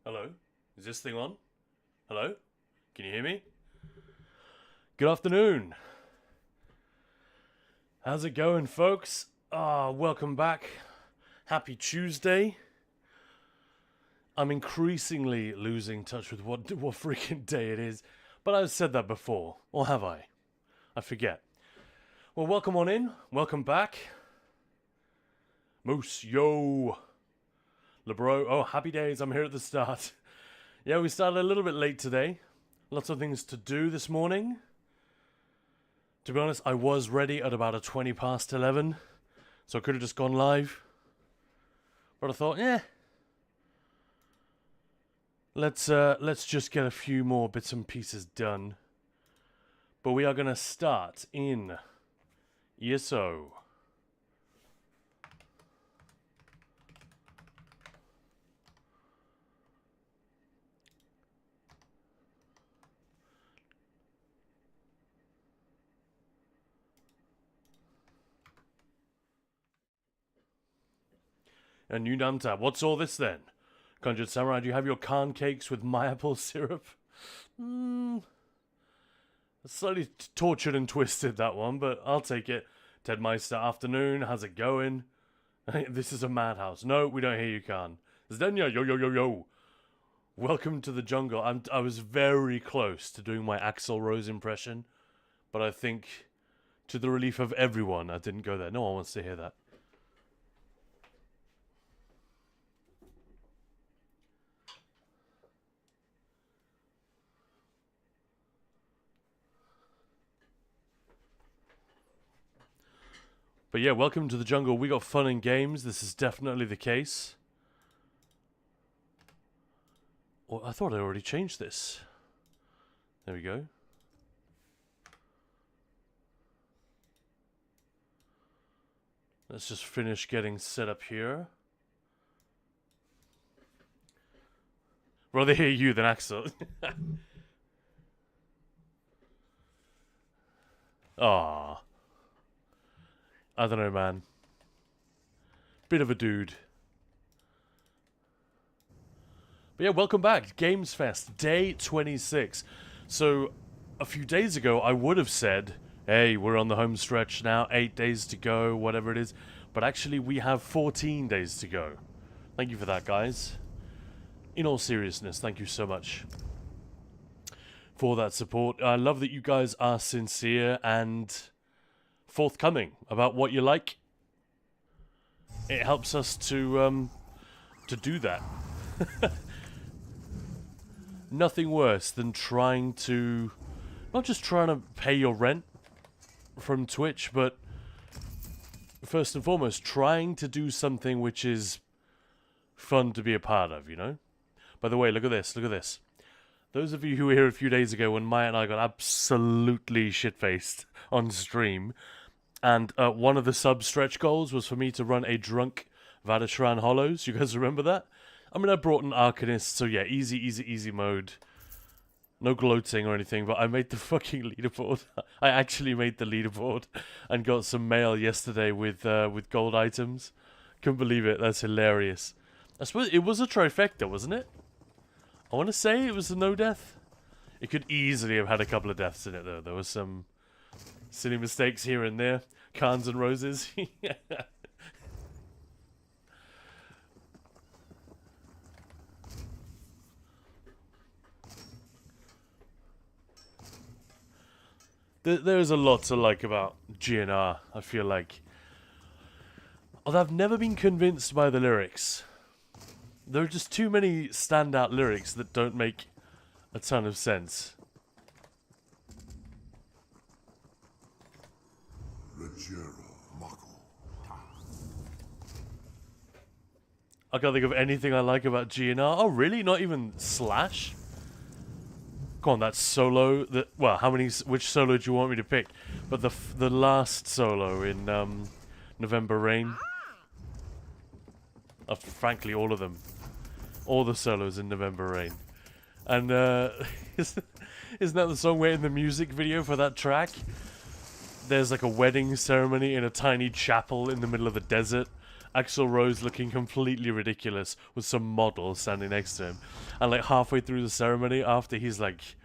Hello? Is this thing on? Hello? Can you hear me? Good afternoon. How's it going, folks? Welcome back. Happy Tuesday. I'm increasingly losing touch with what freaking day it is, but I've said that before, or have I? I forget. Well, welcome on in. Welcome back. Moose, yo. LeBro, oh, happy days. I'm here at the start. Yeah, we started a little bit late today. Lots of things to do this morning. To be honest, I was ready at about 20 past 11, so I could have just gone live. But I thought, let's just get a few more bits and pieces done. But we are going to start in ESO. A new num tab. What's all this then? Conjured Samurai, do you have your Khan cakes with my apple syrup? Slightly tortured and twisted, that one, but I'll take it. Ted Meister, afternoon. How's it going? This is a madhouse. No, we don't hear you, Khan. Zdenya, yo, yo, yo, yo. Welcome to the jungle. I was very close to doing my Axl Rose impression, but I think, to the relief of everyone, I didn't go there. No one wants to hear that. But yeah, welcome to the jungle. We got fun and games. This is definitely the case. Well, I thought I already changed this. There we go. Let's just finish getting set up here. Rather hear you than Axel. Ah. I don't know, man. Bit of a dude. But yeah, welcome back. Gamesfest, day 26. So, a few days ago, I would have said, hey, we're on the home stretch now, 8 days to go, whatever it is. But actually, we have 14 days to go. Thank you for that, guys. In all seriousness, thank you so much for that support. I love that you guys are sincere and forthcoming about what you like. It helps us to do that. Nothing worse than trying to, not just trying to pay your rent from Twitch, but first and foremost, trying to do something which is fun to be a part of, you know? By the way, look at this, look at this. Those of you who were here a few days ago when Maya and I got absolutely shit-faced on stream, and one of the sub-stretch goals was for me to run a drunk Vadashran Hollows. You guys remember that? I mean, I brought an Arcanist, so yeah, easy mode. No gloating or anything, but I made the fucking leaderboard. I actually made the leaderboard and got some mail yesterday with gold items. Couldn't believe it. That's hilarious. I suppose it was a trifecta, wasn't it? I want to say it was a no death. It could easily have had a couple of deaths in it, though. There was some silly mistakes here and there. Khans and roses. There's a lot to like about GNR, I feel like. Although I've never been convinced by the lyrics. There are just too many standout lyrics that don't make a ton of sense. I can't think of anything I like about GNR. Oh, really? Not even Slash? Come on, that solo. Well, which solo do you want me to pick? But the last solo in November Rain. Frankly, all of them. All the solos in November Rain. And isn't that the song where in the music video for that track, there's like a wedding ceremony in a tiny chapel in the middle of the desert, Axl Rose looking completely ridiculous with some model standing next to him. And like halfway through the ceremony, after he's like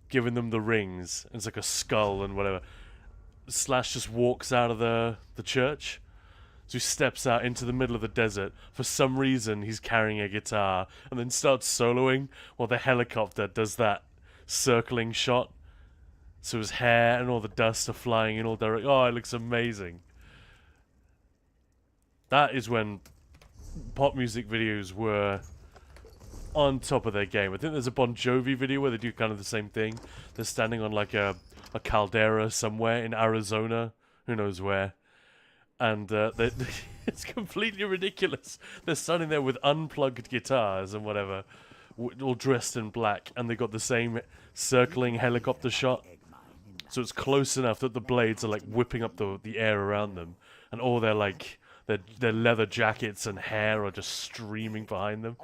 giving them the rings, it's like a skull and whatever, Slash just walks out of the church. So he steps out into the middle of the desert. For some reason, he's carrying a guitar and then starts soloing while the helicopter does that circling shot. So his hair and all the dust are flying in all directions. Oh, it looks amazing. That is when pop music videos were on top of their game. I think there's a Bon Jovi video where they do kind of the same thing. They're standing on like a caldera somewhere in Arizona. Who knows where. And it's completely ridiculous. They're standing there with unplugged guitars and whatever, all dressed in black. And they got the same circling helicopter shot. So it's close enough that the blades are like whipping up the air around them. And all their like... Their leather jackets and hair are just streaming behind them.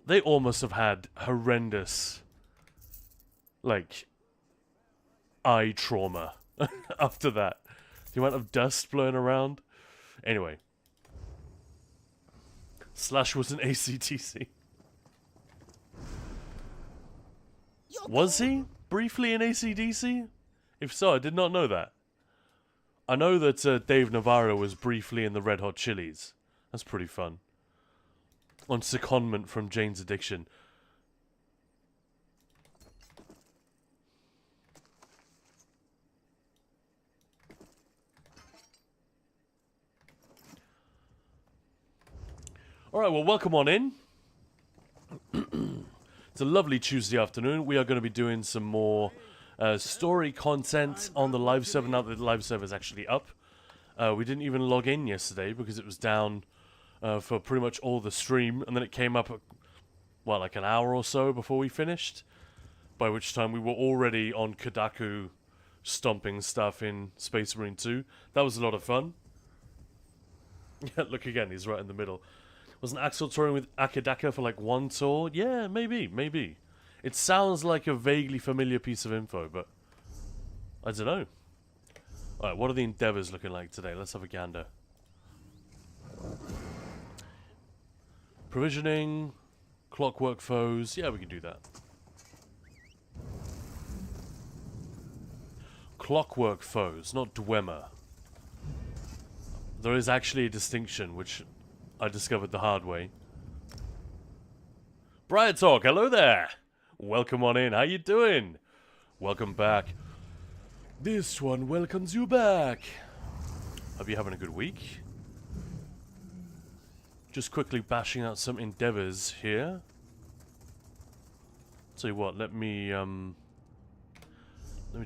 They almost have had horrendous, like, eye trauma after that. The amount of dust blowing around. Anyway. Slash was an ACTC. Was he briefly in ACDC? If so, I did not know that. I know that Dave Navarro was briefly in the Red Hot Chilies. That's pretty fun. On secondment from Jane's Addiction. Alright, well, welcome on in. It's a lovely Tuesday afternoon. We are going to be doing some more... story content on the live server now that the live server is actually up. We didn't even log in yesterday because it was down for pretty much all the stream, and then it came up, well, like an hour or so before we finished, by which time we were already on Kodaku stomping stuff in Space Marine 2. That was a lot of fun. Yeah, look again, he's right in the middle. Wasn't Axel touring with Akadaka for like one tour? Yeah, maybe. It sounds like a vaguely familiar piece of info, but I don't know. Alright, what are the endeavors looking like today? Let's have a gander. Provisioning, clockwork foes. Yeah, we can do that. Clockwork foes, not Dwemer. There is actually a distinction, which I discovered the hard way. Brian Talk, hello there! Welcome on in. How you doing? Welcome back. This one welcomes you back. Hope you're having a good week. Just quickly bashing out some endeavors here. Tell you what, let me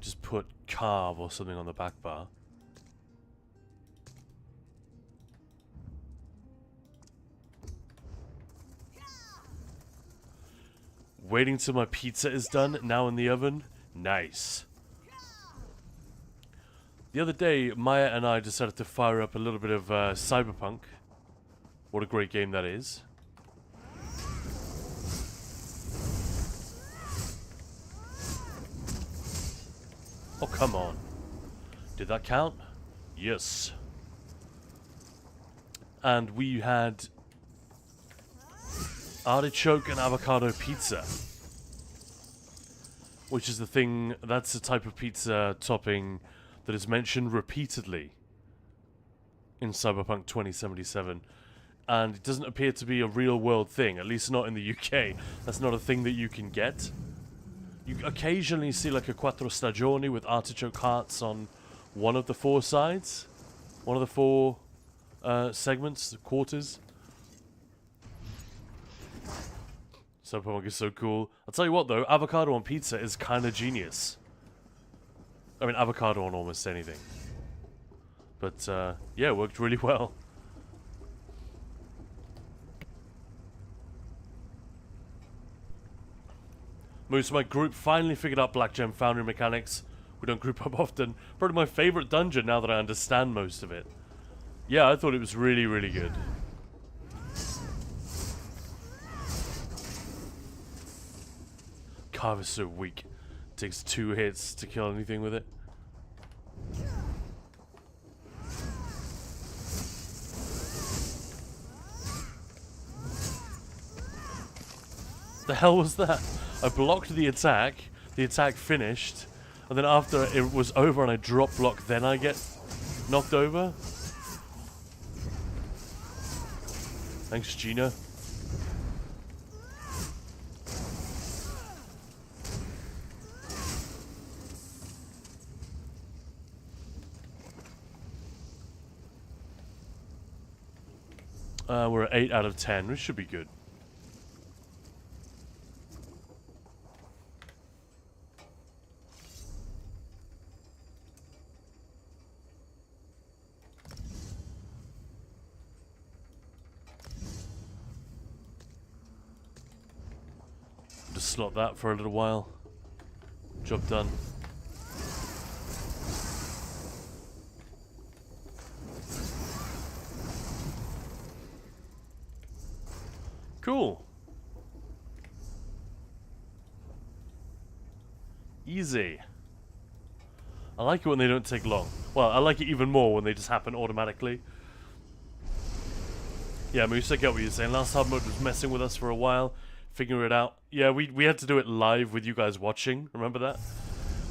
just put carve or something on the back bar. Waiting till my pizza is done, now in the oven. Nice. The other day, Maya and I decided to fire up a little bit of Cyberpunk. What a great game that is. Oh, come on. Did that count? Yes. And we had... artichoke and avocado pizza, which is the thing, that's the type of pizza topping that is mentioned repeatedly in Cyberpunk 2077, and it doesn't appear to be a real world thing, at least not in the UK. That's not a thing that you can get. You occasionally see like a quattro stagioni with artichoke hearts on one of the four sides, one of the four segments, quarters. Cyberpunk is so cool. I'll tell you what though, avocado on pizza is kinda genius. I mean, avocado on almost anything. But, yeah, it worked really well. Most of my group finally figured out Black Gem Foundry mechanics. We don't group up often. Probably my favorite dungeon now that I understand most of it. Yeah, I thought it was really, really good. Carve is so weak. It takes 2 hits to kill anything with it. The hell was that? I blocked the attack finished, and then after it was over and I drop block, then I get knocked over? Thanks, Gina. We're at 8 out of 10, which should be good. Just slot that for a little while. Job done. Cool. Easy. I like it when they don't take long. Well, I like it even more when they just happen automatically. Yeah, Moose, I get what you're saying. Last hard mode was messing with us for a while, figuring it out. Yeah, we had to do it live with you guys watching. Remember that?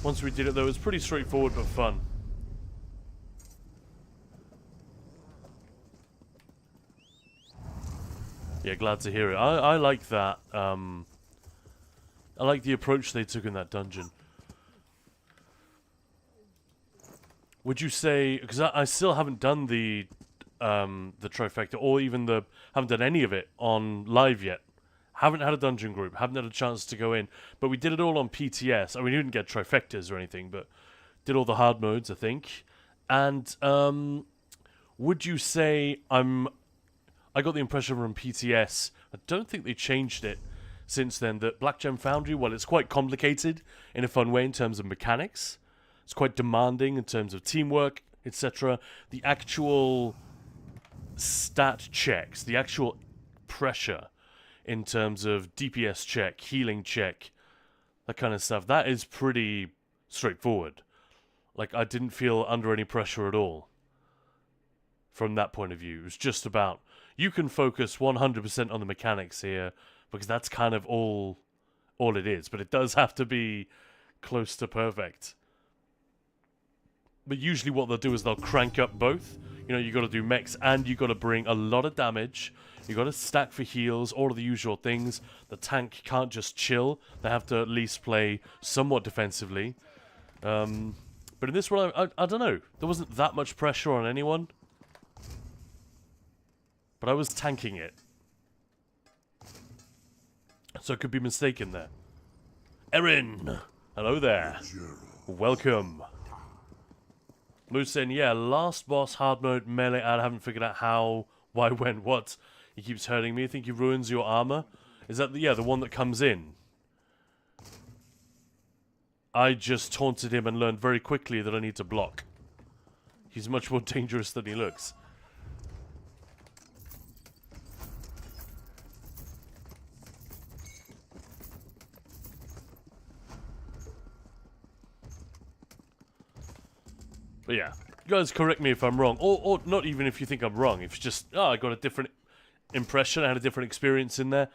Once we did it, though, it was pretty straightforward but fun. Yeah, glad to hear it. I like that. I like the approach they took in that dungeon. Would you say, because I still haven't done the trifecta, or even haven't done any of it on live yet. Haven't had a dungeon group, haven't had a chance to go in, but we did it all on PTS. I mean, we didn't get trifectas or anything, but did all the hard modes, I think. And would you say I got the impression from PTS, I don't think they changed it since then, that Black Gem Foundry, well, it's quite complicated in a fun way in terms of mechanics. It's quite demanding in terms of teamwork, etc. The actual stat checks, the actual pressure in terms of DPS check, healing check, that kind of stuff, that is pretty straightforward. Like, I didn't feel under any pressure at all from that point of view. It was just about, you can focus 100% on the mechanics here, because that's kind of all it is. But it does have to be close to perfect. But usually what they'll do is they'll crank up both. You know, you got to do mechs and you got to bring a lot of damage. You got to stack for heals, all of the usual things. The tank can't just chill. They have to at least play somewhat defensively. But in this one, I don't know. There wasn't that much pressure on anyone. But I was tanking it. So I could be mistaken there. Erin! Hello there. Welcome. Moose saying, yeah, last boss, hard mode, melee, I haven't figured out how, why, when, what. He keeps hurting me. I think he ruins your armor. Is that, the one that comes in? I just taunted him and learned very quickly that I need to block. He's much more dangerous than he looks. But yeah, you guys correct me if I'm wrong, or not even if you think I'm wrong. If it's just, oh, I got a different impression, I had a different experience in there.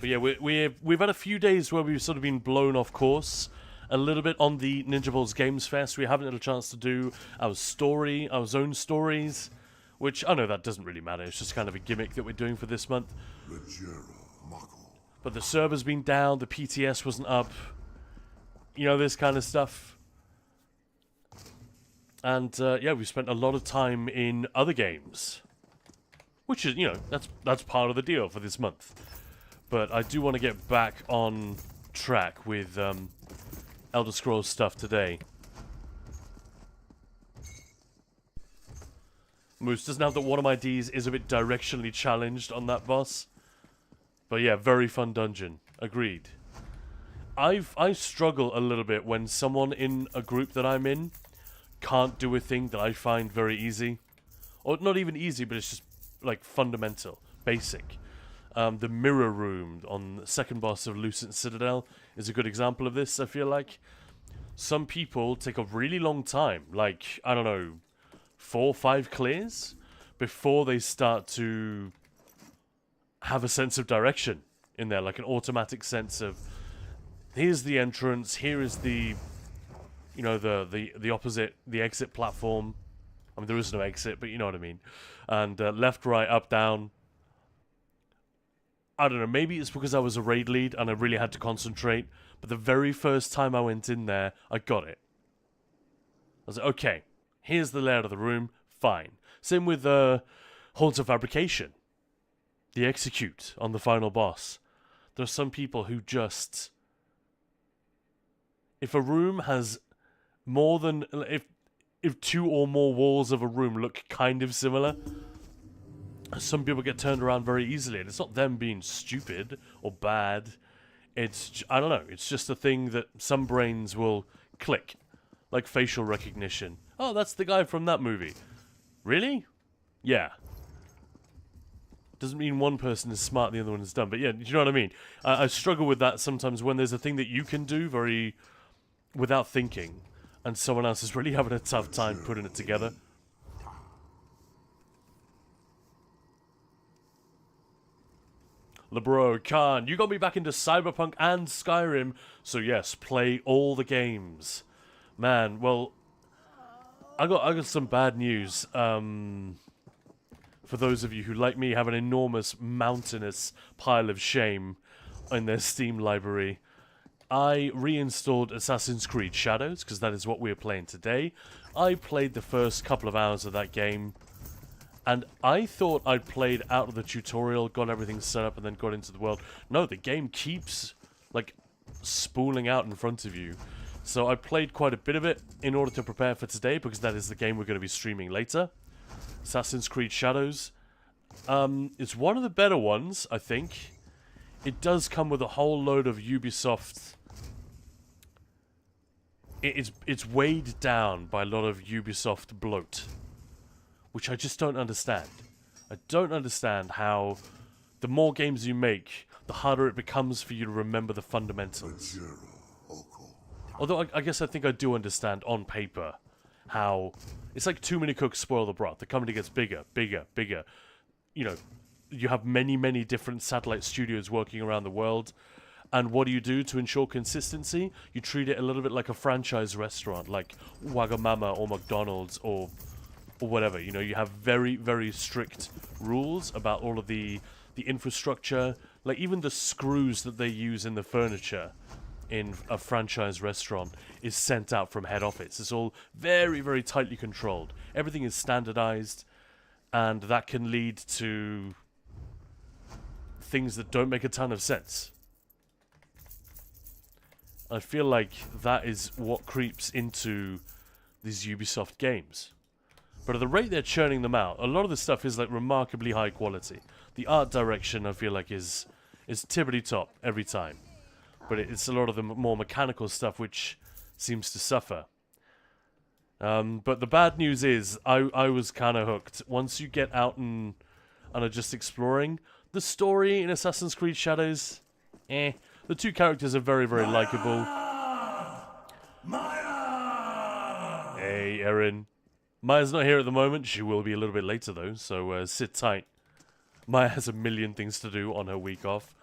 But yeah, we've had a few days where we've sort of been blown off course a little bit on the Ninja Balls Gamesfest. We haven't had a chance to do our own stories, which I know that doesn't really matter. It's just kind of a gimmick that we're doing for this month. But the server's been down, the PTS wasn't up, you know, this kind of stuff. And, yeah, we spent a lot of time in other games. Which is, you know, that's part of the deal for this month. But I do want to get back on track with Elder Scrolls stuff today. Moose doesn't have that one of my Ds is a bit directionally challenged on that boss. But yeah, very fun dungeon. Agreed. I struggle a little bit when someone in a group that I'm in can't do a thing that I find very easy. Or not even easy, but it's just like fundamental, basic. The mirror room on the second boss of Lucent Citadel is a good example of this, I feel like. Some people take a really long time, like, I don't know, 4 or 5 clears. before they start to have a sense of direction in there, like an automatic sense of, here's the entrance, here is the, you know, the opposite, the exit platform. I mean, there is no exit, but you know what I mean. And left, right, up, down. I don't know, maybe it's because I was a raid lead and I really had to concentrate, but the very first time I went in there, I got it. I was like, okay, here's the layout of the room, fine. Same with Haunts of Fabrication, the execute on the final boss. There are some people who just... If a room has more than... If two or more walls of a room look kind of similar, some people get turned around very easily. And it's not them being stupid or bad. It's, I don't know, it's just a thing that some brains will click. Like facial recognition. Oh, that's the guy from that movie. Really? Yeah. Doesn't mean one person is smart and the other one is dumb. But yeah, do you know what I mean? I struggle with that sometimes when there's a thing that you can do very... without thinking. And someone else is really having a tough time putting it together. LeBro, Khan, you got me back into Cyberpunk and Skyrim. So yes, play all the games. Man, well, I got some bad news. For those of you who, like me, have an enormous, mountainous pile of shame in their Steam library, I reinstalled Assassin's Creed Shadows, because that is what we're playing today. I played the first couple of hours of that game, and I thought I'd played out of the tutorial, got everything set up, and then got into the world. No, the game keeps, like, spooling out in front of you. So I played quite a bit of it in order to prepare for today, because that is the game we're going to be streaming later. Assassin's Creed Shadows. It's one of the better ones, I think. It does come with a whole load of Ubisoft... It's weighed down by a lot of Ubisoft bloat, which I just don't understand. I don't understand how the more games you make, the harder it becomes for you to remember the fundamentals. Although I guess I think I do understand on paper how it's like too many cooks spoil the broth. The company gets bigger, bigger, bigger. You know, you have many, many different satellite studios working around the world. And what do you do to ensure consistency? You treat it a little bit like a franchise restaurant, like Wagamama or McDonald's or whatever. You know, you have very, very strict rules about all of the infrastructure, like even the screws that they use in the furniture in a franchise restaurant is sent out from head office. It's all very, very tightly controlled. Everything is standardized, and that can lead to things that don't make a ton of sense. I feel like that is what creeps into these Ubisoft games. But at the rate they're churning them out, a lot of the stuff is like remarkably high quality. The art direction, I feel like, is tippity top every time. But it's a lot of the more mechanical stuff which seems to suffer. But the bad news is, I was kind of hooked. Once you get out and are just exploring, the story in Assassin's Creed Shadows, The two characters are very, very likable. Maya! Hey, Erin. Maya's not here at the moment. She will be a little bit later, though, so sit tight. Maya has a million things to do on her week off.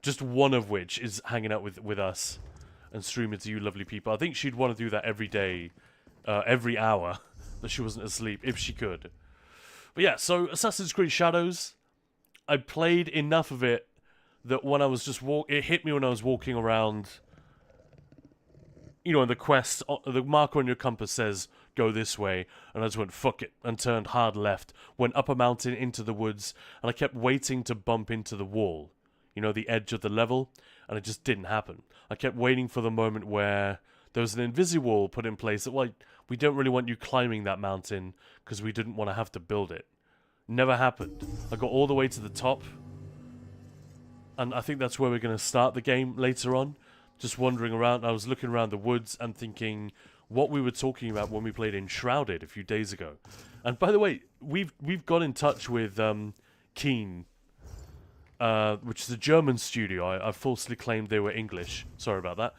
Just one of which is hanging out with us and streaming to you lovely people. I think she'd want to do that every day, every hour, that she wasn't asleep, if she could. But yeah, so Assassin's Creed Shadows, I played enough of it that when I was just it hit me when I was walking around. You know, in the quest, the marker on your compass says, go this way, and I just went, fuck it, and turned hard left, went up a mountain into the woods, and I kept waiting to bump into the wall, you know, the edge of the level, and it just didn't happen. I kept waiting for the moment where there was an invisiwall put in place that, like, we don't really want you climbing that mountain, because we didn't want to have to build it. Never happened. I got all the way to the top, and I think that's where we're going to start the game later on. Just wandering around, I was looking around the woods and thinking what we were talking about when we played Enshrouded a few days ago. And by the way, we've got in touch with Keen, which is a German studio. I falsely claimed they were English. Sorry about that.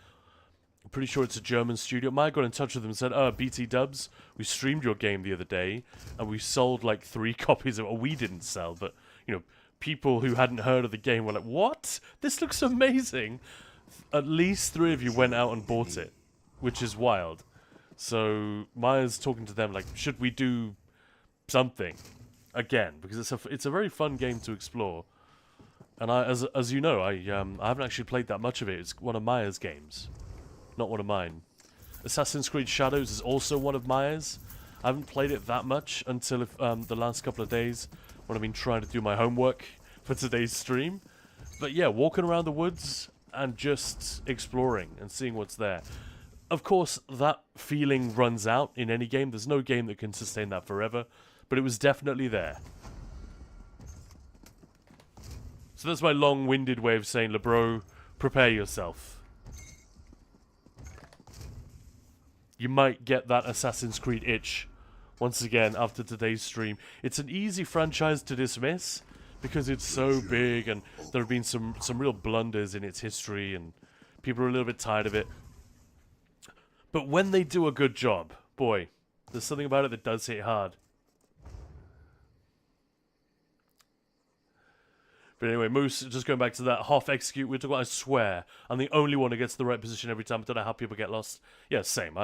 Pretty sure it's a German studio. Maya got in touch with them and said, BT Dubs, we streamed your game the other day, and we sold like 3 copies of it. Well, we didn't sell, but, you know, people who hadn't heard of the game were like, what? This looks amazing. At least 3 of you went out and bought it, which is wild. So Maya's talking to them like, should we do something again? Because it's a very fun game to explore. And as you know, I haven't actually played that much of it. It's one of Maya's games, not one of mine. Assassin's Creed Shadows is also one of Maya's. I haven't played it that much until the last couple of days when I've been trying to do my homework for today's stream. But yeah, walking around the woods and just exploring and seeing what's there. Of course, that feeling runs out in any game. There's no game that can sustain that forever, but it was definitely there. So that's my long-winded way of saying, LeBro, prepare yourself. You might get that Assassin's Creed itch once again after today's stream. It's an easy franchise to dismiss because it's so big and there have been some real blunders in its history and people are a little bit tired of it. But when they do a good job, boy, there's something about it that does hit hard. But anyway, Moose, just going back to that half execute, we're talking about, I swear, I'm the only one who gets the right position every time. I don't know how people get lost. Yeah, same.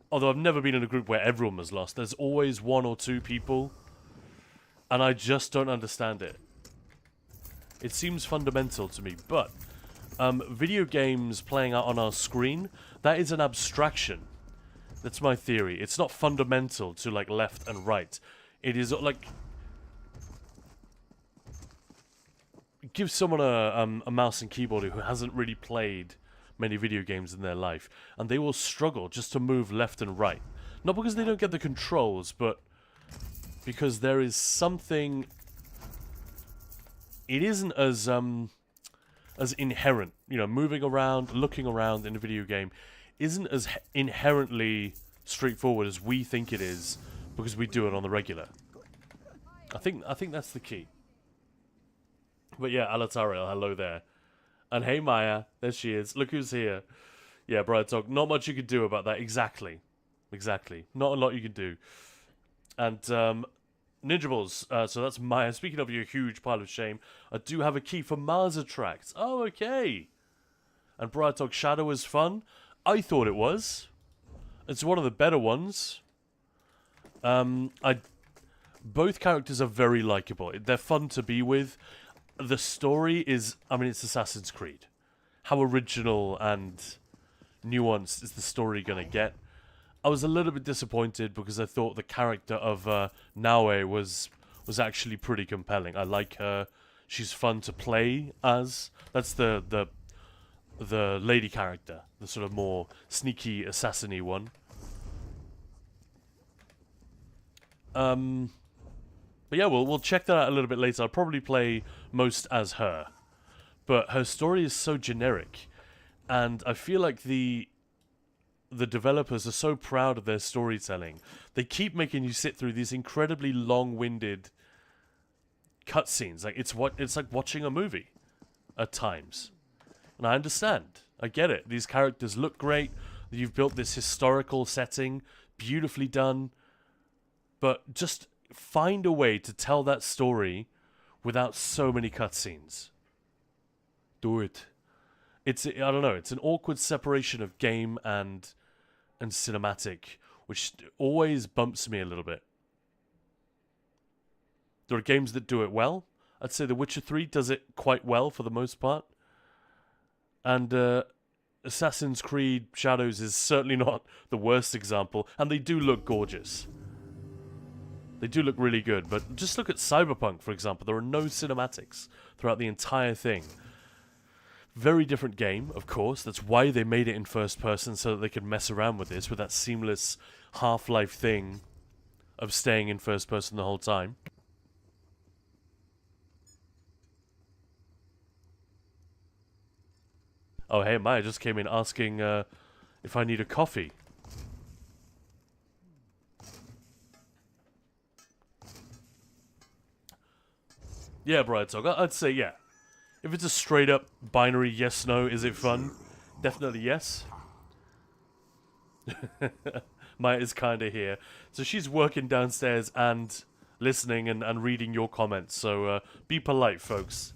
Although I've never been in a group where everyone was lost. There's always 1 or 2 people, and I just don't understand it. It seems fundamental to me, but video games playing out on our screen, that is an abstraction. That's my theory. It's not fundamental to, like, left and right. It is, like... Give someone a mouse and keyboard who hasn't really played many video games in their life, and they will struggle just to move left and right. Not because they don't get the controls, but because there is something... It isn't as inherent. You know, moving around, looking around in a video game isn't as inherently straightforward as we think it is because we do it on the regular. I think that's the key. But yeah, Alatarel, hello there. And hey Maya, there she is. Look who's here. Yeah, Brian Talk, not much you could do about that. Exactly. Exactly. Not a lot you can do. And Ninja Balls, so that's Maya. Speaking of your huge pile of shame, I do have a key for Mars Attract. Oh, okay. And Brian Talk, Shadow is fun. I thought it was. It's one of the better ones. Both characters are very likable. They're fun to be with. The story is, I mean, it's Assassin's Creed. How original and nuanced is the story going to get? I was a little bit disappointed because I thought the character of Naue was actually pretty compelling. I like her. She's fun to play as. That's the lady character, the sort of more sneaky, assassin-y one. But yeah, we'll check that out a little bit later. I'll probably play most as her. But her story is so generic. And I feel like the developers are so proud of their storytelling. They keep making you sit through these incredibly long-winded cutscenes. Like it's like watching a movie at times. And I understand. I get it. These characters look great. You've built this historical setting. Beautifully done. But just... find a way to tell that story without so many cutscenes. Do it. I don't know, it's an awkward separation of game and cinematic, which always bumps me a little bit. There are games that do it well. I'd say The Witcher 3 does it quite well for the most part. And Assassin's Creed Shadows is certainly not the worst example, and they do look gorgeous. They do look really good, but just look at Cyberpunk, for example. There are no cinematics throughout the entire thing. Very different game, of course. That's why they made it in first person, so that they could mess around with this, with that seamless Half-Life thing of staying in first person the whole time. Oh, hey, Maya just came in asking if I need a coffee. Yeah, Brian Talk, I'd say yeah. If it's a straight up binary yes, no, is it fun? Definitely yes. Maya is kind of here. So she's working downstairs and listening and reading your comments. So be polite, folks.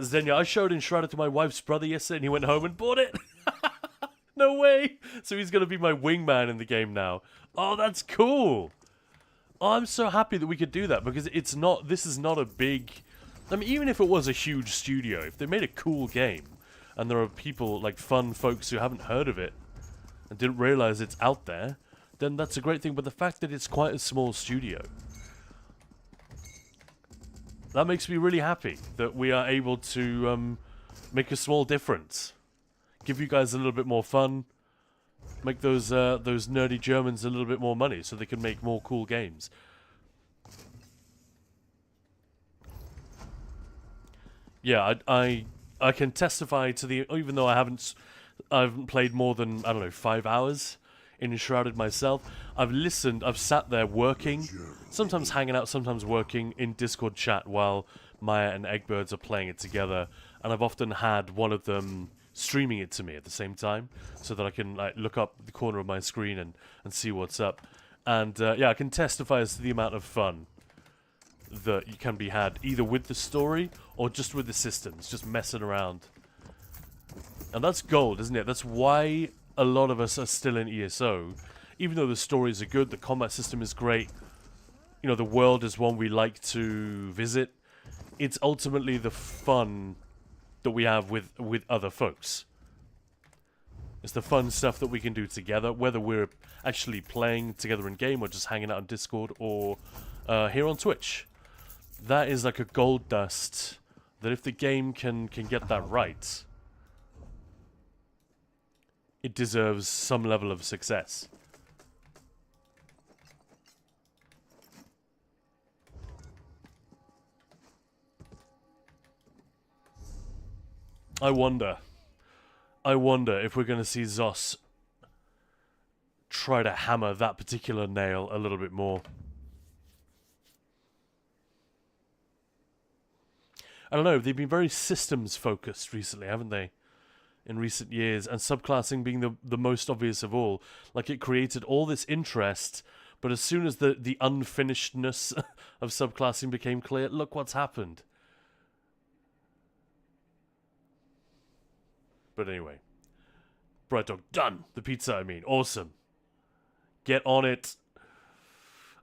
Xenia, I showed Enshrouded to my wife's brother yesterday and he went home and bought it. No way. So he's going to be my wingman in the game now. Oh, that's cool. Oh, I'm so happy that we could do that because this is not a big... I mean, even if it was a huge studio, if they made a cool game and there are people, like fun folks who haven't heard of it and didn't realize it's out there, then that's a great thing. But the fact that it's quite a small studio, that makes me really happy that we are able to make a small difference. Give you guys a little bit more fun. Make those nerdy Germans a little bit more money so they can make more cool games. Yeah, I can testify to the... Even though I haven't played more than, I don't know, 5 hours in Enshrouded myself, I've listened, I've sat there working, sometimes hanging out, sometimes working in Discord chat while Maya and Eggbirds are playing it together, and I've often had one of them streaming it to me at the same time so that I can like look up the corner of my screen and see what's up. And yeah, I can testify as to the amount of fun that you can be had either with the story or just with the systems, just messing around. And that's gold, isn't it? That's why a lot of us are still in ESO. Even though the stories are good, the combat system is great, you know, the world is one we like to visit. It's ultimately the fun that we have with other folks. It's the fun stuff that we can do together, whether we're actually playing together in game or just hanging out on Discord or here on Twitch. That is like a gold dust that if the game can get that right, it deserves some level of success. I wonder if we're going to see Zos try to hammer that particular nail a little bit more. I don't know, they've been very systems focused recently, haven't they? In recent years, and subclassing being the most obvious of all. Like, it created all this interest, but as soon as the unfinishedness of subclassing became clear, look what's happened. But anyway. Bright Dog, done! The pizza, I mean. Awesome. Get on it.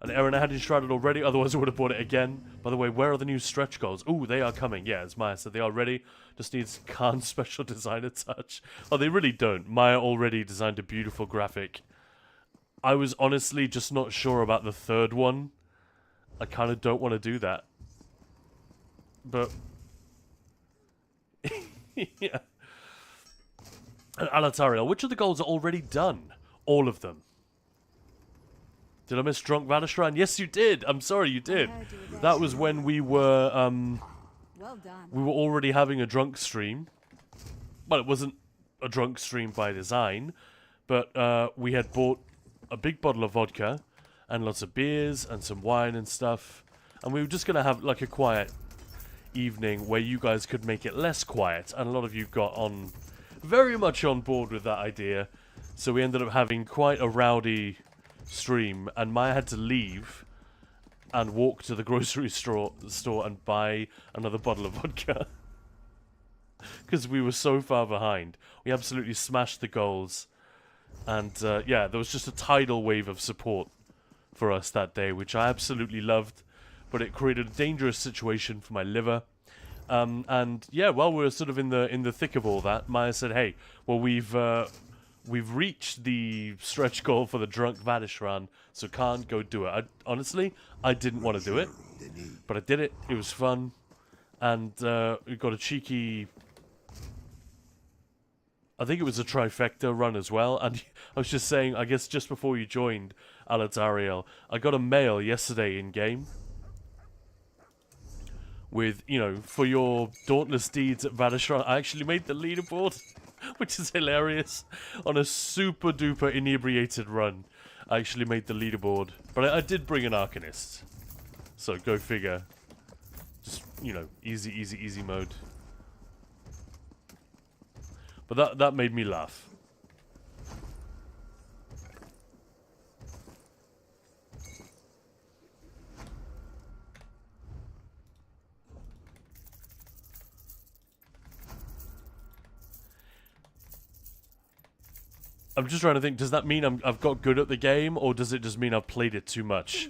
And Aaron, I had Enshrouded already, otherwise I would have bought it again. By the way, where are the new stretch goals? Ooh, they are coming. Yeah, as Maya said, they are ready. Just needs Khan's special designer touch. Oh, they really don't. Maya already designed a beautiful graphic. I was honestly just not sure about the third one. I kind of don't want to do that. But... yeah. And Alatariel, which of the goals are already done? All of them. Did I miss Drunk Vadishran? Yes, you did. I'm sorry, you did. That was when we were, well done. we were already having a drunk stream. Well, it wasn't a drunk stream by design, but we had bought a big bottle of vodka and lots of beers and some wine and stuff. And we were just going to have, like, a quiet evening where you guys could make it less quiet. And a lot of you got on, very much on board with that idea. So we ended up having quite a rowdy stream, and Maya had to leave and walk to the grocery store and buy another bottle of vodka because we were so far behind. We absolutely smashed the goals, and yeah, there was just a tidal wave of support for us that day, which I absolutely loved, but it created a dangerous situation for my liver. And yeah, while we were sort of in the thick of all that, Maya said, "Hey, well, we've reached the stretch goal for the Drunk Vadishran, so can't go do it." Honestly, I didn't want to do it, but I did it. It was fun, and we got a cheeky... I think it was a trifecta run as well, and I was just saying, I guess just before you joined, Alatariel, I got a mail yesterday in-game with, you know, for your dauntless deeds at Vadishran. I actually made the leaderboard. Which is hilarious. On a super duper inebriated run, I actually made the leaderboard. But I did bring an Arcanist. So go figure. Just, you know, easy mode. But that made me laugh. I'm just trying to think, does that mean I've got good at the game, or does it just mean I've played it too much?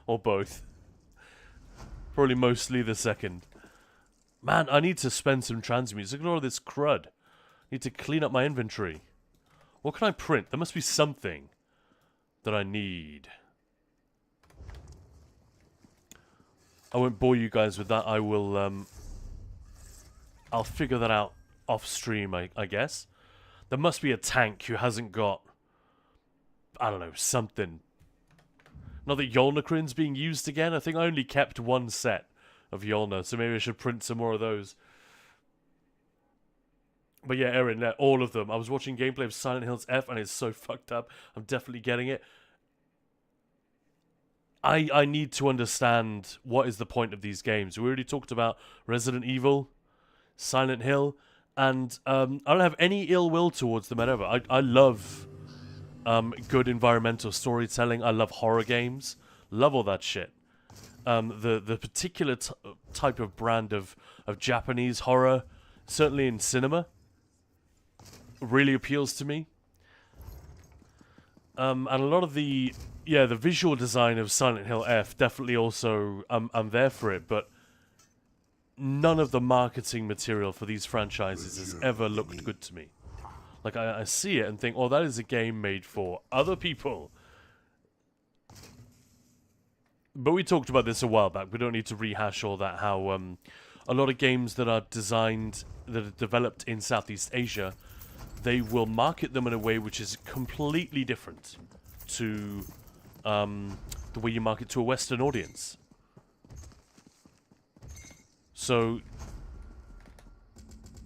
Or both. Probably mostly the second. Man, I need to spend some transmutes. Look at all this crud. I need to clean up my inventory. What can I print? There must be something that I need. I won't bore you guys with that. I will, I'll figure that out off stream, I guess. There must be a tank who hasn't got, I don't know, something. Not that Yolnakrin's being used again. I think I only kept one set of Yolna, so maybe I should print some more of those. But yeah, Erin, all of them. I was watching gameplay of Silent Hills F, and it's so fucked up. I'm definitely getting it. I need to understand what is the point of these games. We already talked about Resident Evil, Silent Hill, and I don't have any ill will towards them ever. I love good environmental storytelling. I love horror games. Love all that shit. The particular type of brand of Japanese horror, certainly in cinema, really appeals to me. And a lot of the visual design of Silent Hill F definitely also, I'm there for it, but none of the marketing material for these franchises has ever looked good to me. Like, I see it and think, oh, that is a game made for other people. But we talked about this a while back. We don't need to rehash all that, how a lot of games that are designed, that are developed in Southeast Asia, they will market them in a way which is completely different to the way you market to a Western audience. So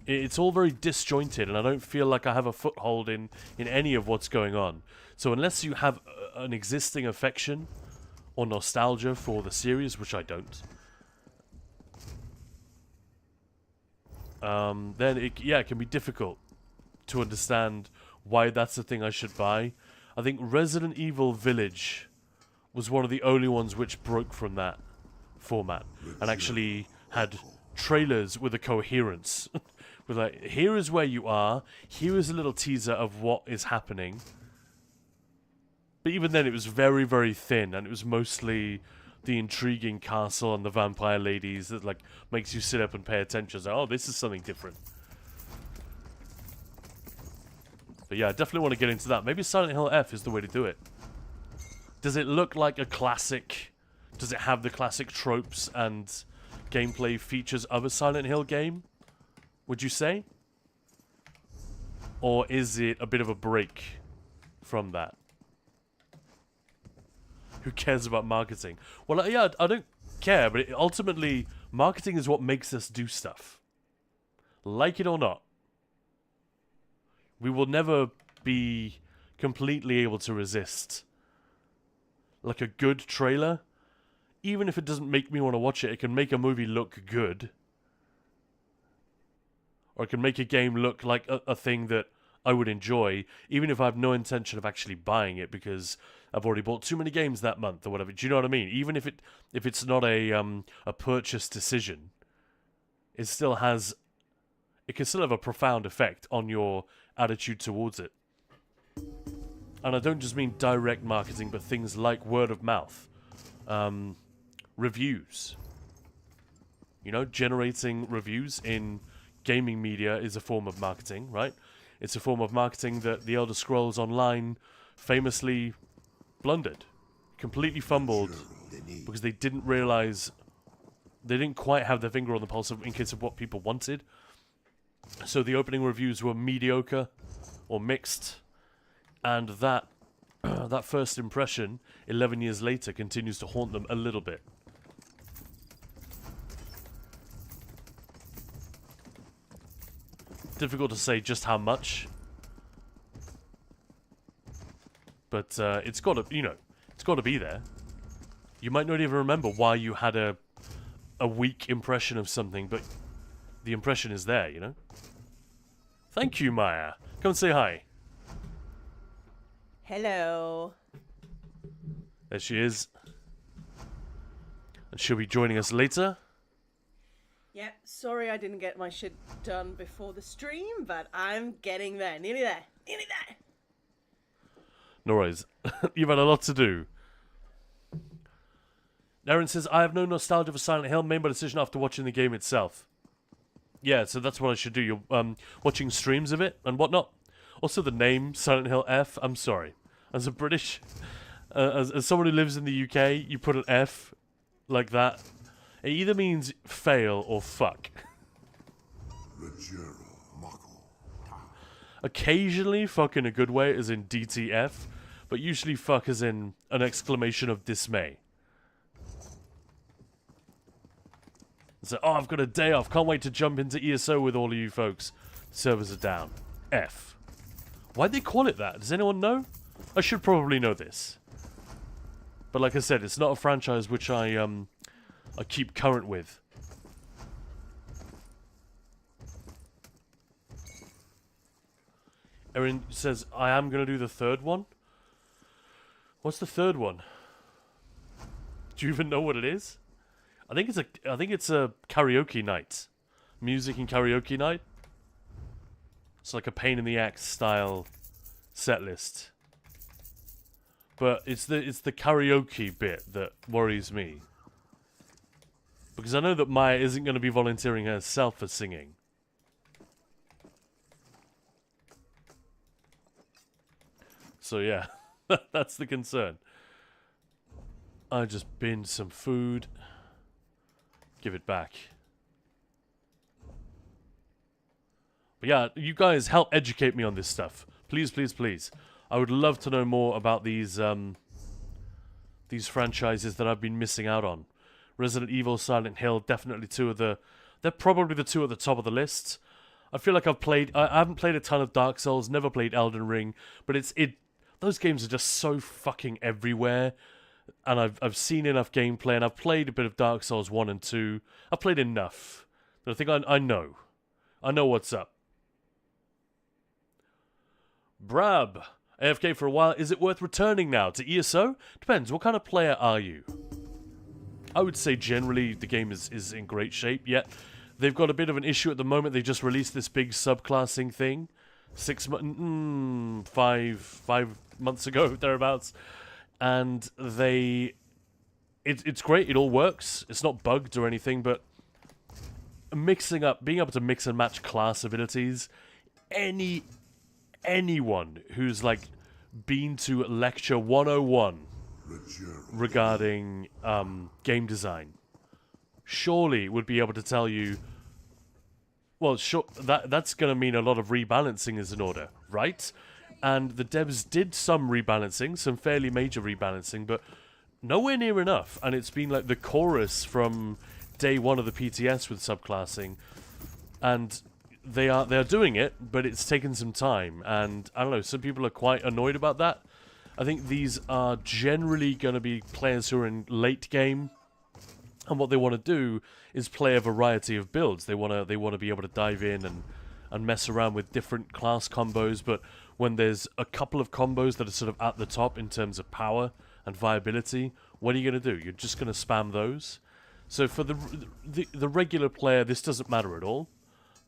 it's all very disjointed, and I don't feel like I have a foothold in any of what's going on. So unless you have an existing affection or nostalgia for the series, which I don't, then it can be difficult to understand why that's the thing I should buy. I think Resident Evil Village was one of the only ones which broke from that format and actually had trailers with a coherence. With like, here is where you are, here is a little teaser of what is happening. But even then it was very, very thin, and it was mostly the intriguing castle and the vampire ladies that like makes you sit up and pay attention. It's like, oh, this is something different. But yeah, I definitely want to get into that. Maybe Silent Hill F is the way to do it. Does it look like a classic? Does it have the classic tropes and gameplay features of a Silent Hill game, would you say? Or is it a bit of a break from that? Who cares about marketing? Well, yeah, I don't care, but ultimately, marketing is what makes us do stuff. Like it or not. We will never be completely able to resist. Like a good trailer, even if it doesn't make me want to watch it, it can make a movie look good. Or it can make a game look like a thing that I would enjoy, even if I have no intention of actually buying it because I've already bought too many games that month or whatever. Do you know what I mean? Even if it's not a purchase decision, it still has, it can still have a profound effect on your attitude towards it. And I don't just mean direct marketing, but things like word of mouth, reviews. You know, generating reviews in gaming media is a form of marketing, right? It's a form of marketing that the Elder Scrolls Online famously blundered, completely fumbled, because they didn't realize, they didn't quite have their finger on the pulse in case of what people wanted. So the opening reviews were mediocre or mixed, and that that first impression 11 years later continues to haunt them a little bit. Difficult to say just how much, but it's got to, you know, it's got to be there. You might not even remember why you had a weak impression of something, but the impression is there, you know. Thank you, Maya. Come and say hi. Hello. There she is. And she'll be joining us later. Yeah, sorry I didn't get my shit done before the stream, but I'm getting there. Nearly there. Nearly there. No worries. You've had a lot to do. Aaron says, I have no nostalgia for Silent Hill, made my decision after watching the game itself. Yeah, so that's what I should do. You're watching streams of it and whatnot. Also, the name Silent Hill F. I'm sorry, as a British, as someone who lives in the UK, you put an F like that. It either means fail or fuck. Occasionally, fuck in a good way, as in DTF, but usually fuck as in an exclamation of dismay. So, oh, I've got a day off. Can't wait to jump into ESO with all of you folks. Servers are down. F. Why'd they call it that? Does anyone know? I should probably know this. But like I said, it's not a franchise which I keep current with. Erin says, I am going to do the third one. What's the third one? Do you even know what it is? I think it's a karaoke night. Music and karaoke night. It's like a pain in the axe style set list. But it's the karaoke bit that worries me. Because I know that Maya isn't going to be volunteering herself for singing. So yeah, that's the concern. I just binned some food. Give it back. But yeah, you guys help educate me on this stuff. Please, please, please. I would love to know more about these franchises that I've been missing out on. Resident Evil, Silent Hill, definitely they're probably the two at the top of the list. I feel like I haven't played a ton of Dark Souls, never played Elden Ring, but those games are just so fucking everywhere. And I've seen enough gameplay, and I've played a bit of Dark Souls 1 and 2. I've played enough that I think I know. I know what's up. Brab. AFK for a while. Is it worth returning now to ESO? Depends. What kind of player are you? I would say generally the game is in great shape. Yet they've got a bit of an issue at the moment. They just released this big subclassing thing. 5 months ago, thereabouts. And it's great, it all works. It's not bugged or anything, but being able to mix and match class abilities, anyone who's like been to lecture 101 regarding game design surely would be able to tell you, well, sure, that's going to mean a lot of rebalancing is in order, right? And the devs did some rebalancing, some fairly major rebalancing, but nowhere near enough. And it's been like the chorus from day one of the PTS with subclassing. And they are doing it, but it's taken some time. And I don't know, some people are quite annoyed about that. I think these are generally going to be players who are in late game. And what they want to do is play a variety of builds. They want to be able to dive in and mess around with different class combos, but when there's a couple of combos that are sort of at the top in terms of power and viability, what are you going to do? You're just going to spam those? So for the regular player, this doesn't matter at all.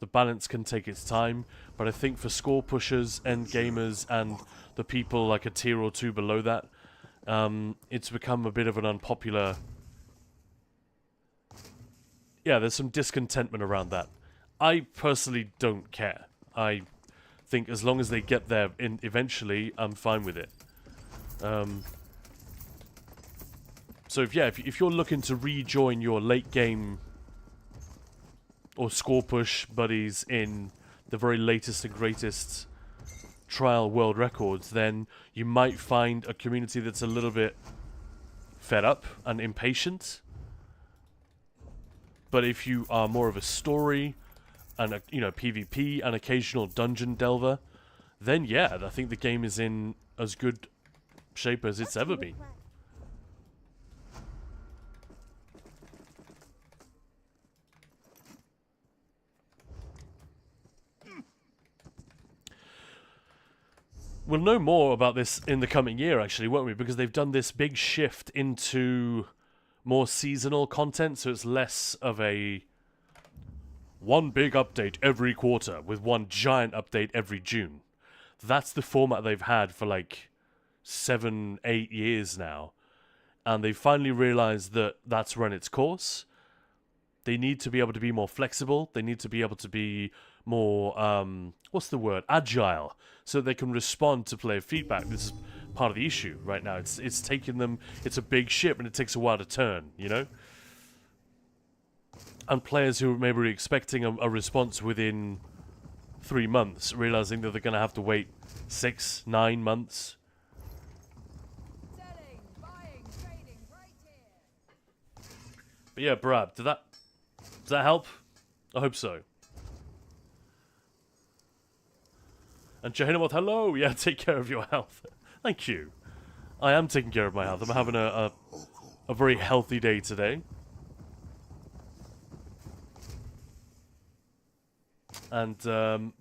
The balance can take its time, but I think for score pushers, end gamers, and the people like a tier or two below that, it's become a bit of an unpopular... Yeah, there's some discontentment around that. I personally don't care. I think as long as they get there eventually, I'm fine with it. So if you're looking to rejoin your late game or score push buddies in the very latest and greatest trial world records, then you might find a community that's a little bit fed up and impatient. But if you are more of a story and a, PvP and occasional dungeon delver, then yeah, I think the game is in as good shape as it's ever been. We'll know more about this in the coming year, actually, won't we? Because they've done this big shift into more seasonal content, so it's less of a one big update every quarter with one giant update every June. That's the format they've had for like 7, 8 years now, and they finally realized that that's run its course. They need to be able to be more flexible. They need to be able to be more, what's the word? Agile, so they can respond to player feedback. This is part of the issue right now. It's taking them, it's a big ship and it takes a while to turn, you know? And players who maybe were expecting a response within 3 months, realizing that they're going to have to wait 6, 9 months. Selling, buying, trading, right here. But yeah, Brad, does that help? I hope so. And Jahinamoth, hello! Yeah, take care of your health. Thank you. I am taking care of my health. I'm having a very healthy day today. And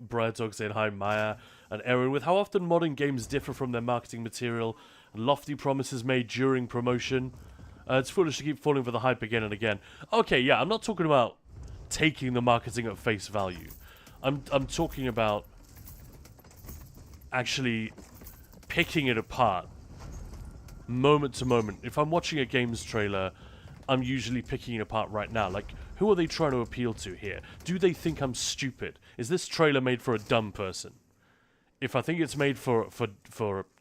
Briar Dog saying hi, Maya and Erin. With how often modern games differ from their marketing material and lofty promises made during promotion, it's foolish to keep falling for the hype again and again. Okay, yeah, I'm not talking about taking the marketing at face value. I'm talking about actually picking it apart moment to moment. If I'm watching a games trailer, I'm usually picking it apart right now. Like, who are they trying to appeal to here? Do they think I'm stupid? Is this trailer made for a dumb person? If I think it's made for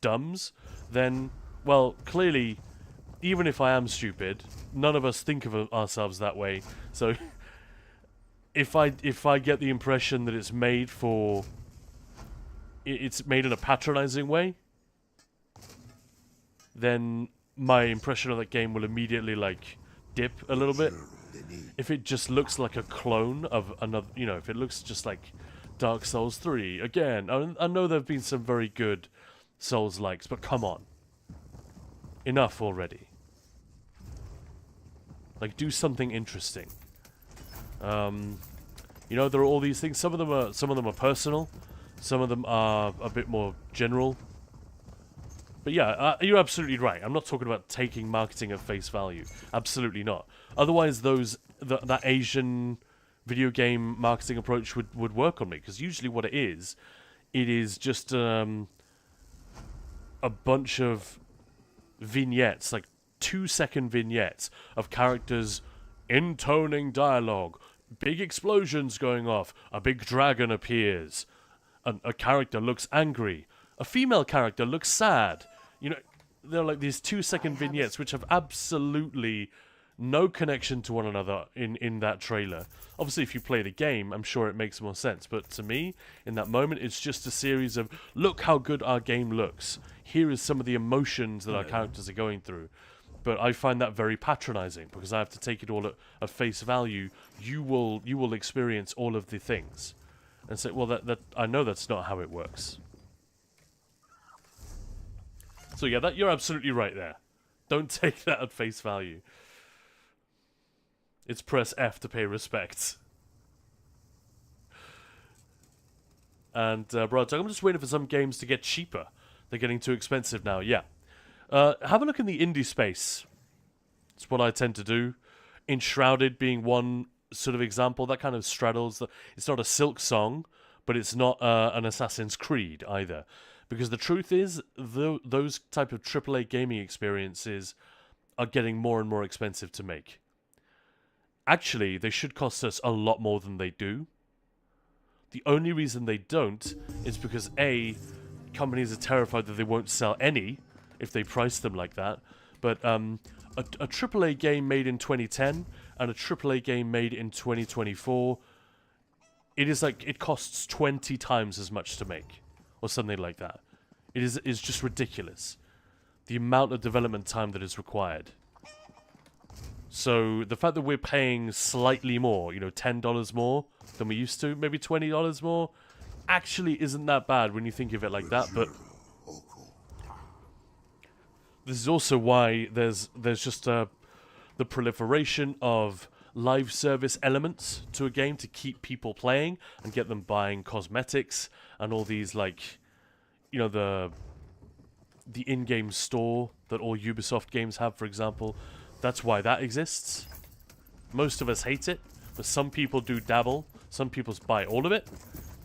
dumbs, then, well, clearly, even if I am stupid, none of us think of ourselves that way. So, if I get the impression that it's made for, it's made in a patronizing way, then my impression of that game will immediately, like, dip a little bit. If it just looks like a clone of another, you know, if it looks just like Dark Souls 3, again, I know there have been some very good Souls-likes, but come on. Enough already. Like, do something interesting. You know, there are all these things. Some of them are personal. Some of them are a bit more general. But yeah, you're absolutely right. I'm not talking about taking marketing at face value. Absolutely not. Otherwise, that Asian video game marketing approach would work on me. Because usually what it is just a bunch of vignettes, like 2-second vignettes of characters intoning dialogue, big explosions going off, a big dragon appears, a character looks angry, a female character looks sad. You know, they're like these 2-second vignettes which have absolutely no connection to one another in that trailer. Obviously, if you play the game, I'm sure it makes more sense. But to me, in that moment, it's just a series of, look how good our game looks. Here is some of the emotions that our characters are going through. But I find that very patronizing because I have to take it all at face value. You will experience all of the things. And say, well, that I know that's not how it works. So yeah, you're absolutely right there. Don't take that at face value. It's press F to pay respects. And bro, I'm just waiting for some games to get cheaper. They're getting too expensive now. Yeah. Have a look in the indie space. It's what I tend to do. Enshrouded being one sort of example. That kind of straddles. It's not a Silk Song, but it's not an Assassin's Creed either. Because the truth is, those type of AAA gaming experiences are getting more and more expensive to make. Actually, they should cost us a lot more than they do. The only reason they don't is because A, companies are terrified that they won't sell any if they price them like that. But a AAA game made in 2010 and a AAA game made in 2024, it costs 20 times as much to make. Or something like that. It's just ridiculous. The amount of development time that is required. So the fact that we're paying slightly more, you know, $10 more than we used to, maybe $20 more, actually isn't that bad when you think of it like that. But this is also why there's just the proliferation of live service elements to a game to keep people playing and get them buying cosmetics and all these, like, you know, the in-game store that all Ubisoft games have, for example. That's why that exists. Most of us hate it, but some people do dabble. Some people buy all of it.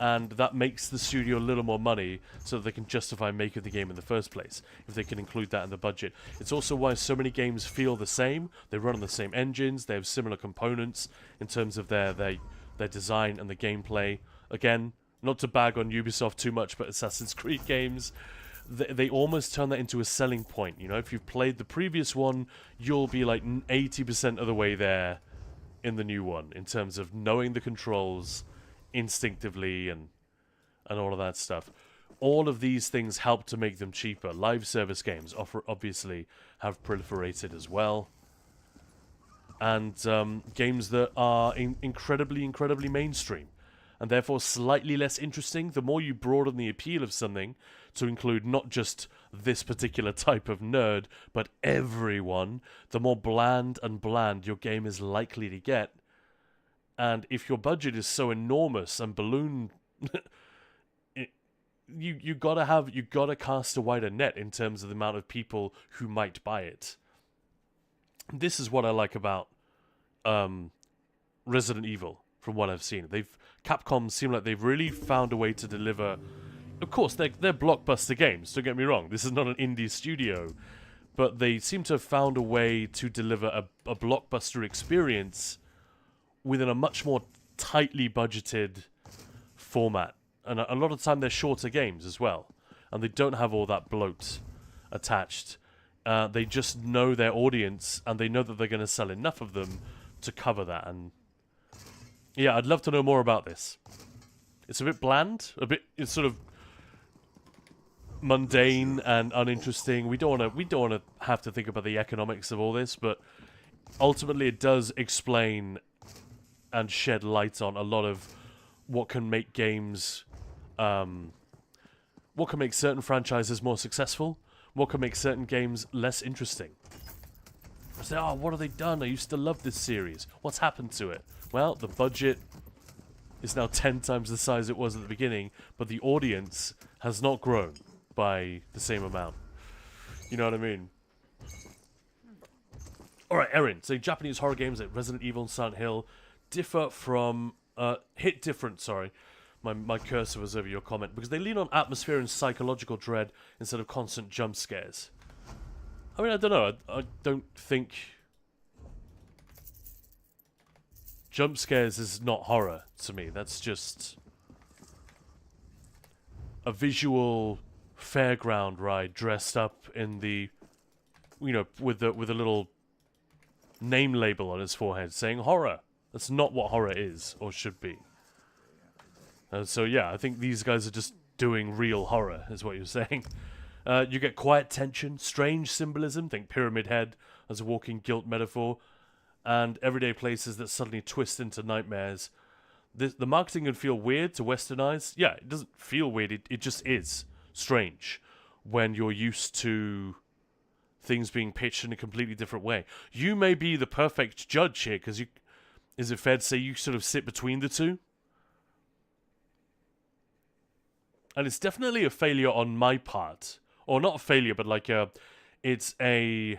And that makes the studio a little more money so that they can justify making the game in the first place, if they can include that in the budget. It's also why so many games feel the same. They run on the same engines, they have similar components in terms of their design and the gameplay. Again, not to bag on Ubisoft too much, but Assassin's Creed games, they almost turn that into a selling point. You know, if you've played the previous one, you'll be like 80% of the way there in the new one, in terms of knowing the controls instinctively and all of that stuff. All of these things help to make them cheaper. Live service games obviously have proliferated as well. And games that are incredibly mainstream, and therefore slightly less interesting. The more you broaden the appeal of something to include not just this particular type of nerd, but everyone, the more bland your game is likely to get. And if your budget is so enormous and balloon, you gotta cast a wider net in terms of the amount of people who might buy it. This is what I like about Resident Evil. From what I've seen, Capcom seem like they've really found a way to deliver. Of course, they're blockbuster games. Don't get me wrong. This is not an indie studio, but they seem to have found a way to deliver a blockbuster experience within a much more tightly budgeted format. And a lot of the time they're shorter games as well. And they don't have all that bloat attached. They just know their audience, and they know that they're going to sell enough of them to cover that. And yeah, I'd love to know more about this. It's a bit bland, it's sort of mundane and uninteresting. We don't want to have to think about the economics of all this, but ultimately it does explain and shed light on a lot of what can make games, what can make certain franchises more successful, what can make certain games less interesting. I say, oh, what have they done? I used to love this series. What's happened to it? Well, the budget is now 10 times the size it was at the beginning, but the audience has not grown by the same amount. You know what I mean? Alright, Erin. So Japanese horror games like Resident Evil and Silent Hill differ from... hit different, sorry. My cursor was over your comment. Because they lean on atmosphere and psychological dread instead of constant jump scares. I mean, I don't know. I don't think... Jump scares is not horror to me. That's just a visual fairground ride dressed up in the, you know, with a little name label on his forehead saying horror. That's not what horror is or should be. So yeah, I think these guys are just doing real horror, is what you're saying. You get quiet tension, strange symbolism. Think Pyramid Head as a walking guilt metaphor. And everyday places that suddenly twist into nightmares. The marketing can feel weird to Western eyes. Yeah, it doesn't feel weird. It just is strange when you're used to things being pitched in a completely different way. You may be the perfect judge here, because is it fair to say you sort of sit between the two? And it's definitely a failure on my part. Or not a failure, but like it's a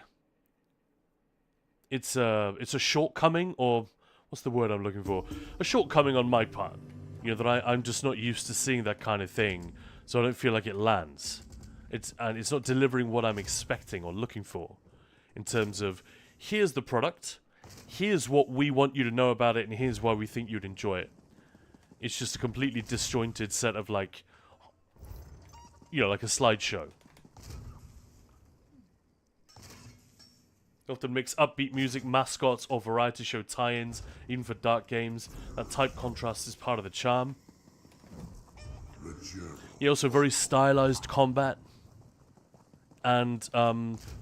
shortcoming, or what's the word I'm looking for? A shortcoming on my part. You know, that I'm just not used to seeing that kind of thing, so I don't feel like it lands. It's not delivering what I'm expecting or looking for, in terms of, here's the product, here's what we want you to know about it, and here's why we think you'd enjoy it. It's just a completely disjointed set of, like, you know, like a slideshow. Often mix upbeat music, mascots, or variety show tie-ins, even for dark games. That type contrast is part of the charm. Yeah, also very stylized combat. And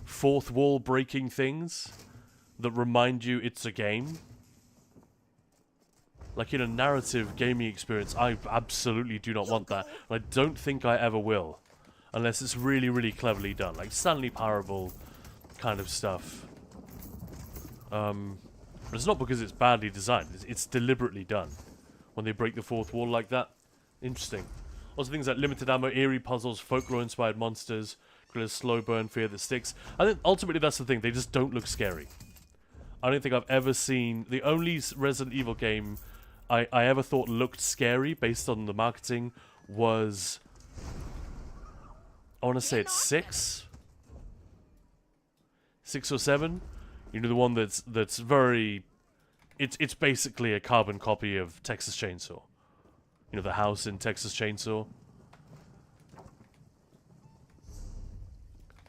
fourth wall breaking things that remind you it's a game. Like in a narrative gaming experience, I absolutely do not want that. And I don't think I ever will. Unless it's really, really cleverly done. Like Stanley Parable kind of stuff. But it's not because it's badly designed. It's deliberately done. When they break the fourth wall like that. Interesting. Also things like limited ammo, eerie puzzles, folklore-inspired monsters, Gorilla's slow burn, fear that sticks. I think ultimately that's the thing. They just don't look scary. I don't think I've ever seen... The only Resident Evil game I ever thought looked scary based on the marketing was, I want to say it's 6 or 7. You know, the one that's very, it's basically a carbon copy of Texas Chainsaw. You know, the house in Texas Chainsaw.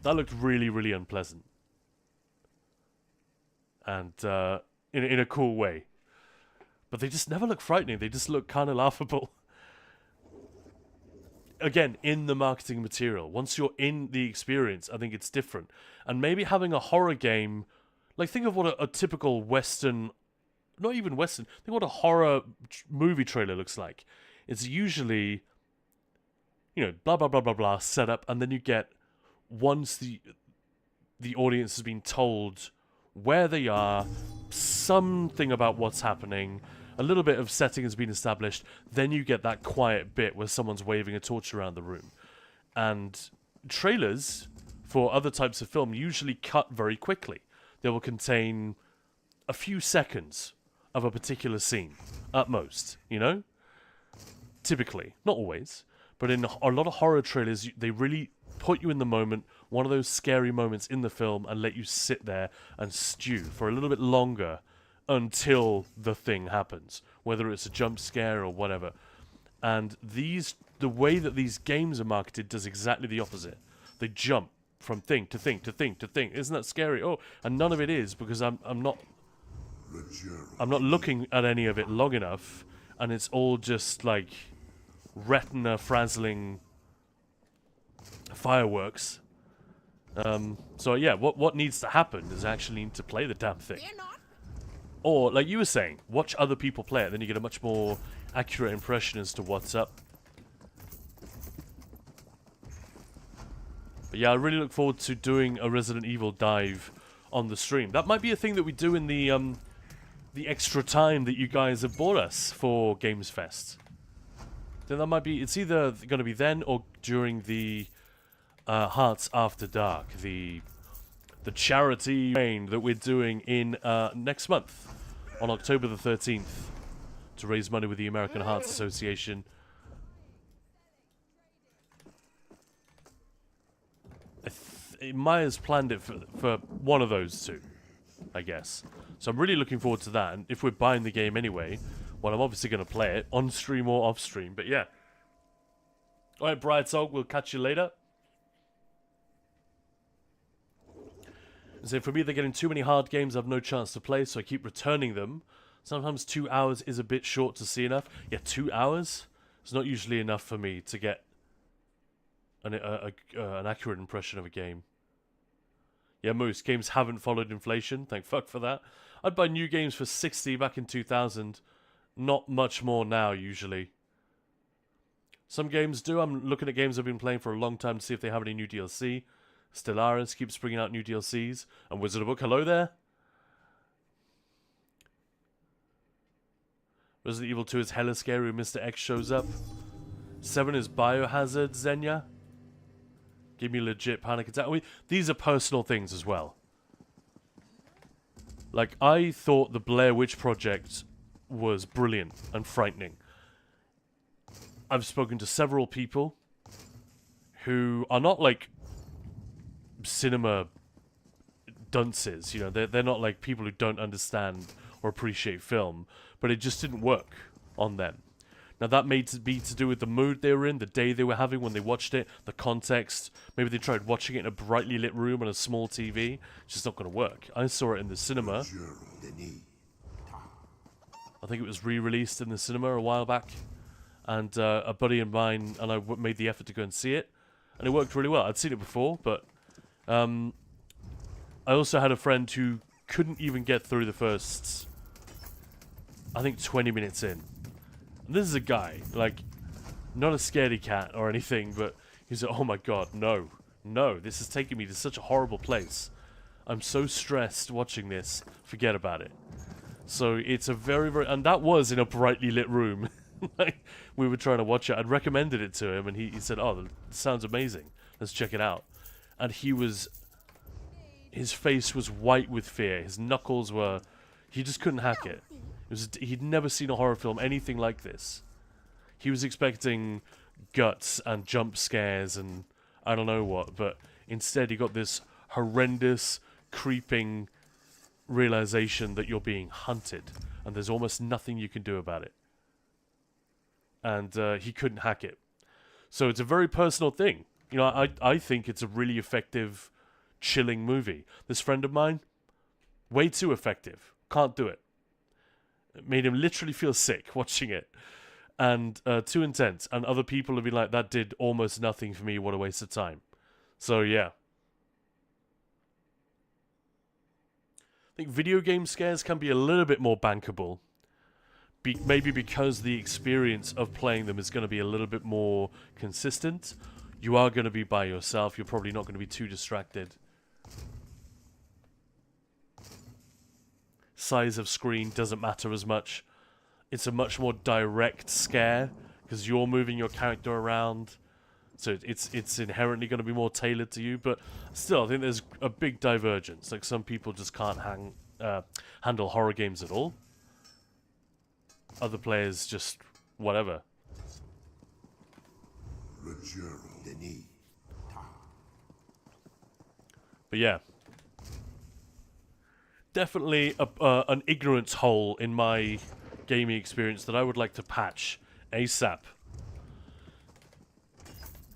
That looked really, really unpleasant. And in a cool way. But they just never look frightening. They just look kind of laughable. Again, in the marketing material. Once you're in the experience, I think it's different. And maybe having a horror game... Like, think of what a typical Western... Not even Western. Think what a horror movie trailer looks like. It's usually... You know, blah, blah, blah, blah, blah, set up. And then you get... Once the audience has been told where they are, something about what's happening... A little bit of setting has been established, then you get that quiet bit where someone's waving a torch around the room. And trailers for other types of film usually cut very quickly. They will contain a few seconds of a particular scene, at most, you know? Typically. Not always. But in a lot of horror trailers, they really put you in the moment, one of those scary moments in the film, and let you sit there and stew for a little bit longer until the thing happens, whether it's a jump scare or whatever. And the way that these games are marketed does exactly the opposite. They jump from thing to thing to thing to thing. Isn't that scary? Oh, and none of it is, because I'm not looking at any of it long enough, and it's all just like retina frazzling fireworks. So yeah, what needs to happen is actually need to play the damn thing. Or, like you were saying, watch other people play it, then you get a much more accurate impression as to what's up. But yeah, I really look forward to doing a Resident Evil dive on the stream. That might be a thing that we do in the extra time that you guys have bought us for Gamesfest. Then that might be, it's either going to be then or during the Hearts After Dark, the charity rain that we're doing in next month on October the 13th to raise money with the American Hearts Association. Maya's planned it for one of those two, I guess. So I'm really looking forward to that. And if we're buying the game anyway, well, I'm obviously going to play it on stream or off stream. But yeah. Alright, Brightzog, we'll catch you later. So for me, they're getting too many hard games I've no chance to play, so I keep returning them. Sometimes 2 hours is a bit short to see enough. Yeah, 2 hours is not usually enough for me to get an accurate impression of a game. Yeah, most games haven't followed inflation. Thank fuck for that. I'd buy new games for 60 back in 2000. Not much more now, usually. Some games do. I'm looking at games I've been playing for a long time to see if they have any new DLC. Stellaris keeps bringing out new DLCs. And Wizard of Book, hello there. Resident Evil 2 is hella scary when Mr. X shows up. 7 is Biohazard, Xenia. Give me legit panic attack. I mean, these are personal things as well. Like, I thought the Blair Witch Project was brilliant and frightening. I've spoken to several people who are not like cinema dunces, you know, they're not like people who don't understand or appreciate film, but it just didn't work on them. Now that may be to do with the mood they were in, the day they were having when they watched it, the context. Maybe they tried watching it in a brightly lit room on a small TV. It's just not going to work. I saw it in the cinema. I think it was re-released in the cinema a while back, and a buddy of mine and I made the effort to go and see it, and it worked really well. I'd seen it before, but I also had a friend who couldn't even get through the first, I think, 20 minutes in. And this is a guy, like, not a scaredy cat or anything, but he's like, oh my god, no, this is taking me to such a horrible place. I'm so stressed watching this, forget about it. So it's a very, and that was in a brightly lit room. Like, we were trying to watch it. I'd recommended it to him, and he said, oh, it sounds amazing, let's check it out. And his face was white with fear, his knuckles were, he just couldn't hack it. He'd never seen a horror film anything like this. He was expecting guts and jump scares and I don't know what, but instead he got this horrendous, creeping realization that you're being hunted and there's almost nothing you can do about it. And he couldn't hack it. So it's a very personal thing. You know, I think it's a really effective, chilling movie. This friend of mine, way too effective. Can't do it. It made him literally feel sick watching it. And too intense. And other people have been like, that did almost nothing for me. What a waste of time. So, yeah. I think video game scares can be a little bit more bankable. Maybe because the experience of playing them is going to be a little bit more consistent. You are going to be by yourself. You're probably not going to be too distracted. Size of screen doesn't matter as much. It's a much more direct scare because you're moving your character around. So it's inherently going to be more tailored to you. But still, I think there's a big divergence. Like some people just can't handle horror games at all. Other players just whatever. But yeah. Definitely an ignorance hole in my gaming experience that I would like to patch ASAP.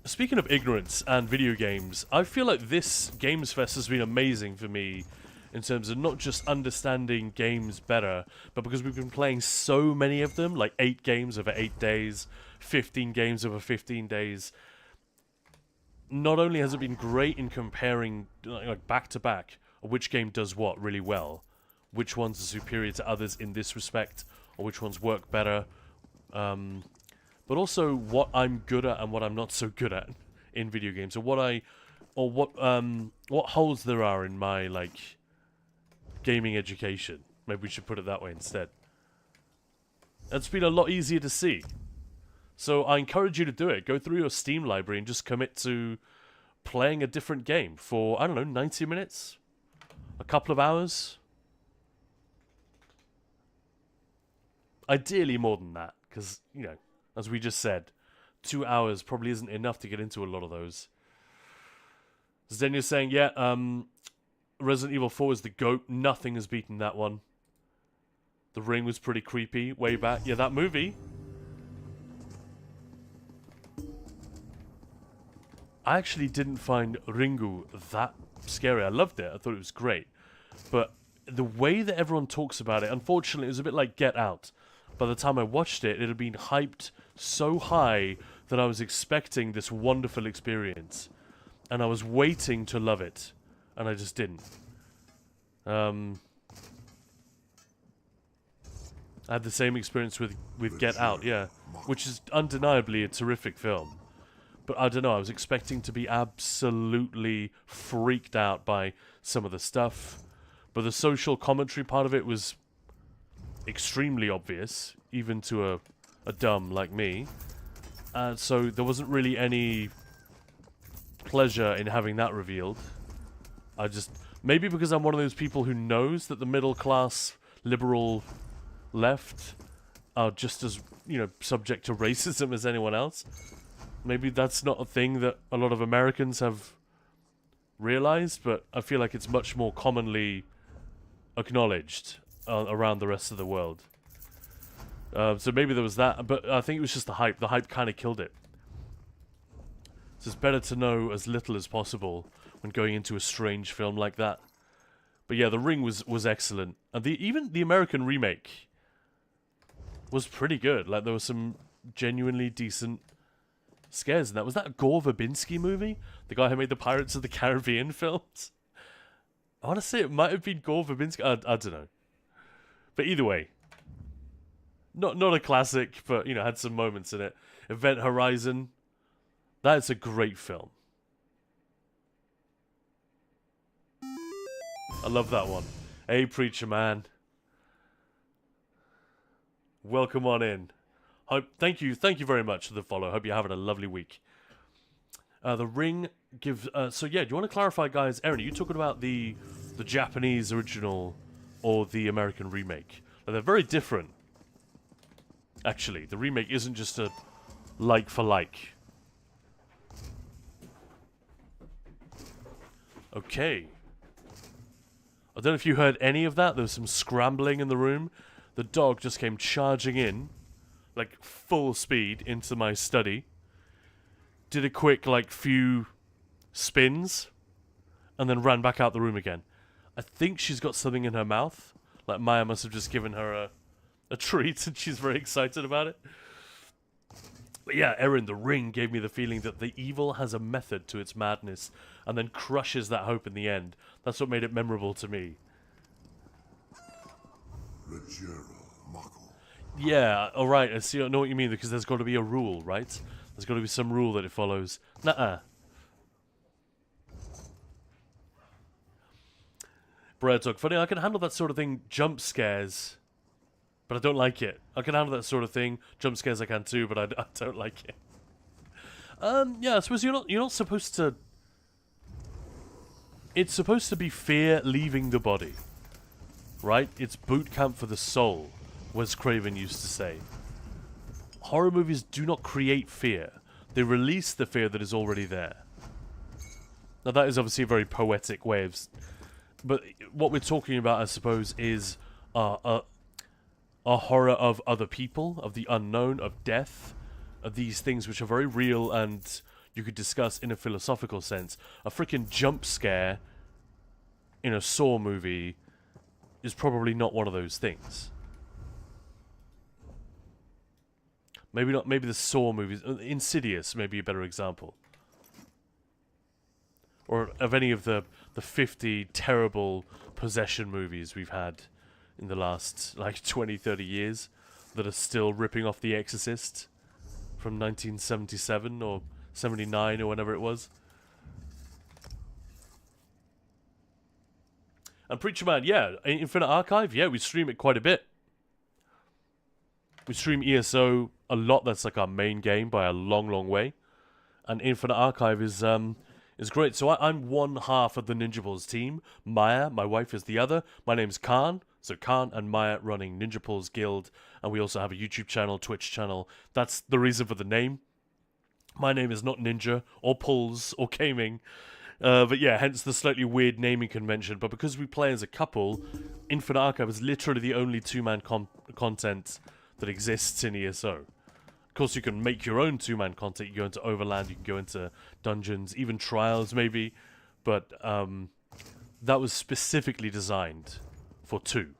Speaking of ignorance and video games, I feel like this Gamesfest has been amazing for me in terms of not just understanding games better, but because we've been playing so many of them, like 8 games over 8 days, 15 games over 15 days. Not only has it been great in comparing like back to back, which game does what really well, which ones are superior to others in this respect, or which ones work better, but also what I'm good at and what I'm not so good at in video games, or what holes there are in my like gaming education. Maybe we should put it that way instead. It's been a lot easier to see. So I encourage you to do it. Go through your Steam library and just commit to playing a different game for, I don't know, 90 minutes? A couple of hours? Ideally more than that, because, you know, as we just said, 2 hours probably isn't enough to get into a lot of those. Zenya's saying, yeah, Resident Evil 4 is the GOAT. Nothing has beaten that one. The Ring was pretty creepy way back. Yeah, that movie. I actually didn't find Ringu that scary. I loved it. I thought it was great. But the way that everyone talks about it, unfortunately, it was a bit like Get Out. By the time I watched it, it had been hyped so high that I was expecting this wonderful experience. And I was waiting to love it. And I just didn't. I had the same experience with Get Out, yeah. Which is undeniably a terrific film. But I don't know, I was expecting to be absolutely freaked out by some of the stuff. But the social commentary part of it was extremely obvious, even to a dumb like me. So there wasn't really any pleasure in having that revealed. I just... Maybe because I'm one of those people who knows that the middle-class, liberal left are just as, you know, subject to racism as anyone else. Maybe that's not a thing that a lot of Americans have realized, but I feel like it's much more commonly acknowledged around the rest of the world. So maybe there was that, but I think it was just the hype. The hype kind of killed it. So it's better to know as little as possible when going into a strange film like that. But yeah, The Ring was excellent. And even the American remake was pretty good. Like, there were some genuinely decent scares in that. Was that a Gore Verbinski movie? The guy who made the Pirates of the Caribbean films? I want to say it might have been Gore Verbinski. I don't know. But either way, not a classic, but, you know, had some moments in it. Event Horizon. That's a great film. I love that one. Hey, Preacher Man. Welcome on in. Thank you very much for the follow. Hope you're having a lovely week. The Ring gives... so yeah, do you want to clarify, guys? Aaron, are you talking about the Japanese original or the American remake? They're very different. Actually, the remake isn't just a like for like. Okay. I don't know if you heard any of that. There was some scrambling in the room. The dog just came charging in, like full speed, into my study. Did a quick, like, few spins, and then ran back out the room again. I think she's got something in her mouth. Like, Maya must have just given her a treat, and she's very excited about it. But yeah, Erin, the ring gave me the feeling that the evil has a method to its madness, and then crushes that hope in the end. That's what made it memorable to me. Yeah, alright, I know what you mean, because there's got to be a rule, right? There's got to be some rule that it follows. Nuh-uh. Brad Talk, funny, I can handle that sort of thing, jump scares, but I don't like it. I can handle that sort of thing, jump scares I can too, but I don't like it. Yeah, I suppose you're not supposed to... It's supposed to be fear leaving the body, right? It's boot camp for the soul, Wes Craven used to say. Horror movies do not create fear. They release the fear that is already there. Now that is obviously a very poetic way of... But what we're talking about, I suppose, is a horror of other people, of the unknown, of death, of these things which are very real and you could discuss in a philosophical sense. A freaking jump scare in a Saw movie is probably not one of those things. Maybe not. Maybe the Saw movies, Insidious, may be a better example. Or of any of the 50 terrible possession movies we've had in the last, like, 20, 30 years that are still ripping off The Exorcist from 1977 or 79 or whenever it was. And Preacher Man, yeah, Infinite Archive, yeah, we stream it quite a bit. We stream ESO a lot. That's like our main game by a long, long way. And Infinite Archive is great. So I'm one half of the Ninja Balls team. Maya, my wife, is the other. My name's Khan. So Khan and Maya running Ninja Balls Guild. And we also have a YouTube channel, Twitch channel. That's the reason for the name. My name is not Ninja or Pulls or Gaming. But yeah, hence the slightly weird naming convention. But because we play as a couple, Infinite Archive is literally the only two-man content that exists in ESO. Of course, you can make your own two-man content. You go into Overland, you can go into dungeons, even trials maybe. But that was specifically designed for two.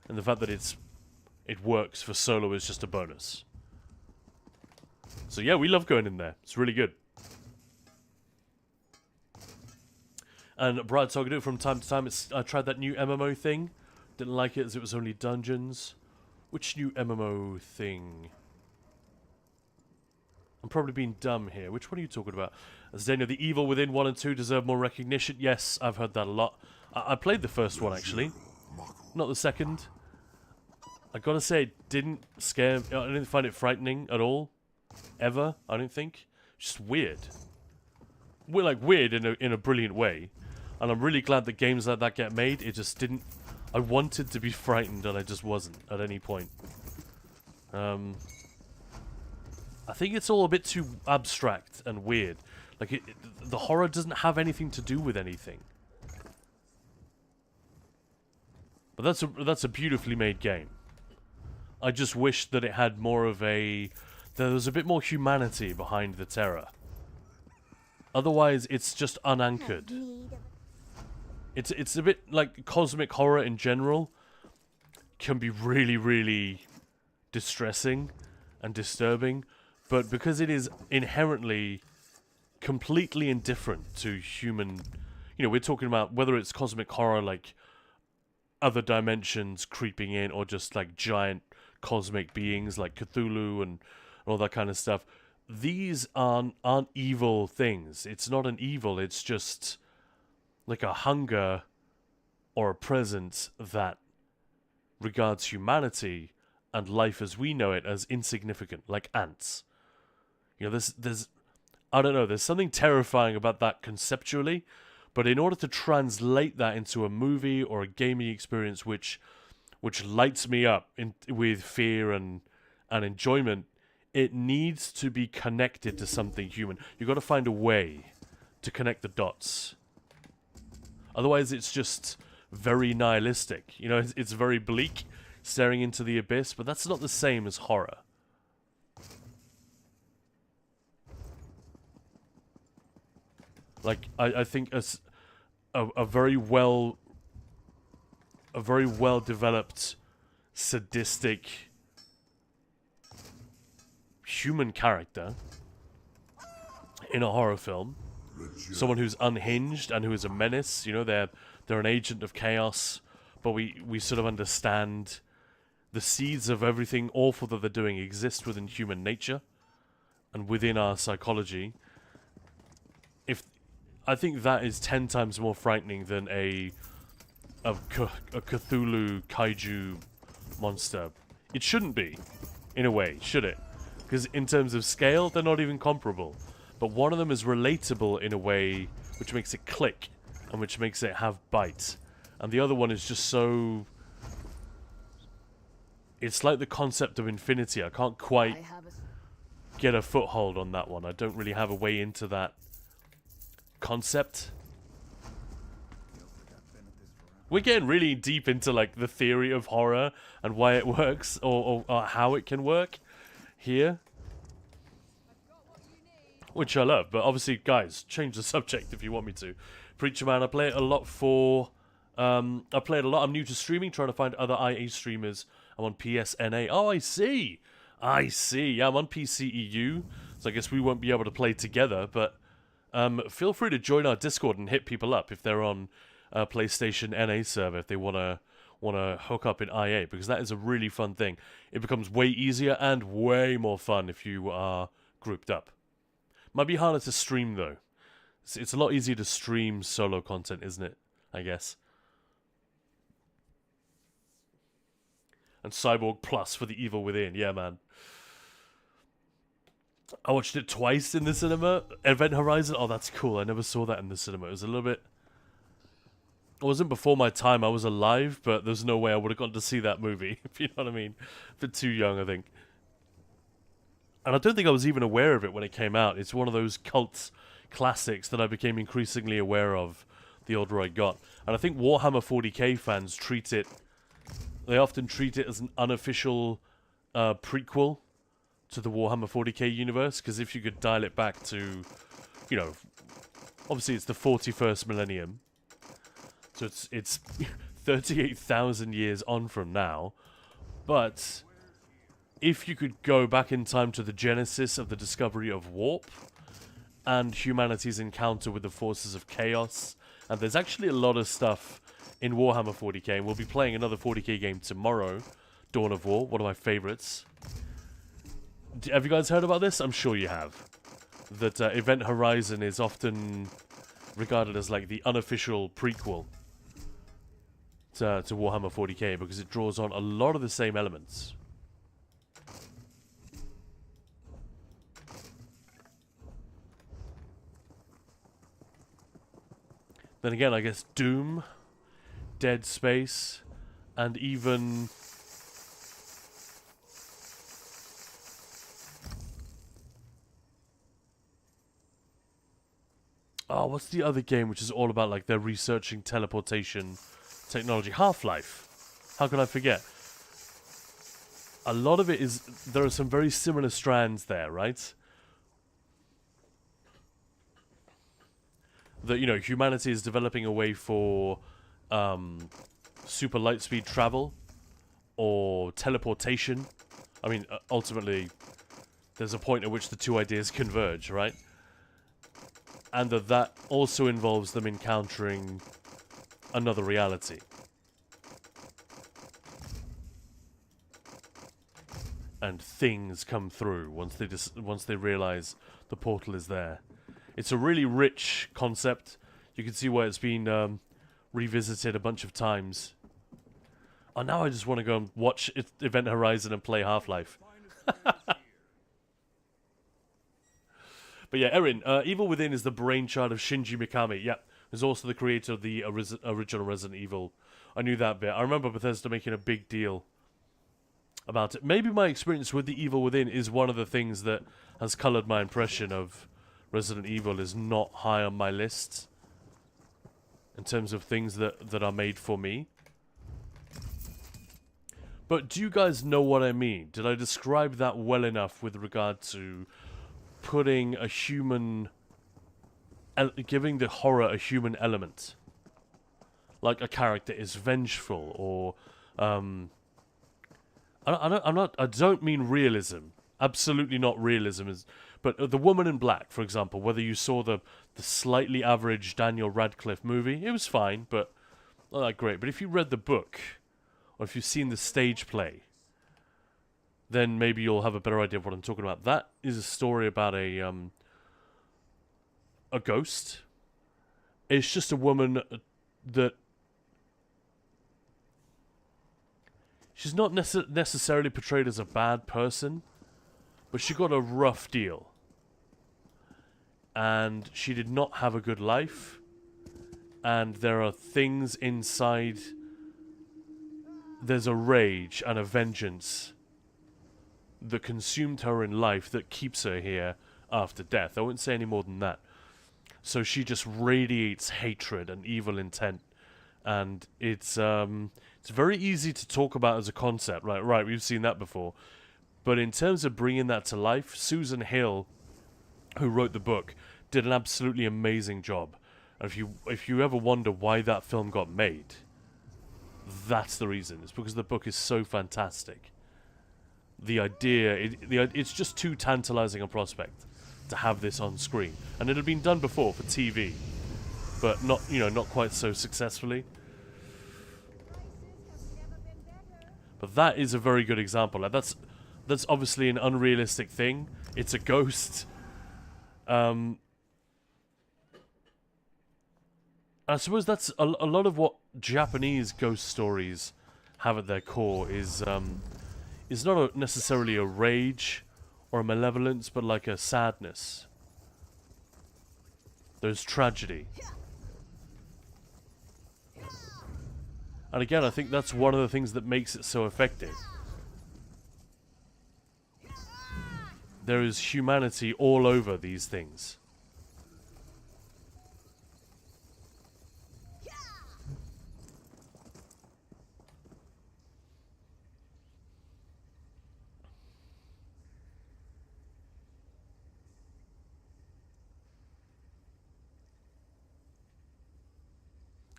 And the fact that it works for solo is just a bonus. So yeah, we love going in there. It's really good. And Brad, so I can do it from time to time. I tried that new MMO thing. Didn't like it as it was only dungeons. Which new MMO thing? I'm probably being dumb here. Which one are you talking about? As Daniel, the evil within 1 and 2 deserve more recognition. Yes, I've heard that a lot. I played the first one, actually. Not the second. I gotta say, it didn't scare me. I didn't find it frightening at all. Ever, I don't think. Just weird. We're like weird in a brilliant way. And I'm really glad that games like that get made. It just didn't... I wanted to be frightened and I just wasn't at any point. I think it's all a bit too abstract and weird. Like, the horror doesn't have anything to do with anything. But that's a beautifully made game. I just wish that it had more of a... There was a bit more humanity behind the terror. Otherwise, it's just unanchored. It's a bit like cosmic horror in general can be really, really distressing and disturbing, but because it is inherently completely indifferent to human, you know, we're talking about whether it's cosmic horror like other dimensions creeping in or just like giant cosmic beings like Cthulhu and all that kind of stuff. These aren't evil things. It's not an evil, it's just like a hunger or a presence that regards humanity and life as we know it as insignificant, like ants. You know, there's I don't know, there's something terrifying about that conceptually, but in order to translate that into a movie or a gaming experience which which lights me up with fear and enjoyment, it needs to be connected to something human. You've got to find a way to connect the dots. Otherwise, it's just very nihilistic. You know, it's very bleak, staring into the abyss, but that's not the same as horror. Like, I think a very well developed, sadistic human character in a horror film, someone who's unhinged and who is a menace. You know, they're an agent of chaos, but we sort of understand the seeds of everything awful that they're doing exist within human nature and within our psychology. I think that is 10 times more frightening than a Cthulhu kaiju monster. It shouldn't be, in a way, should it? Because in terms of scale, they're not even comparable. But one of them is relatable in a way which makes it click and which makes it have bite. And the other one is just so... It's like the concept of infinity. I can't quite get a foothold on that one. I don't really have a way into that concept. We're getting really deep into like the theory of horror and why it works or how it can work here, which I love. But obviously, guys, change the subject if you want me to. Preacher Man, I play it a lot for I play it a lot. I'm new to streaming, trying to find other IA streamers. I'm on PSNA. Oh, I see. Yeah, I'm on PCEU, so I guess we won't be able to play together, but feel free to join our Discord and hit people up if they're on PlayStation NA server, if they wanna hook up in IA, because that is a really fun thing. It becomes way easier and way more fun if you are grouped up. Might be harder to stream though. It's a lot easier to stream solo content, isn't it? I guess. And Cyborg Plus for the Evil Within, yeah, man. I watched it twice in the cinema. Event Horizon, oh, that's cool. I never saw that in the cinema. It was a little bit... It wasn't before my time. I was alive, but there's no way I would have gotten to see that movie, if you know what I mean. A bit too young, I think. And I don't think I was even aware of it when it came out. It's one of those cult classics that I became increasingly aware of the older I got. And I think Warhammer 40k fans treat it... They often treat it as an unofficial prequel to the Warhammer 40k universe, because if you could dial it back to, you know, obviously it's the 41st millennium, so it's 38,000 years on from now, but if you could go back in time to the genesis of the discovery of warp and humanity's encounter with the forces of chaos, and there's actually a lot of stuff in Warhammer 40k, and we'll be playing another 40k game tomorrow, Dawn of War, one of my favorites. Have you guys heard about this? I'm sure you have. That Event Horizon is often regarded as like the unofficial prequel to Warhammer 40k because it draws on a lot of the same elements. Then again, I guess Doom, Dead Space, and even... Oh, what's the other game which is all about, like, they're researching teleportation technology? Half-Life. How can I forget? A lot of it is... There are some very similar strands there, right? That, you know, humanity is developing a way for super light speed travel or teleportation. I mean, ultimately, there's a point at which the two ideas converge, right? And that also involves them encountering another reality. And things come through once they realize the portal is there. It's a really rich concept. You can see why it's been revisited a bunch of times. Oh, now I just want to go and watch Event Horizon and play Half-Life. But yeah, Erin, Evil Within is the brainchild of Shinji Mikami. Yeah, he's also the creator of the original Resident Evil I knew that bit. I remember Bethesda making a big deal about it. Maybe my experience with The Evil Within is one of the things that has coloured my impression of Resident Evil is not high on my list in terms of things that are made for me. But do you guys know what I mean? Did I describe that well enough with regard to putting a human... giving the horror a human element? Like a character is vengeful, or... I don't mean realism. Absolutely not realism. But The Woman in Black, for example, whether you saw the slightly average Daniel Radcliffe movie, it was fine, but not that great. But if you read the book... or if you've seen the stage play, then maybe you'll have a better idea of what I'm talking about. That is a story about a ghost. It's just a woman that... she's not necessarily portrayed as a bad person, but she got a rough deal. And she did not have a good life. And there are things inside... there's a rage and a vengeance that consumed her in life that keeps her here after death. I wouldn't say any more than that. So she just radiates hatred and evil intent. And it's very easy to talk about as a concept. Right, we've seen that before. But in terms of bringing that to life, Susan Hill, who wrote the book, did an absolutely amazing job. And if you ever wonder why that film got made... that's the reason. It's because the book is so fantastic. The idea, it's just too tantalizing a prospect to have this on screen, and it had been done before for TV, but not quite so successfully. But that is a very good example. Like that's obviously an unrealistic thing. It's a ghost. I suppose that's a lot of what Japanese ghost stories have at their core is not necessarily a rage or a malevolence, but like a sadness. There's tragedy. And again, I think that's one of the things that makes it so effective. There is humanity all over these things.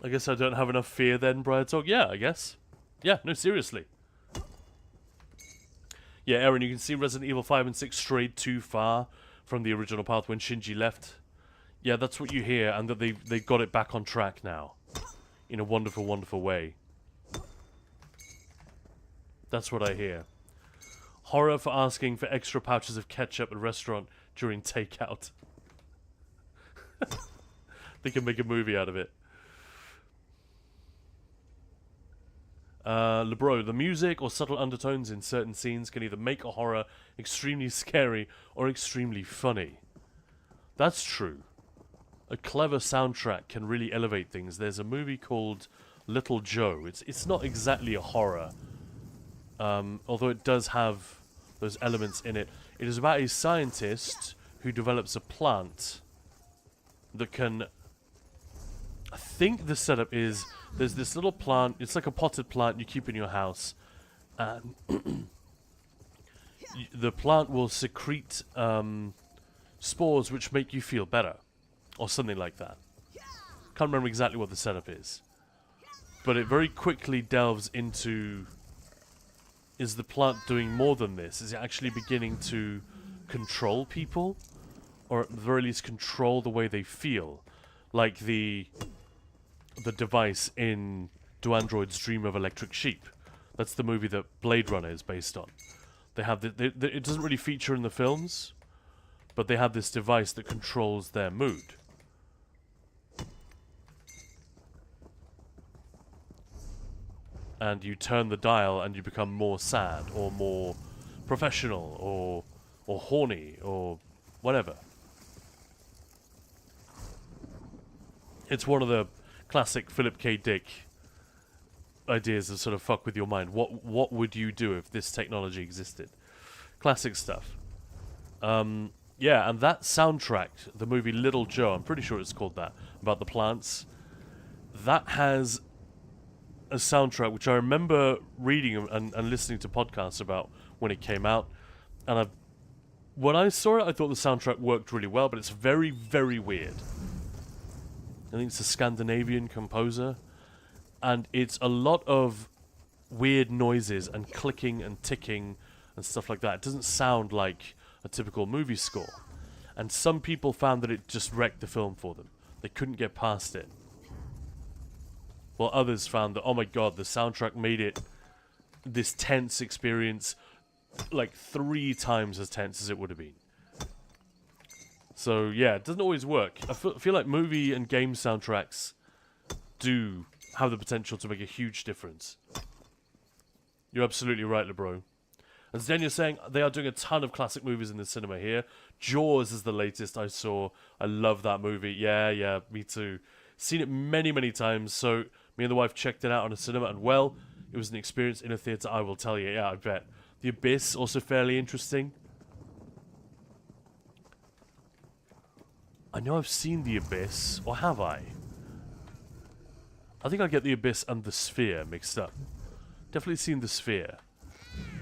I guess I don't have enough fear then, Briar Talk. Yeah, I guess. Yeah, no, seriously. Yeah, Aaron, you can see Resident Evil 5 and 6 strayed too far from the original path when Shinji left. Yeah, that's what you hear, and that they got it back on track now. In a wonderful, wonderful way. That's what I hear. Horror for asking for extra pouches of ketchup at a restaurant during takeout. They can make a movie out of it. LeBro, the music or subtle undertones in certain scenes can either make a horror extremely scary or extremely funny. That's true. A clever soundtrack can really elevate things. There's a movie called Little Joe. It's not exactly a horror, although it does have those elements in it. It is about a scientist who develops a plant that can... I think the setup is... there's this little plant, it's like a potted plant you keep in your house, and the plant will secrete spores which make you feel better, or something like that. Can't remember exactly what the setup is. But it very quickly delves into, is the plant doing more than this? Is it actually beginning to control people? Or at the very least control the way they feel? Like the device in Do Androids Dream of Electric Sheep. That's the movie that Blade Runner is based on. They have it doesn't really feature in the films, but they have this device that controls their mood. And you turn the dial and you become more sad or more professional or horny or whatever. It's one of the classic Philip K. Dick ideas that sort of fuck with your mind. What would you do if this technology existed? Classic stuff. Yeah, and that soundtrack, the movie Little Joe, I'm pretty sure it's called that, about the plants, that has a soundtrack which I remember reading and listening to podcasts about when it came out. And when I saw it, I thought the soundtrack worked really well, but it's very, very weird. I think it's a Scandinavian composer. And it's a lot of weird noises and clicking and ticking and stuff like that. It doesn't sound like a typical movie score. And some people found that it just wrecked the film for them. They couldn't get past it. While others found that, oh my god, the soundtrack made it this tense experience like 3 times as tense as it would have been. So yeah, it doesn't always work. I feel like movie and game soundtracks do have the potential to make a huge difference. You're absolutely right, LeBro. As Daniel's saying, they are doing a ton of classic movies in the cinema here. Jaws is the latest I saw. I love that movie. Yeah, me too. Seen it many, many times. So me and the wife checked it out on a cinema, and well, it was an experience in a theatre, I will tell you. Yeah, I bet. The Abyss, also fairly interesting. I know I've seen The Abyss, or have I? I think I get The Abyss and The Sphere mixed up. Definitely seen The Sphere.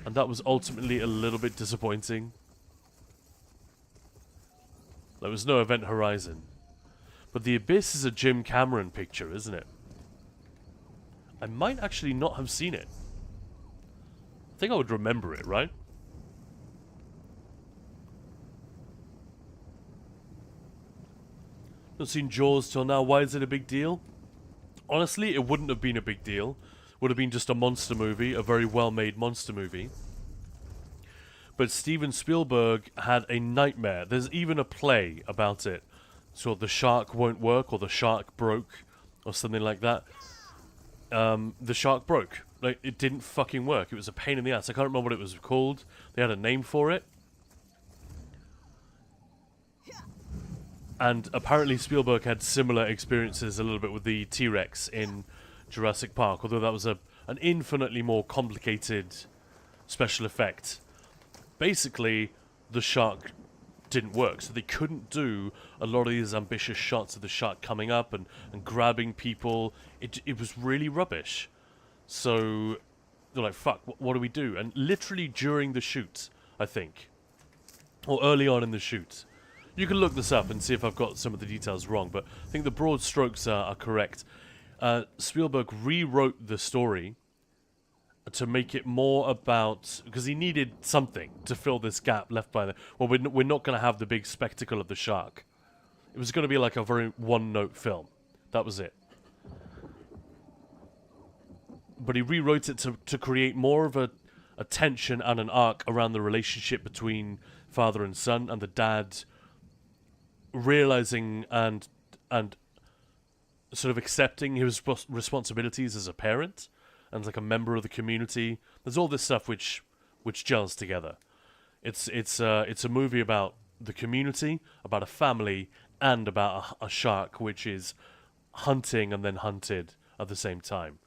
And that was ultimately a little bit disappointing. There was no Event Horizon. But The Abyss is a Jim Cameron picture, isn't it? I might actually not have seen it. I think I would remember it, right? Not seen Jaws till now. Why is it a big deal? Honestly, it wouldn't have been a big deal. Would have been just a monster movie, a very well-made monster movie. But Steven Spielberg had a nightmare. There's even a play about it. So The Shark Won't Work, or The Shark Broke, or something like that. The Shark Broke. Like, it didn't fucking work. It was a pain in the ass. I can't remember what it was called. They had a name for it. And apparently Spielberg had similar experiences a little bit with the T-Rex in Jurassic Park, although that was an infinitely more complicated special effect. Basically, the shark didn't work, so they couldn't do a lot of these ambitious shots of the shark coming up and grabbing people. It was really rubbish. So they're like, fuck, what do we do? And literally during the shoot, I think, or early on in the shoot, you can look this up and see if I've got some of the details wrong, but I think the broad strokes are correct. Spielberg rewrote the story to make it more about, because he needed something to fill this gap left by the, well, we're not going to have the big spectacle of the shark. It was going to be like a very one-note film. That was it. But he rewrote it to create more of a tension and an arc around the relationship between father and son, and the dad realizing and sort of accepting his responsibilities as a parent and like a member of the community. There's all this stuff which gels together. It's a movie about the community, about a family, and about a shark which is hunting and then hunted at the same time.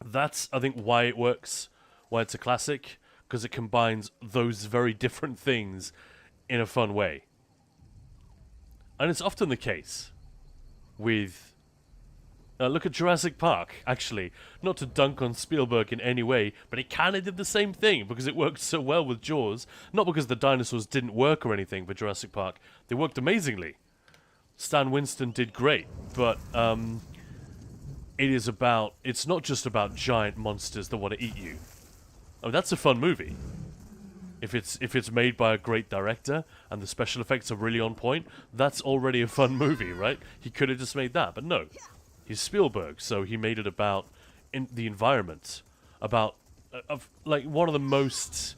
That's, I think, why it works, why it's a classic, because it combines those very different things in a fun way. And it's often the case with... look at Jurassic Park, actually. Not to dunk on Spielberg in any way, but it kind of did the same thing because it worked so well with Jaws. Not because the dinosaurs didn't work or anything for Jurassic Park. They worked amazingly. Stan Winston did great, but it's not just about giant monsters that want to eat you. I mean, that's a fun movie. If it's made by a great director and the special effects are really on point, that's already a fun movie, right? He could have just made that, but no. He's Spielberg, so he made it about the environment, about like one of the most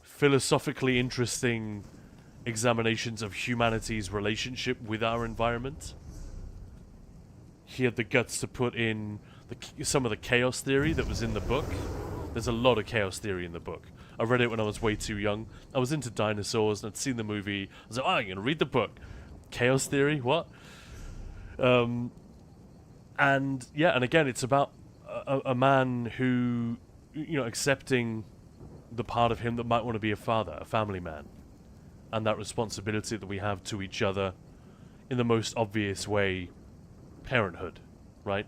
philosophically interesting examinations of humanity's relationship with our environment. He had the guts to put in some of the chaos theory that was in the book. There's a lot of chaos theory in the book. I read it when I was way too young. I was into dinosaurs and I'd seen the movie. I was like, I'm going to read the book. Chaos theory? What? And yeah, and again, it's about a man who, accepting the part of him that might want to be a father, a family man, and that responsibility that we have to each other in the most obvious way, parenthood, right?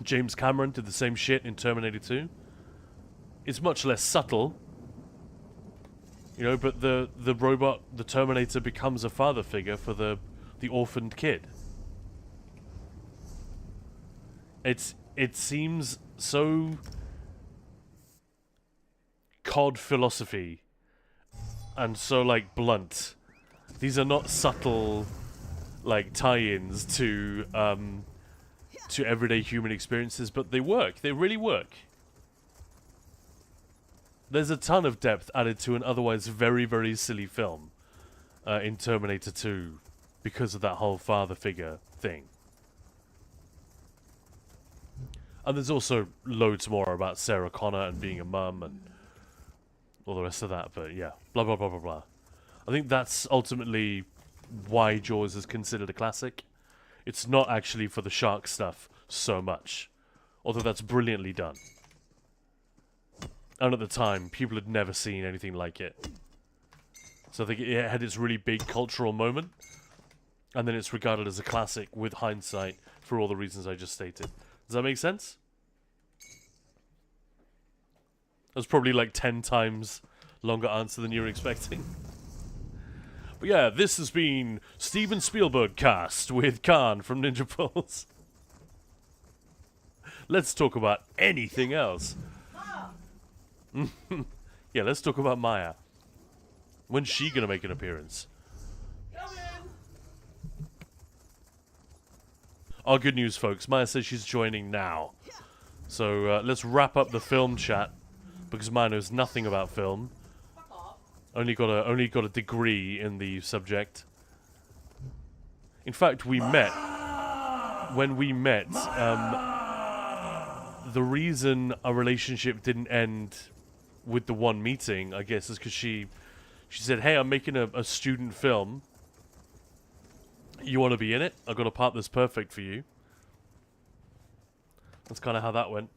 James Cameron did the same shit in Terminator 2. It's much less subtle, but the robot, the Terminator, becomes a father figure for the orphaned kid. It seems so COD philosophy and so blunt. These are not subtle tie-ins to everyday human experiences, but they work. They really work. There's a ton of depth added to an otherwise very, very silly film in Terminator 2 because of that whole father figure thing. And there's also loads more about Sarah Connor and being a mum and all the rest of that, but yeah, blah, blah, blah, blah, blah. I think that's ultimately why Jaws is considered a classic. It's not actually for the shark stuff so much, although that's brilliantly done. And at the time, people had never seen anything like it. So I think it had its really big cultural moment, and then it's regarded as a classic with hindsight for all the reasons I just stated. Does that make sense? That's probably 10 times longer answer than you were expecting. But yeah, this has been Steven Spielberg cast with Khan from Ninja Pulse. Let's talk about anything else. Yeah, let's talk about Maya. When's she gonna make an appearance? Oh, good news, folks. Maya says she's joining now. So let's wrap up the film chat, because Maya knows nothing about film. Only got a degree in the subject. In fact, we met. When we met, the reason our relationship didn't end with the one meeting, I guess, is because she said, "Hey, I'm making a student film. You want to be in it? I've got a part that's perfect for you." That's kind of how that went.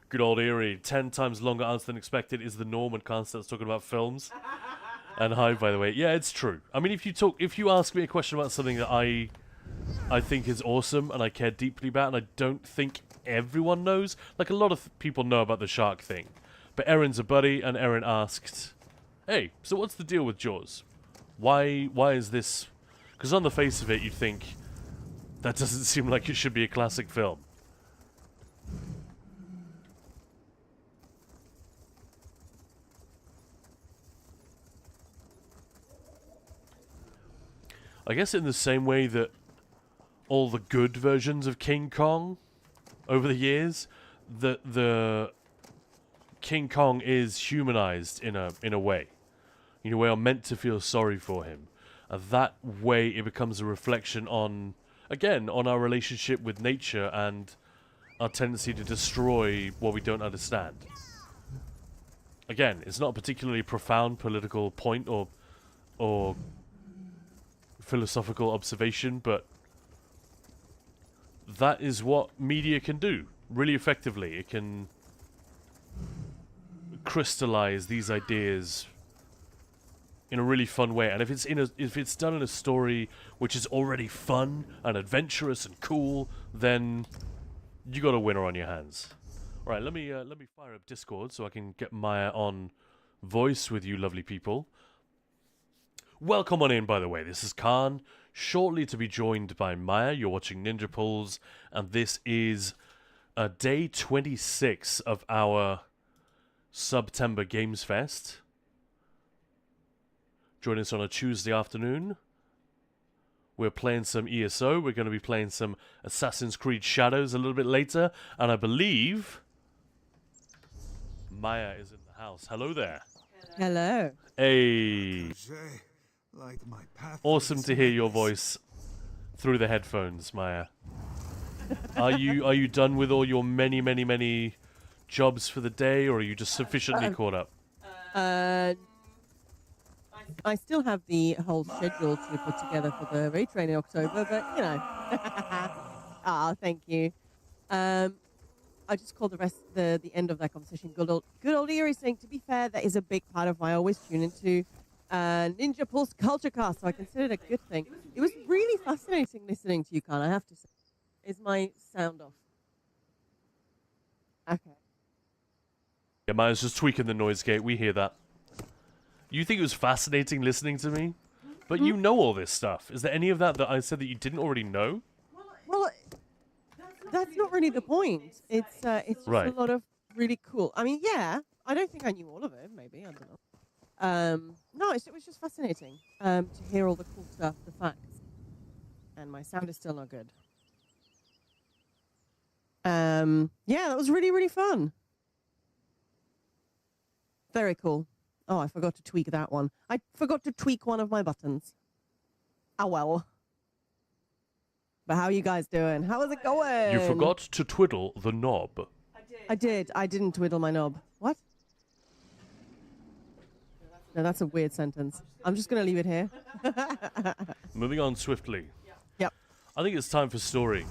Good old Erie. 10 times longer answer than expected is the norm when Khan starts talking about films. And hi, by the way. Yeah, it's true. I mean, if you ask me a question about something that I think is awesome and I care deeply about, and I don't think everyone knows, a lot of people know about the shark thing. But Erin's a buddy, and Erin asked, "Hey, so what's the deal with Jaws? Why is this?" Because on the face of it, you'd think that doesn't seem like it should be a classic film. I guess in the same way that all the good versions of King Kong over the years, the King Kong is humanized in a way. We are meant to feel sorry for him. And that way it becomes a reflection on our relationship with nature and our tendency to destroy what we don't understand. Again, it's not a particularly profound political point or philosophical observation, but that is what media can do really effectively. It can crystallize these ideas in a really fun way, and if it's done in a story which is already fun and adventurous and cool, then you got a winner on your hands. All right, let me fire up Discord so I can get Maya on voice with you lovely people. Welcome on in, by the way. This is Khan, shortly to be joined by Maya. You're watching Ninja Pulls, and this is day 26 of our September Gamesfest. Join us on a Tuesday afternoon. We're playing some ESO. We're going to be playing some Assassin's Creed Shadows a little bit later, and I believe Maya is in the house. Hello there. Hello. Hey. Like my path Awesome to hear your voice through the headphones, Maya. Are you done with all your many jobs for the day, or are you just sufficiently caught up? I still have the whole schedule to put together for the retrain in October, but Ah, thank you. I just called the end of that conversation good old Erie saying, to be fair, that is a big part of why I always tune into Ninja Pulse Culture Cast, so I consider it a good thing. It was really fascinating listening to you, Khan, I have to say. Is my sound off? Okay. Yeah, mine's just tweaking the noise gate. We hear that. You think it was fascinating listening to me? But you know all this stuff. Is there any of that that I said that you didn't already know? Well, that's not really the point. It's just Right. a lot of really cool. I mean, yeah, I don't think I knew all of it. Maybe I don't know. No, it was just fascinating to hear all the cool stuff, the facts. And my sound is still not good. Yeah, that was really, really fun. Very cool. Oh, I forgot to tweak that one. I forgot to tweak one of my buttons. Oh well. But how are you guys doing? How is it going? You forgot to twiddle the knob. I did. I didn't twiddle my knob. What? No, that's a weird sentence. I'm just going to leave it here. Moving on swiftly. Yep. I think it's time for story.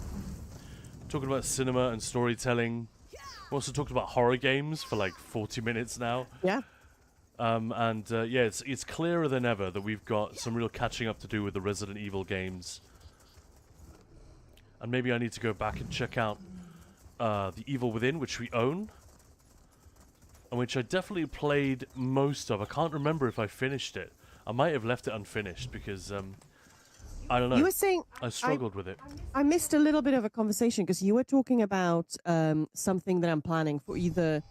Talking about cinema and storytelling. We also talked about horror games for like 40 minutes now. Yeah. Yeah, it's clearer than ever that we've got some real catching up to do with the Resident Evil games. And maybe I need to go back and check out The Evil Within, which we own. And which I definitely played most of. I can't remember if I finished it. I might have left it unfinished because, I don't know. You were saying... I struggled with it. I missed a little bit of a conversation because you were talking about something that I'm planning for either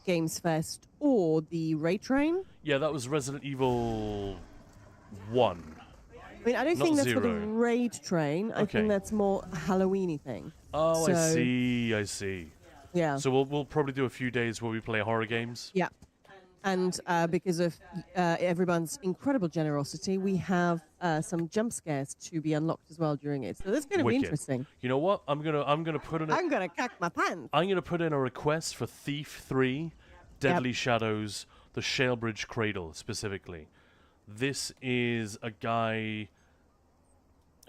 Gamesfest or the Ray Train. Yeah, that was Resident Evil 1. I mean, I don't Not think that's for the 0. Raid Train. I Okay. think that's more a Halloween-y thing. Oh, So- I see. Yeah. So we'll probably do a few days where we play horror games. Yeah. And because of everyone's incredible generosity, we have some jump scares to be unlocked as well during it. So that's going to be Wicked. interesting. You know what? I'm gonna put in I'm going to cack my pants. I'm gonna put in a request for Thief 3, Deadly Shadows, the Shalebridge Cradle specifically. This is a guy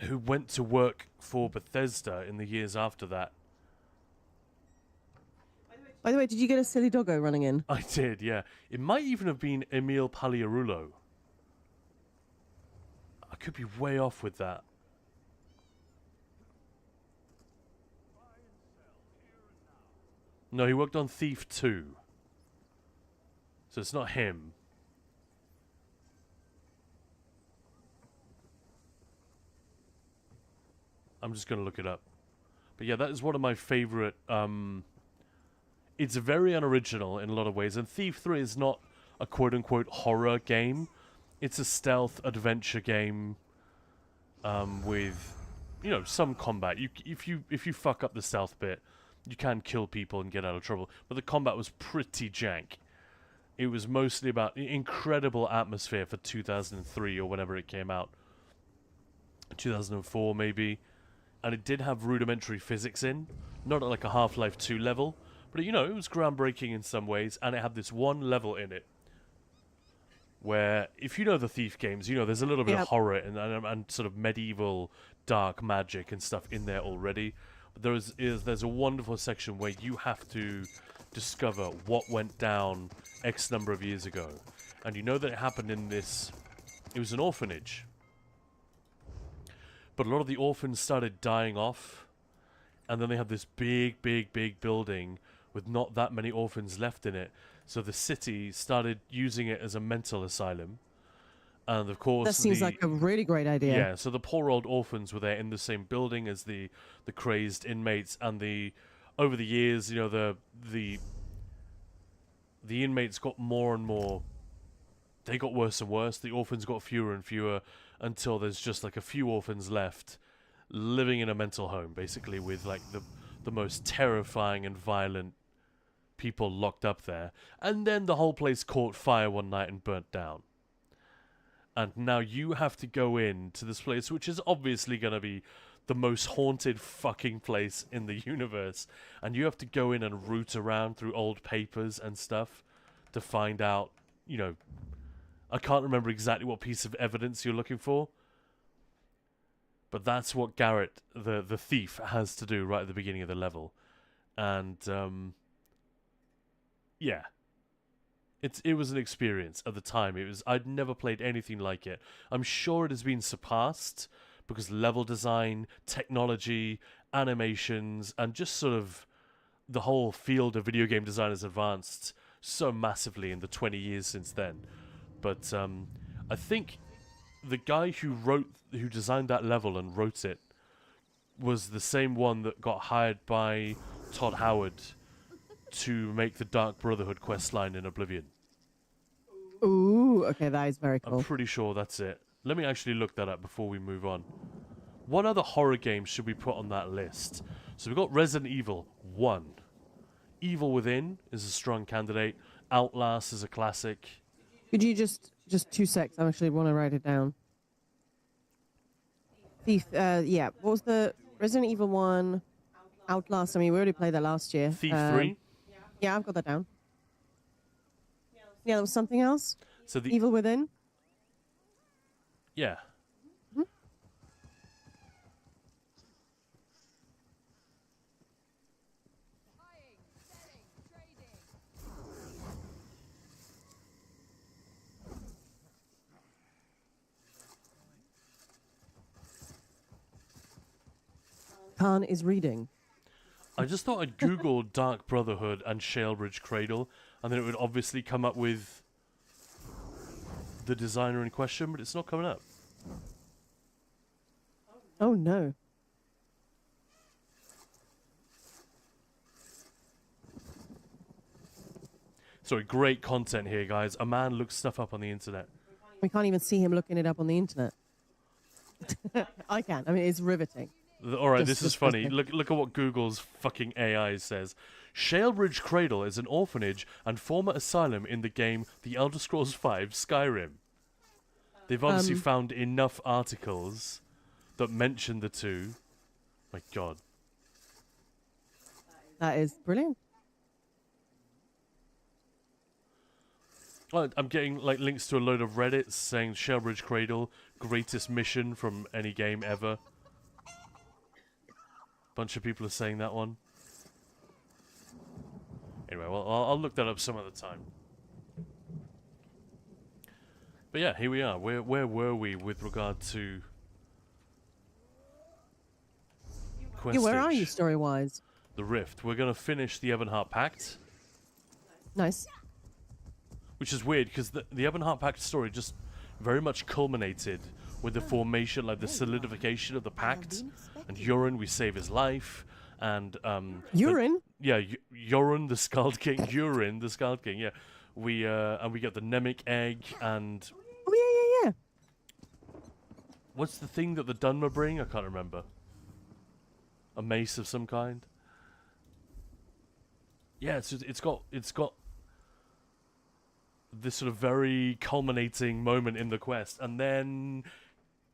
who went to work for Bethesda in the years after that. By the way, did you get a silly doggo running in? I did, yeah. It might even have been Emil Paliarulo. I could be way off with that. No, he worked on Thief 2. So it's not him. I'm just going to look it up. But yeah, that is one of my favorite... it's very unoriginal in a lot of ways. And Thief 3 is not a quote-unquote horror game. It's a stealth adventure game with, you know, some combat. If you fuck up the stealth bit, you can kill people and get out of trouble. But the combat was pretty jank. It was mostly about incredible atmosphere for 2003 or whenever it came out. 2004 maybe. And it did have rudimentary physics in. Not at like a Half-Life 2 level. But, you know, it was groundbreaking in some ways. And it had this one level in it where, if you know the Thief games, you know there's a little bit of horror and sort of medieval dark magic and stuff in there already. But there's a wonderful section where you have to discover what went down X number of years ago. And you know that it happened in this... It was an orphanage. But a lot of the orphans started dying off. And then they had this big building with not that many orphans left in it. So the city started using it as a mental asylum. And of course... That seems like a really great idea. Yeah, so the poor old orphans were there in the same building as the crazed inmates. And over the years, you know, the inmates got more and more... They got worse and worse. The orphans got fewer and fewer until there's just like a few orphans left living in a mental home, basically, with like the most terrifying and violent people locked up there. And then the whole place caught fire one night and burnt down. And now you have to go in to this place, which is obviously going to be the most haunted fucking place in the universe. And you have to go in and root around through old papers and stuff to find out, you know... I can't remember exactly what piece of evidence you're looking for. But that's what Garrett, the thief, has to do right at the beginning of the level. and yeah, it was an experience at the time. I'd never played anything like it. I'm sure it has been surpassed because level design, technology, animations, and just sort of the whole field of video game design has advanced so massively in the 20 years since then. But I think the guy who designed that level and wrote it was the same one that got hired by Todd Howard to make the Dark Brotherhood questline in Oblivion. Ooh, okay, that is very cool. I'm pretty sure that's it. Let me actually look that up before we move on. What other horror games should we put on that list? So we've got Resident Evil 1. Evil Within is a strong candidate. Outlast is a classic. Could you just 2 secs? I actually want to write it down. Thief, yeah. What was the Resident Evil 1? Outlast. I mean, we already played that last year. Thief 3. Yeah, I've got that down. Yeah, there was something else. So the Evil Within. yeah. Buying, selling, trading. Khan is reading. I just thought I'd Google Dark Brotherhood and Shalebridge Cradle, and then it would obviously come up with the designer in question, but it's not coming up. Oh no. Sorry, great content here, guys. A man looks stuff up on the internet. We can't even see him looking it up on the internet. I can. I mean, it's riveting. All right, Just- this is just funny. listening. Look at what Google's fucking AI says. Shalebridge Cradle is an orphanage and former asylum in the game The Elder Scrolls V Skyrim. They've obviously found enough articles that mention the two. My God. That is brilliant. Well, I'm getting like links to a load of Reddit saying Shalebridge Cradle, greatest mission from any game ever. Bunch of people are saying that one. Anyway, well, I'll look that up some other time. But yeah, here we are. Where were we with regard to Yeah, where are you Questage? story-wise? The Rift. We're going to finish the Ebonheart Pact, Nice. which is weird because the Ebonheart Pact story just very much culminated with the formation, like the solidification of the pact. And Yoren, we save his life, and Urine? yeah, Yoren the Skald King, Yoren the Skald King. Yeah, we get the Nemic egg, and Oh, yeah, yeah, yeah. what's the thing that the Dunmer bring? I can't remember. A mace of some kind. Yeah, it's got this sort of very culminating moment in the quest, and then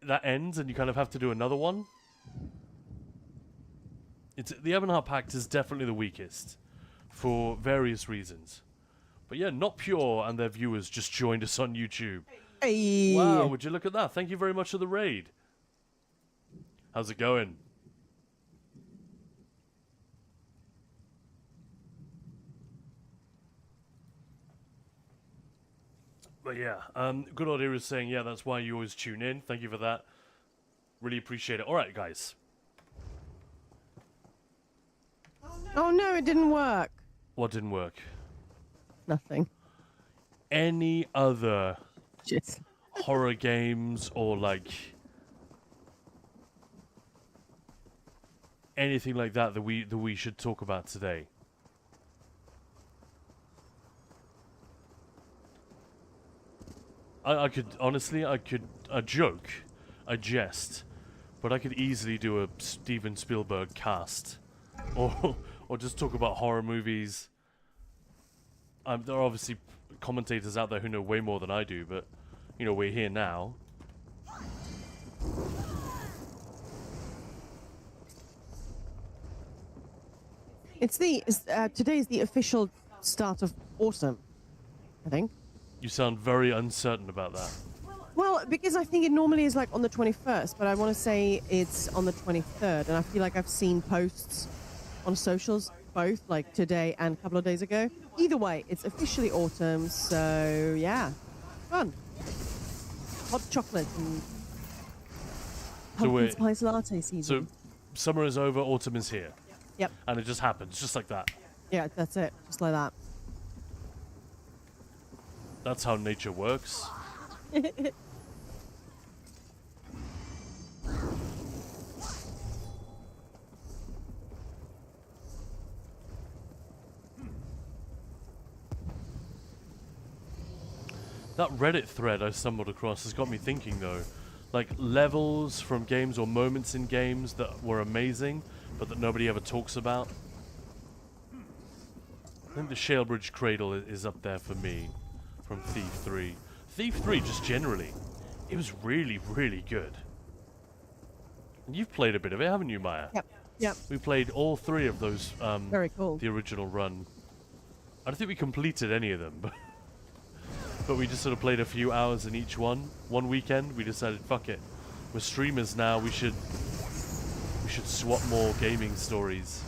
that ends, and you kind of have to do another one. The Ebonheart Pact is definitely the weakest for various reasons. But yeah, Not Pure and their viewers just joined us on YouTube. Hey. Wow, would you look at that? Thank you very much for the raid. How's it going? But yeah, good old is saying, yeah, that's why you always tune in. Thank you for that. Really appreciate it. All right, guys. Oh, no, it didn't work. What didn't work? Nothing. Any other Just. horror games or like anything like that we should talk about today? I could honestly, I joke, I jest, but I could easily do a Steven Spielberg cast, or just talk about horror movies. There are obviously commentators out there who know way more than I do, but you know, we're here now. Today's the official start of autumn, I think. You sound very uncertain about that. Well, because I think it normally is like on the 21st, but I want to say it's on the 23rd, and I feel like I've seen posts on socials both, like today and a couple of days ago. Either way, it's officially autumn, so yeah, fun. Hot chocolate and So pumpkin spice latte So season. summer is over, autumn is here. Yep. And it just happens, just like that. Yeah, that's it. Just like that. That's how nature works. That Reddit thread I stumbled across has got me thinking though. Like levels from games or moments in games that were amazing, but that nobody ever talks about. I think the Shalebridge Cradle is up there for me from Thief 3. Thief 3, just generally, it was really, really good. And you've played a bit of it, haven't you, Maya? Yep. Yep. We played all 3 of those, Very cool. the original run. I don't think we completed any of them, but we just sort of played a few hours in each one. One weekend, we decided, fuck it. We're streamers now, we should swap more gaming stories.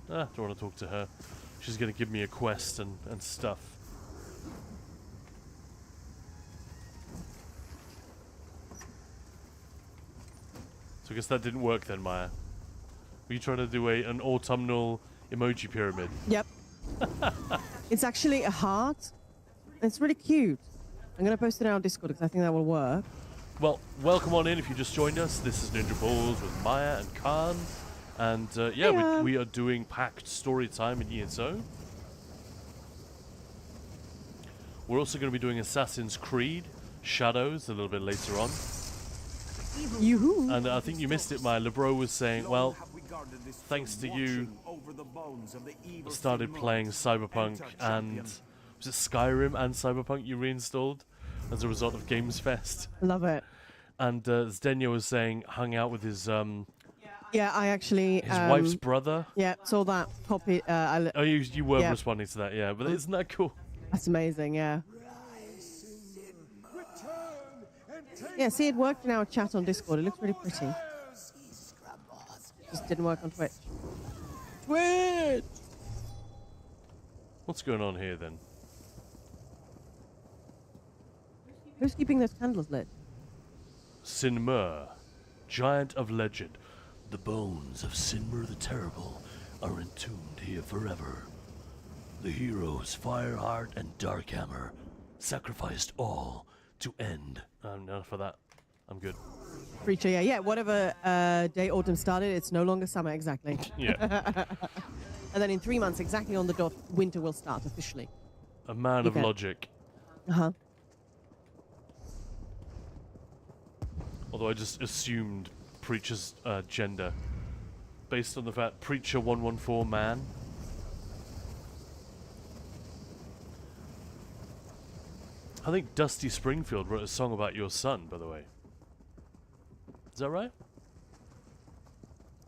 Don't want to talk to her. She's going to give me a quest and stuff. So I guess that didn't work then, Maya. Were you trying to do an autumnal emoji pyramid? Yep. It's actually a heart. It's really cute. I'm going to post it on our Discord because I think that will work. Well, welcome on in if you just joined us. This is Ninja Pulls with Maya and Khan. And yeah, Hiya. we are doing packed story time in ESO. We're also going to be doing Assassin's Creed Shadows a little bit later on. Yoo-hoo. And I think you missed it, Maya. LeBro was saying, well, thanks to you, I started playing Cyberpunk and... Was it Skyrim and Cyberpunk you reinstalled as a result of Gamesfest? Love it. And Zdenio was saying, hung out with his Yeah, I actually... wife's brother. Yeah, saw that copy. Oh, you were yeah. responding to that, yeah. But isn't that cool? That's amazing, yeah. Yeah, see, it worked in our chat on Discord. It looks really pretty. Just didn't work on Twitch. Twitch! What's going on here then? Who's keeping those candles lit? Sinmur, giant of legend. The bones of Sinmur the Terrible are entombed here forever. The heroes Fireheart and Darkhammer sacrificed all to end. Enough for that. I'm good. Preacher, yeah. Yeah, whatever day autumn started, it's no longer summer, exactly. Yeah. And then in 3 months, exactly on the dot, winter will start officially. A man of Okay. logic. Uh-huh. Although I just assumed Preacher's gender. Based on the fact Preacher 114 man. I think Dusty Springfield wrote a song about your son, by the way. Is that right?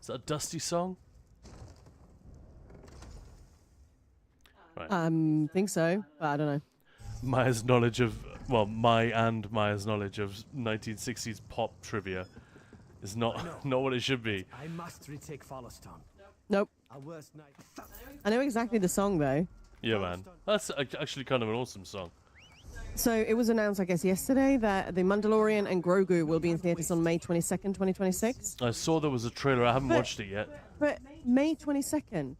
Is that a Dusty song? Right. Think so, but I don't know. Maya's knowledge of, well, Maya's knowledge of 1960s pop trivia is not not what it should be. I must retake Folliston. Nope. Our worst night. I know exactly the song, though. Yeah, man. That's actually kind of an awesome song. So it was announced, I guess, yesterday that The Mandalorian and Grogu will be in theaters on May 22nd, 2026. I saw there was a trailer. I haven't watched it yet. But May 22nd?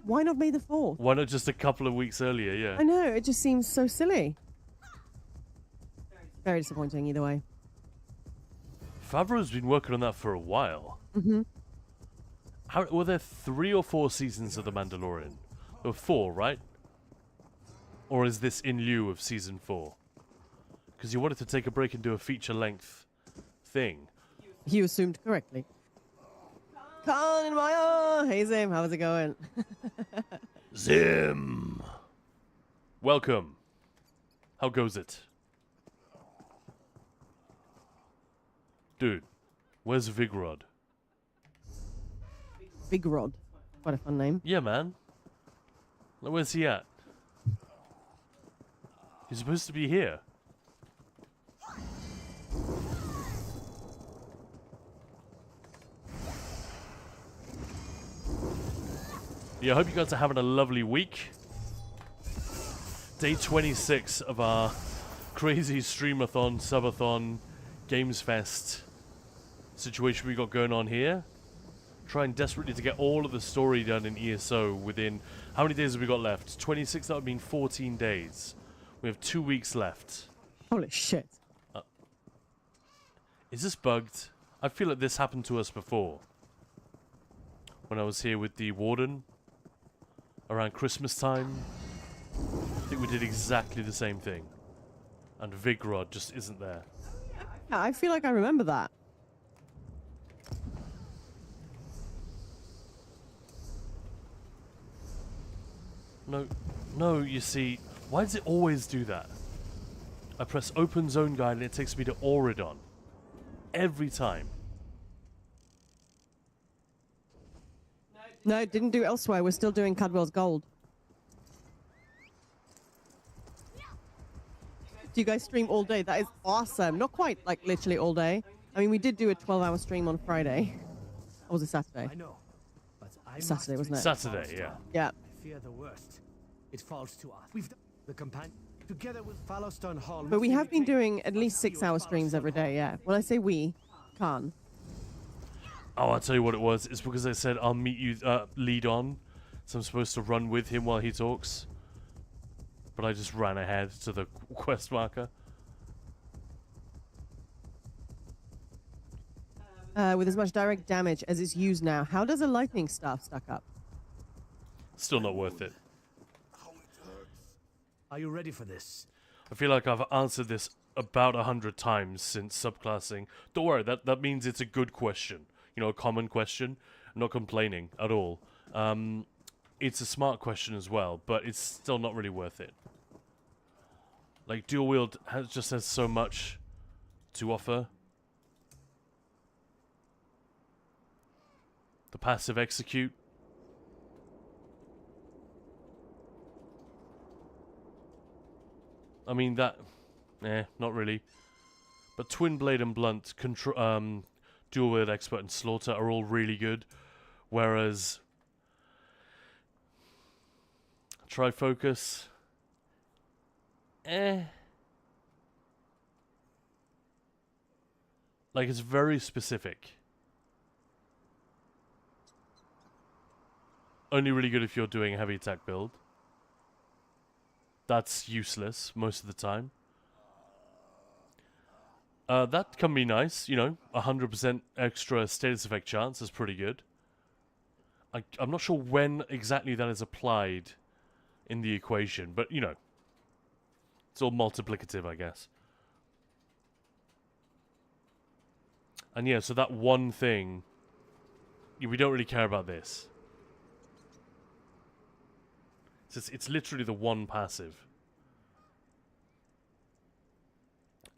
Why not May the 4th? Why not just a couple of weeks earlier? Yeah. I know, it just seems so silly. Very disappointing either way. Favreau's been working on that for a while. Mm-hmm. Were there 3 or 4 seasons of The Mandalorian? There were 4, right? Or is this in lieu of season 4? Because you wanted to take a break and do a feature-length thing. You assumed correctly. Colin Meyer! Hey Zim, how's it going? Zim! Welcome. How goes it? Dude, where's Vigrod? Big Rod. Quite a fun name. Yeah, man. Where's he at? He's supposed to be here. Yeah, I hope you guys are having a lovely week. Day 26 of our crazy streamathon, subathon, Gamesfest situation we got going on here. Trying desperately to get all of the story done in ESO within... How many days have we got left? 26, that would mean 14 days. We have 2 weeks left. Holy shit. Is this bugged? I feel like this happened to us before. When I was here with the Warden. Around Christmas time. I think we did exactly the same thing. And Vigrod just isn't there. Yeah, I feel like I remember that. No, you see, why does it always do that? I press open zone guide and it takes me to Auridon. Every time. No, it didn't do elsewhere. We're still doing Cadwell's Gold. Do you guys stream all day? That is awesome. Not quite, like, literally all day. I mean, we did do a 12-hour stream on Friday. Or was it Saturday? I know, but I Saturday, wasn't it? Saturday, yeah. Yeah. I fear the worst. It falls to us. We've done the companion together with Fallowstone Hall. But we have been doing at least 6-hour streams every day, yeah. When I say we, Khan. Oh, I'll tell you what it was. It's because I said I'll meet you, lead on. So I'm supposed to run with him while he talks. But I just ran ahead to the quest marker. With as much direct damage as is used now, how does a lightning staff stack up? Still not worth it. Are you ready for this? I feel like I've answered this about 100 times since subclassing. Don't worry, that means it's a good question. You know, a common question. I'm not complaining at all. It's a smart question as well, but it's still not really worth it. Like, dual wield just has so much to offer. The passive execute. I mean, that... not really. But Twin Blade and Blunt, Dual Wield Expert and Slaughter are all really good. Whereas... Trifocus... Like, it's very specific. Only really good if you're doing a heavy attack build. That's useless most of the time. That can be nice, you know. 100% extra status effect chance is pretty good. I'm not sure when exactly that is applied in the equation, but, you know. It's all multiplicative, I guess. And yeah, so that one thing... we don't really care about this. It's literally the one passive.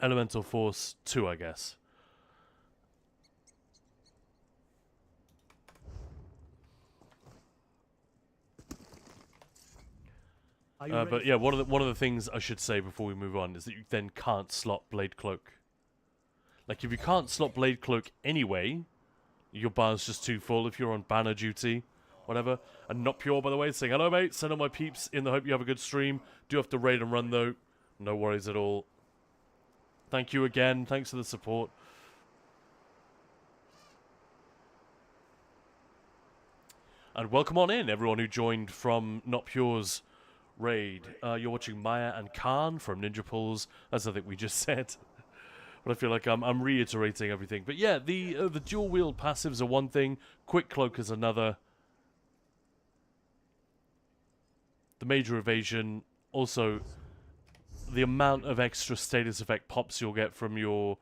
Elemental Force 2, I guess. But yeah, one of the things I should say before we move on is that you then can't slot Blade Cloak. Like, if you can't slot Blade Cloak anyway, your bar's just too full if you're on banner duty. Whatever. And Not Pure, by the way, saying, hello, mate. Send all my peeps in the hope you have a good stream. Do have to raid and run, though. No worries at all. Thank you again. Thanks for the support. And welcome on in, everyone who joined from Not Pure's raid. You're watching Maya and Khan from Ninja Pulls, as I think we just said. But I feel like I'm reiterating everything. But yeah, the dual wield passives are one thing. Quick Cloak is another. The major evasion, also the amount of extra status effect pops you'll get from your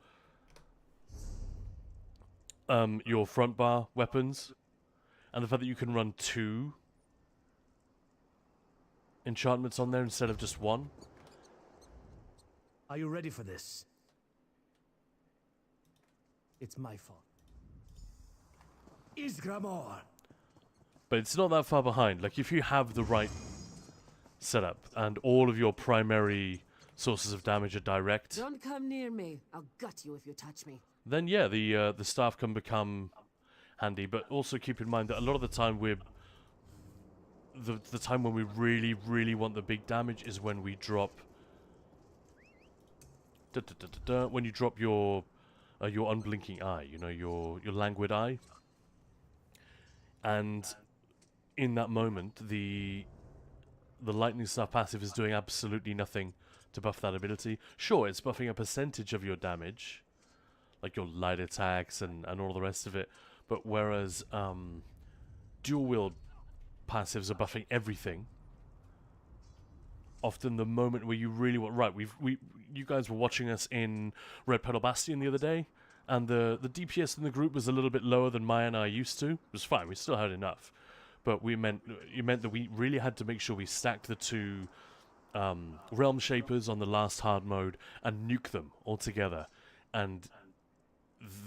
front bar weapons, and the fact that you can run 2 enchantments on there instead of just 1. Are you ready for this? It's my fault. Isgramor! But it's not that far behind. Like, if you have the right setup and all of your primary sources of damage are direct, Don't come near me. I'll gut you if you touch me. then yeah, the staff can become handy. But also keep in mind that a lot of the time we're the time when we really want the big damage is when we drop when you drop your unblinking eye, you know, your languid eye, and in that moment the lightning staff passive is doing absolutely nothing to buff that ability. Sure, it's buffing a percentage of your damage, like your light attacks and all the rest of it, but whereas dual wield passives are buffing everything, often the moment where you really want... Right, you guys were watching us in Red Petal Bastion the other day, and the DPS in the group was a little bit lower than Maya and I used to. It was fine, we still had enough. But it meant that we really had to make sure we stacked the two Realm Shapers on the last hard mode and nuke them all together. And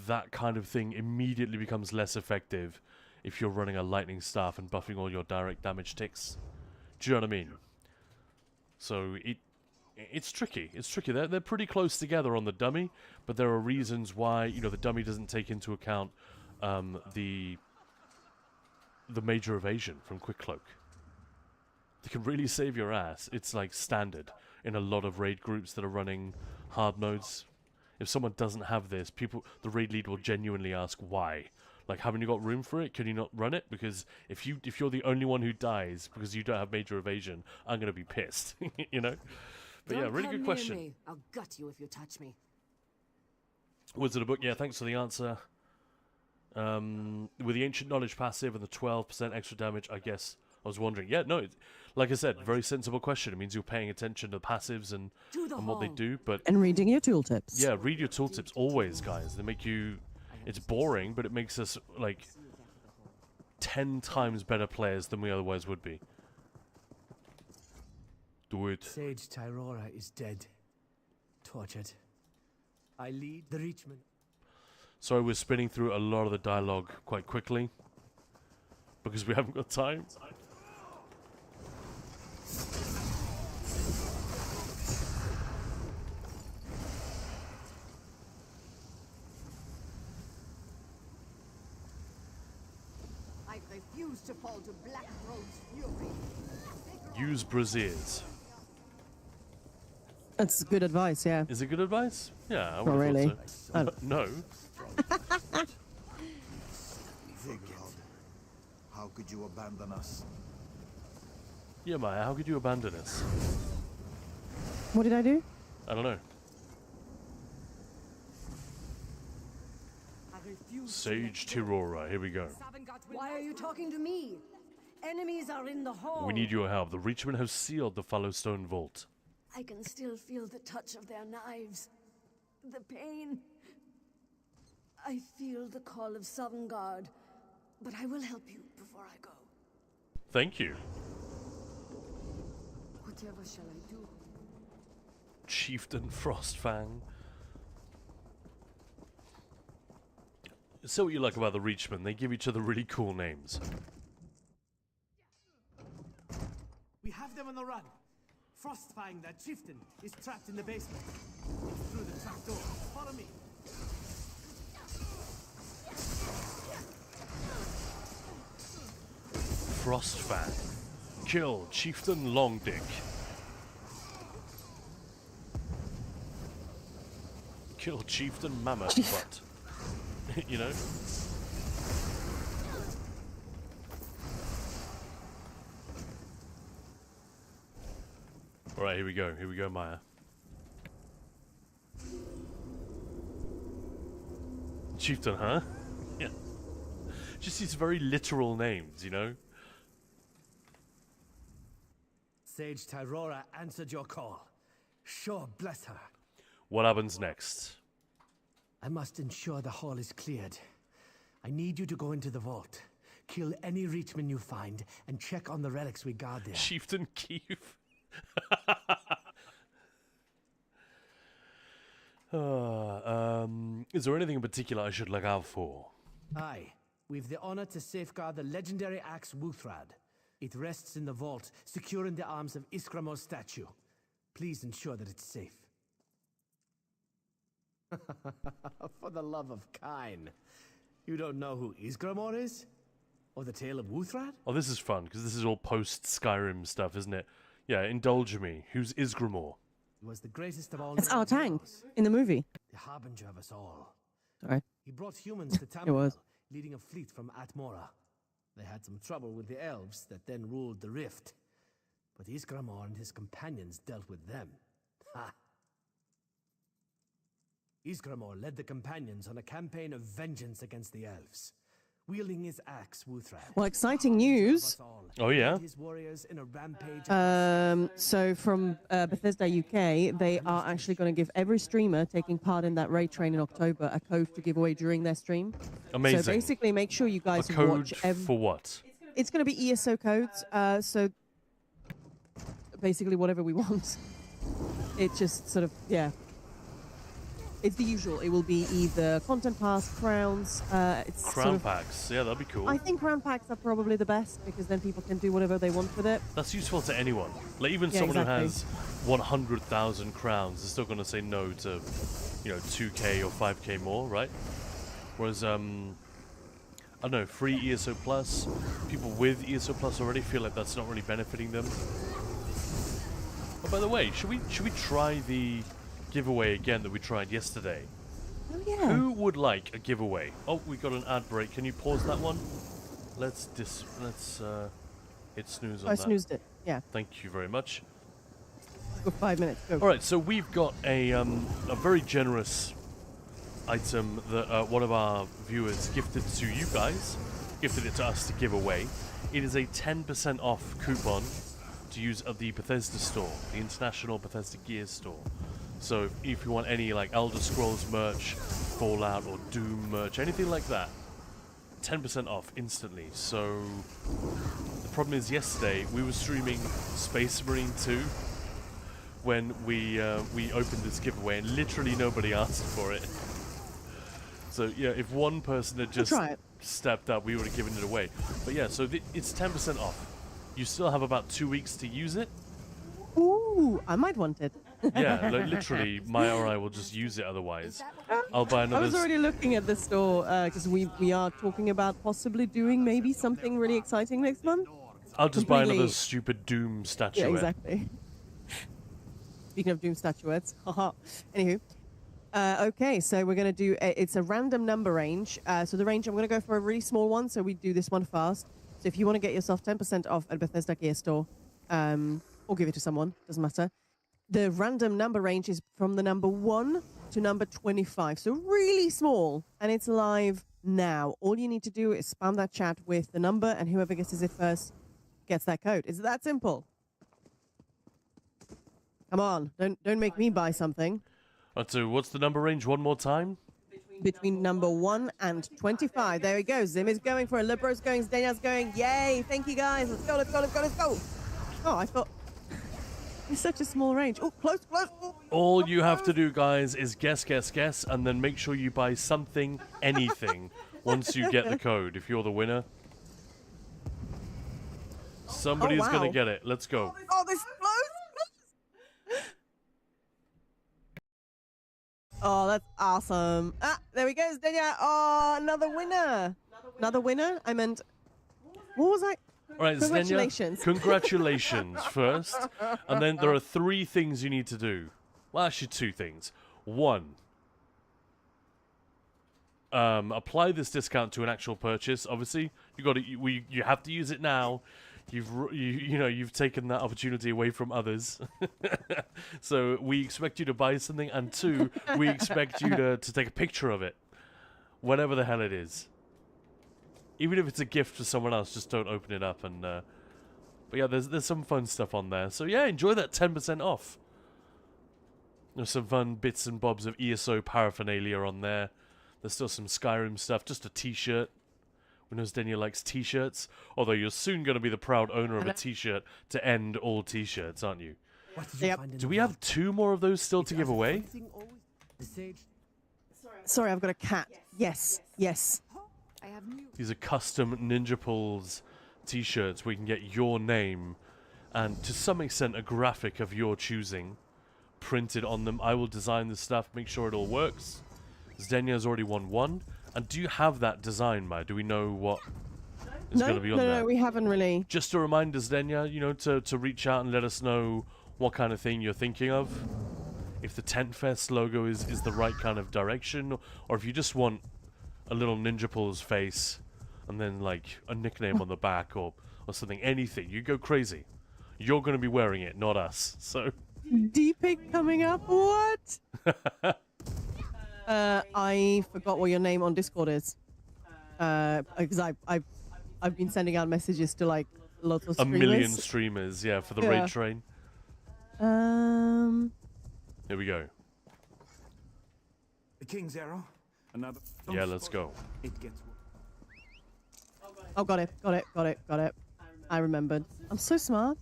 that kind of thing immediately becomes less effective if you're running a lightning staff and buffing all your direct damage ticks. Do you know what I mean? So it's tricky. It's tricky. They're pretty close together on the dummy, but there are reasons why, you know, the dummy doesn't take into account the major evasion from Quick Cloak. They can really save your ass. It's like standard in a lot of raid groups that are running hard modes. If someone doesn't have this, the raid lead will genuinely ask why. Like, haven't you got room for it? Can you not run it? Because if you're the only one who dies because you don't have major evasion, I'm gonna be pissed. You know? But yeah, really good question. Me. I'll gut you if you touch me. Wizard of Book, yeah, thanks for the answer. With the Ancient Knowledge passive and the 12% extra damage, I guess I was wondering. Yeah, no, like I said, very sensible question. It means you're paying attention to the passives and what they do. But And reading your tooltips. yeah, read your tooltips always, guys. They make you... It's boring, but it makes us, like, 10 times better players than we otherwise would be. Do it. Sage Tyrora is dead. Tortured. I lead the Reachman. Sorry, we're spinning through a lot of the dialogue quite quickly, because we haven't got time. I refuse to fall to Blackthroat's fury. Use braziers. That's good advice, yeah. Is it good advice? Yeah, I would Not have really. thought so. No. Vigard, how could you abandon us? Yeah, Maya, how could you abandon us? What did I do? I don't know. I refuse. Sage Tirora, here we go. Why are you talking to me? Enemies are in the hall. We need your help. The Reachman has sealed the Fallowstone Vault. I can still feel the touch of their knives. The pain. I feel the call of Sovngarde, but I will help you before I go. Thank you. Whatever shall I do? Chieftain Frostfang. So what you like about the Reachmen, they give each other really cool names. We have them on the run. Frostfang, that chieftain, is trapped in the basement. It's through the trapdoor. Follow me. Frostfang. Kill Chieftain Longdick. Kill Chieftain Mammoth Butt. You know? Alright, here we go. Here we go, Maya. Chieftain, huh? Yeah. Just these very literal names, you know? Sage Tyrora answered your call. Sure, bless her. What happens next? I must ensure the hall is cleared. I need you to go into the vault. Kill any Reachman you find, and check on the relics we guard there. Chieftain Keith. Is there anything in particular I should look out for? Aye. We've the honor to safeguard the legendary axe Wuthrad. It rests in the vault, secure in the arms of Iskramo's statue. Please ensure that it's safe. For the love of Kine. You don't know who Isgramor is? Or the tale of Wuthrad? Oh, this is fun, because this is all post-Skyrim stuff, isn't it? Yeah, indulge me. Who's Isgramor? He was the greatest of all. It's our known tank heroes, in the movie. the harbinger of us all. Sorry. He brought humans to was. Tamriel, leading a fleet from Atmora. They had some trouble with the elves that then ruled the Rift. But Isgramor and his companions dealt with them. Ha! Isgramor led the companions on a campaign of vengeance against the elves. Wielding his axe, Wuthrad. Well, exciting news. Oh, yeah? His warriors in a rampage. So from Bethesda UK, they are actually going to give every streamer taking part in that raid train in October a code to give away during their stream. Amazing. So basically, make sure you A guys code watch. for what? It's going to be ESO codes. So basically, whatever we want. It just sort of It's the usual. It will be either content pass, crowns. It's Crown sort of, packs. Yeah, that'd be cool. I think crown packs are probably the best because then people can do whatever they want with it. That's useful to anyone. Like, even Yeah, someone exactly. who has 100,000 crowns is still going to say no to, 2k or 5k more, right? Whereas, I don't know, free ESO Plus, people with ESO Plus already feel like that's not really benefiting them. Oh, by the way, should we try the giveaway again that we tried yesterday? Oh yeah. Who would like a giveaway? Oh, we got an ad break. Can you pause that one? Let's hit snooze on I that. snoozed it. Yeah. Thank you very much. Go 5 minutes. Go. All right, so we've got a very generous item that one of our viewers gifted to you guys, gifted it to us to give away. It is a 10% off coupon to use at the Bethesda store, the International Bethesda Gear store. So if you want any like Elder Scrolls merch, Fallout or Doom merch, anything like that, 10% off instantly. So the problem is yesterday we were streaming Space Marine 2 when we opened this giveaway and literally nobody asked for it. So yeah, if one person had just try it. stepped up, we would have given it away. But yeah, so it's 10% off. You still have about 2 weeks to use it. Ooh, I might want it. Yeah, like literally, Maya or I will just use it otherwise. I'll buy I another... was already looking at the store because we are talking about possibly doing maybe something really exciting next month. I'll just buy another completely- stupid Doom statuette. Yeah, exactly. Speaking of Doom statuettes, haha. Anywho, okay, so we're going to do it's a random number range. So the range, I'm going to go for a really small one, so we do this one fast. So if you want to get yourself 10% off at Bethesda Gear Store, or give it to someone, doesn't matter. The random number range is from the number 1 to number 25, so really small, and it's live now. All you need to do is spam that chat with the number, and whoever guesses it first gets that code. It's that simple. Come on, don't make me buy something. So what's the number range one more time? Between number 1 and 25. There we go. Zim is going for it. Libro's going. Zdenia's going. Yay! Thank you guys. Let's go. Let's go. Let's go. Let's go. Oh, I thought it's such a small range. Oh, close, close. Oh. All you have to do, guys, is guess, and then make sure you buy something, anything, once you get the code. If you're the winner, somebody's wow. gonna get it. Let's go. Oh, this close. Oh, that's awesome. Ah, there we go, Zdenia. Oh, another winner. Another winner? I meant, what was I? All right, Congratulations. Zdenia, congratulations first. And then there are 3 things you need to do. Well, actually 2 things. 1, apply this discount to an actual purchase. Obviously, you have to use it now. You've taken that opportunity away from others. So we expect you to buy something, and 2, we expect you to take a picture of it, whatever the hell it is. Even if it's a gift for someone else, just don't open it up. And but yeah, there's some fun stuff on there. So yeah, enjoy that 10% off. There's some fun bits and bobs of ESO paraphernalia on there. There's still some Skyrim stuff, just a t-shirt. We know Zdenia likes t-shirts, although you're soon going to be the proud owner of a t-shirt to end all t-shirts, aren't you? What did you Yep. find in Do the we vault? have 2 more of those still to give away? Everything always- The sage. Sorry, I've got a cat. Yes, yes. I have new. These are custom Ninja Pulls t-shirts where you can get your name and to some extent a graphic of your choosing printed on them. I will design the stuff, make sure it all works. Zdenia's already won 1. And do you have that design, Maya? Do we know what is No, going to be on no, there. no, we haven't really. Just a reminder, Zdenya, you know, to reach out and let us know what kind of thing you're thinking of. If the Tent Fest logo is the right kind of direction, or if you just want a little Ninja Pulls face and then like a nickname on the back or something, anything. You go crazy. You're going to be wearing it, not us. So D-Pick coming up, what? I forgot what your name on Discord is. Because I've been sending out messages to like lots of a streamers. million streamers, yeah, for the raid train. Here we go. The King's Arrow. Another. Yeah, let's go. It gets. Oh, got it. I remembered. I'm so smart.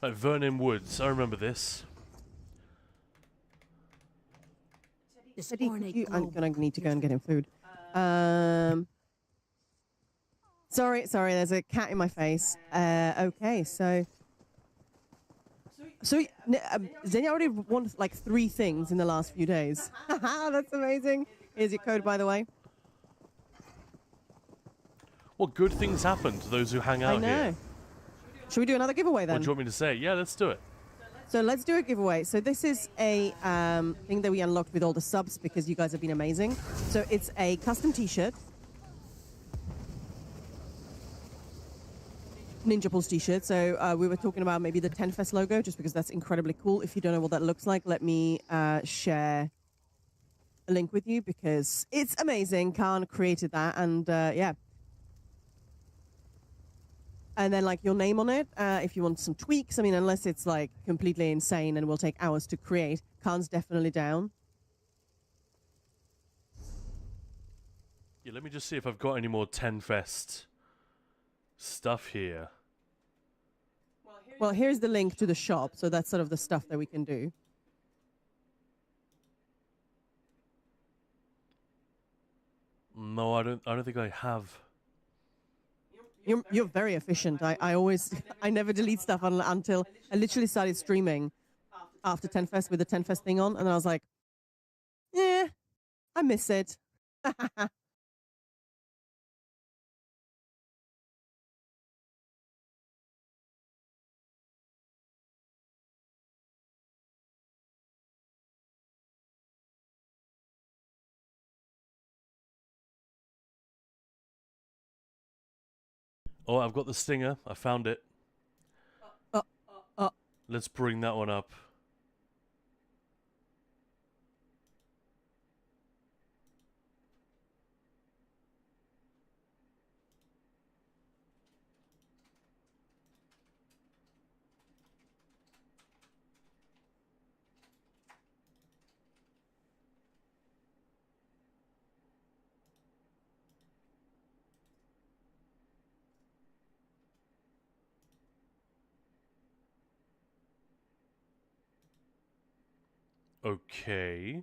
Right, Vernon Woods. I remember this. This Eddie, ornate I'm globe gonna need to go and get him food. Sorry, there's a cat in my face. Okay, so Xenia already won like 3 things in the last few days. That's amazing. Here's your code, by the way. What good things happen to those who hang out I know. here? Should we do another giveaway What then? do you want me to say? Yeah, let's do it. So let's do a giveaway. So this is a thing that we unlocked with all the subs because you guys have been amazing. So it's a custom t-shirt. Ninja Pulse t-shirt. So we were talking about maybe the Tenfest logo just because that's incredibly cool. If you don't know what that looks like, let me share a link with you because it's amazing. Khan created that and yeah. And then like your name on it, if you want some tweaks. I mean, unless it's like completely insane and will take hours to create, Khan's definitely down. Yeah, let me just see if I've got any more Tenfest stuff here. Well, here's the link to the shop. So that's sort of the stuff that we can do. No, I don't think I have. You're very efficient. I never delete stuff until I literally started streaming after Tenfest with the Tenfest thing on, and I was like, yeah, I miss it. Oh, I've got the stinger. I found it. Let's bring that one up. Okay.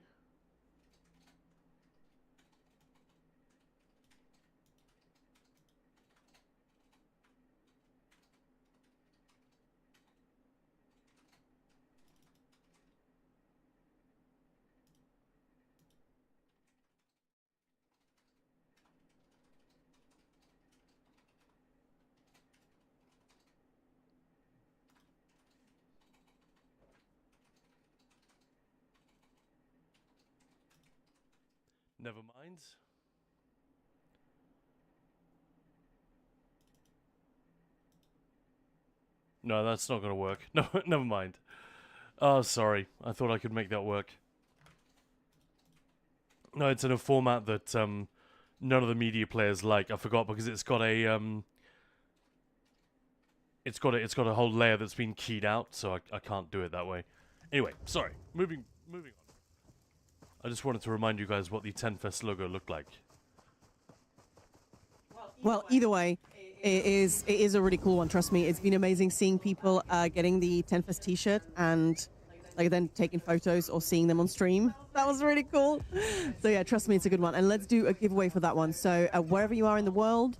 Never mind. No, that's not going to work. No, never mind. Oh, sorry. I thought I could make that work. No, it's in a format that none of the media players like. I forgot because it's got a it's got a whole layer that's been keyed out, so I can't do it that way. Anyway, sorry. Moving on. I just wanted to remind you guys what the Tenfest logo looked like. Well, either way, it is a really cool one. Trust me, it's been amazing seeing people getting the Tenfest T-shirt and like then taking photos or seeing them on stream. That was really cool. So yeah, trust me, it's a good one. And let's do a giveaway for that one. So wherever you are in the world,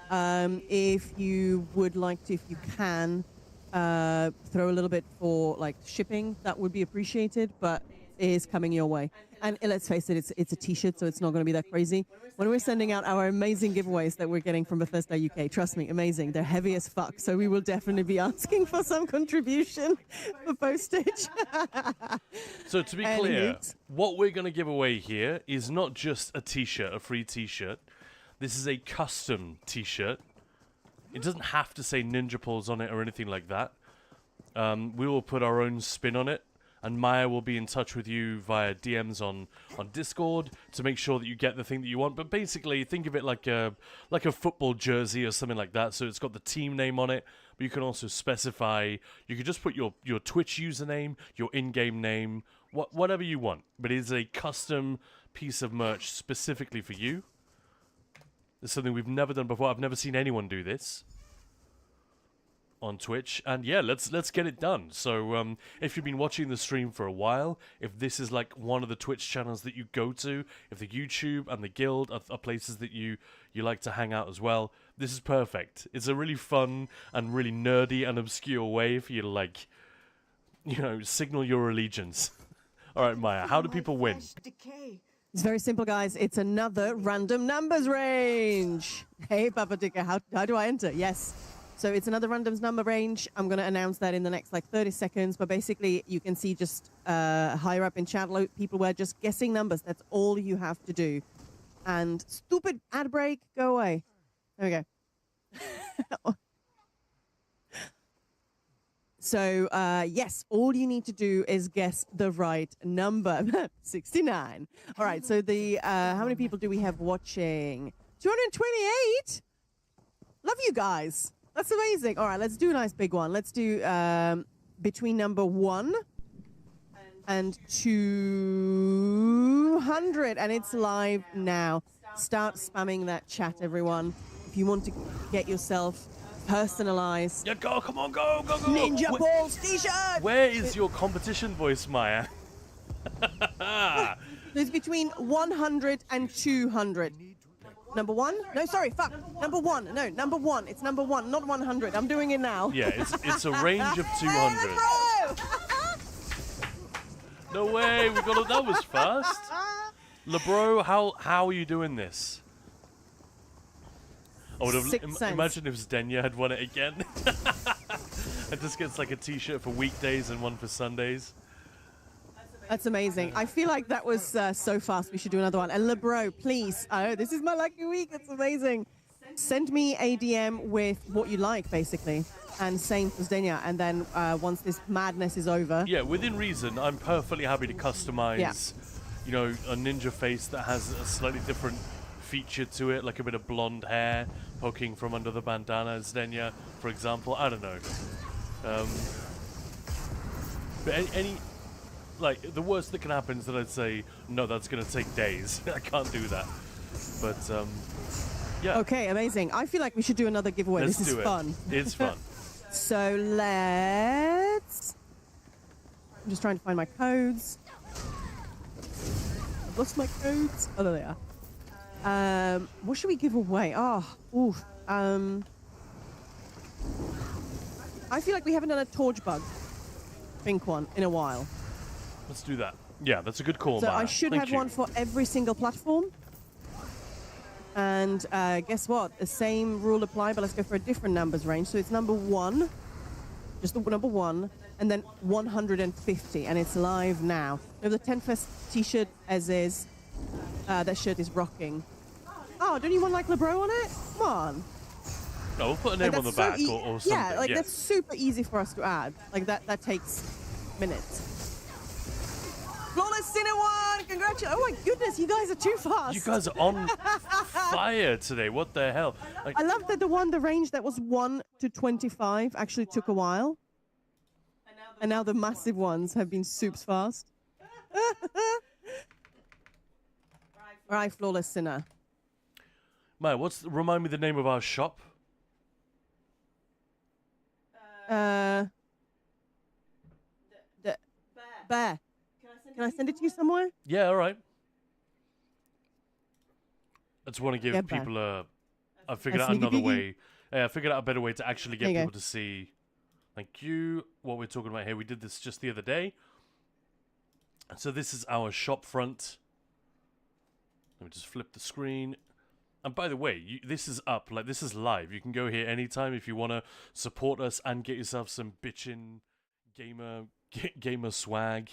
if you would like to, if you can, throw a little bit for like shipping, that would be appreciated. But it is coming your way. And let's face it, it's a T-shirt, so it's not going to be that crazy. When we're sending out our amazing giveaways that we're getting from Bethesda UK, trust me, amazing. They're heavy as fuck, so we will definitely be asking for some contribution for postage. So to be clear, what we're going to give away here is not just a T-shirt, a free T-shirt. This is a custom T-shirt. It doesn't have to say Ninja Pulse on it or anything like that. We will put our own spin on it. And Maya will be in touch with you via DMs on Discord to make sure that you get the thing that you want. But basically, think of it like a football jersey or something like that. So it's got the team name on it, but you can also specify. You could just put your Twitch username, your in-game name, whatever you want. But it is a custom piece of merch specifically for you. It's something we've never done before. I've never seen anyone do this on Twitch, and yeah, let's get it done. So if you've been watching the stream for a while, if this is like one of the Twitch channels that you go to, if the YouTube and the Guild are places that you like to hang out as well, this is perfect. It's a really fun and really nerdy and obscure way for you to, like, you know, signal your allegiance. All right, Maya, how do people win? It's very simple, guys. It's another random numbers range. Hey, Papa Dicker, how do I enter? Yes. So it's another randoms number range. I'm going to announce that in the next, like, 30 seconds. But basically, you can see just higher up in chat, people were just guessing numbers. That's all you have to do. And stupid ad break, go away. There we go. So, yes, all you need to do is guess the right number. 69. All right, so how many people do we have watching? 228? Love you guys. That's amazing. All right, let's do a nice big one. Let's do between number 1 and 200. And it's live now. Start spamming that chat, everyone. If you want to get yourself personalized. Yeah, go, come on, go. Ninja Balls t-shirt! Where is your competition voice, Maya? It's between 100 and 200. Number 1? No, sorry, fuck. Number 1. No, number 1. It's number 1, not 100. I'm doing it now. Yeah, it's a range of 200. No way, that was fast. LeBro, how are you doing this? I would have imagine if Zdenya had won it again. It just gets like a T-shirt for weekdays and one for Sundays. That's amazing. I feel like that was so fast. We should do another one. And LeBro, please. Oh, this is my lucky week. That's amazing. Send me a DM with what you like, basically. And same for Zdenya. And then once this madness is over. Yeah, within reason, I'm perfectly happy to customize, you know, a ninja face that has a slightly different feature to it, like a bit of blonde hair poking from under the bandana, Zdenya, for example. I don't know. But any like, the worst that can happen is that I'd say, no, that's going to take days. I can't do that. But, yeah. Okay, amazing. I feel like we should do another giveaway. Let's this is fun. It's fun. So let's... I'm just trying to find my codes. I've lost my codes. Oh, there they are. What should we give away? I feel like we haven't done a torch bug pink one in a while. Let's do that. Yeah, that's a good call, So Maya. I should Thank have you. one for every single platform. And guess what? The same rule apply, but let's go for a different numbers range. So it's number 1, just the number 1, and then 150, and it's live now. We have the 10fest t-shirt as is. That shirt is rocking. Oh, don't you want like LeBro on it? Come on. No, we'll put a name on the back or something. Yeah, like that's super easy for us to add. Like that takes minutes. Flawless Sinner 1! Congratulations! Oh my goodness, you guys are too fast. You guys are on fire today. What the hell? Like, I love that the range that was 1 to 25 actually took a while. And now the massive ones have been soups fast. All right, Flawless Sinner. Maya, remind me the name of our shop? The Bear. Can I send it to you somewhere? Yeah, all right. I just want to give Yeah, people I figured out another way. I figured out a better way to actually get people to see. Thank you. What we're talking about here. We did this just the other day. So this is our shop front. Let me just flip the screen. And by the way, this is up, like this is live. You can go here anytime if you want to support us and get yourself some bitchin' gamer swag.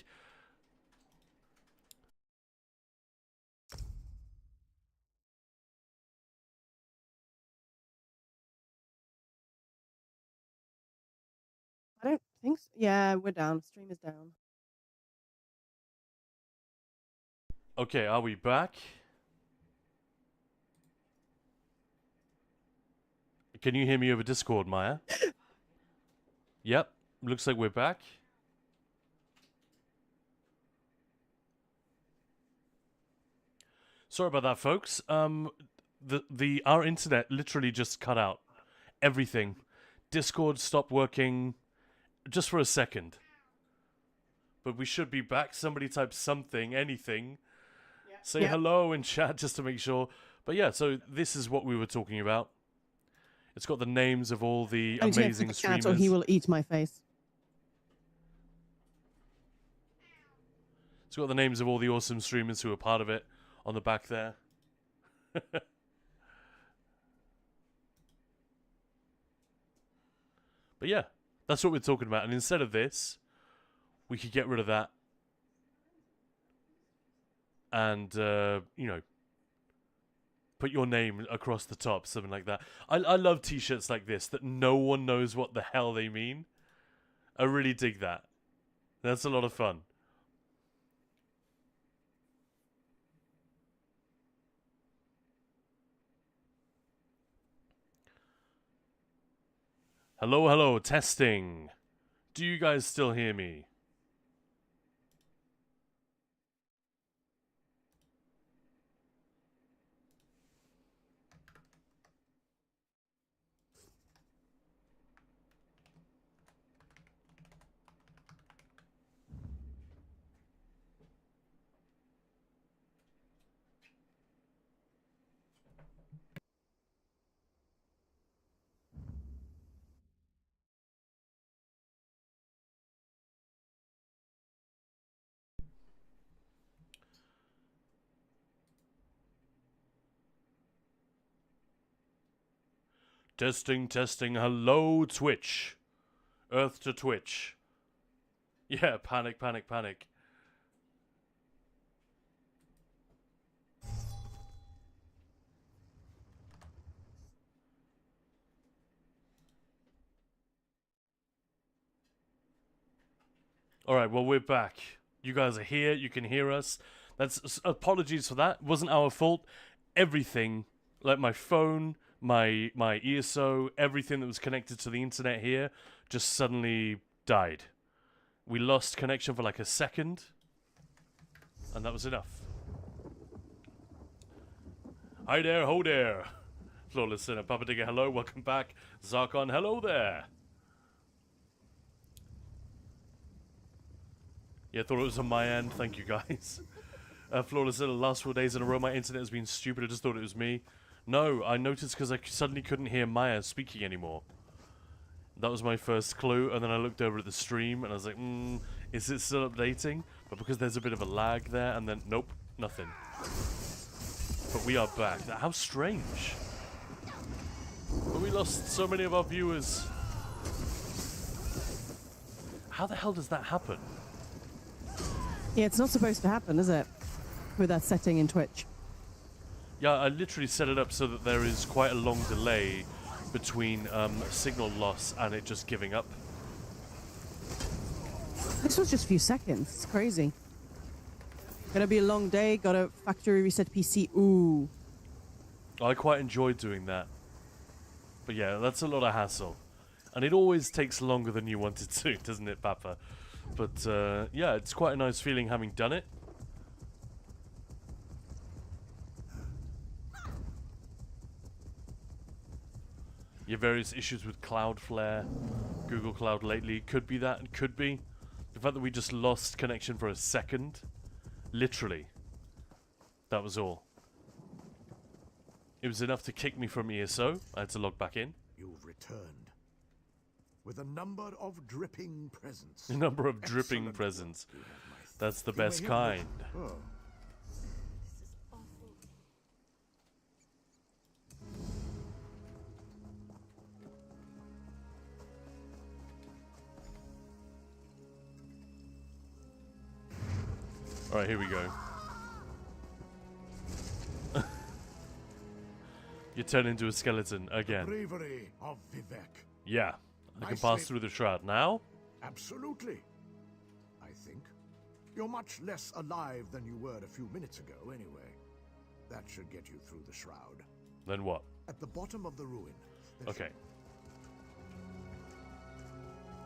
I don't think so. Yeah, we're down. Stream is down. Okay, are we back? Can you hear me over Discord, Maya? Yep, looks like we're back. Sorry about that, folks. Our internet literally just cut out. Everything. Discord stopped working just for a second. But we should be back. Somebody type something, anything. Yeah. Say hello in chat just to make sure. But yeah, so this is what we were talking about. It's got the names of all the amazing streamers. Or he will eat my face. It's got the names of all the awesome streamers who are part of it on the back there. But yeah, that's what we're talking about. And instead of this, we could get rid of that. And, you know, put your name across the top, something like that. I love t-shirts like this that no one knows what the hell they mean. I really dig that. That's a lot of fun. Hello, hello, testing. Do you guys still hear me? Testing, testing. Hello, Twitch. Earth to Twitch. Yeah, panic, panic, panic. Alright, well, we're back. You guys are here. You can hear us. That's apologies for that. It wasn't our fault. Everything, like my phone, my ESO, everything that was connected to the internet here just suddenly died. We lost connection for like a second, and that was enough. Hi there, ho there. Flawless Sinner, Papa Digger, hello, welcome back. Zarkon, hello there. Yeah, thought it was on my end, thank you guys. Flawless Sinner, last 4 days in a row my internet has been stupid, I just thought it was me. No, I noticed because I suddenly couldn't hear Maya speaking anymore. That was my first clue, and then I looked over at the stream, and I was like, is it still updating? But because there's a bit of a lag there, and then, nope, nothing. But we are back. How strange. But we lost so many of our viewers. How the hell does that happen? Yeah, it's not supposed to happen, is it? With that setting in Twitch. Yeah, I literally set it up so that there is quite a long delay between signal loss and it just giving up. This was just a few seconds. It's crazy. Gonna be a long day. Got a factory reset PC. Ooh. I quite enjoyed doing that. But yeah, that's a lot of hassle. And it always takes longer than you want it to, doesn't it, Papa? But yeah, it's quite a nice feeling having done it. Yeah, various issues with Cloudflare, Google Cloud lately. Could be that, and could be. The fact that we just lost connection for a second. Literally. That was all. It was enough to kick me from ESO. I had to log back in. You've returned. With a number of dripping presents. A number of dripping presents. You have my That's the best kind. Oh, Alright, here we go. You turn into a skeleton again. Bravery of Vivek. Yeah. I can Nicely- pass through the shroud now. Absolutely. I think. You're much less alive than you were a few minutes ago, anyway. That should get you through the shroud. Then what? At the bottom of the ruin. there Okay. should-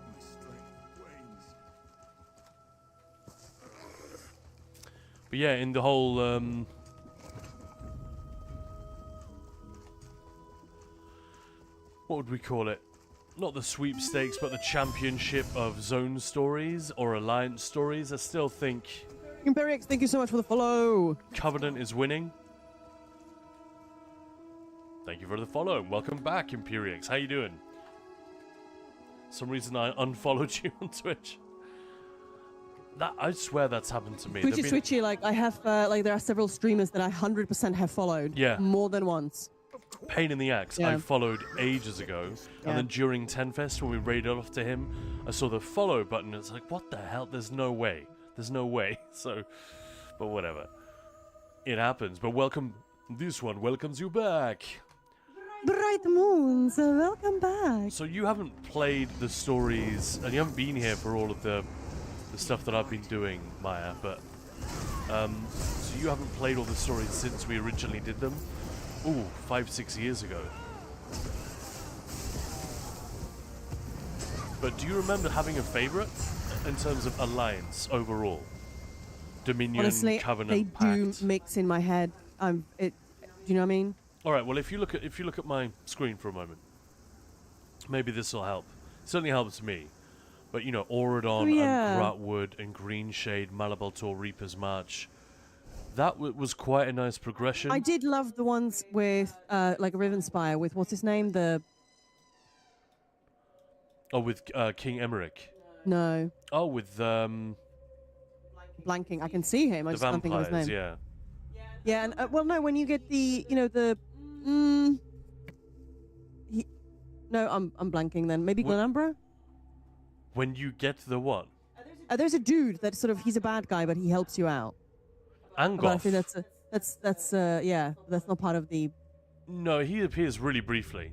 My strength wanes. But yeah, in the whole what would we call it? Not the sweepstakes, but the championship of zone stories or alliance stories. I still think Imperix, thank you so much for the follow. Covenant is winning. Thank you for the follow. Welcome back, Imperix. How you doing? Some reason I unfollowed you on Twitch. That I swear that's happened to me. Twitchy, There've been- twitchy. Like I have, like there are several streamers that I 100% have followed. Yeah. More than once. Pain in the axe. Yeah. I followed ages ago, Yeah. and then during 10 Fest when we raided off to him, I saw the follow button. It's like, what the hell? There's no way. There's no way. So, but whatever. It happens. But welcome. This one welcomes you back. Bright Moons, welcome back. So you haven't played the stories, and you haven't been here for all of the stuff that I've been doing, Maya. But so you haven't played all the stories since we originally did them. Ooh, 5-6 years ago. But do you remember having a favorite in terms of alliance overall? Dominion, Honestly, Covenant, they do Pact. mix in my head. Do you know what I mean? All right. Well, if you look at my screen for a moment, maybe this will help. It certainly helps me. But you know, Auradon yeah. and Gratwood and Greenshade, Malabaltor, Reaper's March. That was quite a nice progression. I did love the ones with like Rivenspire with what's his name? Oh, with King Emmerich. No, Oh, with blanking. I can see him. I the just can't think of his vampires. name. Yeah. Yeah, and well, no, when you get the, no, I'm blanking then. Maybe Wh- Glenumbra? When you get the what? There's a dude that sort of, he's a bad guy, but he helps you out. But I Angoth. think that's yeah, that's not part of the. No, he appears really briefly.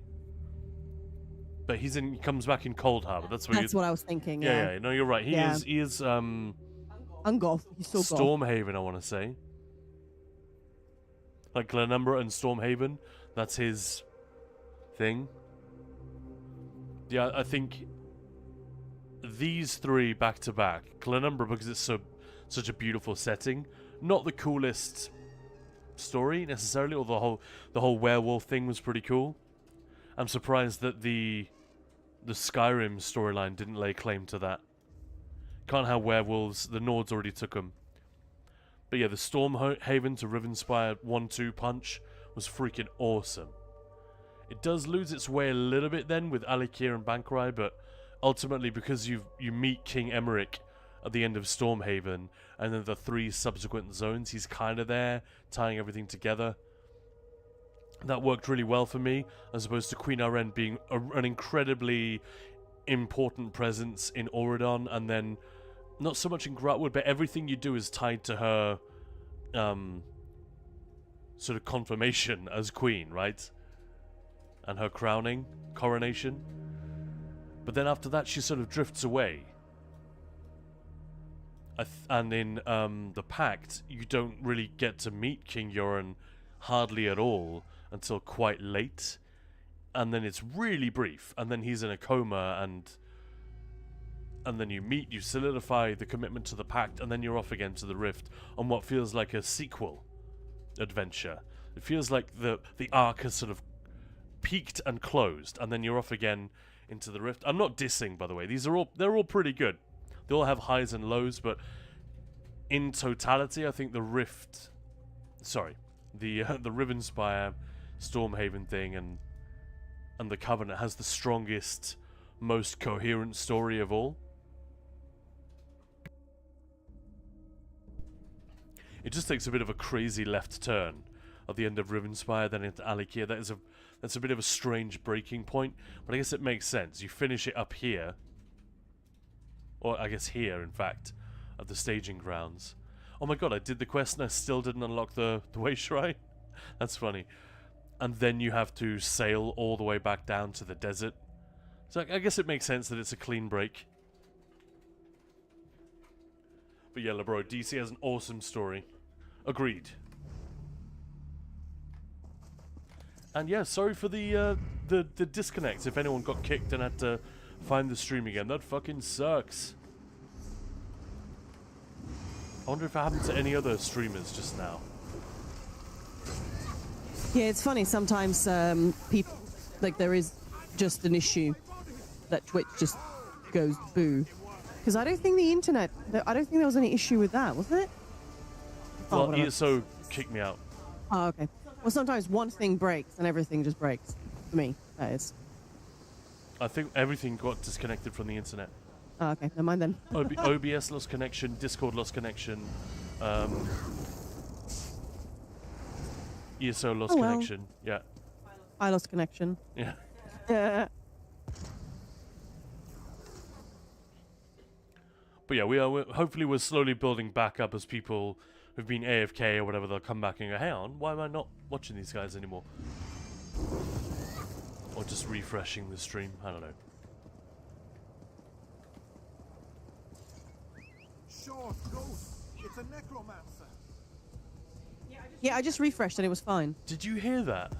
But he comes back in Cold Harbor. That's what That's what I was thinking. Yeah, yeah. No, you're right. He Yeah. is Ungoth. He's so goth. Stormhaven, I want to say. Like Glenumbra and Stormhaven, that's his thing. Yeah, I think these three back to back. Glenumbra because it's such a beautiful setting. Not the coolest story necessarily, although the whole werewolf thing was pretty cool. I'm surprised that the Skyrim storyline didn't lay claim to that. Can't have werewolves. The Nords already took them. But yeah, the Stormhaven to Rivenspire 1-2 punch was freaking awesome. It does lose its way a little bit then with Alikir and Bankrai, but ultimately because you meet King Emmerich at the end of Stormhaven and then the 3 subsequent zones, he's kind of there tying everything together. That worked really well for me, as opposed to Queen Aren being an incredibly important presence in Auradon, and then not so much in Gratwood, but everything you do is tied to her sort of confirmation as queen, right? And her coronation. But then after that, she sort of drifts away. And in the Pact, you don't really get to meet King Yoren hardly at all until quite late. And then it's really brief. And then he's in a coma, and then you meet, you solidify the commitment to the Pact, and then you're off again to the Rift on what feels like a sequel adventure. It feels like the arc has sort of peaked and closed, and then you're off again into the Rift. I'm not dissing, by the way. They're all pretty good. They all have highs and lows, but in totality, I think the Rivenspire, Stormhaven thing, and the Covenant has the strongest, most coherent story of all. It just takes a bit of a crazy left turn at the end of Rivenspire, then into Alikia. That's a bit of a strange breaking point, but I guess it makes sense. You finish it up here, or I guess here, in fact, at the staging grounds. Oh my god, I did the quest and I still didn't unlock the way shrine? That's funny. And then you have to sail all the way back down to the desert. So I guess it makes sense that it's a clean break. But yeah, LeBro, DC has an awesome story. Agreed. And yeah, sorry for the disconnect. If anyone got kicked and had to find the stream again, that fucking sucks. I wonder if it happened to any other streamers just now. Yeah, it's funny. Sometimes people, like, there is just an issue that Twitch just goes boo. Because I don't think the internet, I don't think there was any issue with that, was it? Well, ESO kicked me out. Oh, okay. Well, sometimes one thing breaks and everything just breaks. For me, that is. I think everything got disconnected from the internet. Oh, okay. Never mind then. OBS lost connection, Discord lost connection, ESO lost connection. Yeah. I lost connection. Yeah. But yeah, hopefully we're slowly building back up as people who've been AFK or whatever, they'll come back and go, hang on, why am I not watching these guys anymore? Or just refreshing the stream, I don't know. Short ghost. It's a necromancer. Yeah, I just refreshed and it was fine. Did you hear that?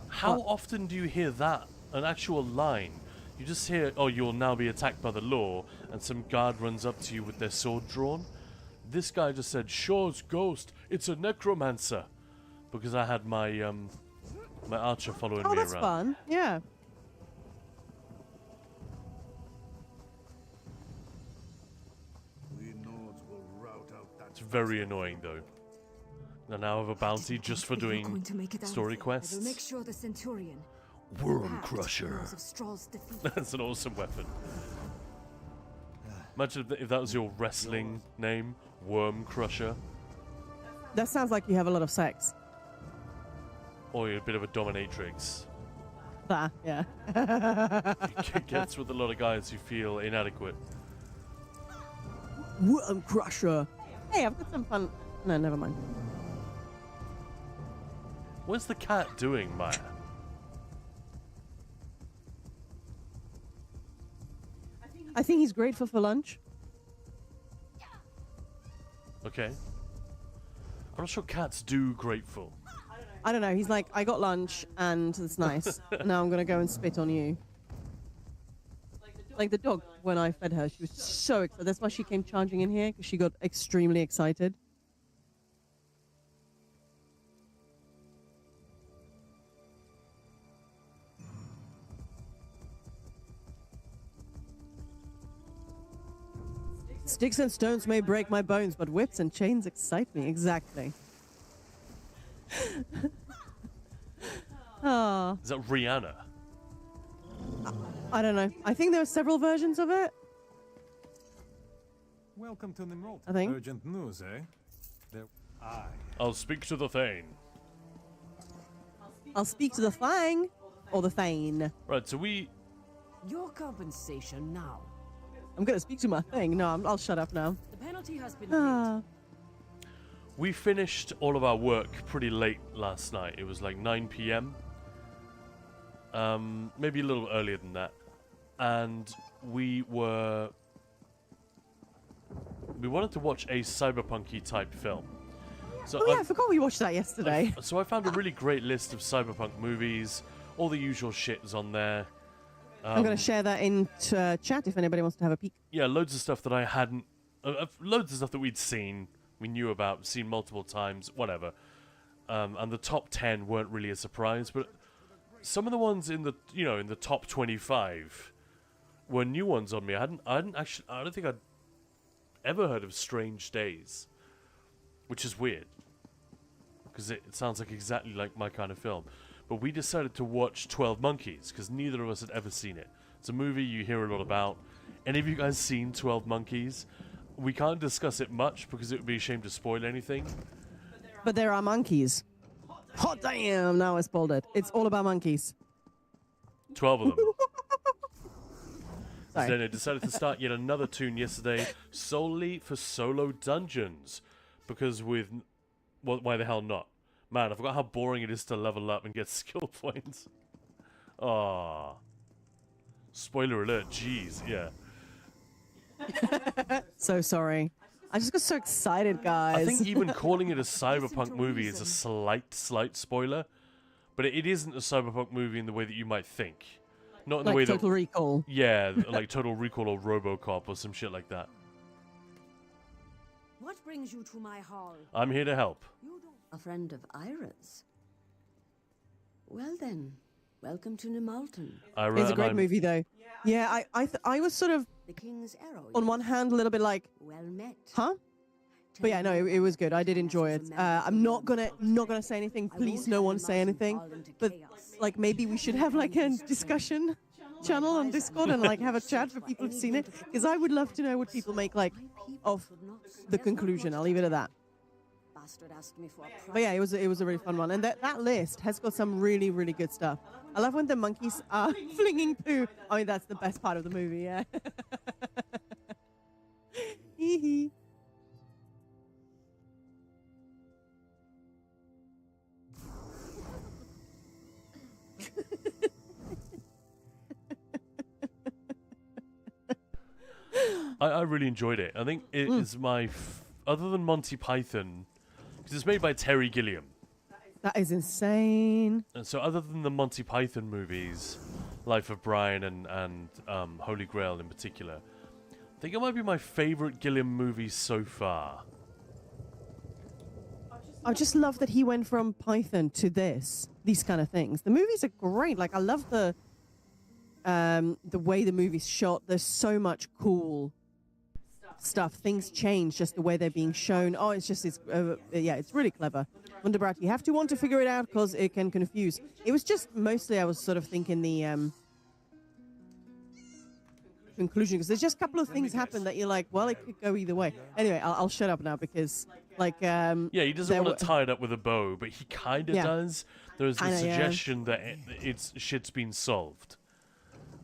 How What? often do you hear that? An actual line. You just hear, oh, you'll now be attacked by the law, and some guard runs up to you with their sword drawn. This guy just said, Shaw's ghost, it's a necromancer. Because I had my my archer following me Oh, that's around. fun. Yeah. We Nords will rout out that. It's very annoying though. I now have a bounty just for If you're going doing to make it out, story I will quests. make sure the Centurion, Worm Pact, Crusher. knows of Strahl's defeat. That's an awesome weapon. Imagine if that was your wrestling name, Worm Crusher. That sounds like you have a lot of sex. Or you're a bit of a dominatrix. That, yeah. It gets with a lot of guys who feel inadequate. Worm Crusher. Hey, I've got some fun. No, never mind. What's the cat doing, Maya? I think he's grateful for lunch. Okay. I'm not sure cats do grateful. I don't know. He's like, I got lunch and it's nice. Now I'm going to go and spit on you. Like the dog, when I fed her, she was so excited. That's why she came charging in here, because she got extremely excited. Sticks and stones may break my bones, but whips and chains excite me. Exactly. Oh, Is that Rihanna? I don't know. I think there are several versions of it. Welcome to Nimrod. I think. Urgent news, eh? Aye. I'll speak to the Thane. I'll speak to the Fang or the Thane. Right, so we... Your compensation now. I'm going to speak to my thing. No, I'll shut up now. The penalty has been paid. Ah. We finished all of our work pretty late last night. It was like 9 p.m. Maybe a little earlier than that. And we wanted to watch a cyberpunky type film. So Oh yeah, I forgot we watched that yesterday. So I found a really great list of cyberpunk movies. All the usual shit is on there. I'm going to share that in chat if anybody wants to have a peek. Yeah, loads of stuff that I hadn't... loads of stuff that we'd seen, we knew about, seen multiple times, whatever. And the top 10 weren't really a surprise, but some of the ones in the, in the top 25 were new ones on me. I don't think I'd ever heard of Strange Days, which is weird, because it sounds like exactly like my kind of film. But we decided to watch 12 Monkeys, because neither of us had ever seen it. It's a movie you hear a lot about. Any of you guys seen 12 Monkeys? we can't discuss it much because it would be a shame to spoil anything. But there are monkeys. Hot damn! Now I spoiled it. It's all about monkeys. 12 of them. Sorry. Then I decided to start yet another tune yesterday solely for solo dungeons. Because with... Well, why the hell not? Man, I forgot how boring it is to level up and get skill points. Ah. Spoiler alert, jeez, yeah. So sorry. I just got so excited, guys. I think even calling it a cyberpunk movie is a slight spoiler. But it isn't a cyberpunk movie in the way that you might think. Not in the like way Total that... Recall. Yeah, like Total Recall or RoboCop or some shit like that. What brings you to my hall? I'm here to help. You don't... A friend of Ira's. Well then, welcome to Nimalton. It's a great movie, though. Yeah, I was sort of, The King's Arrow. on one hand, a little bit like, Well met. huh? But yeah, no, it was good. I did enjoy it. I'm not gonna say anything. Please, no one say anything. But like, maybe we should have like a discussion channel on Discord and like have a chat for people who've seen it, because I would love to know what people make like of the conclusion. I'll leave it at that. Bastard asked me for a But yeah, it was a really fun one, and that list has got some really good stuff. I love when the monkeys are flinging poo. I mean, that's the best part of the movie. Yeah. Hee hee. I really enjoyed it. I think it is my... other than Monty Python, because it's made by Terry Gilliam. That is insane. And so other than the Monty Python movies, Life of Brian and Holy Grail in particular, I think it might be my favorite Gilliam movie so far. I just love that he went from Python to these kind of things. The movies are great. Like, I love the way the movie's shot. There's so much cool stuff. Things change just the way they're being shown. Oh, it's really clever. Wonderbrat, you have to want to figure it out because it can confuse. It was just mostly I was sort of thinking the conclusion, because there's just a couple of things happen that you're like, well, it could go either way. Anyway, I'll shut up now because like yeah, he doesn't want to tie it up with a bow, but he kind of does. There's the suggestion that it's shit's been solved,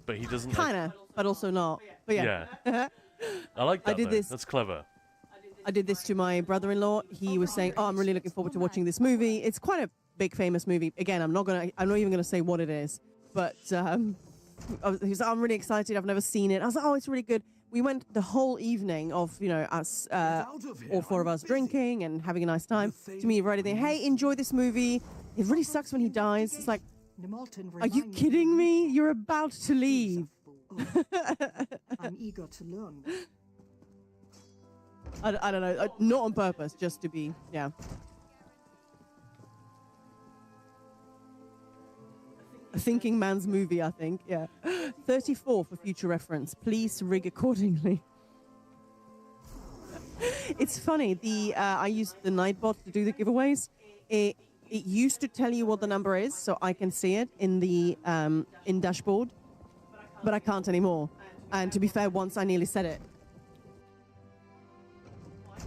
but he doesn't kind of, but also not. But yeah. I like that. I did though. this. That's clever. I did this to my brother-in-law. He was saying, "Oh, I'm really looking forward to watching this movie. It's quite a big, famous movie. Again, I'm not even gonna say what it is, but he was like, I'm really excited. I've never seen it. I was like, oh, it's really good. We went the whole evening of us, all four of us drinking and having a nice time. To me, writing, hey, enjoy this movie. It really sucks when he dies. It's like, are you kidding me? You're about to leave. I'm eager to learn. I don't know, not on purpose, just to be, yeah. A thinking man's movie, I think, yeah. 34 for future reference. Please rig accordingly. It's funny, I used the Nightbot to do the giveaways. It used to tell you what the number is, so I can see it in the in dashboard, but I can't anymore. And to be fair, once I nearly said it.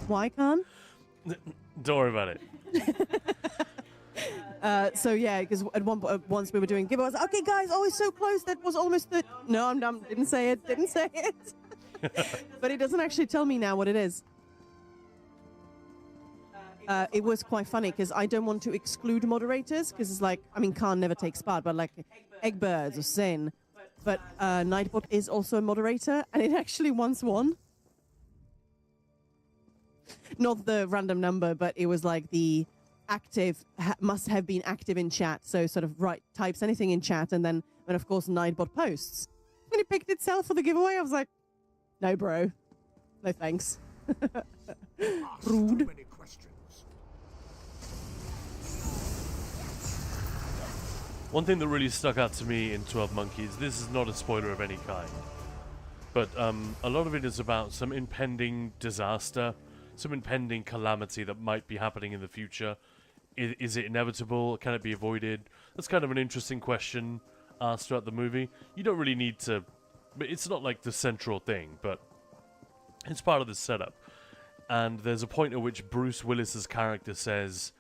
Why can't? Don't worry about it. So yeah, because at once we were doing giveaways. Okay, guys, oh, it's so close. That was almost the. No, I'm dumb. Didn't say it. But it doesn't actually tell me now what it is. It was quite funny because I don't want to exclude moderators because it's like, I mean, Khan never takes part, but like Eggbirds or Sin. But Nightbot is also a moderator, and it actually once won. Not the random number, but it was like the active, must have been active in chat. So sort of types anything in chat, and then of course Nightbot posts. When it picked itself for the giveaway, I was like, no, bro. No thanks. Rude. One thing that really stuck out to me in 12 Monkeys, this is not a spoiler of any kind, but a lot of it is about some impending disaster, some impending calamity that might be happening in the future. Is it inevitable? Can it be avoided? That's kind of an interesting question asked throughout the movie. You don't really need to... It's not like the central thing, but It's part of the setup. And there's a point at which Bruce Willis's character says,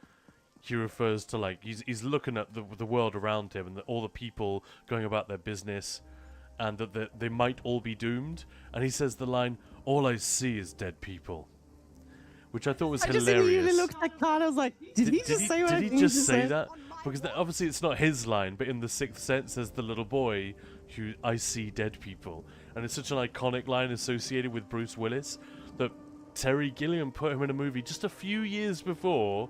he refers to, like, he's looking at the world around him and all the people going about their business, and that they might all be doomed. And he says the line, "All I see is dead people," which I thought was I just hilarious. immediately looked at Connor. I was like, did he just say what I Did think he just say said? that? Because obviously it's not his line, but in The Sixth Sense, there's the little boy who, "I see dead people," and it's such an iconic line associated with Bruce Willis that Terry Gilliam put him in a movie just a few years before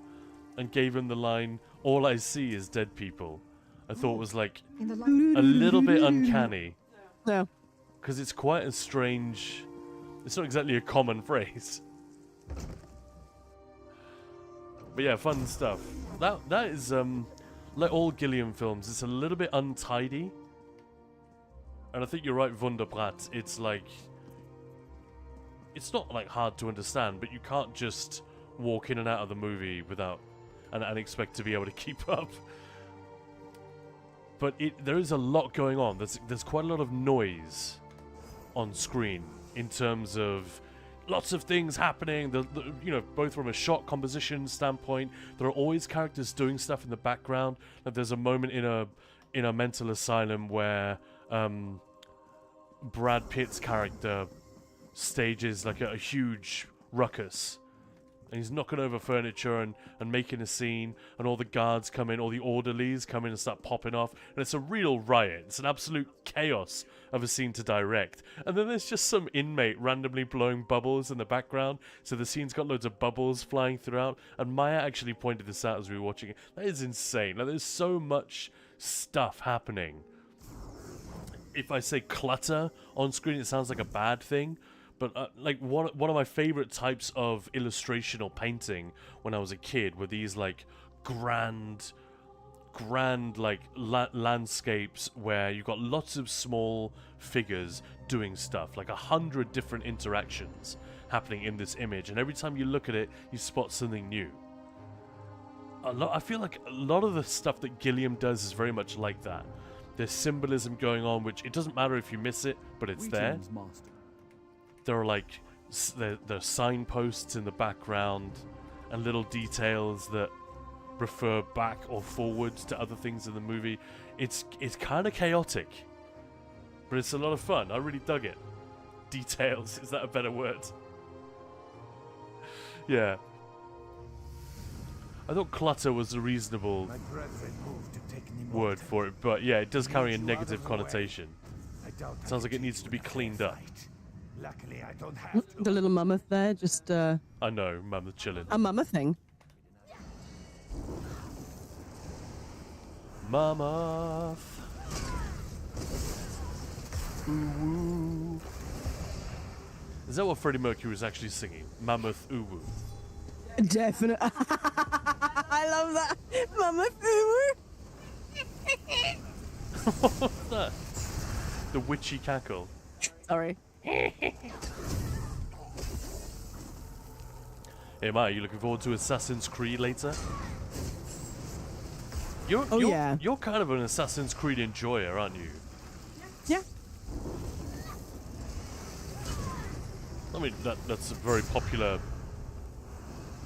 and gave him the line, "All I see is dead people." I thought was like In the a little bit uncanny, No. because it's quite a strange. It's not exactly a common phrase. But yeah, fun stuff. That is like all Gilliam films. It's a little bit untidy, and I think you're right, Wunderbrat. It's like it's not like hard to understand, but you can't just walk in and out of the movie without and expect to be able to keep up. But there is a lot going on. There's quite a lot of noise on screen in terms of lots of things happening. You know, both from a shot composition standpoint, there are always characters doing stuff in the background. Like there's a moment in a mental asylum where Brad Pitt's character stages like a huge ruckus, and he's knocking over furniture and making a scene, and all the guards come in, all the orderlies come in and start popping off, and it's a real riot. It's an absolute chaos of a scene to direct. And then there's just some inmate randomly blowing bubbles in the background, so the scene's got loads of bubbles flying throughout, and Maya actually pointed this out as we were watching it. That is insane. Like, there's so much stuff happening. If I say clutter on screen, it sounds like a bad thing. But like one of my favorite types of illustration or painting when I was a kid were these like grand like landscapes where you've got lots of small figures doing stuff, like 100 different interactions happening in this image, and every time you look at it, you spot something new. I feel like a lot of the stuff that Gilliam does is very much like that. There's symbolism going on, which it doesn't matter if you miss it, but it's there. There are like there are signposts in the background and little details that refer back or forwards to other things in the movie. It's kind of chaotic, but it's a lot of fun. I really dug it. Details, is that a better word? Yeah. I thought clutter was a reasonable word for it, but yeah, it does carry a negative connotation. Sounds like it needs to be cleaned up. Luckily, I don't have to. The little mammoth there, just I know, mammoth chilling. a mammoth thing. Mammoth. Ooh. Is that what Freddie Mercury was actually singing? Mammoth ooh woo. Definitely. I love that. Mammoth. What was that? The witchy cackle. Sorry. Hey Maya, you looking forward to Assassin's Creed later? Yeah. You're kind of an Assassin's Creed enjoyer, aren't you? Yeah. I mean, that's a very popular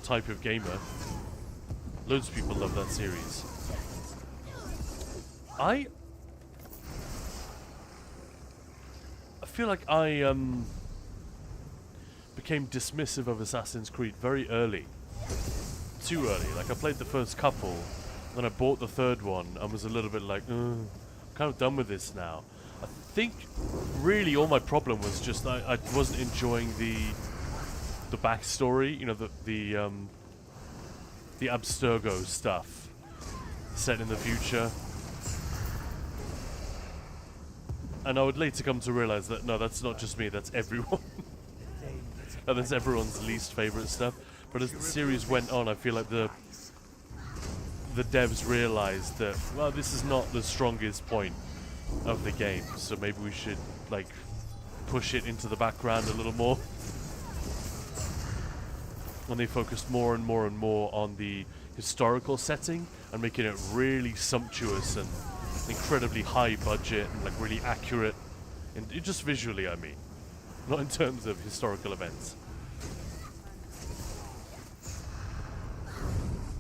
type of gamer. Loads of people love that series. I feel like I became dismissive of Assassin's Creed very early. Too early. Like, I played the first couple, then I bought the third one and was a little bit like, I'm kind of done with this now. I think really all my problem was just I wasn't enjoying the backstory, you know, the Abstergo stuff set in the future. And I would later come to realize that, no, that's not just me, that's everyone. And that's everyone's least favorite stuff. But as the series went on, I feel like the devs realized that, well, this is not the strongest point of the game, so maybe we should, like, push it into the background a little more. And they focused more and more and more on the historical setting and making it really sumptuous and incredibly high budget and like really accurate, and just visually, I mean. Not in terms of historical events.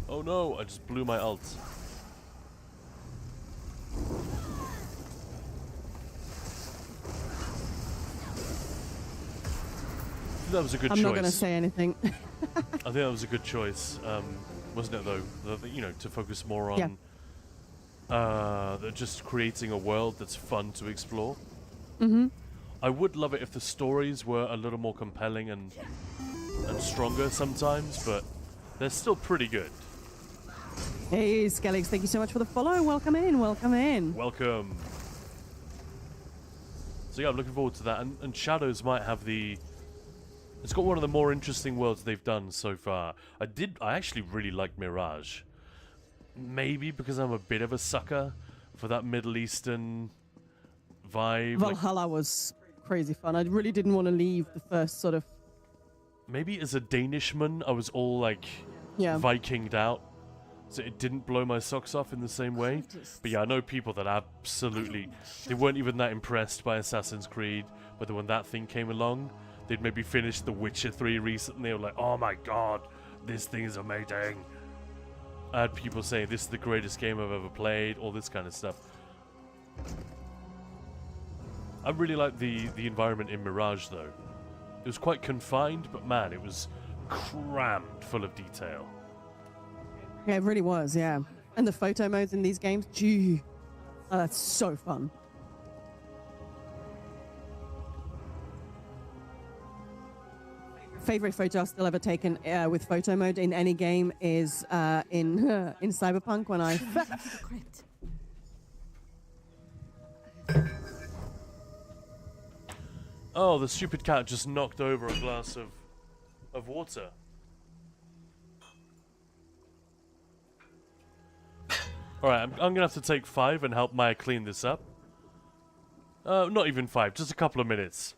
Oh no, I just blew my ult. That was a good choice. I'm not going to say anything. I think that was a good choice, wasn't it? Though, you know, to focus more on just creating a world that's fun to explore. Mm-hmm. I would love it if the stories were a little more compelling and stronger sometimes, but they're still pretty good. Hey, Skellix, thank you so much for the follow. Welcome in, welcome in. Welcome. So yeah, I'm looking forward to that, and Shadows might have the. It's got one of the more interesting worlds they've done so far. I actually really like Mirage. Maybe because I'm a bit of a sucker for that Middle Eastern vibe. Valhalla was crazy fun. I really didn't want to leave the first sort of... Maybe as a Danishman, I was all like Vikinged out. So it didn't blow my socks off in the same way. But yeah, I know people that absolutely... They weren't even that impressed by Assassin's Creed. But then when that thing came along... They'd maybe finished The Witcher 3 recently. They were like, oh my god, this thing is amazing. I had people saying, this is the greatest game I've ever played, all this kind of stuff. I really like the environment in Mirage, though. It was quite confined, but man, it was crammed full of detail. Yeah, it really was, yeah. And the photo modes in these games, gee. Oh, that's so fun. Favorite photo I've still ever taken with photo mode in any game is in Cyberpunk when I... Oh, the stupid cat just knocked over a glass of water. Alright, I'm going to have to take 5 and help Maya clean this up. Not even 5, just a couple of minutes.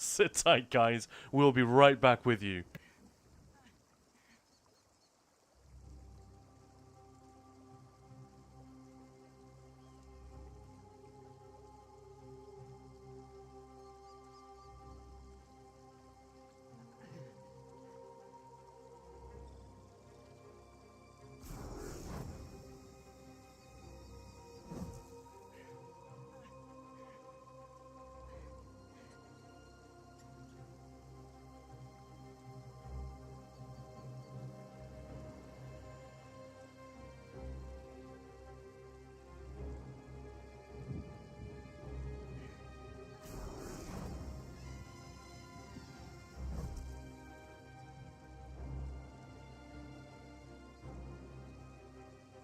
Sit tight, guys. We'll be right back with you.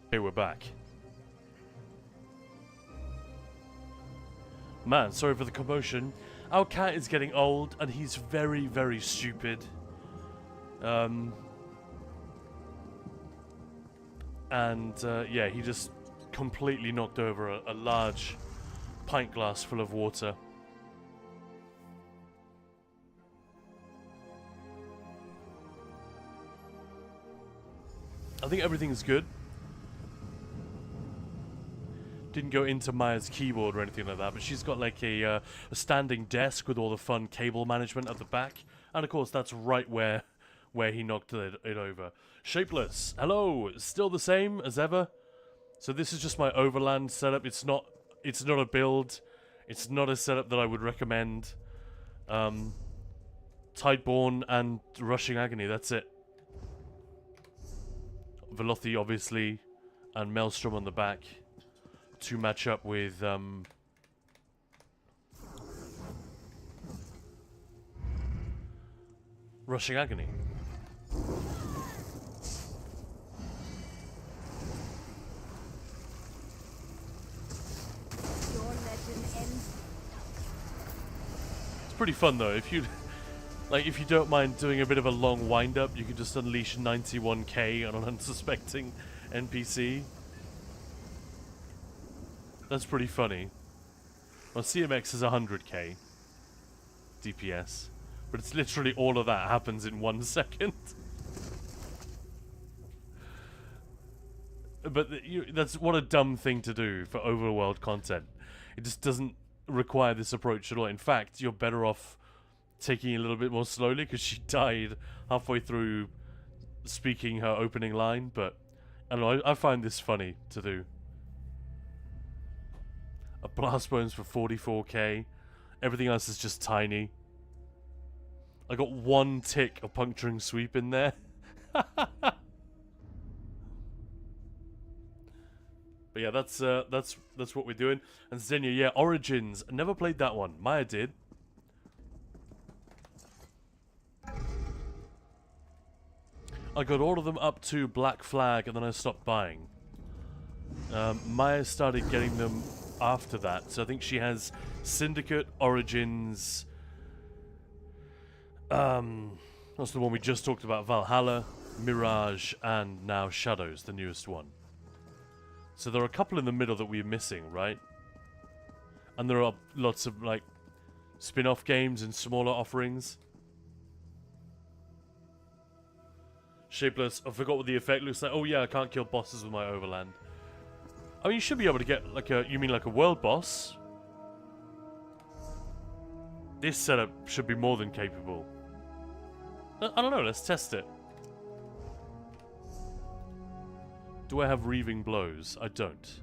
Okay, we're back. Man, sorry for the commotion. Our cat is getting old, and he's very, very stupid. Yeah, he just completely knocked over a large pint glass full of water. I think everything's good. Didn't go into Maya's keyboard or anything like that, but she's got like a standing desk with all the fun cable management at the back, and of course that's right where he knocked it over. Shapeless, hello, still the same as ever. So this is just my overland setup. It's not a build. It's not a setup that I would recommend. Tideborn and Rushing Agony. That's it. Velothi obviously, and Maelstrom on the back. To match up with Rushing Agony. It's pretty fun though. If you don't mind doing a bit of a long wind up, you can just unleash 91k on an unsuspecting NPC. That's pretty funny. Well, CMX is 100k DPS, but it's literally all of that happens in 1 second. But that's what a dumb thing to do for overworld content. It just doesn't require this approach at all. In fact, you're better off taking it a little bit more slowly because she died halfway through speaking her opening line, but I don't know, I find this funny to do. A blast bones for 44k. Everything else is just tiny. I got one tick of puncturing sweep in there. But yeah, that's what we're doing. And Xenia, yeah, Origins. Never played that one. Maya did. I got all of them up to Black Flag, and then I stopped buying. Maya started getting them after that, so I think she has Syndicate, Origins. That's the one we just talked about, Valhalla, Mirage, and now Shadows, the newest one. So there are a couple in the middle that we're missing, right? And there are lots of, like, spin-off games and smaller offerings. Shapeless, I forgot what the effect looks like. Oh yeah, I can't kill bosses with my Overland. I mean, you should be able to get, like a, you mean like a world boss? This setup should be more than capable. I don't know, let's test it. Do I have Reaving Blows? I don't.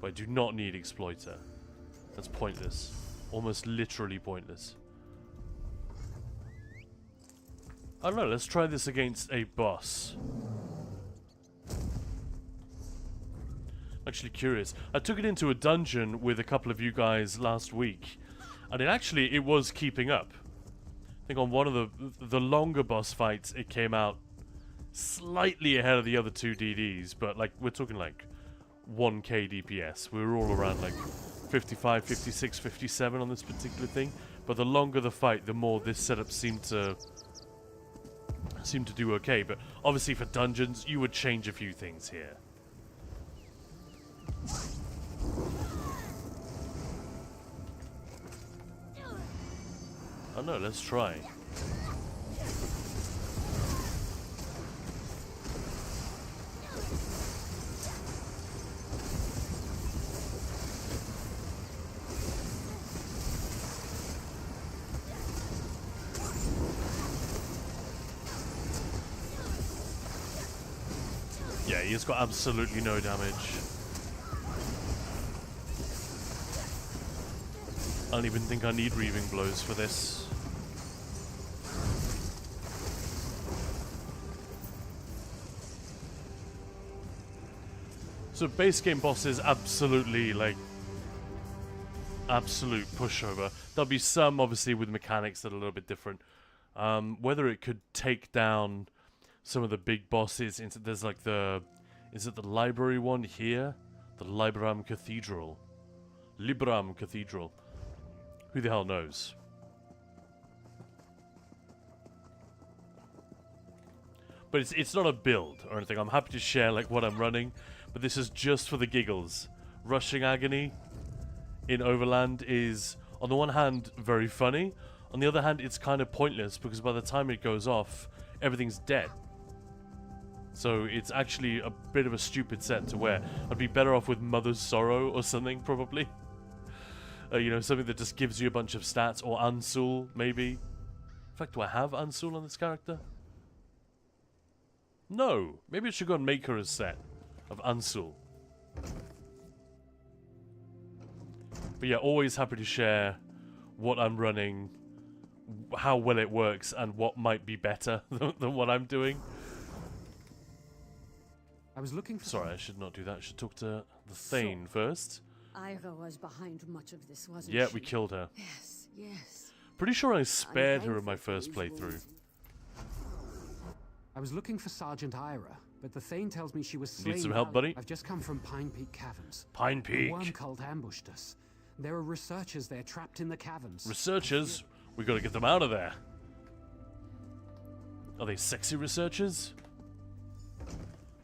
But I do not need Exploiter. That's pointless. Almost literally pointless. I don't know, let's try this against a boss. Actually curious. I took it into a dungeon with a couple of you guys last week, and it was keeping up. I think on one of the longer boss fights, it came out slightly ahead of the other two DDs, but like we're talking like 1k DPS. We were all around like 55, 56, 57 on this particular thing. But the longer the fight, the more this setup seemed to do okay. But obviously for dungeons, you would change a few things here. Oh no, let's try. Yeah, he's got absolutely no damage. I don't even think I need Reaving Blows for this. So base game bosses, absolutely, like, absolute pushover. There'll be some, obviously, with mechanics that are a little bit different. Whether it could take down some of the big bosses, there's like is it the library one here? The Libram Cathedral. Libram Cathedral. Who the hell knows? But it's not a build or anything. I'm happy to share like what I'm running, but this is just for the giggles. Rushing Agony in Overland is, on the one hand, very funny. On the other hand, it's kind of pointless because by the time it goes off, everything's dead. So it's actually a bit of a stupid set to wear. I'd be better off with Mother's Sorrow or something, probably. You know, something that just gives you a bunch of stats, or Ansul, maybe. In fact, do I have Ansul on this character? No. Maybe I should go and make her a set of Ansul. But yeah, always happy to share what I'm running, how well it works, and what might be better than what I'm doing. I was looking for... Sorry, I should not do that. I should talk to the Thane first. Ira was behind much of this, wasn't she? Yeah, we killed her. Yes, yes. Pretty sure I spared her in my first playthrough. I was looking for Sergeant Ira, but the Thane tells me she was slain. Need some help, buddy? I've just come from Pine Peak Caverns. Pine Peak. A worm cult ambushed us. There are researchers there trapped in the caverns. Researchers? We gotta get them out of there. Are they sexy researchers?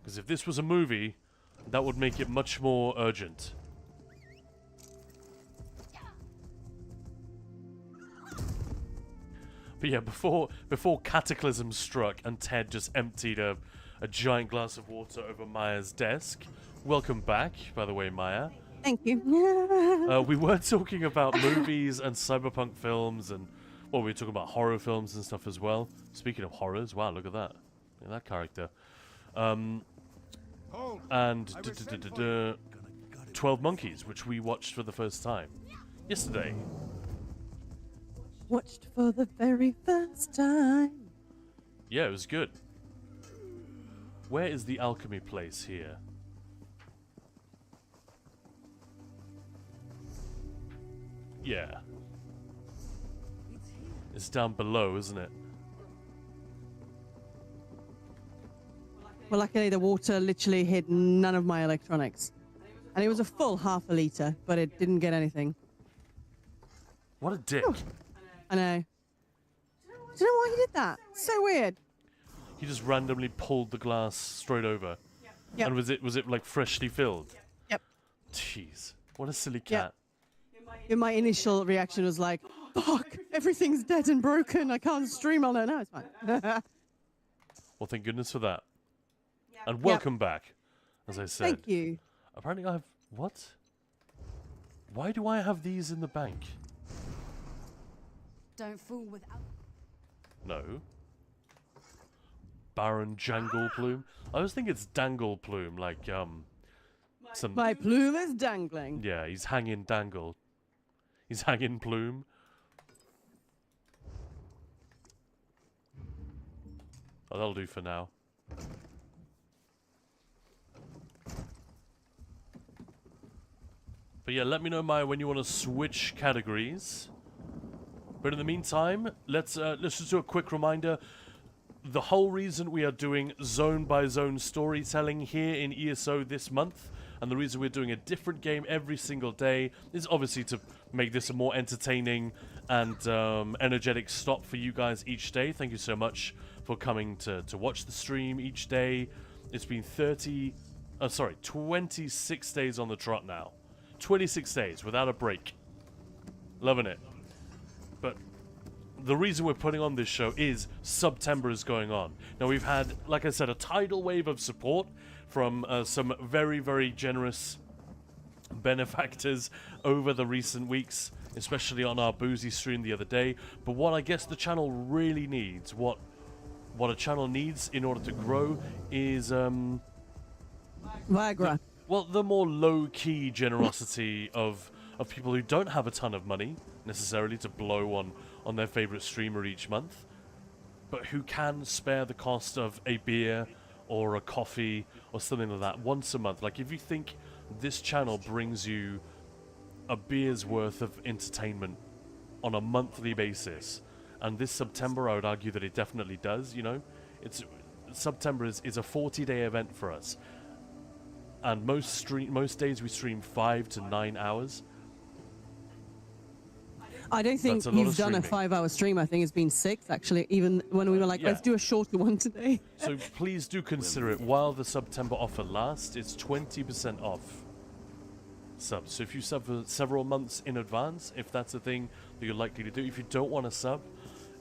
Because if this was a movie, that would make it much more urgent. But yeah, before Cataclysm struck and Ted just emptied a giant glass of water over Maya's desk. Welcome back, by the way, Maya. Thank you. We were talking about movies and cyberpunk films, and well, we were talking about horror films and stuff as well. Speaking of horrors, wow, look at that. Look at that character. And 12 Monkeys, which we watched for the first time yesterday. Watched for the very first time. Yeah, it was good. Where is the alchemy place here? Yeah. It's down below, isn't it? Well, luckily the water literally hit none of my electronics. And it was a full half a litre, but it didn't get anything. What a dick. I know. Do you know why he did that? So weird. He just randomly pulled the glass straight over. Yep. And was it like freshly filled? Yep. Jeez. What a silly cat. And my initial reaction was like, fuck, everything's dead and broken. I can't stream on it. No, it's fine. Well, thank goodness for that. And welcome back, as I said. Thank you. Apparently I have... What? Why do I have these in the bank? Don't fool without. No. Baron Jangle Plume? I always think it's Dangle Plume, like, some... My plume is dangling. Yeah, he's hanging dangle. He's hanging plume. Oh, that'll do for now. But yeah, let me know, Maya, when you want to switch categories. But in the meantime, let's just do a quick reminder. The whole reason we are doing zone-by-zone storytelling here in ESO this month, and the reason we're doing a different game every single day, is obviously to make this a more entertaining and energetic stop for you guys each day. Thank you so much for coming to watch the stream each day. It's been 26 days on the trot now. 26 days without a break. Loving it. But the reason we're putting on this show is September is going on. Now we've had, like I said, a tidal wave of support from some very, very generous benefactors over the recent weeks, especially on our boozy stream the other day. But what I guess the channel really needs, what a channel needs in order to grow is Viagra. well, the more low-key generosity of people who don't have a ton of money necessarily to blow on their favorite streamer each month, but who can spare the cost of a beer or a coffee or something like that once a month. Like, if you think this channel brings you a beer's worth of entertainment on a monthly basis, and this September I would argue that it definitely does, you know, September is a 40-day event for us. And most days we stream 5 to 9 hours. I don't think you've done a 5-hour stream. I think it's been 6, actually, even when we were like, let's do a shorter one today. So please do consider it. While the September offer lasts, it's 20% off subs. So if you sub for several months in advance, if that's a thing that you're likely to do, if you don't want to sub,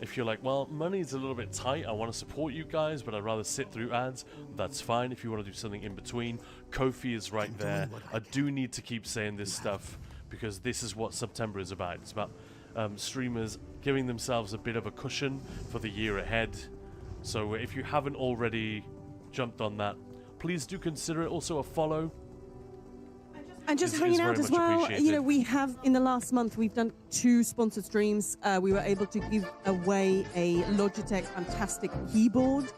if you're like, well, money's a little bit tight, I want to support you guys, but I'd rather sit through ads, that's fine. If you want to do something in between, Ko-fi is right there. I do need to keep saying this stuff because this is what September is about. It's about streamers giving themselves a bit of a cushion for the year ahead. So if you haven't already jumped on that, please do consider it also a follow. And just hanging out as well. You know, we have, in the last month, we've done 2 sponsored streams. We were able to give away a Logitech fantastic keyboard.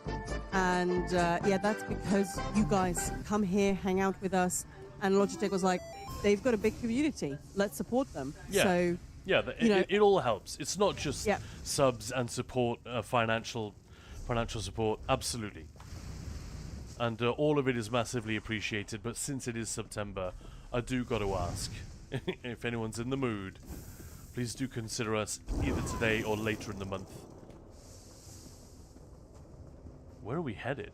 And yeah, that's because you guys come here, hang out with us. And Logitech was like, they've got a big community. Let's support them. Yeah. So, yeah, it all helps. It's not just subs and support, financial support. Absolutely. And all of it is massively appreciated. But since it is September, I do got to ask, if anyone's in the mood, please do consider us either today or later in the month. Where are we headed?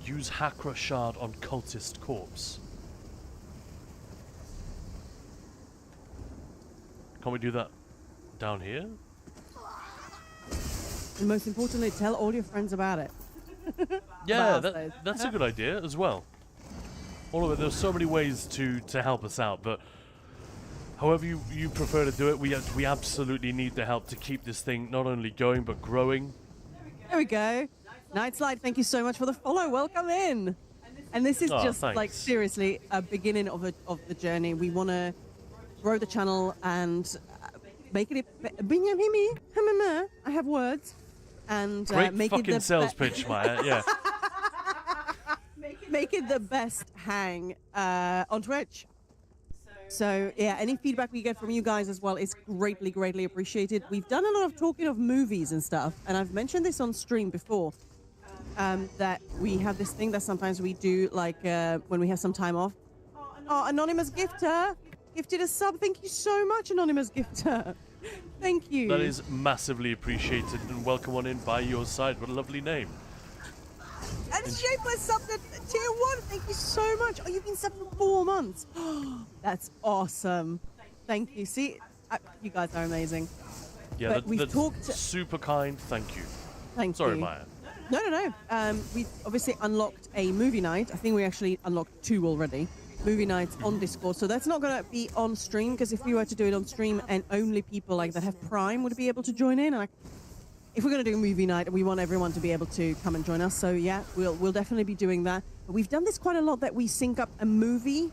Use Hakra Shard on cultist corpse. Can't we do that down here? And most importantly, tell all your friends about it. Yeah, About that's a good idea as well. All of it. There's so many ways to help us out, but however you prefer to do it, we absolutely need the help to keep this thing not only going but growing. There we go. Nightslide, thank you so much for the follow. Welcome in. And this is Oh, just thanks. like seriously a beginning of the journey. We want to grow the channel and make it. I have words. And Great make fucking it the sales pitch, Maya. Yeah. make it the best hang on Twitch. So yeah, any feedback we get from you guys as well is greatly, greatly appreciated. We've done a lot of talking of movies and stuff, and I've mentioned this on stream before. That we have this thing that sometimes we do, like when we have some time off. Oh, anonymous gifter gifted a sub. Thank you so much, anonymous gifter. Thank you. That is massively appreciated, and welcome on in by your side. What a lovely name. And Shapeless subbed at tier 1. Thank you so much. Oh, you've been subbed for 4 months. That's awesome. Thank you. See, you guys are amazing. Yeah, But we've that's talked- super kind. Thank you. Thank Sorry, you. Maya. No. We've obviously unlocked a movie night. I think we actually unlocked 2 already. Movie nights on Discord. So that's not going to be on stream, because if we were to do it on stream and only people like that have Prime would be able to join in. And if we're going to do a movie night, we want everyone to be able to come and join us. So yeah, we'll definitely be doing that. But we've done this quite a lot, that we sync up a movie,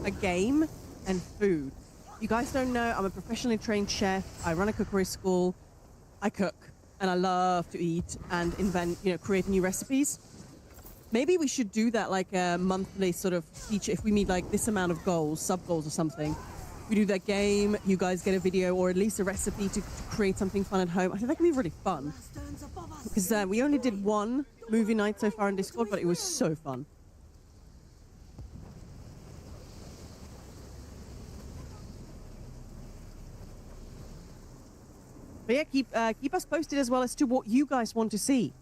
a game, and food. You guys don't know, I'm a professionally trained chef. I run a cookery school. I cook. And I love to eat and invent, create new recipes. Maybe we should do that like a monthly sort of feature. If we meet like this amount of goals, sub-goals or something, we do that game, you guys get a video or at least a recipe to create something fun at home. I think that could be really fun. Because we only did 1 movie night so far on Discord, but it was so fun. But yeah, keep us posted as well as to what you guys want to see.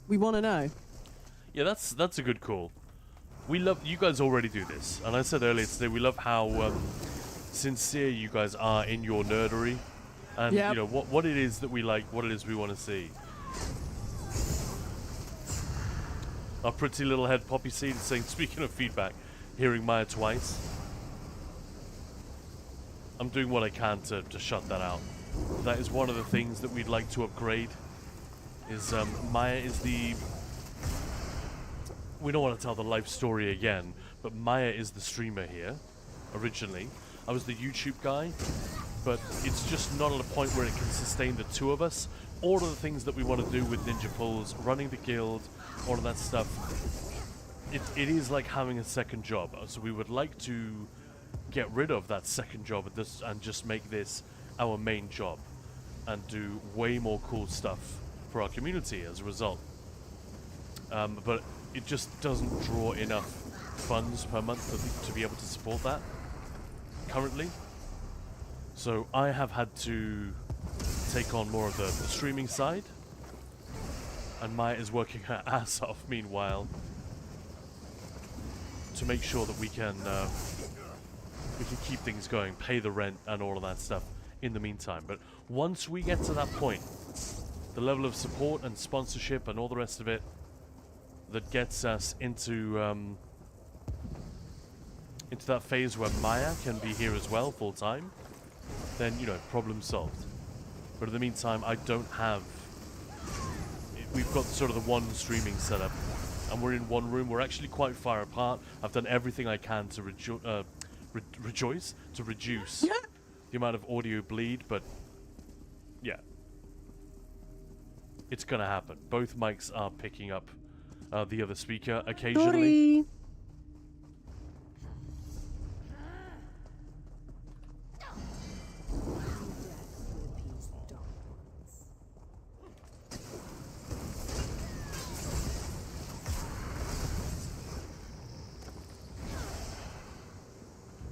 We want to know. Yeah, that's a good call. We love you guys already do this, and I said earlier today we love how sincere you guys are in your nerdery, and Yep. what it is that we like, what it is we want to see. Our pretty little head Poppy Seed is saying, speaking of feedback, hearing Maya twice. I'm doing what I can to shut that out. That is one of the things that we'd like to upgrade. Is Maya is the... We don't want to tell the life story again, but Maya is the streamer here, originally. I was the YouTube guy, but it's just not at a point where it can sustain the 2 of us. All of the things that we want to do with Ninja Pulls, running the guild, all of that stuff, it is like having a second job. So we would like to get rid of that second job and just make this our main job and do way more cool stuff for our community as a result. But it just doesn't draw enough funds per month to be able to support that currently. So I have had to take on more of the streaming side, and Maya is working her ass off meanwhile to make sure that we can keep things going, pay the rent and all of that stuff in the meantime. But once we get to that point, the level of support and sponsorship and all the rest of it that gets us into that phase where Maya can be here as well full time, then problem solved. But in the meantime, I don't have. We've got sort of the one streaming setup, and we're in one room. We're actually quite far apart. I've done everything I can to reduce the amount of audio bleed, but yeah, it's gonna happen. Both mics are picking up the other speaker occasionally. Sorry.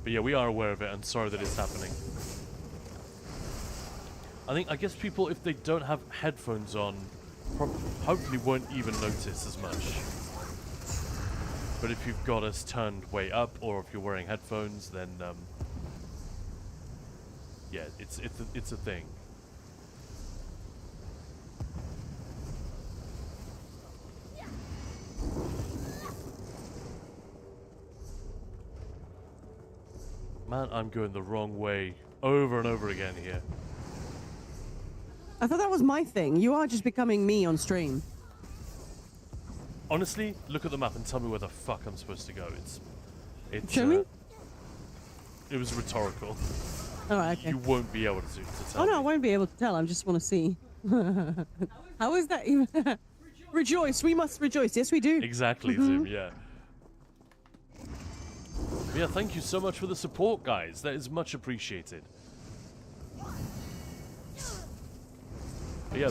But yeah, we are aware of it and sorry that it's happening. I guess people, if they don't have headphones on, hopefully won't even notice as much. But if you've got us turned way up, or if you're wearing headphones, then yeah, it's a thing. Man, I'm going the wrong way over and over again here. I thought that was my thing. You are just becoming me on stream. Honestly, look at the map and tell me where the fuck I'm supposed to go. It's Show me? It was rhetorical. All right, okay. You won't be able to tell Oh no, I me. won't be able to tell. I just want to see. How is that even? Rejoice. We must rejoice. Yes, we do. Exactly, Zim, yeah. Yeah, thank you so much for the support, guys. That is much appreciated. But yeah,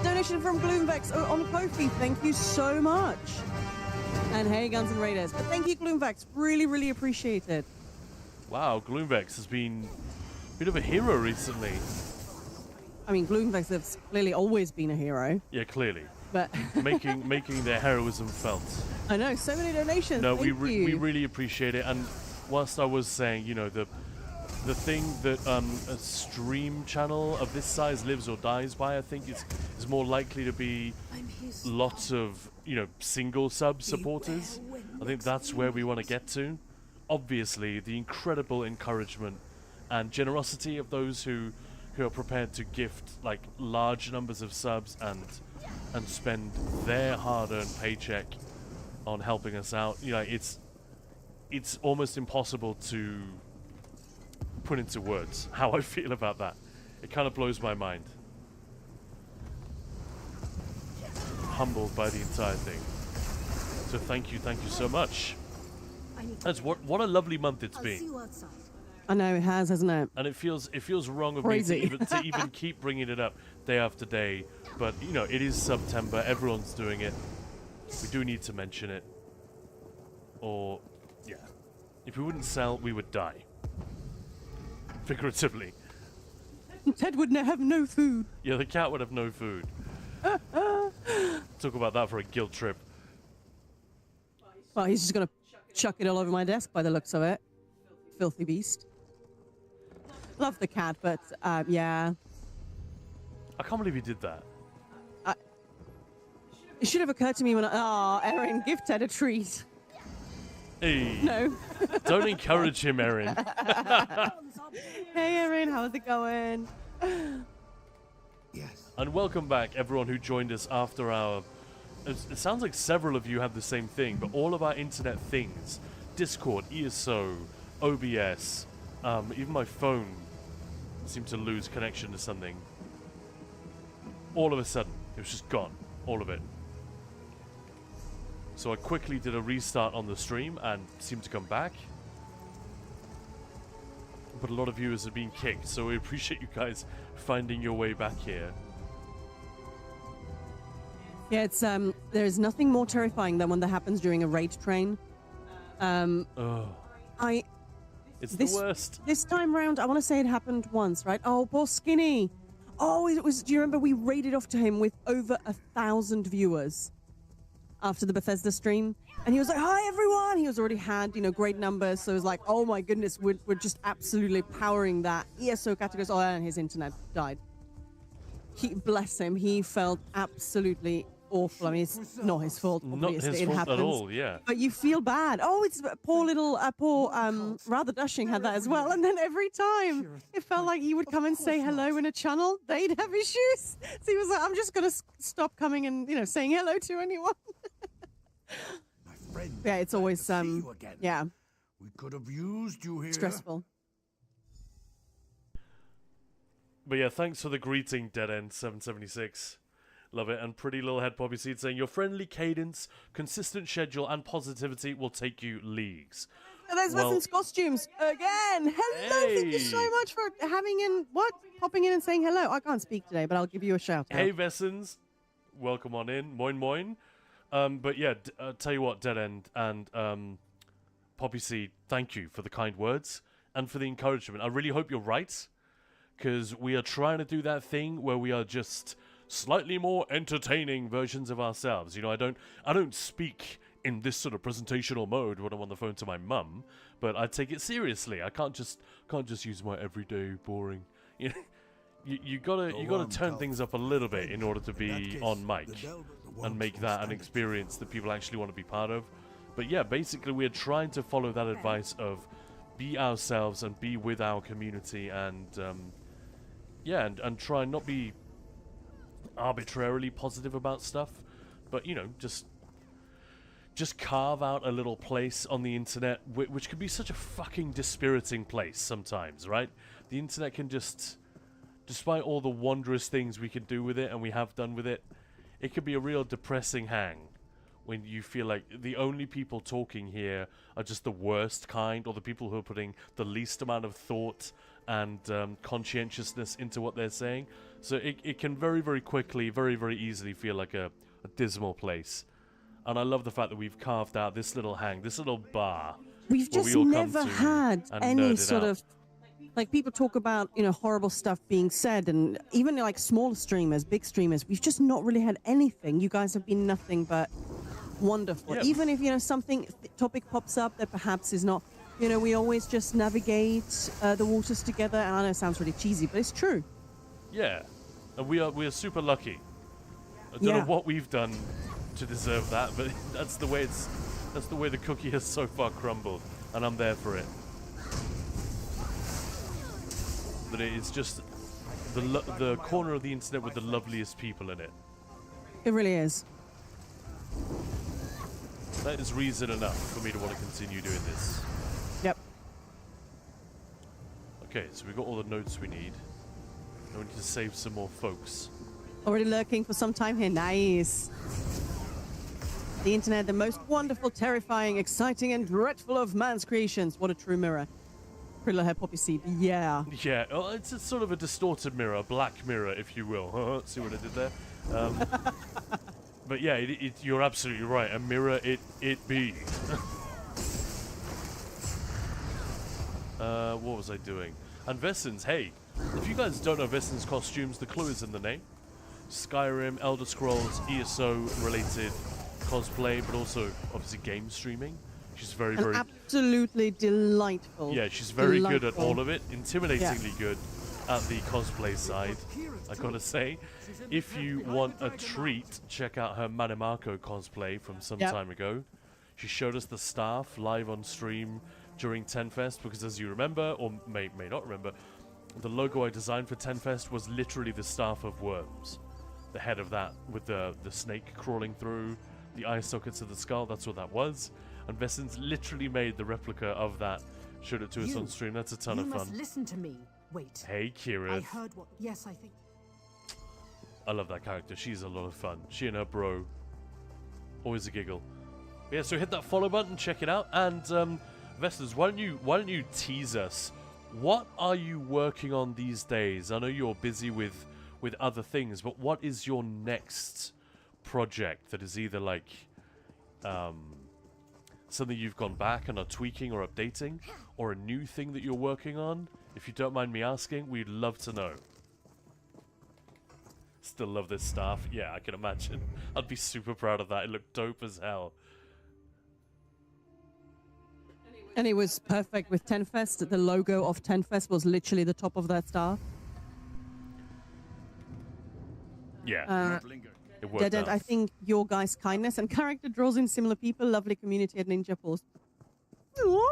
Donation from Gloomvex on Ko-fi. Thank you so much. And hey, Guns and Raiders. But thank you, Gloomvex. Really, really appreciate it. wow, Gloomvex has been a bit of a hero recently. I mean, Gloomvex has clearly always been a hero, Yeah, clearly. but making their heroism felt. I know so many donations. No, Thank we you. really appreciate it. And whilst I was saying, you know, the thing that a stream channel of this size lives or dies by, I think is more likely to be lots of, you know, single sub supporters. I think that's where we want to get to. Obviously, the incredible encouragement and generosity of those who are prepared to gift like large numbers of subs and spend their hard-earned paycheck on helping us out. You know, it's almost impossible to put into words how I feel about that. It kind of blows my mind. Humbled by the entire thing. So thank you so much. That's what a lovely month it's been. I know it has, hasn't it? And it feels wrong of Crazy. me to even keep bringing it up day after day. But you know, it is September. Everyone's doing it. We do need to mention it. Or, yeah, if we wouldn't sell, we would die. Figuratively. Ted would have no food. Yeah, the cat would have no food. Talk about that for a guilt trip. Well, he's just gonna chuck it all over my desk by the looks of it. Filthy beast. Love the cat, but yeah. I can't believe he did that. It should have occurred to me when Erin, give Ted a treat. Hey, No. don't encourage him, Erin. Hey Erin, how's it going? Yes. And welcome back, everyone who joined us after our... It sounds like several of you have the same thing, but all of our internet things, Discord, ESO, OBS, even my phone seemed to lose connection to something. All of a sudden, it was just gone. All of it. So I quickly did a restart on the stream and seemed to come back. But a lot of viewers have been kicked, so we appreciate you guys finding your way back here. Yeah, it's there's nothing more terrifying than when that happens during a raid train. Oh, it's the worst. This time round, I want to say it happened once, right? Oh, poor Skinny. Oh, it was. Do you remember we raided off to him with over 1,000 viewers after the Bethesda stream, and he was like, "Hi everyone!" He was already had, you know, great numbers, so it was like, "Oh my goodness, we're just absolutely powering that." ESO categories. Oh, and his internet died. Bless him. He felt absolutely awful. I mean, it's not his fault. Not Obviously, his it fault happens. at all, yeah. But you feel bad. Oh, it's poor little, Rather Dashing had that as well. And then every time it felt like he would come and say hello in a channel, they'd have issues. So he was like, I'm just going to stop coming and, you know, saying hello to anyone. My friend. Yeah, it's always, glad to see you again. yeah, We could have used you here. stressful. But yeah, thanks for the greeting, Dead End 776. Love it. And Pretty Little Head Poppy Seed saying, your friendly cadence, consistent schedule, and positivity will take you leagues. And there's Weston's costumes again. Hello, thank you so Hey. much for popping in and saying hello. I can't speak today, but I'll give you a shout out. Hey, Vessens. Welcome on in. Moin moin. But yeah, tell you what, Dead End and Poppy Seed, thank you for the kind words and for the encouragement. I really hope you're right, because we are trying to do that thing where we are just slightly more entertaining versions of ourselves. You know, I don't speak in this sort of presentational mode when I'm on the phone to my mum, but I take it seriously. I can't just use my everyday boring. You know, you gotta turn things up a little bit in order to be on mic and make that an experience that people actually want to be part of. But yeah, basically we're trying to follow that advice of be ourselves and be with our community, and yeah, and try and not be arbitrarily positive about stuff, but you know, just carve out a little place on the internet, which can be such a fucking dispiriting place sometimes, right? The internet can just, despite all the wondrous things we can do with it and we have done with it, it can be a real depressing hang when you feel like the only people talking here are just the worst kind, or the people who are putting the least amount of thought and conscientiousness into what they're saying. So it can very, very quickly, very, very easily feel like a dismal place. And I love the fact that we've carved out this little hang, this little bar. We've where just we all come never to had and any nerd it sort out. of, like, people talk about, you know, horrible stuff being said, and even like small streamers, big streamers, we've just not really had anything. You guys have been nothing but wonderful. Yeah. Even if, you know, topic pops up that perhaps is not, you know, we always just navigate the waters together. And I know it sounds really cheesy, but it's true. Yeah, and we are super lucky. I don't Yeah. know what we've done to deserve that, but that's the way the cookie has so far crumbled, and I'm there for it. But it's just the corner of the internet with the loveliest people in it. It really is. That is reason enough for me to want to continue doing this. Yep. Okay, so we got all the notes we need. And we need to save some more folks. Already lurking for some time here. Nice. The internet, the most wonderful, terrifying, exciting, and dreadful of man's creations. What a true mirror. Pretty little hair poppy seed. Yeah. Yeah, well, it's a sort of a distorted mirror, a black mirror, if you will. See what I did there? But yeah, you're absolutely right. A mirror, it be. What was I doing? And Vessen's, hey, if you guys don't know Vessen's costumes, the clue is in the name. Skyrim, Elder Scrolls, ESO related cosplay, but also obviously game streaming. She's very, And very... absolutely delightful. Yeah, she's very good at Delightful. all of it. Intimidatingly good at the cosplay side, I gotta say. If you want a treat, check out her Manamako cosplay from some time ago. She showed us the staff live on stream during Tenfest, because as you remember, or may not remember, the logo I designed for Tenfest was literally the staff of worms. The head of that with the snake crawling through, the eye sockets of the skull, that's what that was. And Vessen's literally made the replica of that, showed it to us on stream. That's a ton of You fun. must listen to me. Wait. Hey, Kira. I heard what... Yes, I think... I love that character. She's a lot of fun. She and her bro. Always a giggle. But yeah, so hit that follow button, check it out. And Vestas, why don't you tease us? What are you working on these days? I know you're busy with other things, but what is your next project that is either like something you've gone back and are tweaking or updating, or a new thing that you're working on? If you don't mind me asking, we'd love to know. Still love this staff. Yeah, I can imagine. I'd be super proud of that. It looked dope as hell. And it was perfect with Tenfest. The logo of Tenfest was literally the top of that star. Yeah. It worked Dead End, out. I think your guys' kindness and character draws in similar people. Lovely community at Ninja Pulse. Aww.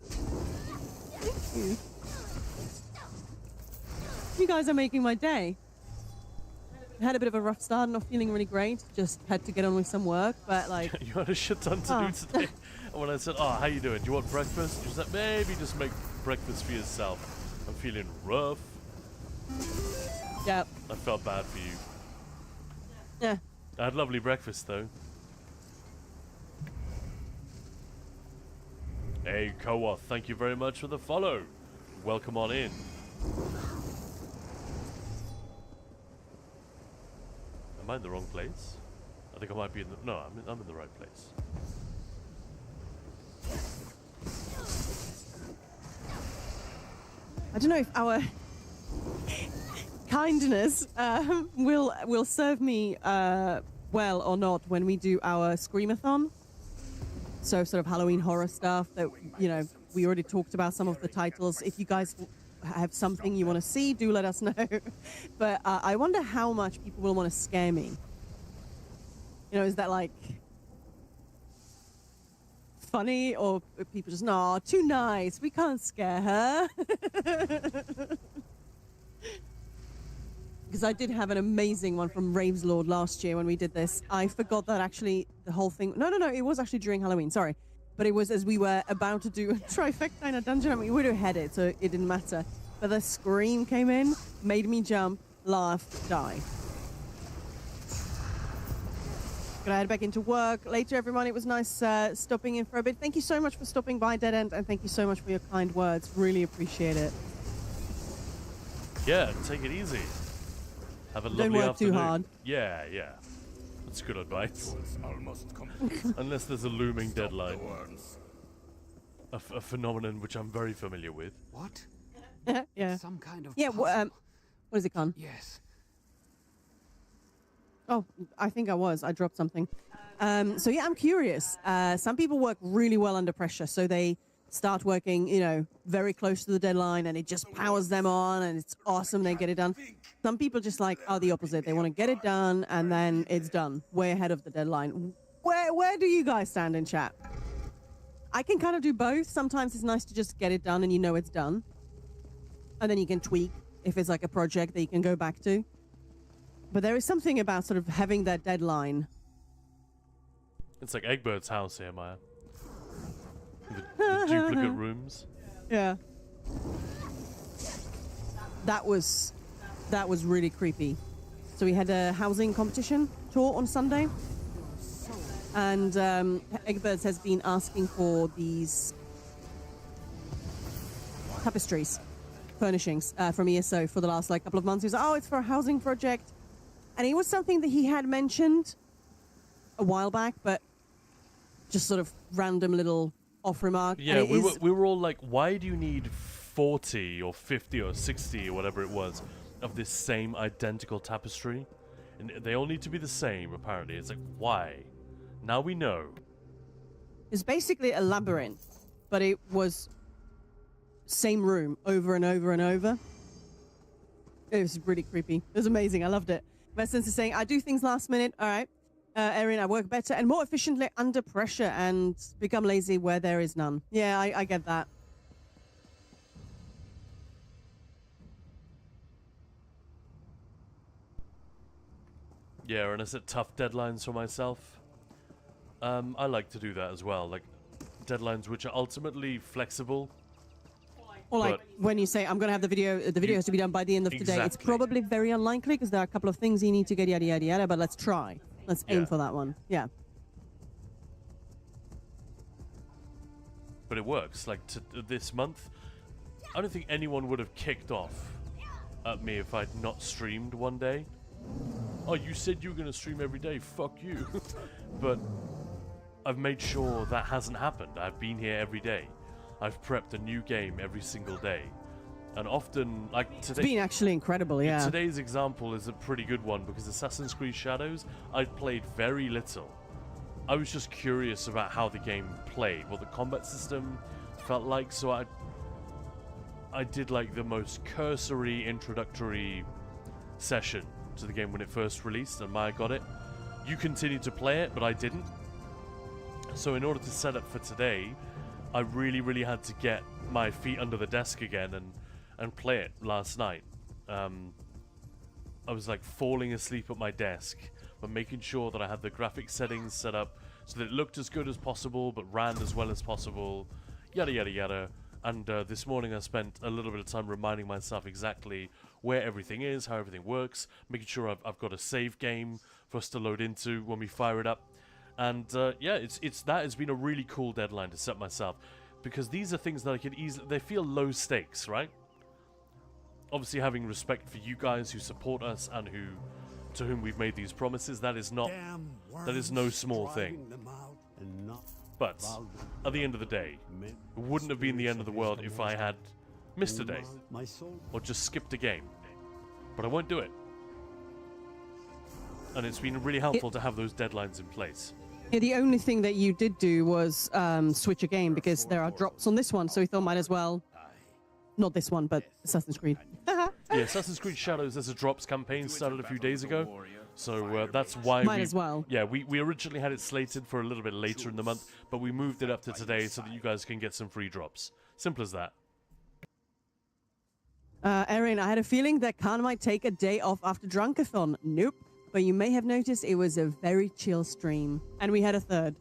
Thank you. You guys are making my day. I had a bit of a rough start, not feeling really great. Just had to get on with some work, but like... You had a shit ton to do today. And when I said, oh, how you doing? Do you want breakfast? You said, maybe just make breakfast for yourself. I'm feeling rough. Yep. I felt bad for you. Yeah. I had lovely breakfast, though. Hey, Kowath, thank you very much for the follow. Welcome on in. Am I in the wrong place? I think I might be in the... No, I'm in the right place. I don't know if our kindness will serve me well or not when we do our Screamathon. So sort of Halloween horror stuff that, you know, we already talked about some of the titles. If you guys have something you want to see, do let us know. But I wonder how much people will want to scare me. You know, is that like funny, or people just, no, too nice. We can't scare her. Because I did have an amazing one from Raves Lord last year when we did this. I forgot that actually the whole thing... No, it was actually during Halloween, sorry. But it was as we were about to do a trifecta in a dungeon. I mean, we would have had it, so it didn't matter. But the scream came in, made me jump, laugh, die. Gonna head back into work. Later, everyone, it was nice stopping in for a bit. Thank you so much for stopping by, Dead End, and thank you so much for your kind words. Really appreciate it. Yeah, take it easy. Have a lovely Don't work afternoon. too hard. Yeah. That's good advice. Almost complete. Unless there's a looming deadline. A phenomenon which I'm very familiar with. What? Yeah. Some kind of Yeah, puzzle. what is it, Con? Yes. Oh, I think I was. I dropped something. So yeah, I'm curious. Some people work really well under pressure, so they start working, very close to the deadline, and it just powers them on, and it's awesome. They get it done. Some people just are the opposite. They want to get it done, and then it's done, way ahead of the deadline. Where do you guys stand in chat? I can kind of do both. Sometimes it's nice to just get it done, and it's done, and then you can tweak if it's like a project that you can go back to. But there is something about sort of having that deadline. It's like Eggbird's house here, Maya. The duplicate rooms. Yeah. That was really creepy. So we had a housing competition tour on Sunday. And Eggbirds has been asking for these tapestries, furnishings from ESO for the last couple of months. He was like, oh, it's for a housing project. And it was something that he had mentioned a while back, but just sort of random little off remark. Yeah, we were all like, why do you need 40 or 50 or 60 or whatever it was of this same identical tapestry? And they all need to be the same, apparently. It's like, why? Now we know. It's basically a labyrinth, but it was same room over and over and over. It was really creepy. It was amazing. I loved it. Essence is saying, I do things last minute. All right. Erin, I work better and more efficiently under pressure and become lazy where there is none. Yeah, I get that. Yeah, and I set tough deadlines for myself. I like to do that as well. Like, deadlines which are ultimately flexible. Or like when you say, I'm going to have the video has to be done by the end of today. It's probably very unlikely because there are a couple of things you need to get, yada, yada, yada, but let's try. Let's aim for that one. Yeah. But it works. Like, this month, I don't think anyone would have kicked off at me if I'd not streamed one day. Oh, you said you were going to stream every day. Fuck you. But I've made sure that hasn't happened. I've been here every day. I've prepped a new game every single day. And often, like today... It's been actually incredible, yeah. Today's example is a pretty good one because Assassin's Creed Shadows, I'd played very little. I was just curious about how the game played, what the combat system felt like, so I did like the most cursory introductory session to the game when it first released, and Maya got it. You continued to play it, but I didn't. So in order to set up for today, I really had to get my feet under the desk again and play it last night. I was like falling asleep at my desk, but making sure that I had the graphic settings set up so that it looked as good as possible, but ran as well as possible, yada yada yada. And this morning I spent a little bit of time reminding myself exactly where everything is, how everything works, making sure I've got a save game for us to load into when we fire it up. And yeah, that has been a really cool deadline to set myself, because these are things that I could easily, they feel low stakes, right? Obviously having respect for you guys who support us and to whom we've made these promises, that is no small thing. But at the end of the day, it wouldn't have been the end of the world if I had missed a day or just skipped a game. But I won't do it. And it's been really helpful to have those deadlines in place. Yeah, the only thing that you did do was switch a game because there are drops on this one, so we thought might as well. Not this one, but Assassin's Creed. Yeah, Assassin's Creed Shadows, there's a drops campaign started a few days ago. So that's why Might we, as well. Yeah, we originally had it slated for a little bit later in the month, but we moved it up to today so that you guys can get some free drops. Simple as that. Erin, I had a feeling that Khan might take a day off after Drunkathon. Nope. But you may have noticed it was a very chill stream. And we had a third.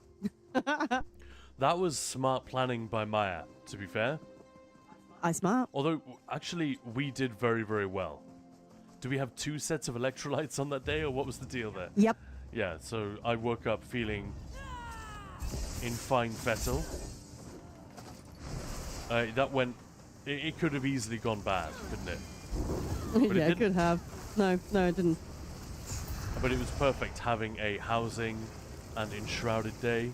That was smart planning by Maya, to be fair. I smart. Although, actually, we did very, very well. Do we have 2 sets of electrolytes on that day, or what was the deal there? Yep. Yeah, so I woke up feeling in fine fettle. That went... It could have easily gone bad, couldn't it? But Yeah, it could have. No, it didn't. But it was perfect having a housing and enshrouded day.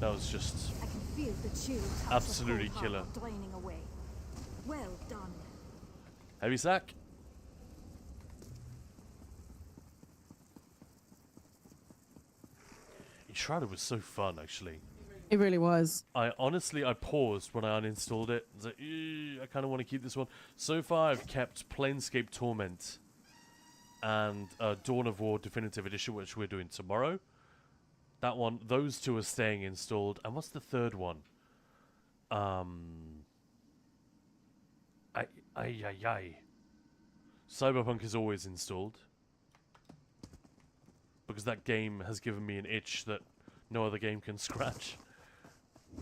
That was just I can feel the chill touch absolutely of cold killer. harbor draining away. Well done. Heavy sack. Enshrouded was so fun, actually. It really was. I paused when I uninstalled it. I was like, I kind of want to keep this one. So far, I've kept Planescape Torment and Dawn of War Definitive Edition, which we're doing tomorrow. That one, those 2 are staying installed. And what's the third one? Cyberpunk is always installed. Because that game has given me an itch that no other game can scratch.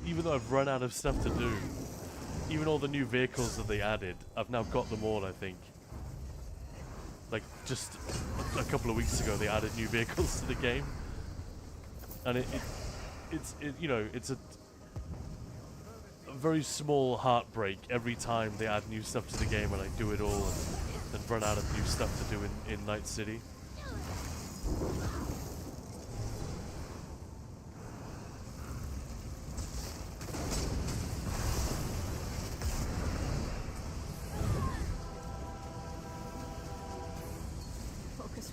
Even though I've run out of stuff to do. Even all the new vehicles that they added, I've now got them all, I think. Like, just a couple of weeks ago, they added new vehicles to the game. And it's a very small heartbreak every time they add new stuff to the game and I do it all and run out of new stuff to do in Night City.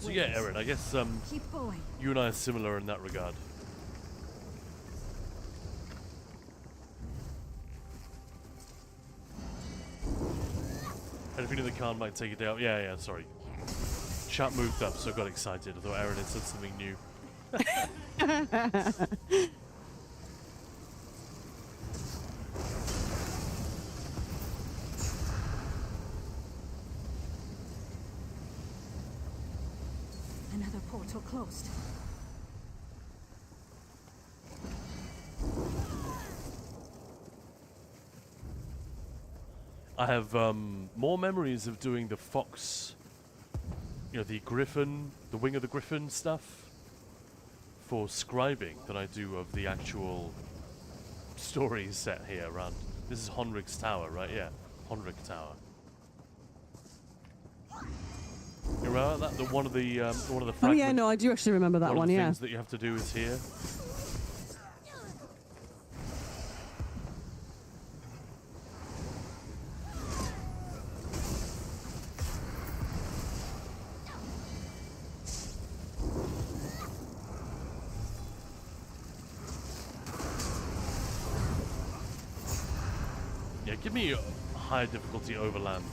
So yeah, Erin, I guess Keep going. you and I are similar in that regard. And if you knew the Khan might take it down, yeah, sorry. Chat moved up, so I got excited. I thought Erin had said something new. Another portal closed. I have more memories of doing the fox, the griffin, the wing of the griffin stuff for scribing than I do of the actual story set here around. This is Honrik's Tower, right? Yeah, Honrik Tower. You remember that? One of the Oh fragments. yeah, no, I do actually remember that one one. of the Yeah. things that you have to do is here. Yeah, give me a higher difficulty overland.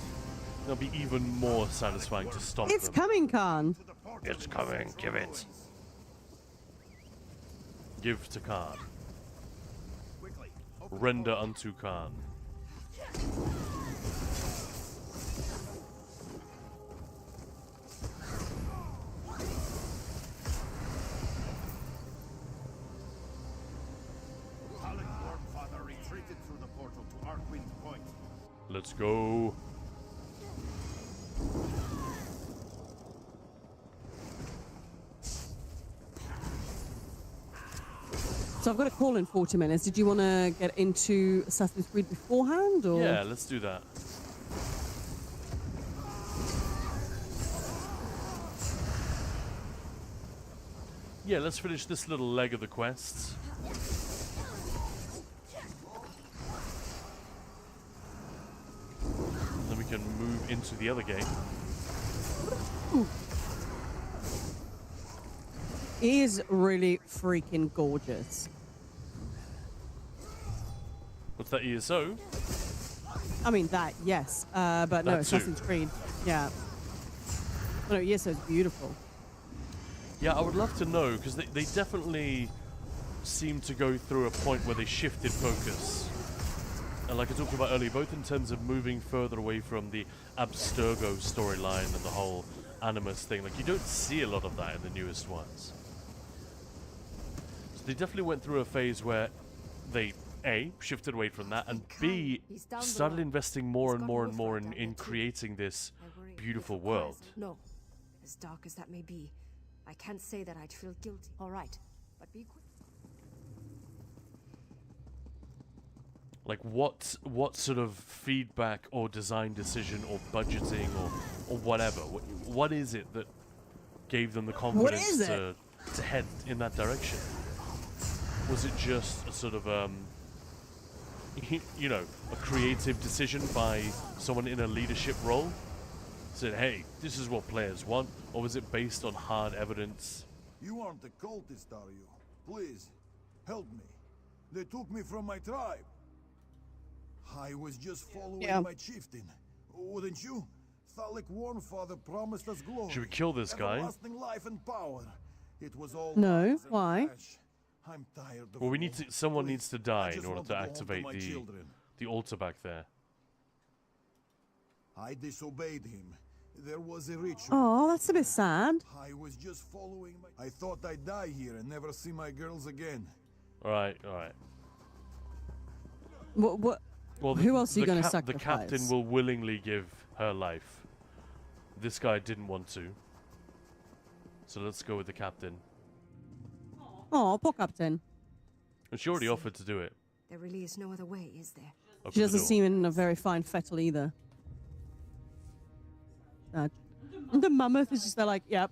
It'll be even more satisfying to stomp It's them. coming, Khan. It's coming, give it. Give to Khan. Render unto Khan. Father retreated through the portal to Arcwind Point. Let's go. So I've got a call in 40 minutes. Did you want to get into Assassin's Creed beforehand, or? Yeah, let's do that. Yeah, let's finish this little leg of the quests. And then we can move into the other game. It is really freaking gorgeous. What's that, ESO? I mean, that, yes. But no, That too. Assassin's Creed. Yeah. No, ESO's beautiful. Yeah, I would love to know, because they definitely seem to go through a point where they shifted focus. And like I talked about earlier, both in terms of moving further away from the Abstergo storyline and the whole Animus thing. Like, you don't see a lot of that in the newest ones. So they definitely went through a phase where they, A, shifted away from that, and B, started investing more and more and more in creating this beautiful world. No, as dark as that may be, I can't say that I'd feel guilty. All right, but be quick. Like, what sort of feedback or design decision or budgeting or whatever? What is it that gave them the confidence to head in that direction? Was it just a sort of, you know, a creative decision by someone in a leadership role? Said, hey, this is what players want? Or was it based on hard evidence? You aren't a cultist, are you? Please, help me. They took me from my tribe. I was just following my chieftain. Wouldn't you? Thalic Warmfather promised us glory. Should we kill this guy? Everlasting life and power. It was all No, lies and why? flesh. I'm tired of Well, we need war. to. Someone Please, needs to die I in just order want to go home to activate my children. the altar back there. I disobeyed him. There was a ritual. Oh, that's a bit sad. I was just following my... I thought I'd die here and never see my girls again. All right, all right. What? Well, Who else are you the going to The sacrifice? captain will willingly give her life. This guy didn't want to. So let's go with the captain. Oh, poor captain. And she already offered to do it. There really is no other way, is there? Open She the doesn't door. seem in a very fine fettle either. Sad. And the mammoth is just there like, yep,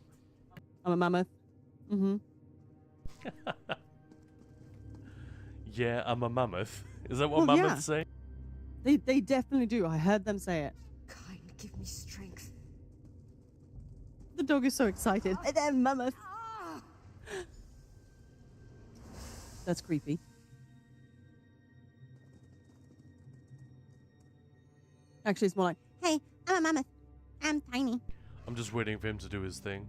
I'm a mammoth. Mm-hmm. Yeah, I'm a mammoth. Is that what Well, mammoths yeah. say? They definitely do. I heard them say it. Kind, give me strength. The dog is so excited. And then mammoth. That's creepy. Actually, it's more like, hey, I'm a mammoth. I'm tiny. I'm just waiting for him to do his thing.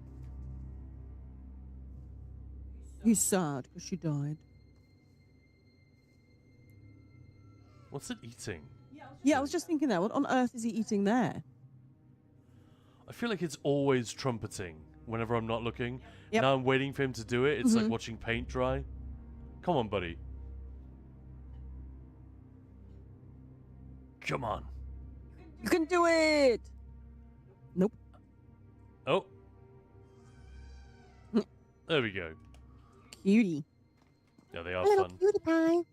He's sad because she died. What's it eating? Yeah, I was just thinking that. What on earth is he eating there? I feel like it's always trumpeting whenever I'm not looking. Yep. Now I'm waiting for him to do it. It's like watching paint dry. Come on, buddy. Come on. You can do it! Nope. Oh. There we go. Cutie. Yeah, they are Little fun. cutie pie.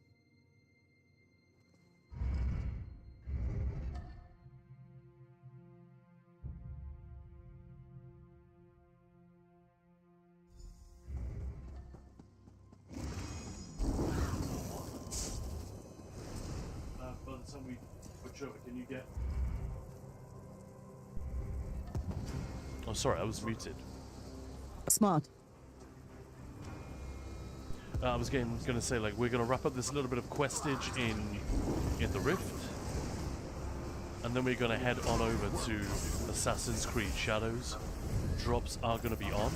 By the time we switch over, can you get... Oh, sorry, I was muted. Smart. I was going to say, like, we're going to wrap up this little bit of questage in the Rift. And then we're going to head on over to Assassin's Creed Shadows. Drops are going to be on.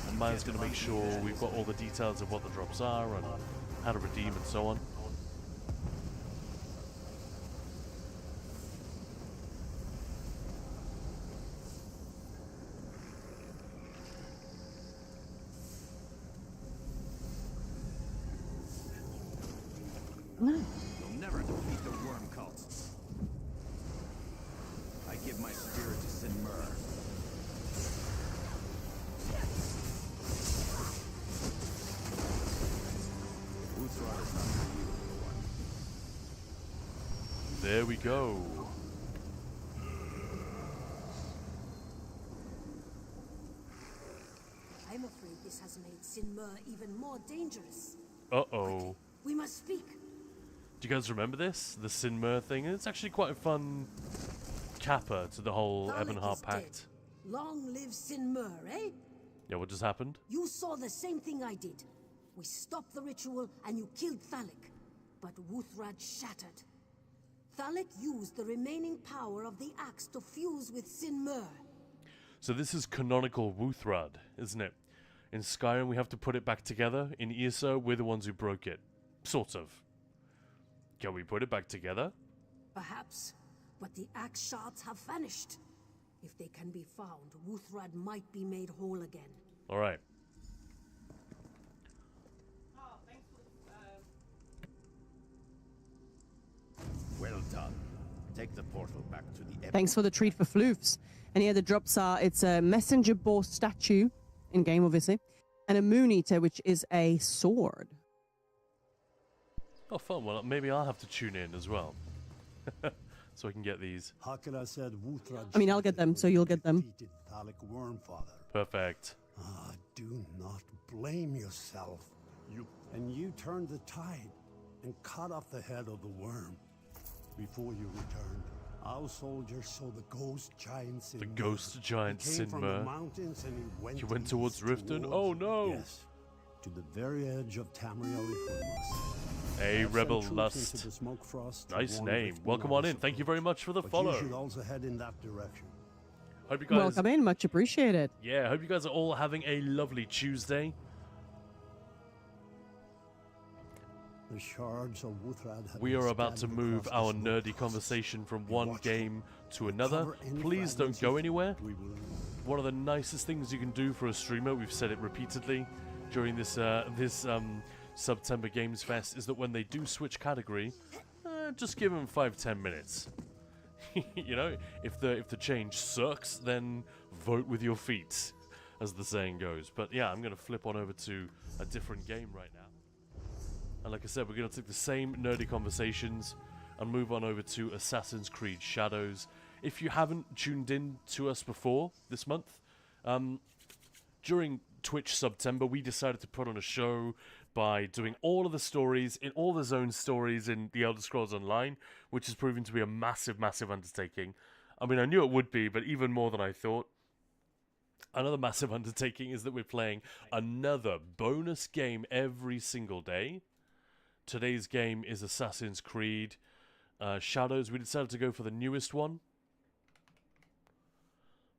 And Maya's going to make sure we've got all the details of what the drops are and how to redeem and so on. No. You'll never defeat the worm cult. I give my spirit to Sinmur. Uthrod is not for you, little one. There we go. I'm afraid this has made Sinmur even more dangerous. Uh-oh. We must speak. Do you guys remember this? The Sinmur thing? It's actually quite a fun capper to the whole Thalic Ebonheart is Pact. dead. Long live Sinmur, eh? Yeah, what just happened? You saw the same thing I did. We stopped the ritual and you killed Thalic. But Wuthrad shattered. Thalik used the remaining power of the axe to fuse with Sinmur. So this is canonical Wuthrad, isn't it? In Skyrim, we have to put it back together. In ESO, we're the ones who broke it. Sort of. Can we put it back together? Perhaps, but the axe shards have vanished. If they can be found, Wuthrad might be made whole again. Alright. Well done. Take the portal back to the... Thanks for the treat for floofs. And here the drops are, it's a messenger boar statue, in game obviously, and a moon eater, which is a sword. Oh, fun. Well, maybe I'll have to tune in as well. So I can get these. Hakala said Wuthrad I mean, I'll get them, so you'll get them. defeated Thalik Wormfather. Perfect. Ah, do not blame yourself. You turned the tide and cut off the head of the worm. Before you returned, our soldiers saw the ghost giant Sinmur. The ghost giant He came from the Sinmur. mountains and He went towards Riften? Oh no! Yes, to the very edge of Tamriel. Hey, Rebel Lust. Nice name. Welcome on in. Thank you very much for the follow. You should also head in that direction. Hope you guys... Welcome in, much appreciated. Yeah, hope you guys are all having a lovely Tuesday. The shards of Wuthrad have We been are about to scattered move across our the nerdy smoke conversation from Be one watchful. game to another. Recover any Please don't fragments go of anywhere. we will- One of the nicest things you can do for a streamer, we've said it repeatedly during this September Gamesfest, is that when they do switch category, just give them 5-10 minutes. You know, if the change sucks, then vote with your feet, as the saying goes. But yeah, I'm going to flip on over to a different game right now. And like I said, we're going to take the same nerdy conversations and move on over to Assassin's Creed Shadows. If you haven't tuned in to us before this month, during Twitch September, we decided to put on a show by doing all of the stories, in all the zone stories in The Elder Scrolls Online, which has proven to be a massive, massive undertaking. I mean, I knew it would be, but even more than I thought. Another massive undertaking is that we're playing another bonus game every single day. Today's game is Assassin's Creed Shadows. We decided to go for the newest one,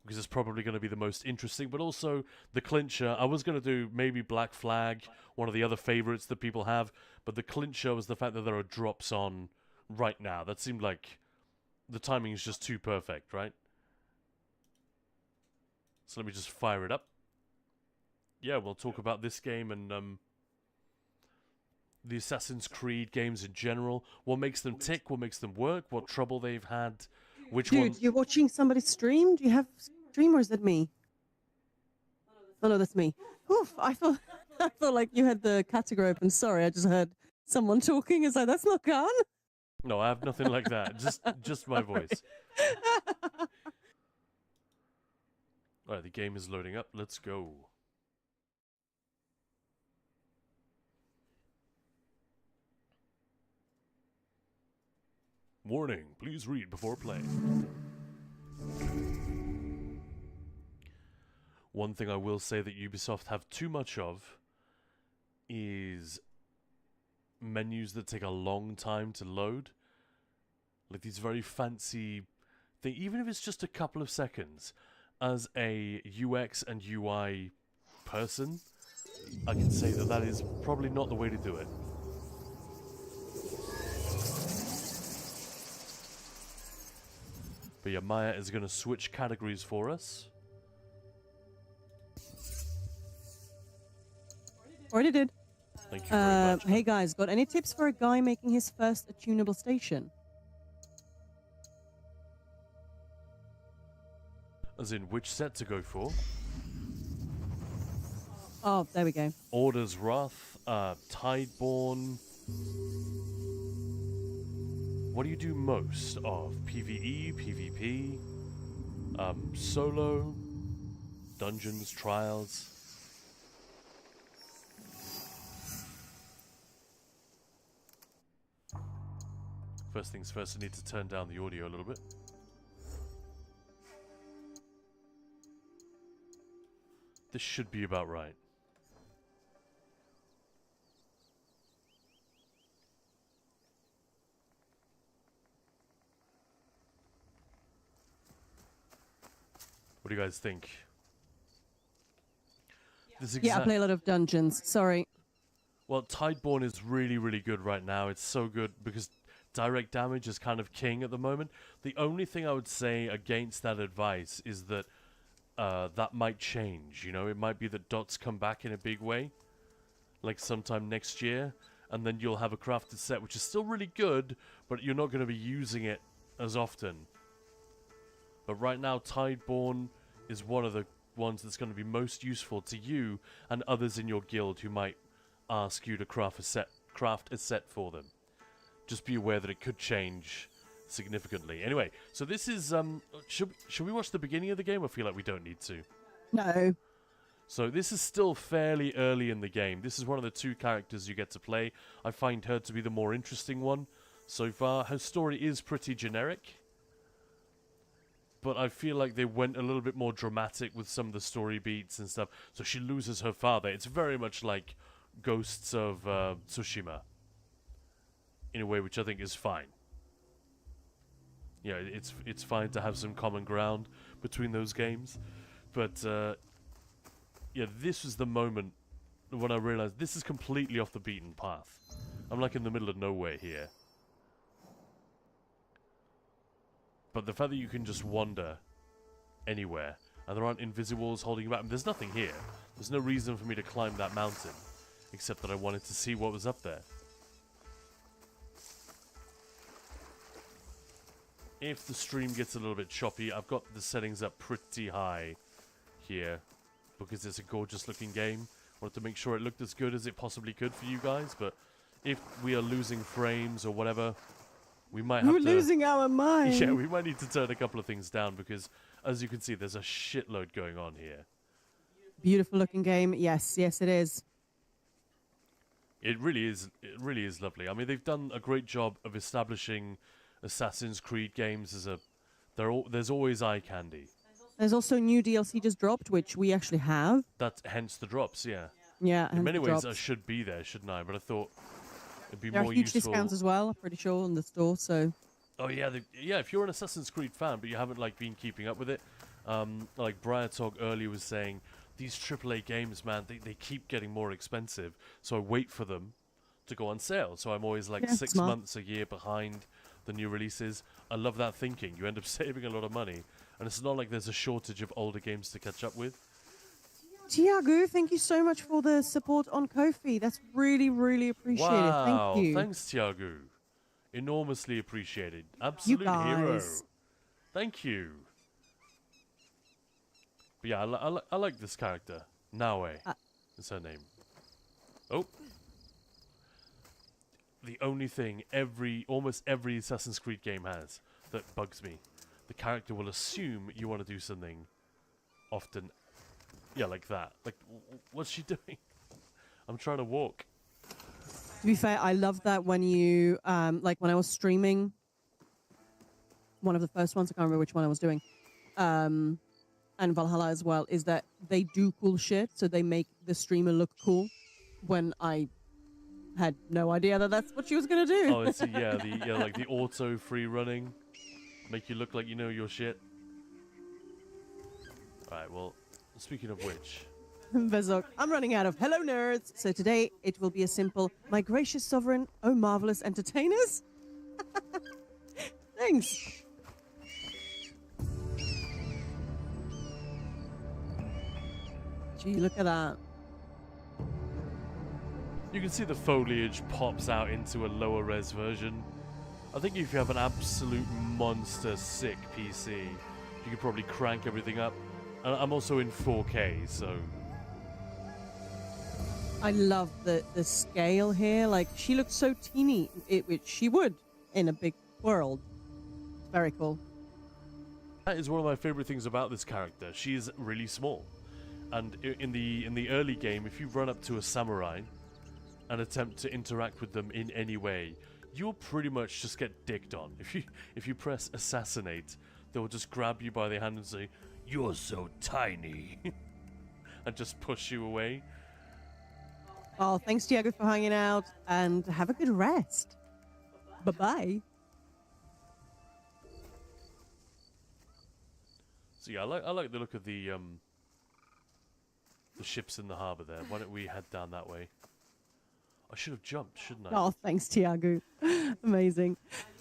because it's probably going to be the most interesting, but also the clincher. I was going to do maybe Black Flag, one of the other favorites that people have, but the clincher was the fact that there are drops on right now. That seemed like the timing is just too perfect, right? So let me just fire it up. Yeah, we'll talk about this game and the Assassin's Creed games in general. What makes them tick, what makes them work, what trouble they've had. Dude, you're watching somebody stream? Do you have stream or is that me? Oh no, that's me. Oof, I thought like you had the category open. Sorry, I just heard someone talking. It's like, that's not Khan. No, I have nothing like that. Just my voice. Alright, the game is loading up. Let's go. Warning, please read before playing. One thing I will say that Ubisoft have too much of is menus that take a long time to load. Like these very fancy things, even if it's just a couple of seconds. As a UX and UI person, I can say that that is probably not the way to do it. But yeah, Maya is going to switch categories for us. Already did. Thank you very much. Hey guys, got any tips for a guy making his first attunable station? As in which set to go for? Oh, there we go. Order's Wrath, Tideborn. What do you do most of? PvE, PvP, solo, dungeons, trials? First things first, I need to turn down the audio a little bit. This should be about right. do you guys think? Yeah, I play a lot of dungeons. Sorry. Well, Tideborn is really, really good right now. It's so good because direct damage is kind of king at the moment. The only thing I would say against that advice is that that might change. You know, it might be that dots come back in a big way, like sometime next year, and then you'll have a crafted set which is still really good, but you're not going to be using it as often. But right now, Tideborn is one of the ones that's going to be most useful to you and others in your guild who might ask you to craft a set for them. Just be aware that it could change significantly. Anyway, so this is should we watch the beginning of the game? I feel like we don't need to. No. So this is still fairly early in the game. This is one of the 2 characters you get to play. I find her to be the more interesting one so far. Her story is pretty generic, but I feel like they went a little bit more dramatic with some of the story beats and stuff. So she loses her father. It's very much like Ghosts of Tsushima, in a way which I think is fine. Yeah, it's fine to have some common ground between those games. But, yeah, this was the moment when I realized this is completely off the beaten path. I'm like in the middle of nowhere here. But the fact that you can just wander anywhere, and there aren't invisibles holding you back. There's nothing here. There's no reason for me to climb that mountain, except that I wanted to see what was up there. If the stream gets a little bit choppy, I've got the settings up pretty high here, because it's a gorgeous looking game. Wanted to make sure it looked as good as it possibly could for you guys, but if we are losing frames or whatever, we might have We're losing our mind. Yeah, we might need to turn a couple of things down, because as you can see, there's a shitload going on here. Beautiful looking game. Yes, yes, it is. It really is lovely. I mean, they've done a great job of establishing Assassin's Creed games as there's always eye candy. There's also new DLC just dropped, which we actually have. That's hence the drops, yeah. Yeah, in many ways, I should be there, shouldn't I? But I thought it'd be there more are huge useful. discounts as well, I'm pretty sure, on the store. So. Oh yeah, yeah. If you're an Assassin's Creed fan, but you haven't been keeping up with it, like Briar Talk earlier was saying, these AAA games, man, they keep getting more expensive. So I wait for them to go on sale. So I'm always like 6 months, a year behind the new releases. I love that thinking. You end up saving a lot of money. And it's not like there's a shortage of older games to catch up with. Tiago, thank you so much for the support on Ko-fi. That's really, really appreciated. Wow, thank you. Thanks, Tiago. Enormously appreciated. Absolute hero. Thank you. But yeah, I like this character. Naue is her name. Oh. The only thing almost every Assassin's Creed game has that bugs me. The character will assume you want to do something often. Yeah, like that. Like, what's she doing? I'm trying to walk. To be fair, I love that when you, like when I was streaming, one of the first ones, I can't remember which one I was doing, and Valhalla as well, is that they do cool shit, so they make the streamer look cool when I had no idea that that's what she was going to do. Oh, it's like the auto free running. Make you look like you know your shit. Alright, well, speaking of which. Vezok, I'm running out of hello nerds. So today it will be a simple, my gracious sovereign, oh marvelous entertainers. Thanks. Gee, look at that. You can see the foliage pops out into a lower res version. I think if you have an absolute monster sick PC, you could probably crank everything up. And I'm also in 4K, so... I love the scale here. Like, she looks so teeny, which she would in a big world. It's very cool. That is one of my favorite things about this character. She is really small. And in the early game, if you run up to a samurai and attempt to interact with them in any way, you'll pretty much just get dicked on. If you press assassinate, they'll just grab you by the hand and say, "You're so tiny," and just push you away. Oh, thanks, Diego, for hanging out, and have a good rest. Bye-bye. So yeah, I like the look of the ships in the harbour there. Why don't we head down that way? I should have jumped, shouldn't I? Oh, thanks, Tiago. Amazing.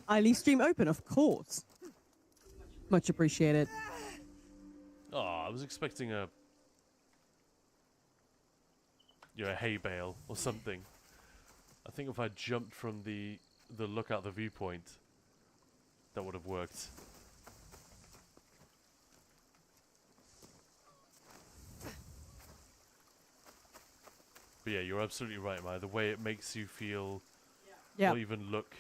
I leave stream open, of course. Much appreciated. Oh, I was expecting a a hay bale or something. I think if I jumped from the lookout, the viewpoint, that would have worked. But yeah, you're absolutely right, Maya. The way it makes you feel, yeah, or even look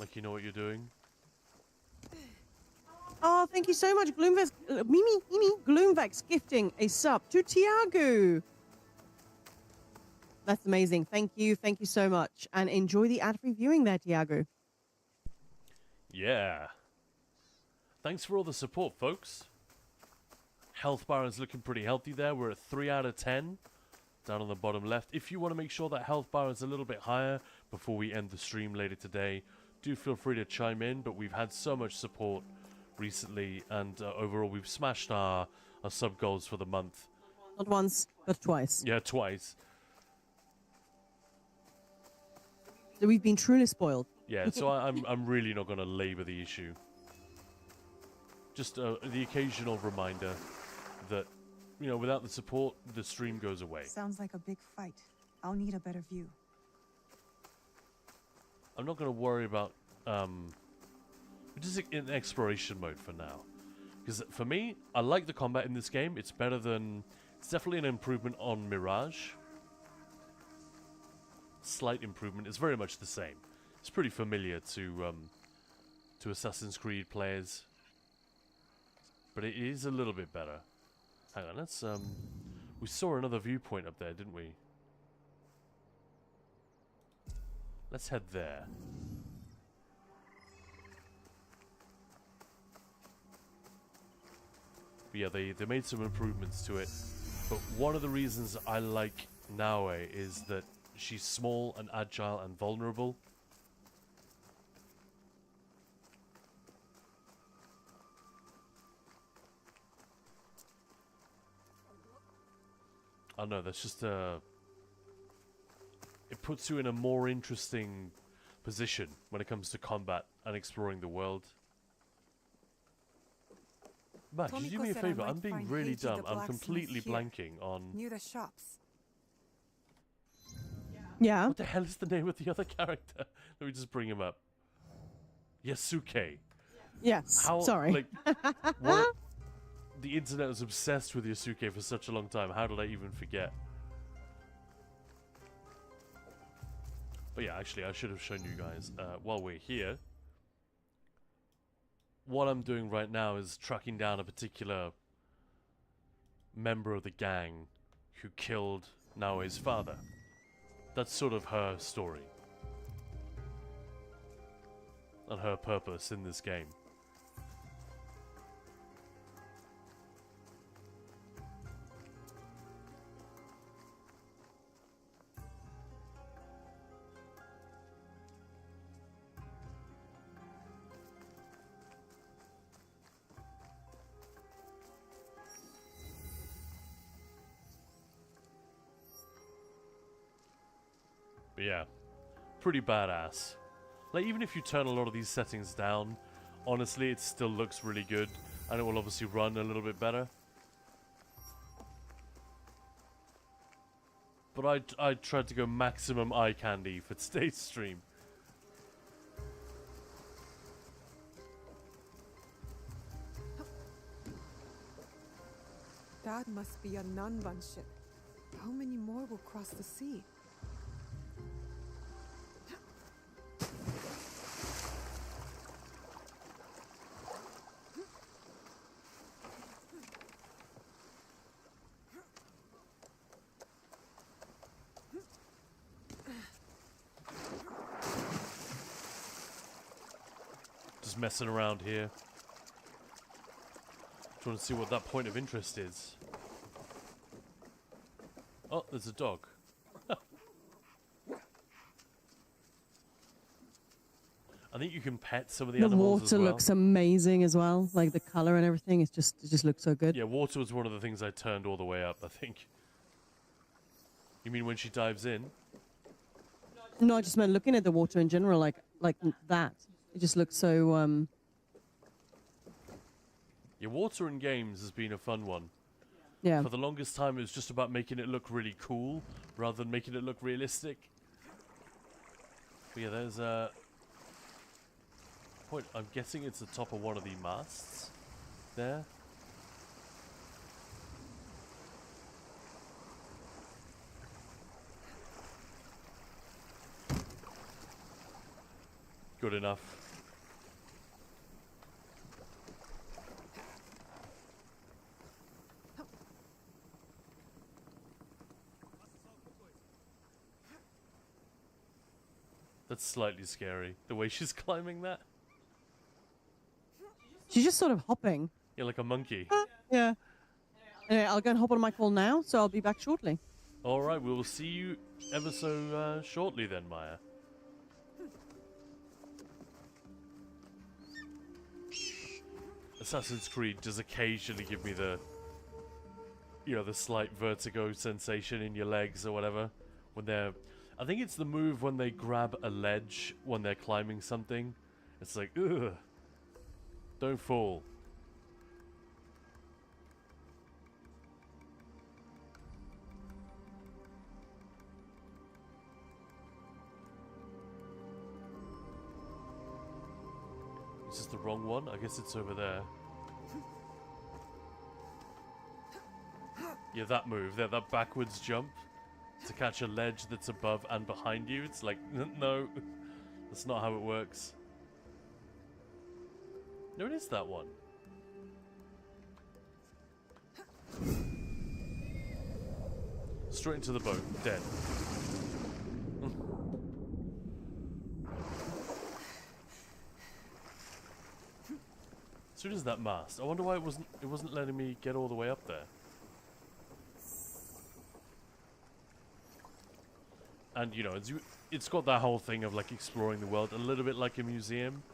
like you know what you're doing. Oh, thank you so much, Gloomvex. Mimi, Gloomvex gifting a sub to Tiago. That's amazing. Thank you so much, and enjoy the ad-free viewing there, Tiago. Yeah. Thanks for all the support, folks. Health bar is looking pretty healthy there. We're at 3 out of 10. Down on the bottom left. If you want to make sure that health bar is a little bit higher before we end the stream later today, do feel free to chime in. But we've had so much support recently, and overall we've smashed our sub goals for the month. Not once, but twice. Yeah, twice. So we've been truly spoiled. Yeah, so I'm really not going to labour the issue. Just the occasional reminder that, you know, without the support, the stream goes away. Sounds like a big fight. I'll need a better view. I'm not going to worry about... We're just in exploration mode for now. Because for me, I like the combat in this game. It's better than... It's definitely an improvement on Mirage. Slight improvement. It's very much the same. It's pretty familiar to Assassin's Creed players. But it is a little bit better. Hang on, let's... we saw another viewpoint up there, didn't we? Let's head there. But yeah, they made some improvements to it. But one of the reasons I like Naue is that she's small and agile and vulnerable. I don't know, that's just it puts you in a more interesting position when it comes to combat and exploring the world. Matt, could you do me a favor? I'm being really dumb. I'm completely blanking on... Near the shops. Yeah. What the hell is the name of the other character? Let me just bring him up. Yasuke. Yes, How, sorry. Like, what, the internet was obsessed with Yasuke for such a long time. How did I even forget? But yeah, actually, I should have shown you guys while we're here. What I'm doing right now is tracking down a particular member of the gang who killed Naue's father. That's sort of her story. And her purpose in this game. But yeah, pretty badass. Like, even if you turn a lot of these settings down, honestly, it still looks really good, and it will obviously run a little bit better. But I tried to go maximum eye candy for today's stream. That must be a Nanban ship. How many more will cross the sea? Just messing around here. Trying to see what that point of interest is. Oh, there's a dog. I think you can pet some of the The animals water as well. looks amazing as well. Like the color and everything. It just looks so good. Yeah, water was one of the things I turned all the way up, I think. You mean when she dives in? No, I just meant looking at the water in general, like that. It just looks so. Yeah, water in games has been a fun one. Yeah. For the longest time, it was just about making it look really cool rather than making it look realistic. But yeah, there's a point. I'm guessing it's the top of one of the masts there. Good enough. That's slightly scary, the way she's climbing that. She's just sort of hopping. Yeah, like a monkey. Yeah. Anyway, I'll go and hop on my call now, so I'll be back shortly. Alright, we will see you ever so shortly then, Maya. Assassin's Creed does occasionally give me the, you know, the slight vertigo sensation in your legs or whatever. When they're, I think it's the move when they grab a ledge when they're climbing something. It's like, ugh, don't fall. Is this the wrong one? I guess it's over there. Yeah, that move there, that backwards jump to catch a ledge that's above and behind you. It's like, no, that's not how it works. No, it is that one. Straight into the boat, dead. So does that mast. I wonder why it wasn't letting me get all the way up there. And you know, it's got that whole thing of like exploring the world, a little bit like a museum.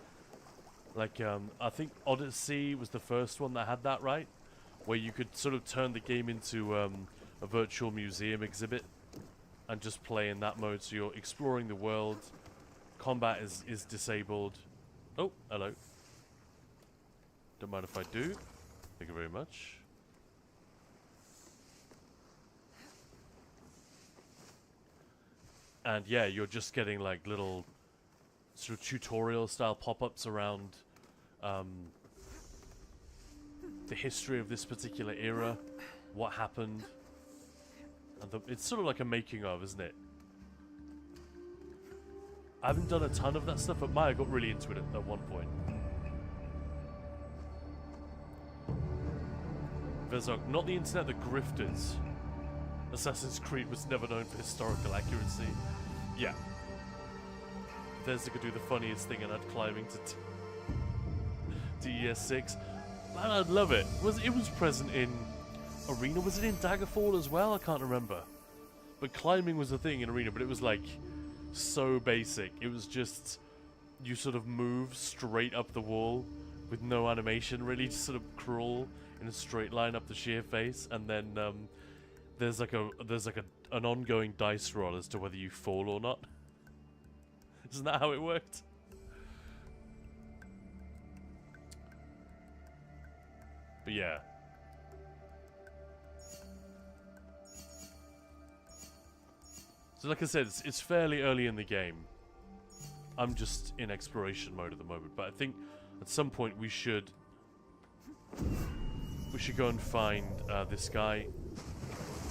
Like I think Odyssey was the first one that had that, right? Where you could sort of turn the game into a virtual museum exhibit and just play in that mode. So you're exploring the world. Combat is disabled. Oh, hello. Don't mind if I do. Thank you very much. And yeah, you're just getting like little sort of tutorial style pop-ups around the history of this particular era, what happened, and it's sort of like a making of, isn't it? I haven't done a ton of that stuff, but Maya got really into it at one point. Vezog, not the internet, the grifters. Assassin's Creed was never known for historical accuracy. Yeah. Vezog could do the funniest thing and I'd climbing to ES6. Man, I'd love it. It was present in Arena? Was it in Daggerfall as well? I can't remember. But climbing was a thing in Arena, but it was like so basic. It was just you sort of move straight up the wall with no animation really, just sort of crawl in a straight line up the sheer face, and then there's like an ongoing dice roll as to whether you fall or not. Isn't that how it worked? But yeah. So like I said, it's fairly early in the game. I'm just in exploration mode at the moment, but I think at some point we should go and find this guy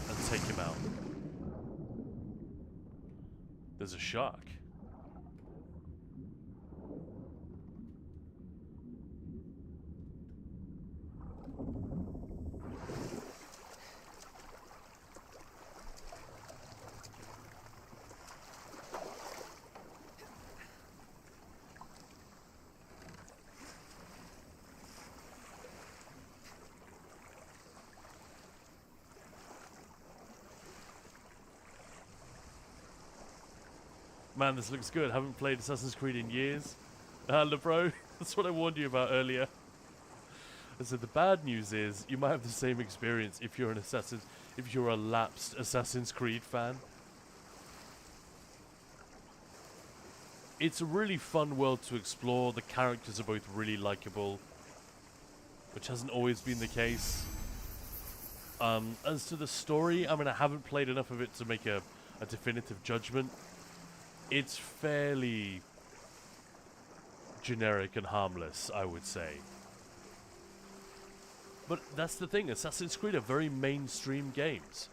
and take him out. There's a shark. Man, this looks good. Haven't played Assassin's Creed in years. LeBro, that's what I warned you about earlier. I said the bad news is you might have the same experience if you're a lapsed Assassin's Creed fan. It's a really fun world to explore. The characters are both really likable, which hasn't always been the case. As to the story, I mean, I haven't played enough of it to make a definitive judgment. It's fairly generic and harmless, I would say. But that's the thing, Assassin's Creed are very mainstream games.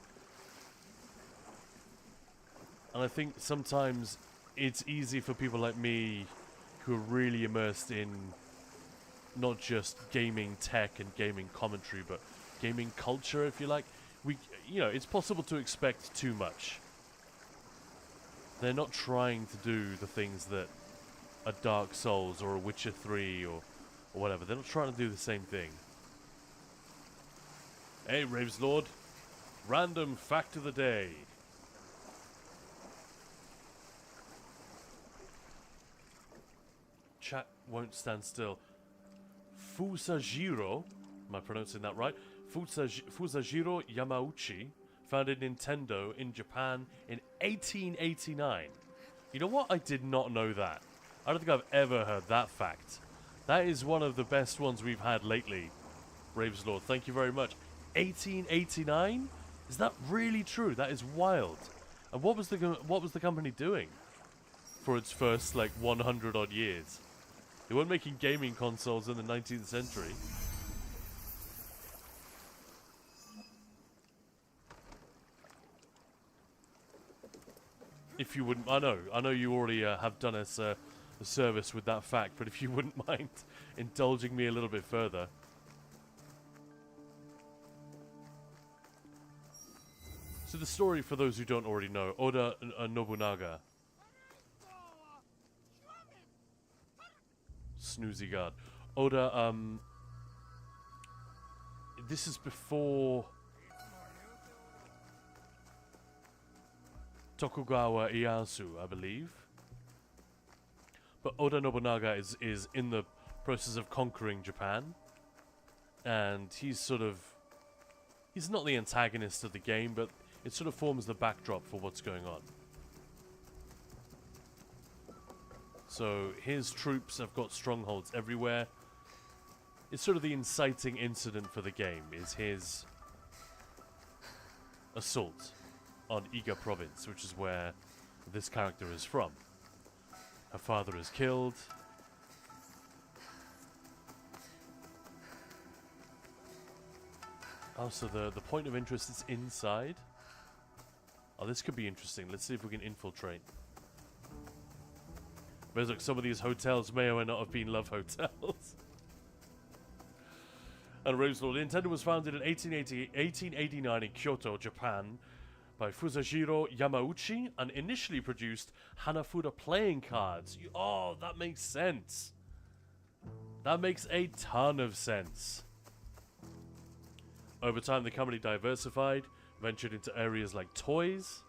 And I think sometimes it's easy for people like me who are really immersed in not just gaming tech and gaming commentary, but gaming culture, if you like. It's possible to expect too much. They're not trying to do the things that a Dark Souls or a Witcher 3 or whatever. They're not trying to do the same thing. Hey, Raves Lord. Random fact of the day. Chat won't stand still. Fusajiro, am I pronouncing that right? Fusajiro Yamauchi founded Nintendo in Japan in 1889. You know what? I did not know that. I don't think I've ever heard that fact. That is one of the best ones we've had lately. Raves Lord, thank you very much. 1889? Is that really true? That is wild. And what was the company doing for its first 100 odd years? They weren't making gaming consoles in the 19th century. If you wouldn't, I know you already have done us a service with that fact, but if you wouldn't mind indulging me a little bit further. So the story, for those who don't already know, Oda Nobunaga. Snoozy guard. Oda, this is before Tokugawa Ieyasu, I believe. But Oda Nobunaga is in the process of conquering Japan. And he's not the antagonist of the game, but it sort of forms the backdrop for what's going on. So his troops have got strongholds everywhere. It's sort of the inciting incident for the game, is his assault on Iga province, which is where this character is from. Her father is killed. Oh, so the point of interest is inside. Oh, this could be interesting. Let's see if we can infiltrate. But look, some of these hotels may or may not have been love hotels. And Roselord, Nintendo was founded in 1889 in Kyoto, Japan, by Fusajiro Yamauchi, and initially produced Hanafuda playing cards. Oh, that makes sense. That makes a ton of sense. Over time, the company diversified, ventured into areas like toys,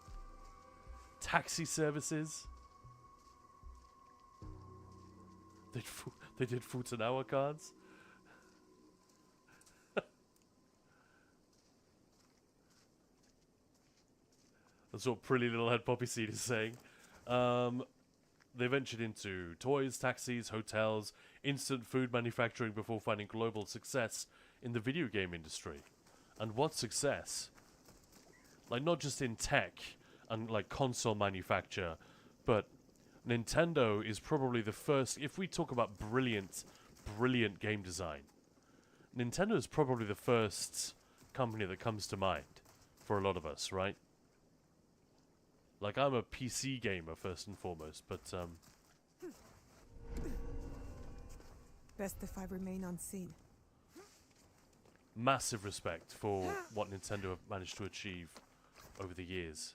taxi services. They did Futanawa cards. That's what Pretty Little Head Poppy Seed is saying. They ventured into toys, taxis, hotels, instant food manufacturing before finding global success in the video game industry. And what success? Like, not just in tech and console manufacture, but Nintendo is probably the first. If we talk about brilliant game design, Nintendo is probably the first company that comes to mind for a lot of us, right? Like, I'm a PC gamer first and foremost, but best if I remain unseen. Massive respect for what Nintendo have managed to achieve over the years.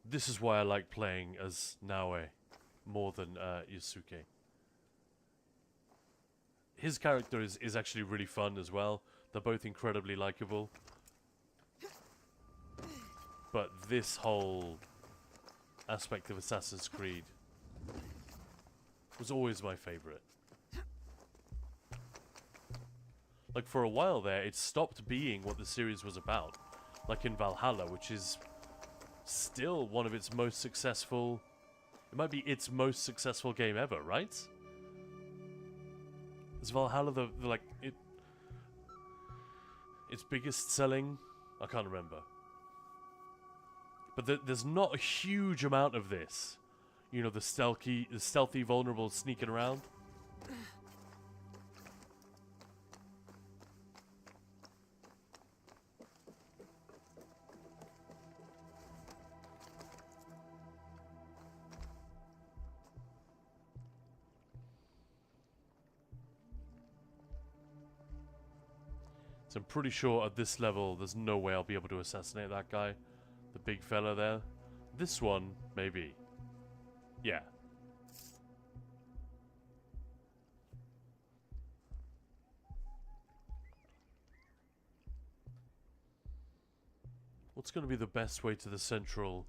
This is why I like playing as Naoe more than Yusuke. His character is actually really fun as well. They're both incredibly likable. but this whole aspect of Assassin's Creed was always my favorite. Like, for a while there, it stopped being what the series was about. Like in Valhalla, which is still one of its most successful... It might be its most successful game ever, right? Is Valhalla the like, its biggest selling? I can't remember. But there's not a huge amount of this. You know, the stealthy vulnerable sneaking around. So I'm pretty sure at this level, there's no way I'll be able to assassinate that guy. The big fella there. This one, maybe. Yeah. What's going to be the best way to the central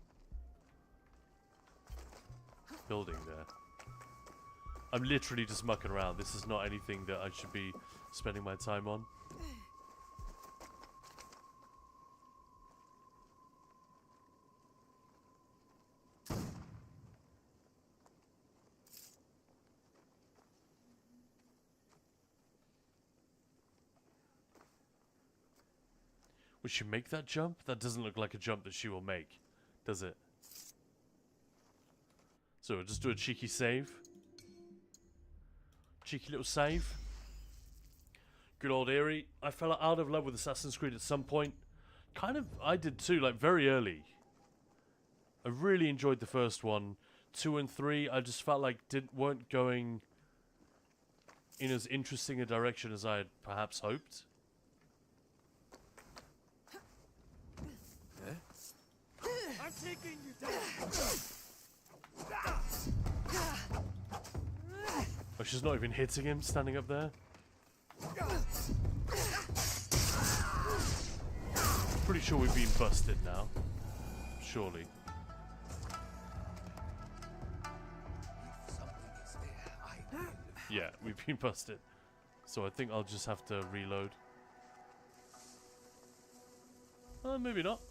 building there? I'm literally just mucking around. This is not anything that I should be spending my time on. Would she make that jump? That doesn't look like a jump that she will make, does it? So we'll just do a cheeky save. Cheeky little save. Good old Eerie. I fell out of love with Assassin's Creed at some point. Kind of, I did too, like very early. I really enjoyed the first one. 2 and 3, I just felt like weren't going in as interesting a direction as I had perhaps hoped. I'm taking you down. Oh, she's not even hitting him, standing up there. Pretty sure we've been busted now. Surely. Yeah, we've been busted. So I think I'll just have to reload. Maybe not.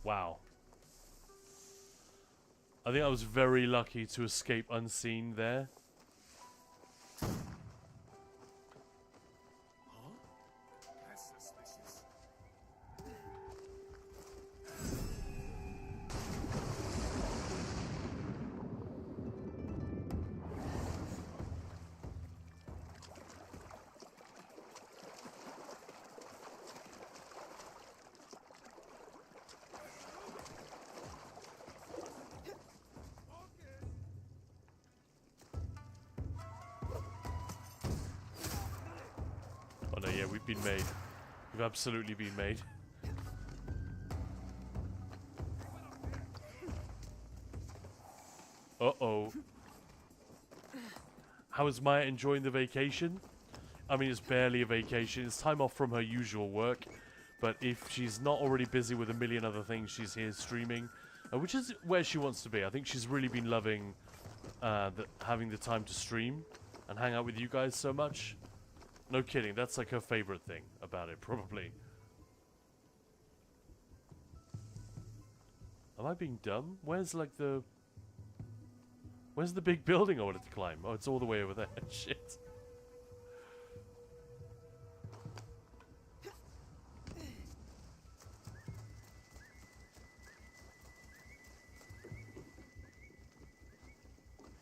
Wow. I think I was very lucky to escape unseen there. That's suspicious. Oh no, yeah, we've been made. We've absolutely been made. Uh-oh. How is Maya enjoying the vacation? I mean, it's barely a vacation. It's time off from her usual work. But if she's not already busy with a million other things, she's here streaming. Which is where she wants to be. I think she's really been loving having the time to stream and hang out with you guys so much. No kidding, that's like her favorite thing about it, probably. Am I being dumb? Where's like the... Where's the big building I wanted to climb? Oh, it's all the way over there. Shit.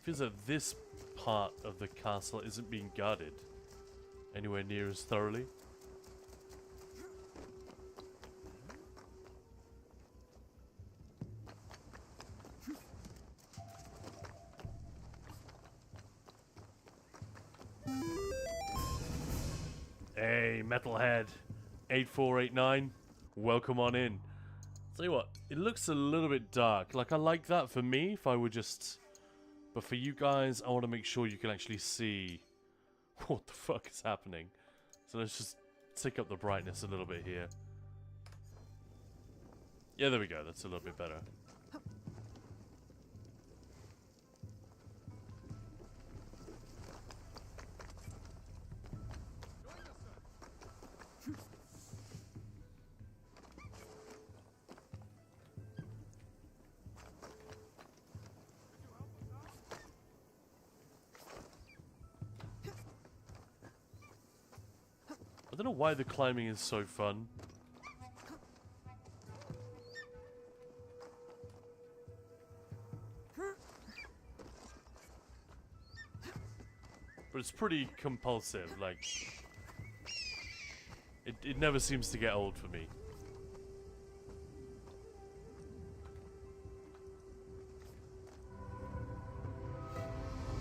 Feels like this part of the castle isn't being guarded anywhere near as thoroughly. Hey, Metalhead 8489, welcome on in. Tell you what, it looks a little bit dark. Like, I like that for me, if I were just... But for you guys, I want to make sure you can actually see what the fuck is happening. So let's just tick up the brightness a little bit here. Yeah, there we go. That's a little bit better. I don't know why the climbing is so fun. But it's pretty compulsive, like... It never seems to get old for me.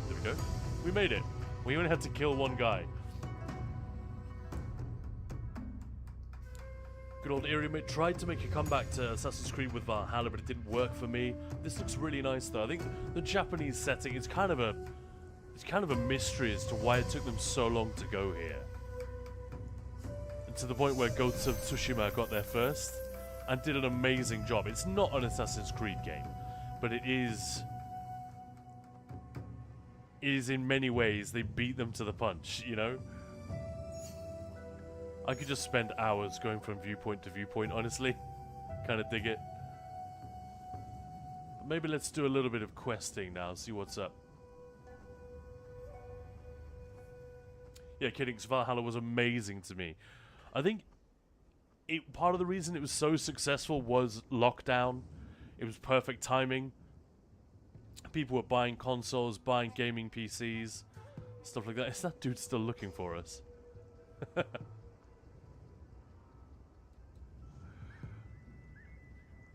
There we go. We made it. We only had to kill one guy. Good old Irium tried to make a comeback to Assassin's Creed with Valhalla, but it didn't work for me. This looks really nice though. I think the Japanese setting is kind of a mystery as to why it took them so long to go here. And to the point where Ghost of Tsushima got there first and did an amazing job. It's not an Assassin's Creed game, but it is in many ways they beat them to the punch, you know? I could just spend hours going from viewpoint to viewpoint, honestly. Kind of dig it. But maybe let's do a little bit of questing now, see what's up. Yeah, kidding, 'cause Valhalla was amazing to me. I think part of the reason it was so successful was lockdown. It was perfect timing. People were buying consoles, buying gaming PCs, stuff like that. Is that dude still looking for us?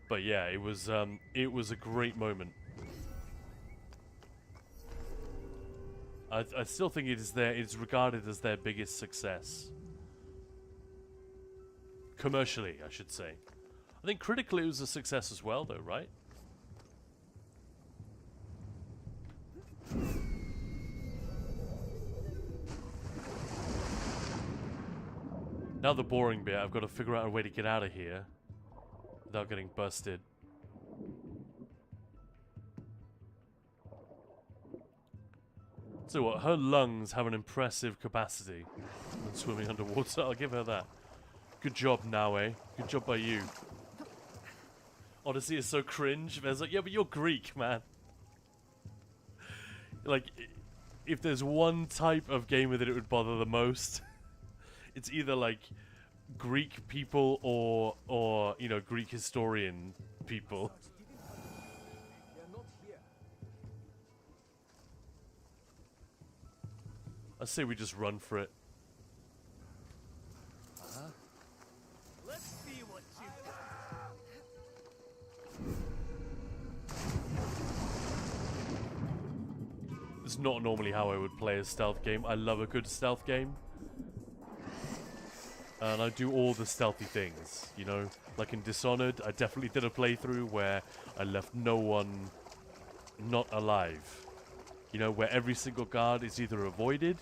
But yeah, it was a great moment. I still think it's regarded as their biggest success. Commercially, I should say. I think critically it was a success as well though, right? Now the boring bit, I've got to figure out a way to get out of here without getting busted. So what, her lungs have an impressive capacity when swimming underwater. I'll give her that. Good job, Naue. Good job by you. Odyssey is so cringe. There's like, yeah, but you're Greek, man. Like, if there's one type of gamer that it would bother the most, it's either like Greek people or you know, Greek historian people. I say we just run for it. Let's see what you It's not normally how I would play a stealth game. I love a good stealth game. And I do all the stealthy things, you know? Like in Dishonored, I definitely did a playthrough where I left no one not alive. You know, where every single guard is either avoided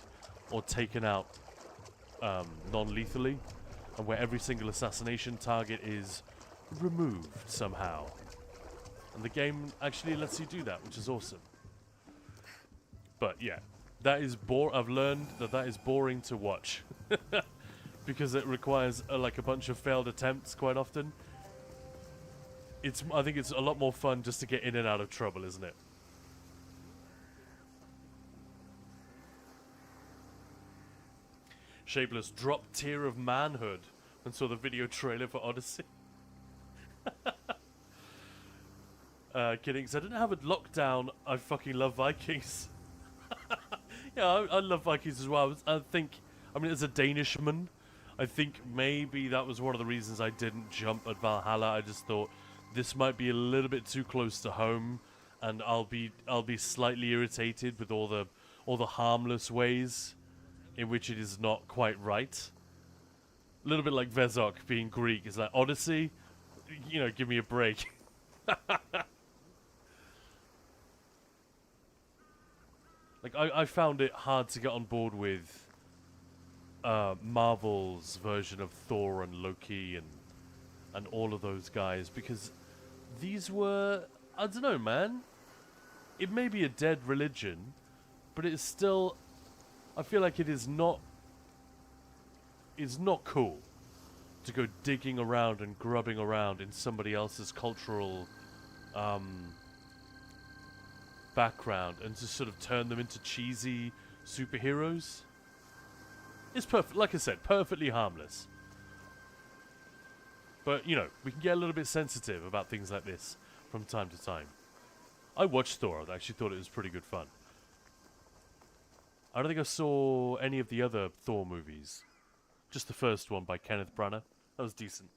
or taken out non-lethally. And where every single assassination target is removed somehow. And the game actually lets you do that, which is awesome. But yeah, that is I've learned that is boring to watch. Because it requires like a bunch of failed attempts quite often. I think it's a lot more fun just to get in and out of trouble, isn't it? Shapeless dropped tier of manhood and saw the video trailer for Odyssey. Kidding, because I didn't have a lockdown. I fucking love Vikings. Yeah, I love Vikings as well. I mean, as a Danishman, I think maybe that was one of the reasons I didn't jump at Valhalla. I just thought this might be a little bit too close to home, and I'll be slightly irritated with all the harmless ways in which it is not quite right. A little bit like Vezok being Greek. It's like Odyssey, you know, give me a break. Like, I found it hard to get on board with Marvel's version of Thor and Loki and all of those guys, because these were, I don't know, man. It may be a dead religion, but it is still, I feel like it is not cool to go digging around and grubbing around in somebody else's cultural background and to sort of turn them into cheesy superheroes. It's perfect, like I said, perfectly harmless. But, you know, we can get a little bit sensitive about things like this from time to time. I watched Thor. I actually thought it was pretty good fun. I don't think I saw any of the other Thor movies. Just the first one by Kenneth Branagh. That was decent.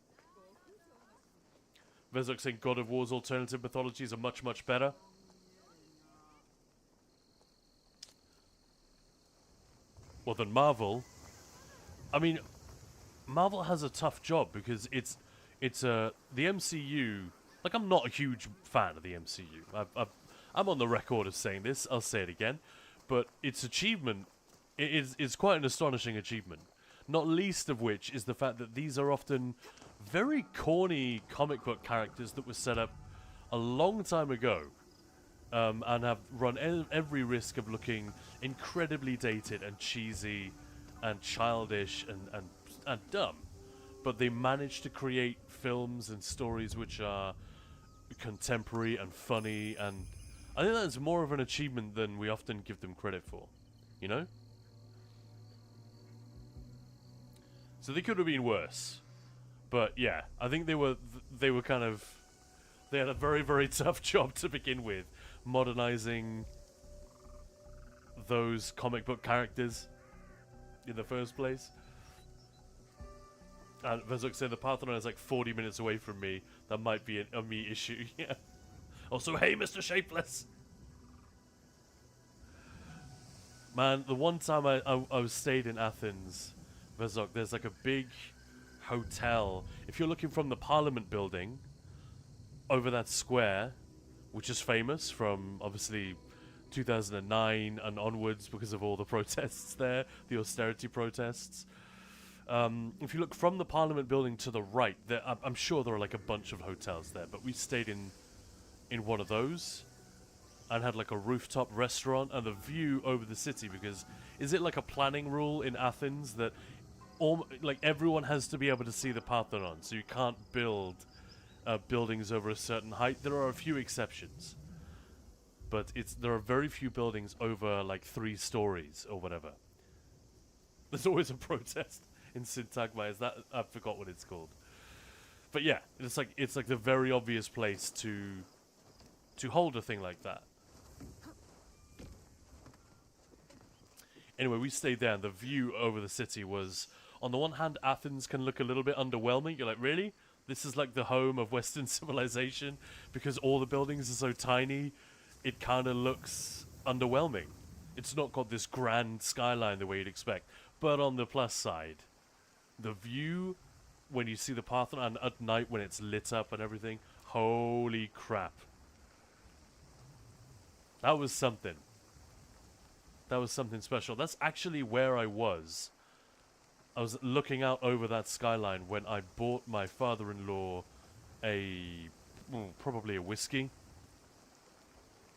Vezok saying God of War's alternative mythologies are much, much better. Well, than Marvel. I mean, Marvel has a tough job because it's the MCU. Like, I'm not a huge fan of the MCU. I'm on the record of saying this. I'll say it again. But its achievement is quite an astonishing achievement. Not least of which is the fact that these are often very corny comic book characters that were set up a long time ago. And have run every risk of looking incredibly dated and cheesy and childish and dumb. But they managed to create films and stories which are contemporary and funny, and I think that's more of an achievement than we often give them credit for, you know? So they could have been worse. But yeah, I think they were kind of, they had a very, very tough job to begin with, modernizing those comic book characters in the first place. And Vezok said the Parthenon is like 40 minutes away from me. That might be a me issue. Yeah. Also, hey, Mr. Shapeless. Man, the one time I stayed in Athens, Vezok, there's like a big hotel. If you're looking from the Parliament building over that square, which is famous from obviously 2009 and onwards because of all the protests there, the austerity protests. If you look from the Parliament building to the right, I'm sure there are like a bunch of hotels there, but we stayed in one of those and had like a rooftop restaurant and the view over the city, because is it like a planning rule in Athens that like everyone has to be able to see the Parthenon, so you can't build buildings over a certain height? There are a few exceptions, but there are very few buildings over like 3 stories or whatever. There's always a protest in Syntagma. Is that, I forgot what it's called. But yeah, it's like the very obvious place to hold a thing like that. Anyway, we stayed there and the view over the city was, on the one hand, Athens can look a little bit underwhelming. You're like, really? This is like the home of Western civilization? Because all the buildings are so tiny, it kind of looks underwhelming. It's not got this grand skyline the way you'd expect. But on the plus side, the view when you see the Parthenon at night when it's lit up and everything, holy crap. That was something. That was something special. That's actually where I was. I was looking out over that skyline when I bought my father-in-law probably a whiskey,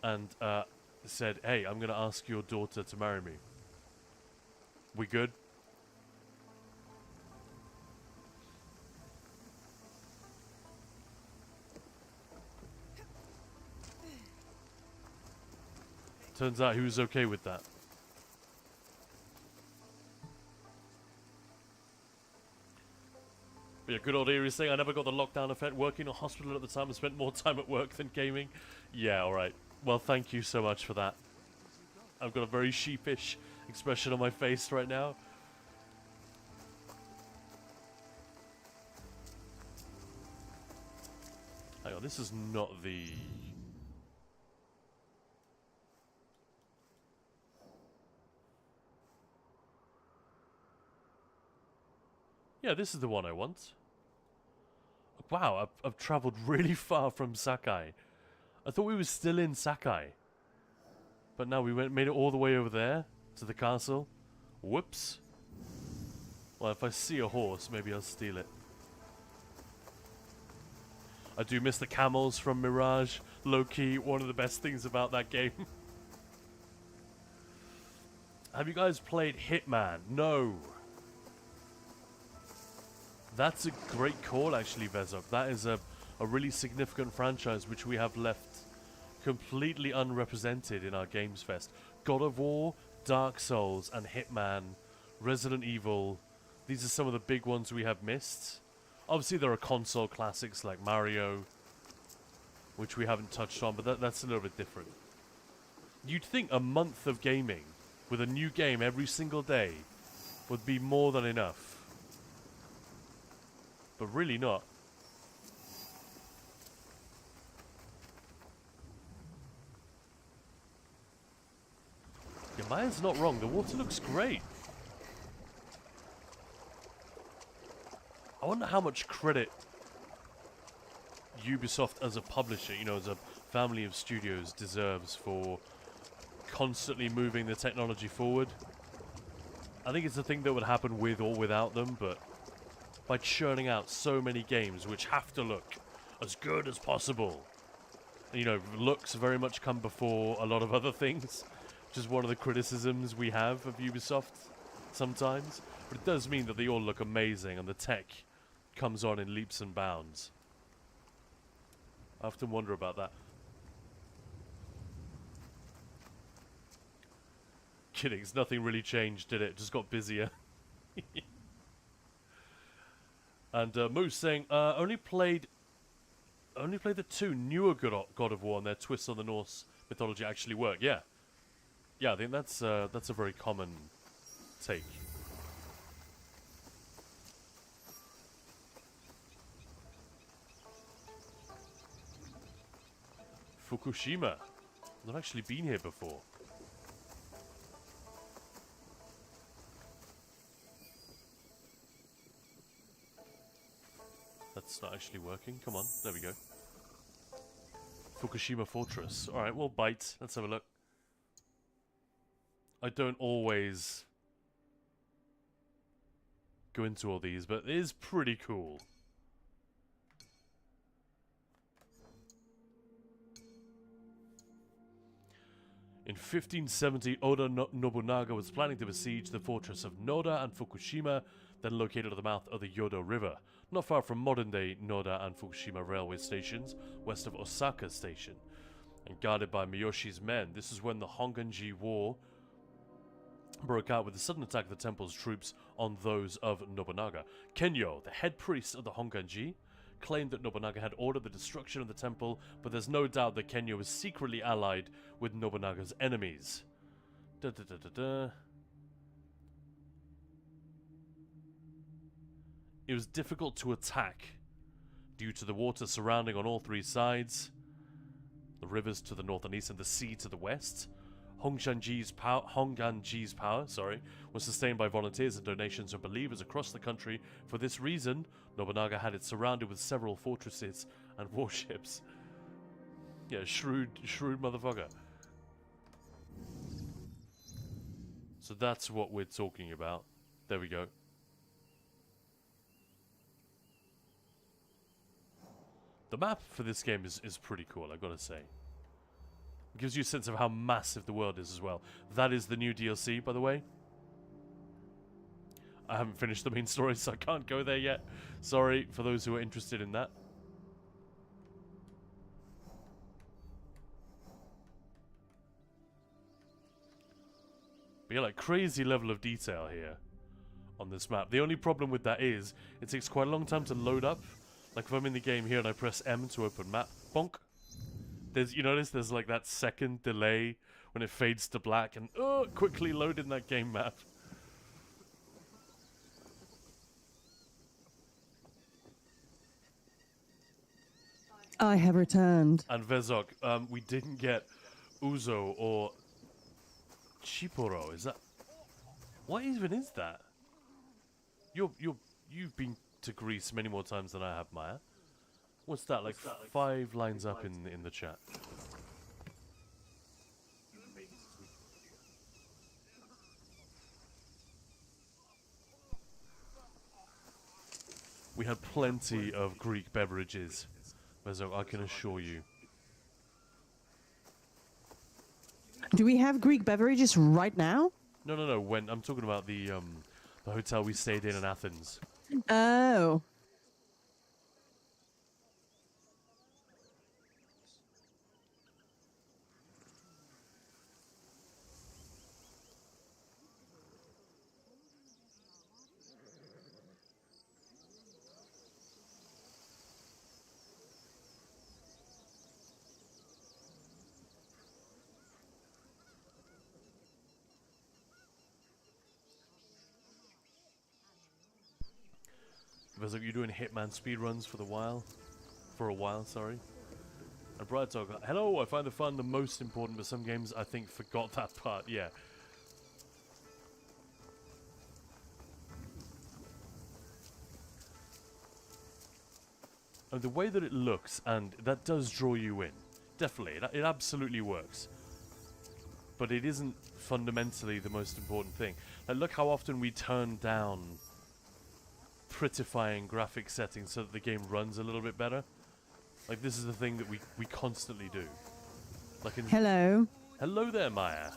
and said, hey, I'm going to ask your daughter to marry me. We good? Turns out he was okay with that. But yeah, good old Eerie saying, I never got the lockdown effect. Working in a hospital at the time, I spent more time at work than gaming. Yeah, alright. Well, thank you so much for that. I've got a very sheepish expression on my face right now. Hang on, this is not the... Yeah, this is the one I want. wow, I've traveled really far from Sakai. I thought we were still in Sakai. But now we made it all the way over there to the castle. Whoops. Well, if I see a horse, maybe I'll steal it. I do miss the camels from Mirage. Low-key, one of the best things about that game. Have you guys played Hitman? No. That's a great call, actually, Vezok. That is a really significant franchise which we have left completely unrepresented in our Gamesfest. God of War, Dark Souls, and Hitman, Resident Evil. These are some of the big ones we have missed. Obviously, there are console classics like Mario, which we haven't touched on, but that's a little bit different. You'd think a month of gaming with a new game every single day would be more than enough. But really not. Yeah, Maya's not wrong. The water looks great. I wonder how much credit Ubisoft as a publisher, you know, as a family of studios, deserves for constantly moving the technology forward. I think it's a thing that would happen with or without them, but by churning out so many games which have to look as good as possible. You know, looks very much come before a lot of other things, which is one of the criticisms we have of Ubisoft sometimes. But it does mean that they all look amazing and the tech comes on in leaps and bounds. I often wonder about that. Kidding, nothing really changed, did it? Just got busier. And Moose saying, only played the two newer God of War and their twists on the Norse mythology actually work. Yeah, I think that's a very common take. Fukushima. I've not actually been here before. That's not actually working. Come on. There we go. Fukushima Fortress. Alright, we'll bite. Let's have a look. I don't always go into all these, but it is pretty cool. In 1570, Oda Nobunaga was planning to besiege the fortress of Noda and Fukushima, then located at the mouth of the Yodo River, not far from modern-day Noda and Fukushima railway stations, west of Osaka Station, and guarded by Miyoshi's men. This is when the Honganji War broke out with the sudden attack of the temple's troops on those of Nobunaga. Kenyo, the head priest of the Honganji, claimed that Nobunaga had ordered the destruction of the temple, but there's no doubt that Kenyo was secretly allied with Nobunaga's enemies. It was difficult to attack due to the water surrounding on all three sides, the rivers to the north and east and the sea to the west. Honganji's power, was sustained by volunteers and donations from believers across the country. For this reason, Nobunaga had it surrounded with several fortresses and warships. Yeah, shrewd motherfucker. So that's what we're talking about. There we go. The map for this game is pretty cool, I gotta say. It gives you a sense of how massive the world is as well. That is the new DLC, by the way. I haven't finished the main story, so I can't go there yet. Sorry for those who are interested in that. But yeah, like, crazy level of detail here on this map. The only problem with that is it takes quite a long time to load up. Like, if I'm in the game here and I press M to open map, bonk. You notice there's like that second delay when it fades to black and quickly load in that game map. I have returned. And Vezok, we didn't get Uzo or Chiporo. Is that... What even is that? You've been to Greece many more times than I have, Maya. What's that, like 5 lines up in the chat? We had plenty of Greek beverages, Vezok, I can assure you. Do we have Greek beverages right now? No. When I'm talking about the hotel we stayed in Athens. Oh. Vezok, you're doing Hitman speedruns for a while, sorry. And Bright Talk, hello, I find the fun the most important, but some games I think forgot that part, yeah. And the way that it looks, and that does draw you in. Definitely, it absolutely works. But it isn't fundamentally the most important thing. Like, look how often we turn down prettifying graphic settings so that the game runs a little bit better. Like, this is the thing that we constantly do. Like in Hello. Hello there, Maya.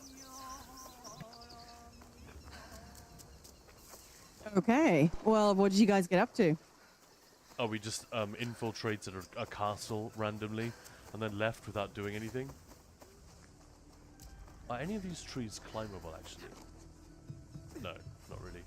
Okay. Well, what did you guys get up to? Oh, we just infiltrated a castle randomly and then left without doing anything. Are any of these trees climbable, actually? No, not really.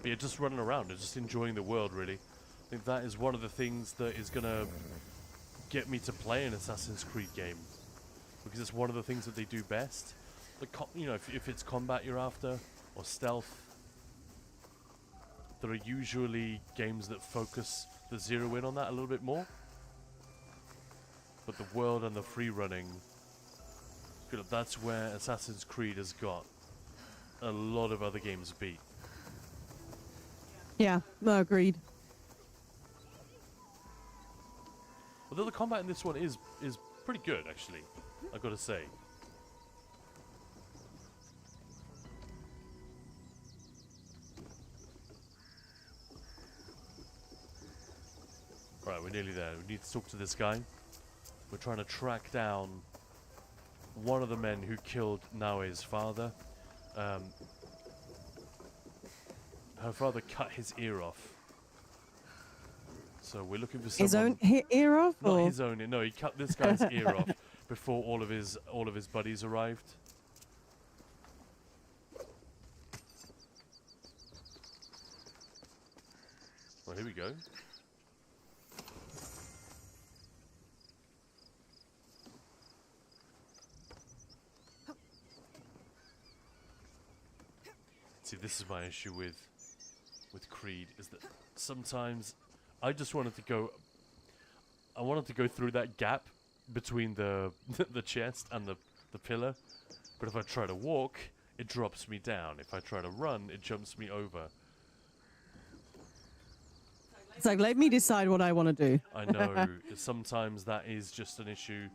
But yeah, just running around and just enjoying the world, really. I think that is one of the things that is going to get me to play an Assassin's Creed game. Because it's one of the things that they do best. Like, you know, if it's combat you're after, or stealth, there are usually games that focus the zero in on that a little bit more. But the world and the free running, I feel like that's where Assassin's Creed has got a lot of other games beat. Yeah, no, agreed. Although the combat in this one is pretty good, actually, I've got to say. Right, we're nearly there. We need to talk to this guy. We're trying to track down one of the men who killed Naoe's father. Her father cut his ear off. So we're looking for someone... His own ear off? Not or? his own. No, he cut this guy's ear off before all of his buddies arrived. Well, here we go. See, this is my issue with Creed, is that sometimes I just wanted to go. I wanted to go through that gap between the the chest and the pillar, but if I try to walk, it drops me down. If I try to run, it jumps me over. It's like, let me decide what I want to do. I know. Sometimes that is just an issue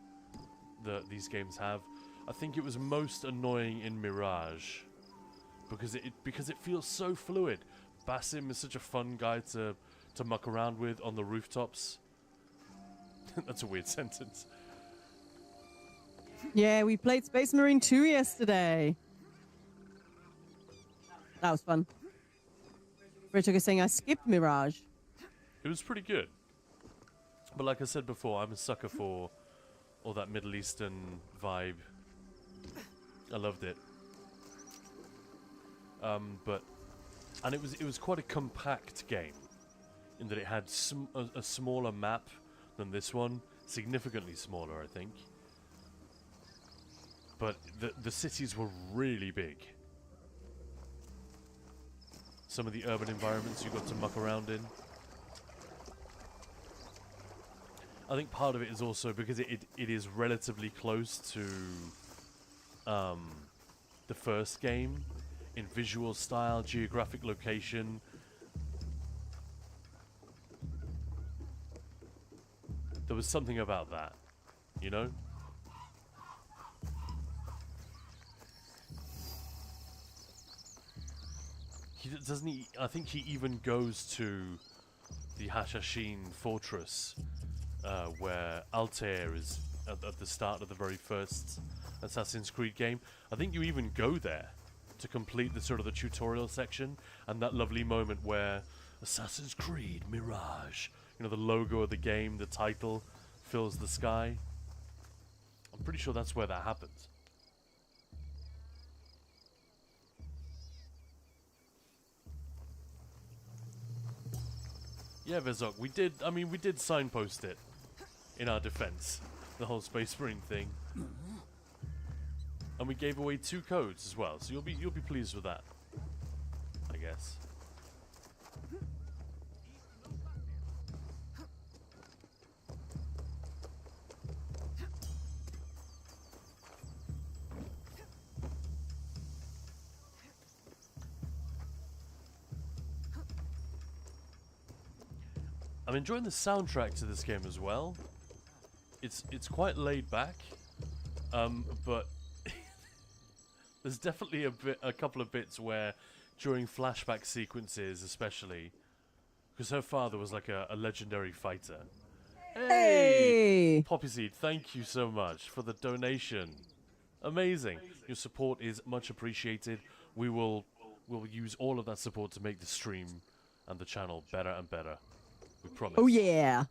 that these games have. I think it was most annoying in Mirage because it feels so fluid. Basim is such a fun guy to muck around with on the rooftops. That's a weird sentence. Yeah, we played Space Marine 2 yesterday. That was fun. Richard is saying I skipped Mirage. It was pretty good. But like I said before, I'm a sucker for all that Middle Eastern vibe. I loved it. And it was quite a compact game in that it had a smaller map than this one, significantly smaller, I think. But the cities were really big. Some of the urban environments you got to muck around in. I think part of it is also because it is relatively close to the first game in visual style, geographic location. There was something about that, you know? Doesn't he? I think he even goes to the Hashashin fortress, where Altair is at the start of the very first Assassin's Creed game. I think you even go there to complete the sort of the tutorial section, and that lovely moment where Assassin's Creed Mirage, you know, the logo of the game, the title, fills the sky. I'm pretty sure that's where that happens. Yeah, Vezok, we did signpost it in our defense, the whole Space Marine thing. And we gave away 2 codes as well, so you'll be pleased with that, I guess. I'm enjoying the soundtrack to this game as well. It's quite laid back, but there's definitely a couple of bits where, during flashback sequences especially, because her father was like a legendary fighter. Hey! Poppy Seed, thank you so much for the donation. Amazing. Your support is much appreciated. We'll use all of that support to make the stream and the channel better and better. We promise. Oh yeah.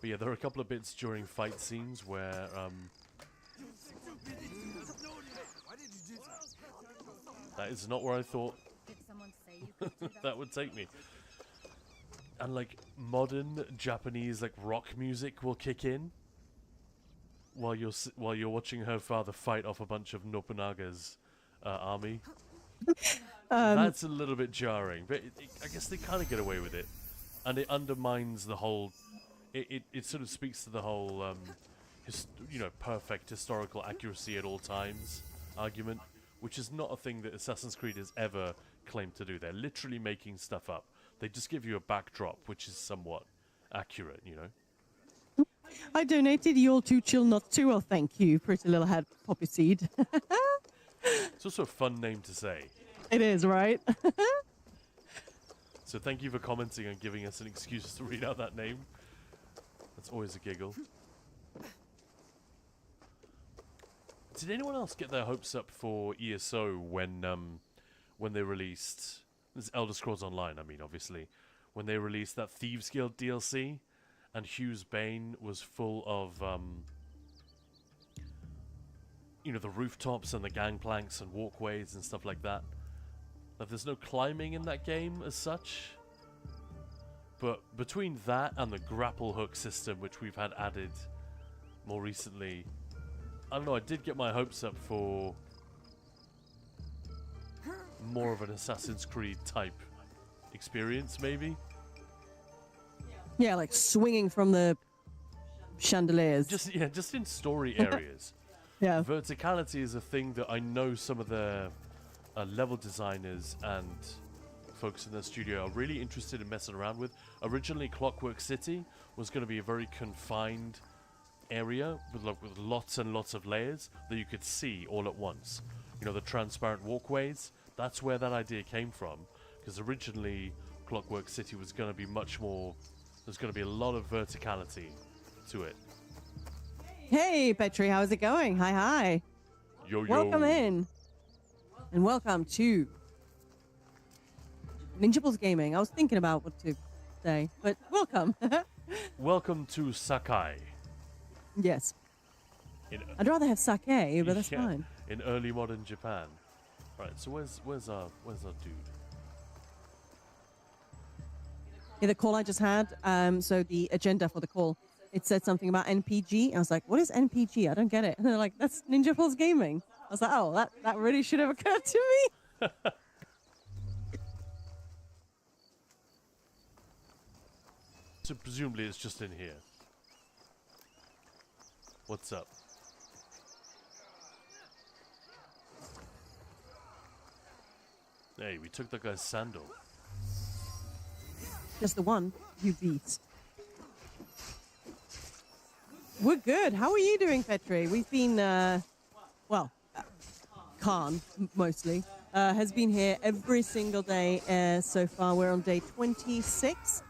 But yeah, there are a couple of bits during fight scenes where that is not where I thought that would take me. And like modern Japanese like rock music will kick in while you're watching her father fight off a bunch of Nobunaga's army. That's a little bit jarring, but I guess they kind of get away with it, and it undermines the whole. It sort of speaks to the whole, perfect historical accuracy at all times argument, which is not a thing that Assassin's Creed has ever claimed to do. They're literally making stuff up. They just give you a backdrop, which is somewhat accurate, you know. I donated your 2 chill nuts too. Well, thank you, pretty little head Poppy Seed. It's also a fun name to say. It is, right? So thank you for commenting and giving us an excuse to read out that name. That's always a giggle. Did anyone else get their hopes up for ESO when they released this Elder Scrolls Online? I mean, obviously, when they released that Thieves Guild DLC, and Hugh's Bane was full of the rooftops and the gangplanks and walkways and stuff like that. Like, there's no climbing in that game as such. But between that and the grapple hook system, which we've had added more recently, I don't know, I did get my hopes up for more of an Assassin's Creed type experience, maybe? Yeah, like swinging from the chandeliers. Just in story areas. Yeah. Verticality is a thing that I know some of the level designers and folks in the studio are really interested in messing around with. Originally, Clockwork City was going to be a very confined area with lots and lots of layers that you could see all at once. You know, the transparent walkways. That's where that idea came from, because originally Clockwork City was going to be much more. There's going to be a lot of verticality to it. Hey, Petri, how's it going? Hi. Yo. Welcome in. And welcome to Ninja Pulse Gaming. I was thinking about what to say, but welcome. Welcome to Sakai. Yes. I'd rather have sake, but that's fine. In early modern Japan. Right, so where's our dude? Yeah, the call I just had, so the agenda for the call, it said something about NPG. I was like, what is NPG? I don't get it. And they're like, that's Ninja Pulse Gaming. I was like, oh, that really should have occurred to me. So presumably it's just in here. What's up? Hey, we took that guy's sandal. Just the one, you beast. We're good. How are you doing, Petri? We've been, Khan, mostly, has been here every single day so far. We're on day 26.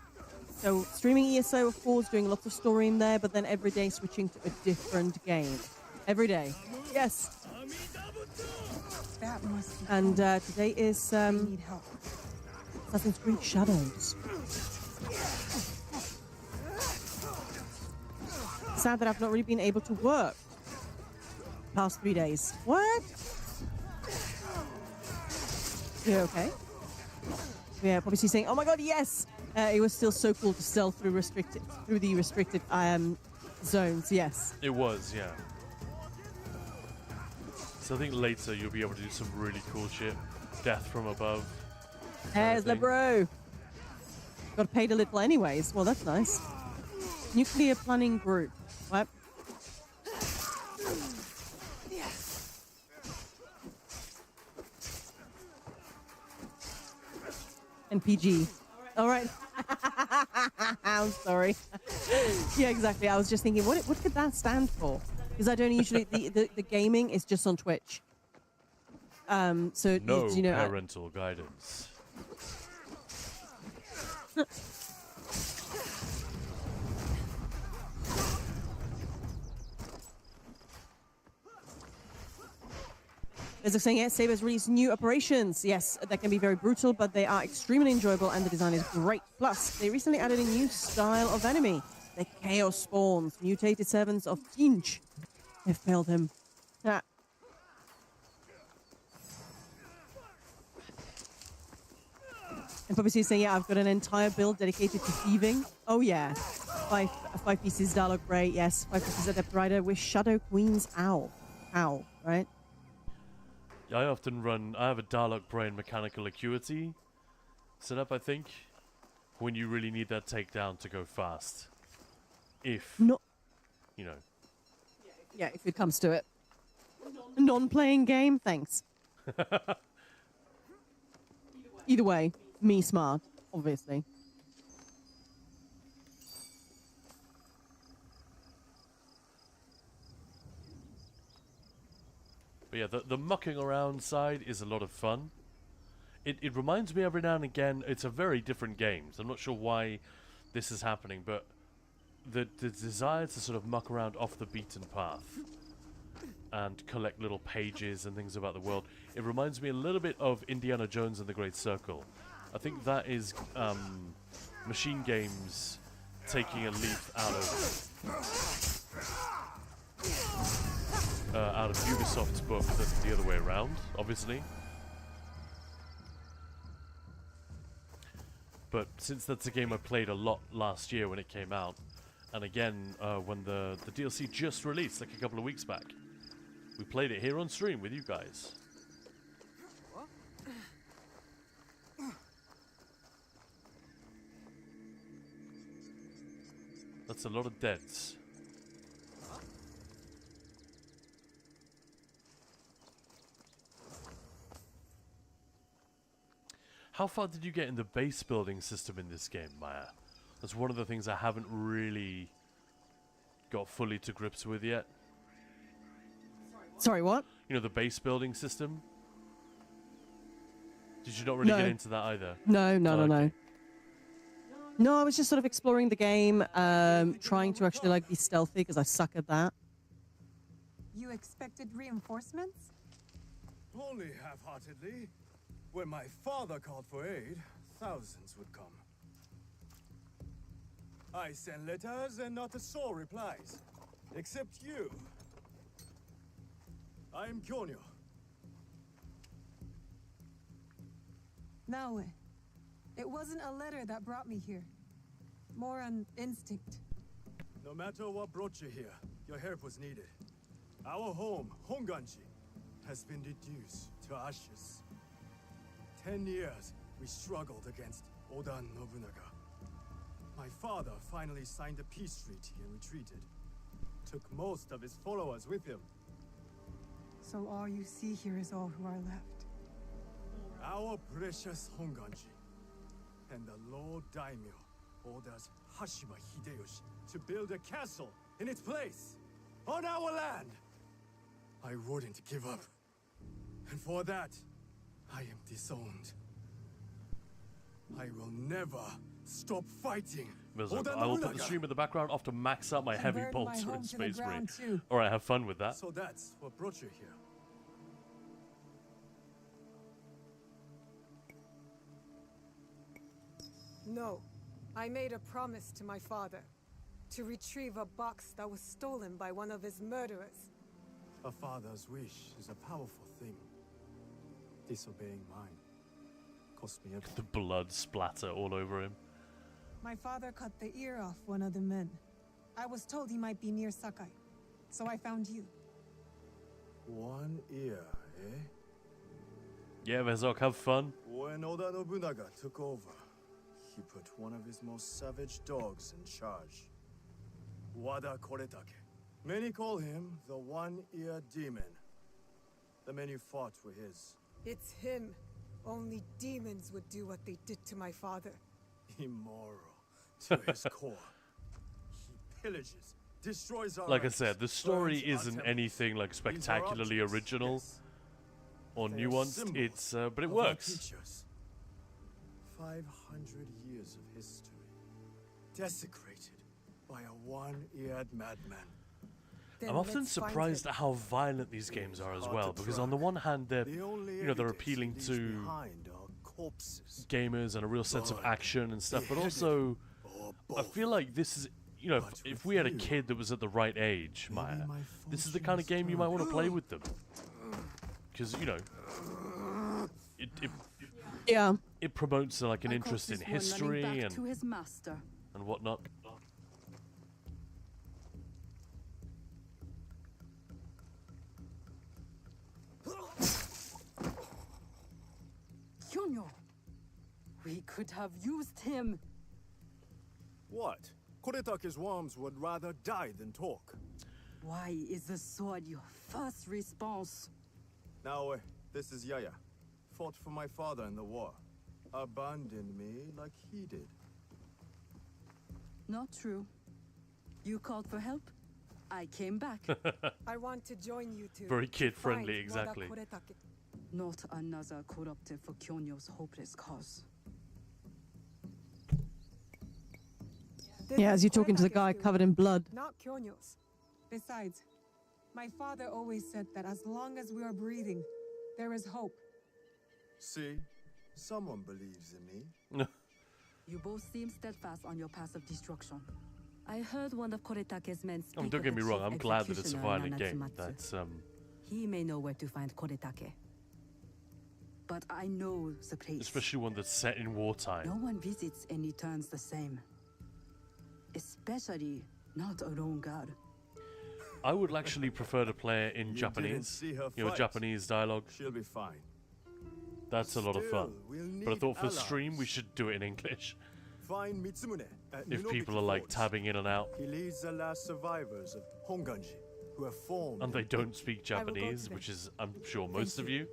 So streaming ESO, of course, doing lots of story in there, but then every day switching to a different game. Every day. Yes. That must be And today is need help. Assassin's Creed Shadows. Sad that I've not really been able to work past 3 days. What? You okay? Yeah, probably saying, "Oh my god, yes!" It was still so cool to stealth through the restricted zones. Yes, It was, yeah. So I think later you'll be able to do some really cool shit. Death from above. there's the bro. Got paid a little, anyways. Well, that's nice. Nuclear planning group. What? And PG. All right. I'm sorry. Yeah, exactly. I was just thinking, what could that stand for? Because I don't usually the gaming is just on Twitch. So No you know, parental guidance. As I'm saying, yes, Saber's released new operations. Yes, they can be very brutal, but they are extremely enjoyable, and the design is great. Plus, they recently added a new style of enemy. The Chaos Spawns, mutated servants of Tinch. They failed him. Ah. And probably saying, yeah, I've got an entire build dedicated to thieving. Oh, yeah. Five pieces Darlock Bray, yes. 5 pieces Adept Rider with Shadow Queen's Owl. Owl, right? I often run... I have a Darlock Brain Mechanical Acuity set up, I think, when you really need that takedown to go fast. If, you know. Yeah, if it comes to it. Non-playing game? Thanks. Either way, me smart, obviously. But yeah, the mucking around side is a lot of fun. It reminds me every now and again, it's a very different game, so I'm not sure why this is happening, but the desire to sort of muck around off the beaten path and collect little pages and things about the world, it reminds me a little bit of Indiana Jones and the Great Circle. I think that is Machine Games taking a leaf out of Ubisoft's book than the other way around, obviously. But since that's a game I played a lot last year when it came out, and again when the DLC just released like a couple of weeks back, we played it here on stream with you guys. That's a lot of deads. How far did you get in the base building system in this game, Maya? That's one of the things I haven't really got fully to grips with yet. Sorry, what? You know, the base building system? Did you not really get into that either? No. No, I was just sort of exploring the game, trying to actually like be stealthy because I suck at that. You expected reinforcements? Only half-heartedly. When my father called for aid, thousands would come. I send letters and not a soul replies. Except you. I am Kyonyo. No, it wasn't a letter that brought me here. More an instinct. No matter what brought you here, your help was needed. Our home, Honganji, has been reduced to ashes. 10 years we struggled against Oda Nobunaga. My father finally signed a peace treaty and retreated. Took most of his followers with him. So all you see here is all who are left. Our precious Honganji. And the Lord Daimyo orders Hashima Hideyoshi to build a castle in its place, on our land. I wouldn't give up. And for that, I am disowned. I will never stop fighting. I will put the stream in the background off to max out my heavy bolter in Space Marine. Alright, have fun with that. So that's what brought you here. No. I made a promise to my father to retrieve a box that was stolen by one of his murderers. A father's wish is a powerful thing. Disobeying mine cost me everything. The blood splatter all over him. My father cut the ear off one of the men. I was told he might be near Sakai, so I found you. One ear, eh? Yeah, Vezok, have fun. When Oda Nobunaga took over, he put one of his most savage dogs in charge. Wada Koretake. Many call him the One-Ear Demon. The men you fought were his. It's him. Only demons would do what they did to my father. Immoral to his core. He pillages, destroys our Like I ranks, said, the story burns our isn't temples. anything like These are spectacularly objects, original yes. or They are nuanced. symbols It's but it of our works. teachers. 500 years of history, desecrated by a one-eared madman. I'm often surprised at how violent these games are as well, because on the one hand they're they're appealing to gamers and a real sense of action and stuff, but also I feel like this is if we had a kid that was at the right age, Maya, this is the kind of game you might want to play with them, because it promotes like an interest in history and to his master. and whatnot. Kyonyo, we could have used him. What? Koretake's worms would rather die than talk. Why is the sword your first response? Now, this is Yaya. Fought for my father in the war. Abandoned me like he did. Not true. You called for help. I came back. I want to join you two. Very kid-friendly, to find exactly. Wada Koretake. Not another corrupted for Kyonyo's hopeless cause. Yeah, as you're talking to the guy covered in blood. Not Kyonyo's. Besides, my father always said that as long as we are breathing, there is hope. See? Someone believes in me. You both seem steadfast on your path of destruction. I heard one of Koretake's men speak Don't get of me the wrong, chief I'm glad that it's a executioner, violent game. Nanatsumatsu. That's He may know where to find Koretake. But I know the place. especially one that's set in wartime. No one visits and returns the same. Especially not a lone guard. I would actually prefer to play it in You didn't Japanese. see her You know, fight. Japanese dialogue. She'll be fine. That's a lot of fun. Still, we'll But I need thought for allies. stream we should do it in English. Find Mitsumune at If Nunobiki people are like Forts. tabbing in and out He leads the last survivors of Honganji, who have formed. and they don't speak I will go Japanese, today. which is I'm sure Thank most of you.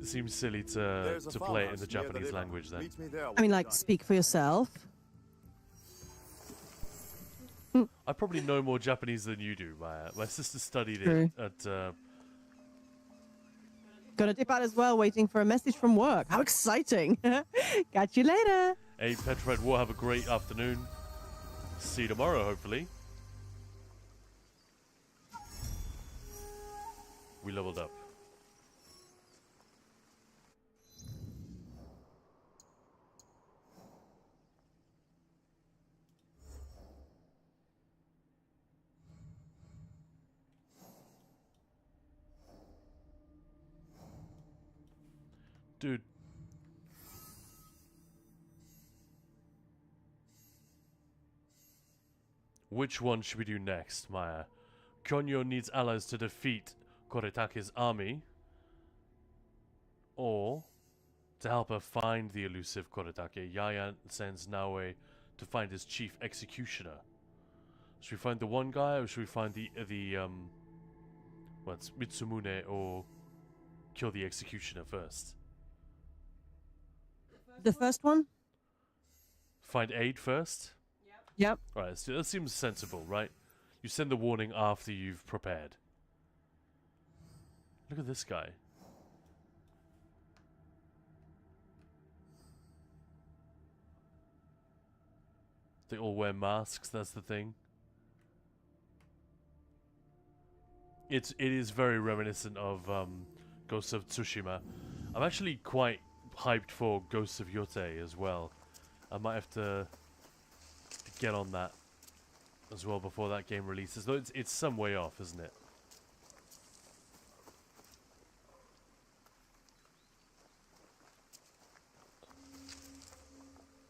It seems silly to There's a play it in farmhouse the near the Japanese river. language then. Meet me there I mean, when like, you're done. speak for yourself. I probably know more Japanese than you do. My sister studied True. it at Gonna dip out as well, waiting for a message from work. How exciting! Catch you later. Hey, Petrified War, have a great afternoon. See you tomorrow, hopefully. We leveled up. Dude. Which one should we do next, Maya? Konyo needs allies to defeat Koretake's army, or to help her find the elusive Koretake, Yaya sends Naoe to find his chief executioner. Should we find the one guy, or should we find the what's Mitsumune, or kill the executioner first? The first one? Find aid first? Yep. Right, so that seems sensible, right? You send the warning after you've prepared. Look at this guy. They all wear masks, that's the thing. It is very reminiscent of Ghost of Tsushima. I'm actually quite hyped for Ghosts of Yotei as well. I might have to get on that as well before that game releases. Though it's some way off, isn't it?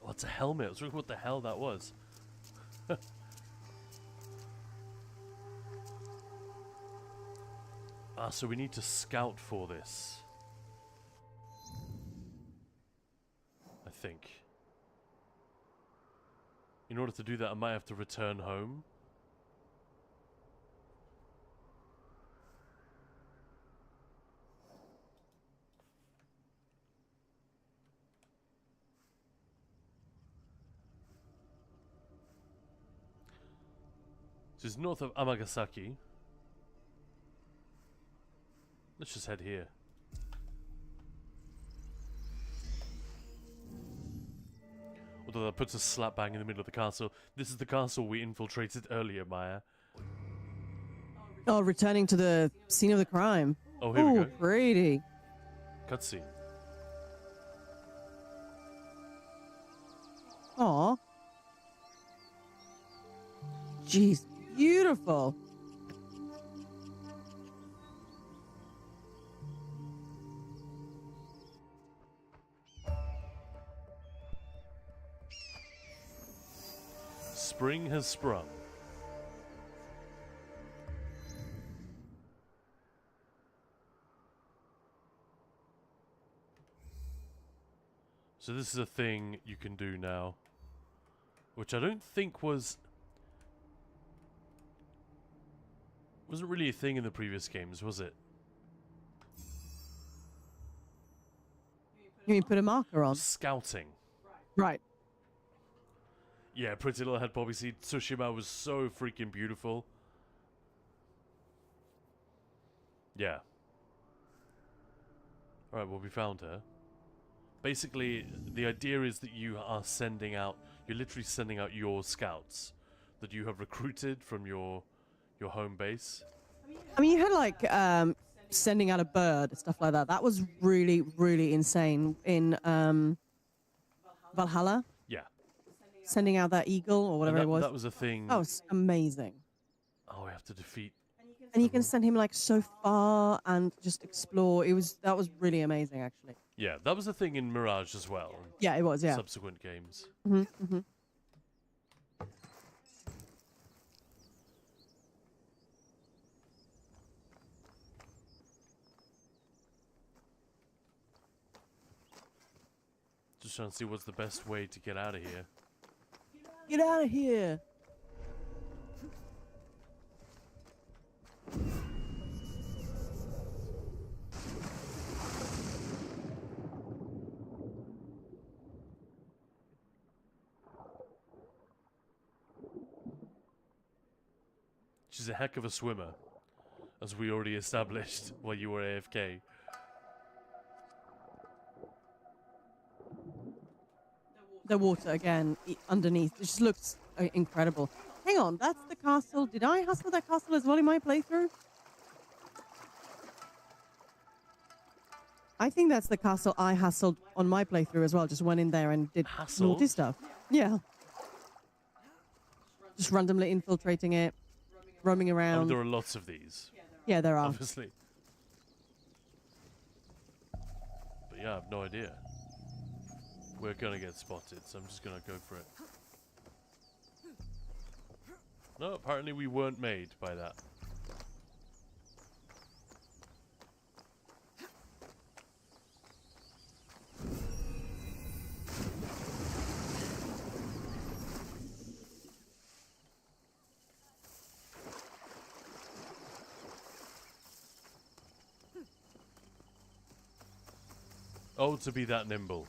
Oh, it's a helmet. I was wondering what the hell that was. Ah, so we need to scout for this. I think. In order to do that, I might have to return home. This is north of Amagasaki. Let's just head here. Although that puts us slap bang in the middle of the castle. This is the castle we infiltrated earlier, Maya. Oh, returning to the scene of the crime. Oh, here we go. Pretty. Cutscene. Aw. Jeez, beautiful. Spring has sprung. So this is a thing you can do now, which I don't think wasn't really a thing in the previous games, was it? You mean put a marker on? Scouting. Right. Yeah, Pretty Little Head Poppy Seed. Tsushima was so freaking beautiful. Yeah. Alright, well, we found her. Basically, the idea is that you are sending out... You're literally sending out your scouts that you have recruited from your home base. I mean, you had, like, sending out a bird and stuff like that. That was really, really insane in Valhalla. Yeah. Sending out that eagle or whatever it was. That was a thing. That was amazing. Oh, we have to defeat... And you can send him, like, so far and just explore. That was really amazing, actually. Yeah, that was a thing in Mirage as well. Yeah, it was, yeah. Subsequent games. Mm-hmm, mm-hmm. Just trying to see what's the best way to get out of here. Get out of here! She's a heck of a swimmer, as we already established while you were AFK. The water again underneath. It just looks incredible. Hang on, that's the castle. Did I hustle that castle as well in my playthrough? I think that's the castle I hustled on my playthrough as well. Just went in there and did naughty stuff. Yeah. Just randomly infiltrating it, roaming around. There are lots of these. Yeah, there are. Obviously. But yeah, I have no idea. We're gonna get spotted, so I'm just gonna go for it. No, apparently we weren't made by that. Oh, to be that nimble.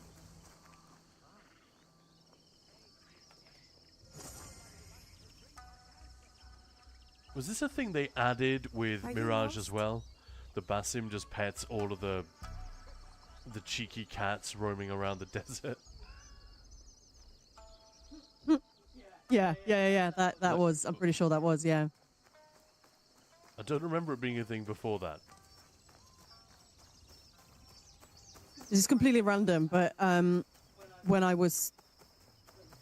Was this a thing they added with Mirage as well? The Basim just pets all of the cheeky cats roaming around the desert. Yeah. That was. I'm pretty sure that was. Yeah. I don't remember it being a thing before that. This is completely random, but when I was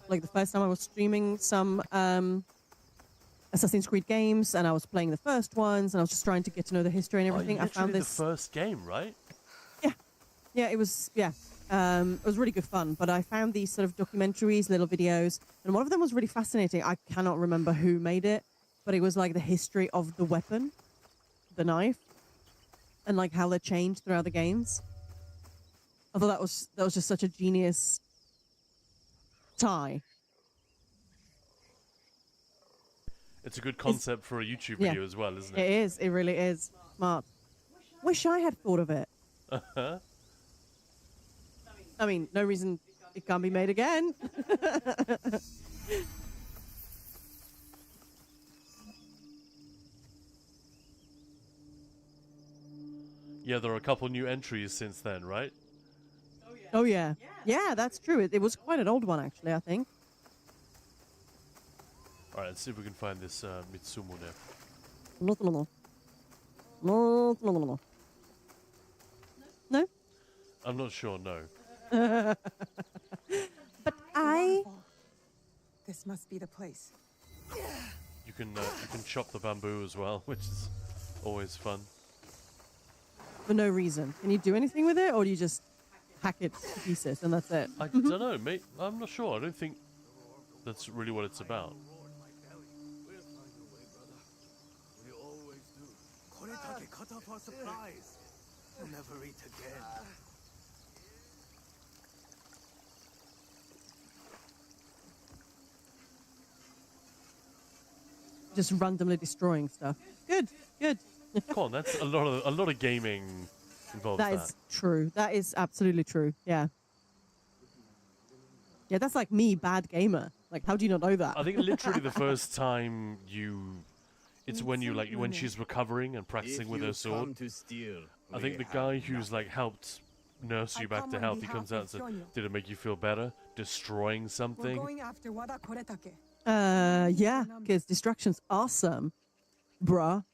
like the first time I was streaming some Assassin's Creed games, and I was playing the first ones, and I was just trying to get to know the history and everything. I found this the first game, right? Yeah, it was. Yeah, it was really good fun. But I found these sort of documentaries, little videos, and one of them was really fascinating. I cannot remember who made it, but it was like the history of the weapon, the knife, and like how they changed throughout the games. I thought that was just such a genius tie. It's a good concept for a YouTube video as well, isn't it? It is. It really is. Smart. Wish I had thought of it. I mean, no reason it can't be made again. Yeah, there are a couple new entries since then, right? Oh, yeah. Yeah, that's true. It was quite an old one, actually, I think. Alright, let's see if we can find this Mitsumo now. No? I'm not sure, no. But I... This must be the place. You can chop the bamboo as well, which is always fun. For no reason. Can you do anything with it, or do you just hack it to pieces and that's it? I don't know, mate. I'm not sure. I don't think that's really what it's about. Never eat again. Just randomly destroying stuff. Good. Come on, that's a lot of gaming involves that. That is true. That is absolutely true. Yeah. Yeah, that's like me, bad gamer. Like, how do you not know that? I think literally the first time it's when she's recovering and practicing with her sword. I think the guy who's like helped nurse you back to health, he comes out and says, "Did it make you feel better? Destroying something?" We're going after Wada Koretake. Yeah, because distraction's awesome, bruh.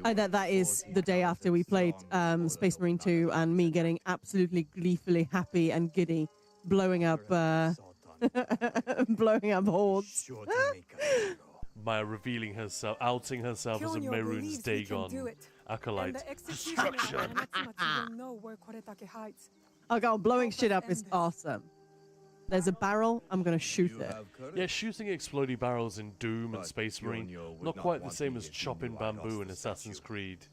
That is the day after we played Space Marine 2 and me getting absolutely gleefully happy and giddy, blowing up hordes. Maya revealing herself, outing herself as a Mehrunes Dagon acolyte. Destruction! Oh god, blowing shit up is awesome. There's a barrel, I'm gonna shoot it. Yeah, shooting exploding barrels in Doom and Space Marine, not quite the same as chopping bamboo in Assassin's Creed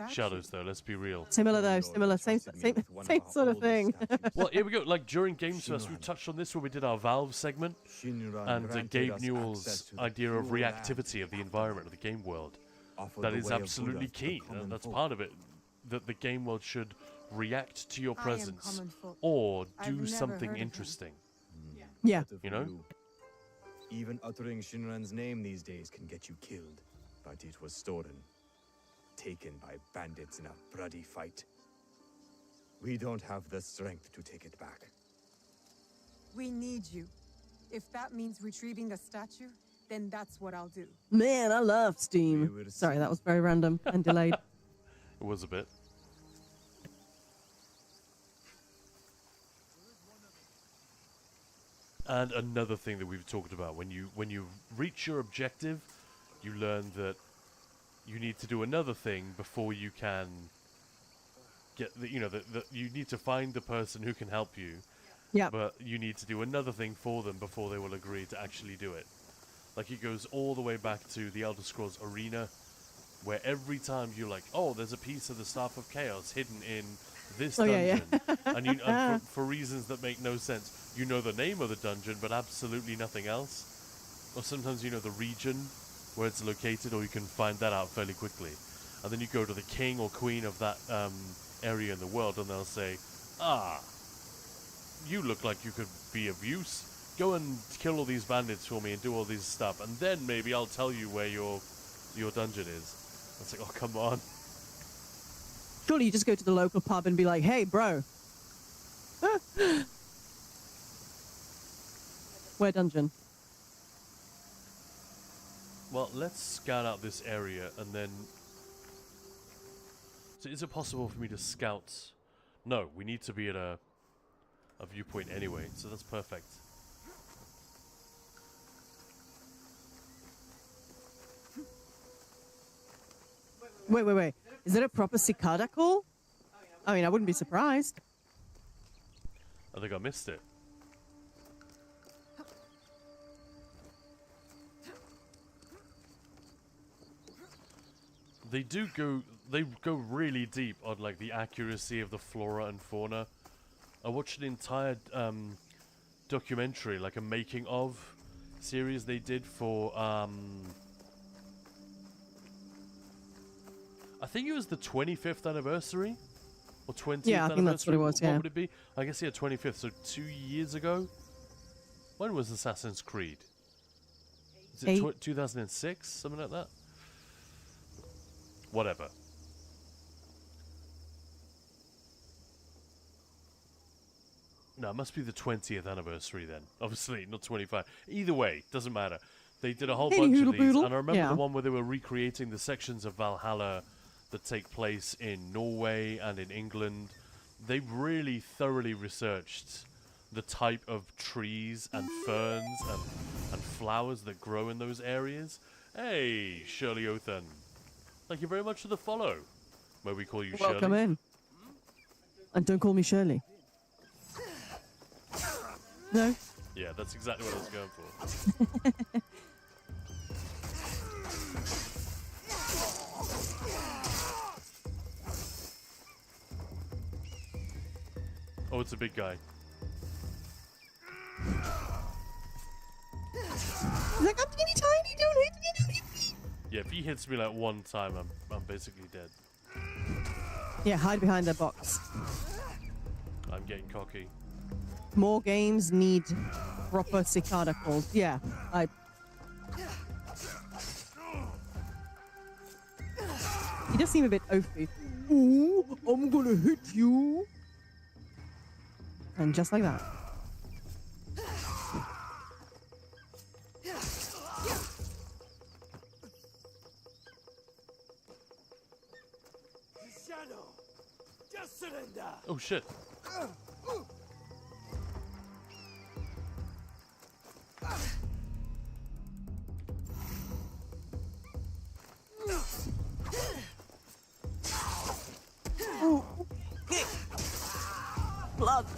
Shadows, though, let's be real. Similar though, same sort of thing. Well, here we go, like during Gamesfest, we touched on this when we did our Valve segment, and Gabe Newell's idea of reactivity of the environment, of the game world. That is absolutely key, and that's part of it, that the game world should react to your presence, or do something interesting. Yeah. You know? Even uttering Shinran's name these days can get you killed. But it was stolen. Taken by bandits in a bloody fight. We don't have the strength to take it back. We need you. If that means retrieving the statue, then that's what I'll do. Man, I love Steam. Sorry, that was very random and delayed. It was a bit. And another thing that we've talked about, when you reach your objective, you learn that you need to do another thing before you can get the, you need to find the person who can help you. Yeah. But you need to do another thing for them before they will agree to actually do it. Like, it goes all the way back to the Elder Scrolls Arena, where every time you're like, oh, there's a piece of the Staff of Chaos hidden in this dungeon, and for reasons that make no sense, you know the name of the dungeon, but absolutely nothing else. Or sometimes you know the region where it's located, or you can find that out fairly quickly. And then you go to the king or queen of that area in the world, and they'll say, "Ah, you look like you could be of use. Go and kill all these bandits for me and do all this stuff, and then maybe I'll tell you where your dungeon is." It's like, oh, come on. Surely you just go to the local pub and be like, "Hey, bro. Where dungeon?" Well, let's scout out this area, and then... So is it possible for me to scout? No, we need to be at a viewpoint anyway, so that's perfect. Wait. Is it a proper cicada call? I mean, I wouldn't be surprised. I think I missed it. They go really deep on like the accuracy of the flora and fauna. I watched an entire documentary, like a making of series they did for I think it was the 25th anniversary or 20th Yeah, I anniversary. think that's what it was, yeah. What would it be? I guess 25th, so 2 years ago. When was Assassin's Creed? Is it 2006, something like that? Whatever. No, it must be the 20th anniversary then. Obviously, not 25. Either way, doesn't matter. They did a whole bunch of these, and I remember the one where they were recreating the sections of Valhalla that take place in Norway and in England. They really thoroughly researched the type of trees and ferns and flowers that grow in those areas. Hey, Shirley Othan. Thank you very much for the follow. May we call you Shirley? Welcome in. And don't call me Shirley. No? Yeah, that's exactly what I was going for. Oh, it's a big guy. He's like, I'm teeny tiny, don't hit me, don't hit me. Yeah, if he hits me like one time, I'm basically dead. Yeah, hide behind their box. I'm getting cocky. More games need proper cicada calls. Yeah, he does seem a bit oafy. Ooh, I'm gonna hit you. And just like that. Shadow, just surrender. Oh shit.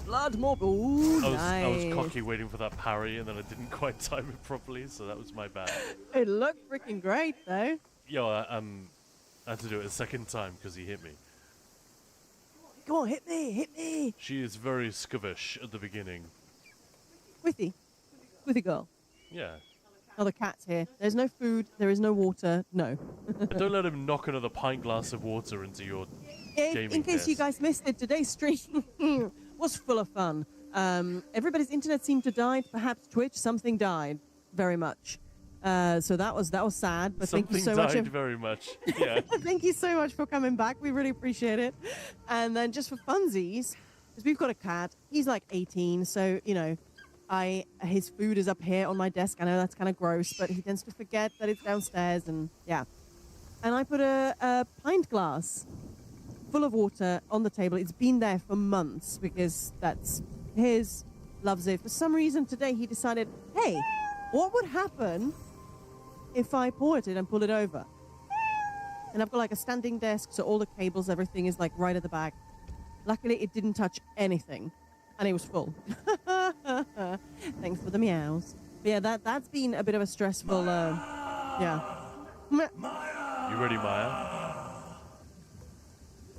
Blood, more. Ooh, I was nice. cocky waiting for that parry, and then I didn't quite time it properly, so that was my bad. It looked freaking great, though. Yo, I had to do it a second time because he hit me. Go on, hit me. She is very skittish at the beginning. Withy girl. Yeah. Oh, the cat's here. There's no food. There is no water. No. Don't let him knock another pint glass of water into your gaming In case you desk. guys missed it, today's stream was full of fun. Everybody's internet seemed to die. Perhaps Twitch, something died very much. So that was sad. But Something thank you so much. died very much. Yeah. Thank you so much for coming back. We really appreciate it. And then just for funsies, because we've got a cat. He's like 18, so you know, his food is up here on my desk. I know that's kind of gross, but he tends to forget that it's downstairs, and yeah. And I put a pint glass full of water on the table. It's been there for months because that's his. Loves it. For some reason today he decided, hey, what would happen if I poured it and pull it over? And I've got like a standing desk, so all the cables, everything is like right at the back. Luckily, it didn't touch anything, and it was full. Thanks for the meows. But yeah, that's been a bit of a stressful. Yeah. You ready, Maya?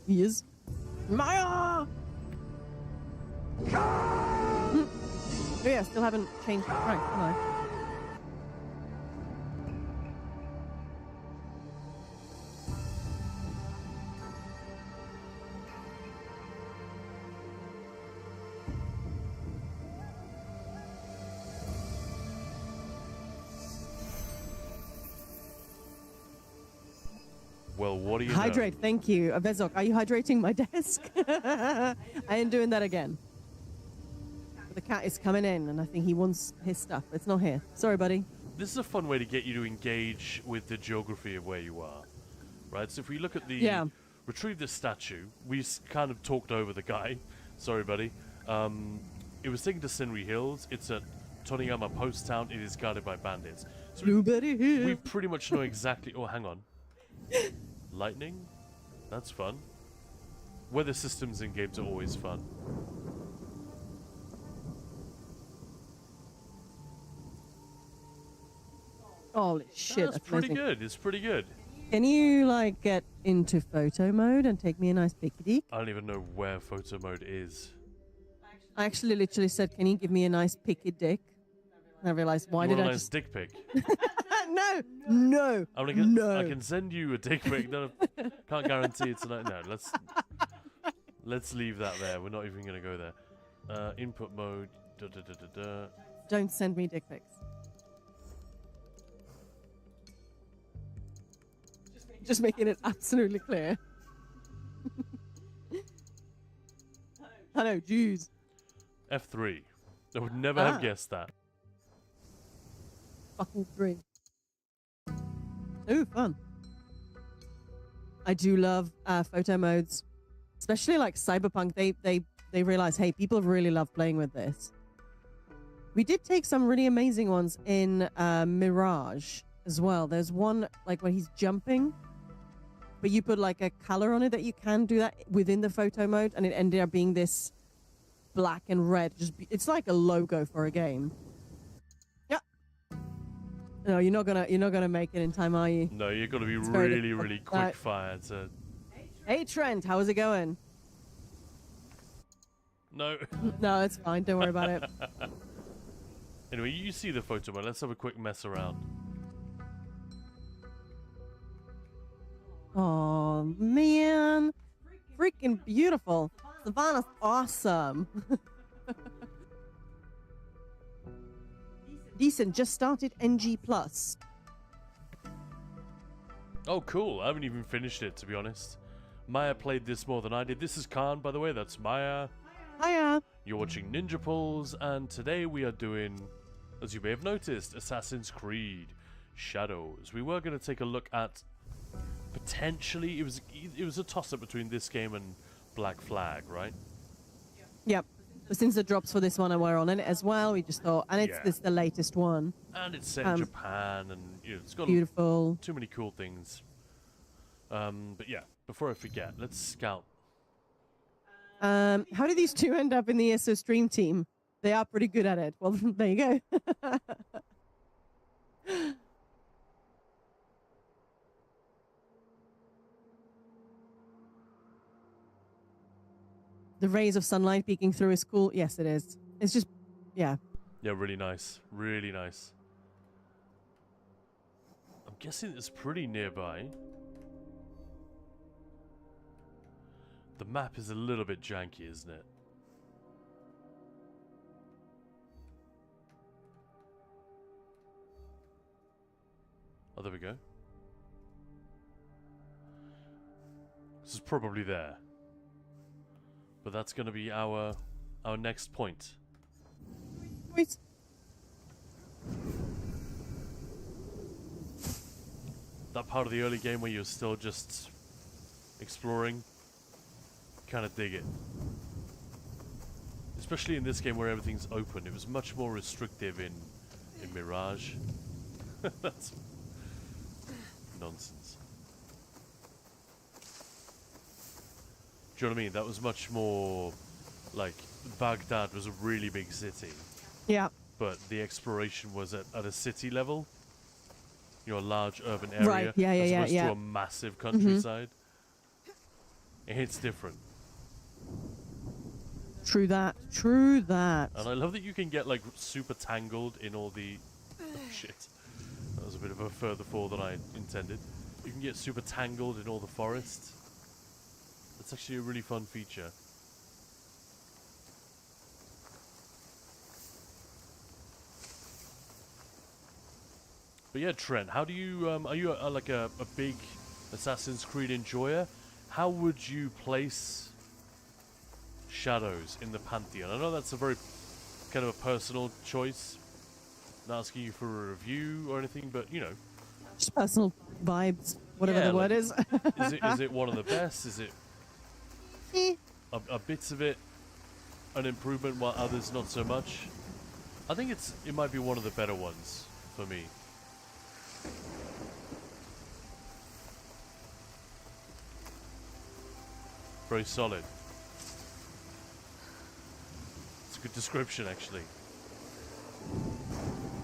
He is. Maya. Oh yeah, still haven't changed the price, have I? Well, what do you Hydrate, know? thank you. Vezok, are you hydrating my desk? I ain't doing that again. But the cat is coming in, and I think he wants his stuff. It's not here. Sorry, buddy. This is a fun way to get you to engage with the geography of where you are, right? So if we look at the retrieve this statue, we kind of talked over the guy. Sorry, buddy. It was taken to Sinri Hills. It's at Toniyama Post Town. It is guarded by bandits. So we pretty much know exactly. Oh, hang on. Lightning? That's fun. Weather systems in games are always fun. Holy shit, That's pretty good. It's pretty good. Can you, like, get into photo mode and take me a nice picky? I don't even know where photo mode is. I actually literally said, can you give me a nice picky dick? And I realized, why did I nice just... dick pic? No. I can send you a dick pic. No, can't guarantee it tonight. No, let's leave that there. We're not even going to go there. Input mode. Don't send me dick pics. Just making it absolutely clear. I know, Jews. F3. I would never have guessed that. Fucking 3. Ooh, fun. I do love photo modes, especially like Cyberpunk. They realize, hey, people really love playing with this. We did take some really amazing ones in Mirage as well. There's one like where he's jumping, but you put like a color on it that you can do that within the photo mode, and it ended up being this black and red. It's like a logo for a game. No, you're not gonna make it in time, are you? No, you've got to be really quick fire to... Hey Trent, how is it going? No. No, it's fine. Don't worry about it. Anyway, you see the photo mode. Let's have a quick mess around. Oh man, freaking beautiful. Savannah's awesome. Decent, just started NG+. Oh, cool. I haven't even finished it, to be honest. Maya played this more than I did. This is Khan, by the way. That's Maya. Hiya. You're watching Ninja Pulls, and today we are doing, as you may have noticed, Assassin's Creed Shadows. We were going to take a look at potentially, it was a toss-up between this game and Black Flag, right? Yep. But since the drops for this one were on it as well, we just thought, and it's this the latest one. And it's set in Japan, and it's got beautiful. Too many cool things. But yeah, before I forget, let's scout. How did these two end up in the ESO stream team? They are pretty good at it. Well, there you go. The rays of sunlight peeking through is cool. Yes, it is. It's just, yeah. Yeah, really nice. Really nice. I'm guessing it's pretty nearby. The map is a little bit janky, isn't it? Oh, there we go. This is probably there. But that's going to be our next point. Wait. That part of the early game where you're still just exploring, kind of dig it. Especially in this game where everything's open. It was much more restrictive in Mirage. That's nonsense. Do you know what I mean? That was much more like Baghdad was a really big city. Yeah. But the exploration was at a city level. You know, a large urban area. Right. Yeah. As opposed Yeah. to a massive countryside. It's different. True that. True that. And I love that you can get like super tangled in all the shit. That was a bit of a further fall than I intended. You can get super tangled in all the forest. It's actually a really fun feature. But yeah, Trent, how do you are you like a big Assassin's Creed enjoyer, how would you place Shadows in the Pantheon? I know that's a very kind of a personal choice. Not asking you for a review or anything, but you know. Just personal vibes, whatever the word is. Is it one of the best? Is it a bits of it an improvement while others not so much? I think it might be one of the better ones for me. Very solid. It's a good description, actually.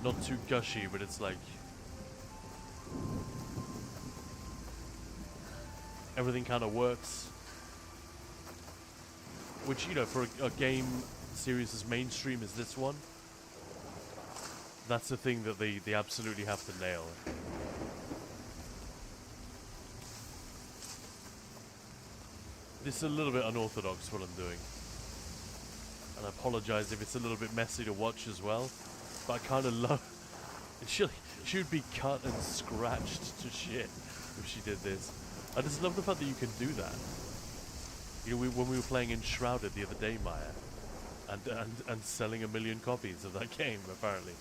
Not too gushy, but it's like everything kind of works. Which, you know, for a game series as mainstream as this one, that's the thing that they absolutely have to nail. This is a little bit unorthodox what I'm doing. And I apologize if it's a little bit messy to watch as well. But I kind of love... It should be cut and scratched to shit if she did this. I just love the fact that you can do that. You know, when we were playing Enshrouded the other day, Maya, and selling 1 million copies of that game, apparently.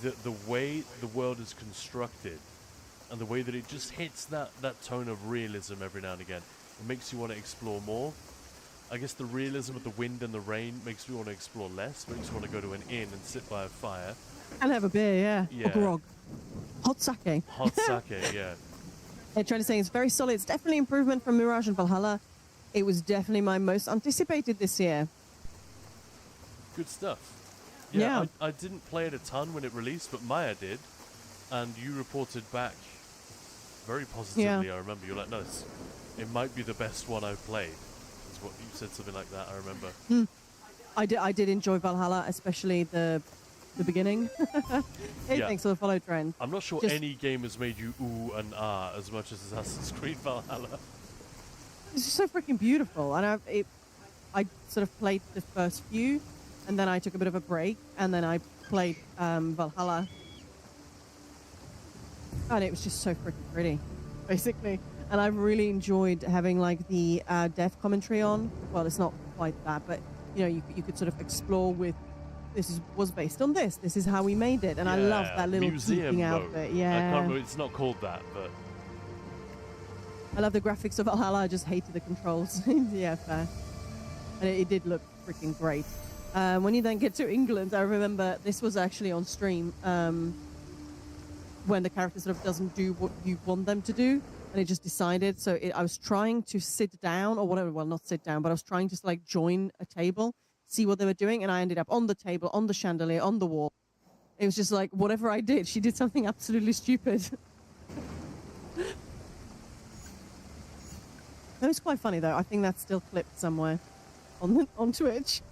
The way the world is constructed, and the way that it just hits that tone of realism every now and again, it makes you want to explore more. I guess the realism of the wind and the rain makes me want to explore less. Makes me want to go to an inn and sit by a fire. And have a beer, Yeah. Or grog. Hot sake. Hot sake, yeah. They're trying to say it's very solid. It's definitely improvement from Mirage and Valhalla. It was definitely my most anticipated this year. Good stuff. Yeah. I didn't play it a ton when it released, but Maya did. And you reported back very positively, I remember. You're like, no, it might be the best one I've played. Is what you said, something like that, I remember. I did enjoy Valhalla, especially the beginning. Thanks for the follow trend. I'm not sure any game has made you ooh and ah as much as Assassin's Creed Valhalla. It's just so freaking beautiful. And I sort of played the first few, and then I took a bit of a break, and then I played Valhalla. And it was just so freaking pretty, basically. And I've really enjoyed having like the dev commentary on. Well, it's not quite that, but you know, you could sort of explore with was based on this. This is how we made it, and I love that little peeking outfit. Yeah, I can't remember. It's not called that, but I love the graphics of Valhalla. I just hated the controls. Yeah, fair. And it did look freaking great. When you then get to England, I remember this was actually on stream when the character sort of doesn't do what you want them to do, and it just decided. So I was trying to sit down or whatever. Well, not sit down, but I was trying to like join a table, see what they were doing, and I ended up on the table, on the chandelier, on the wall. It was just like whatever I did, she did something absolutely stupid. That was quite funny though. I think that's still clipped somewhere on Twitch.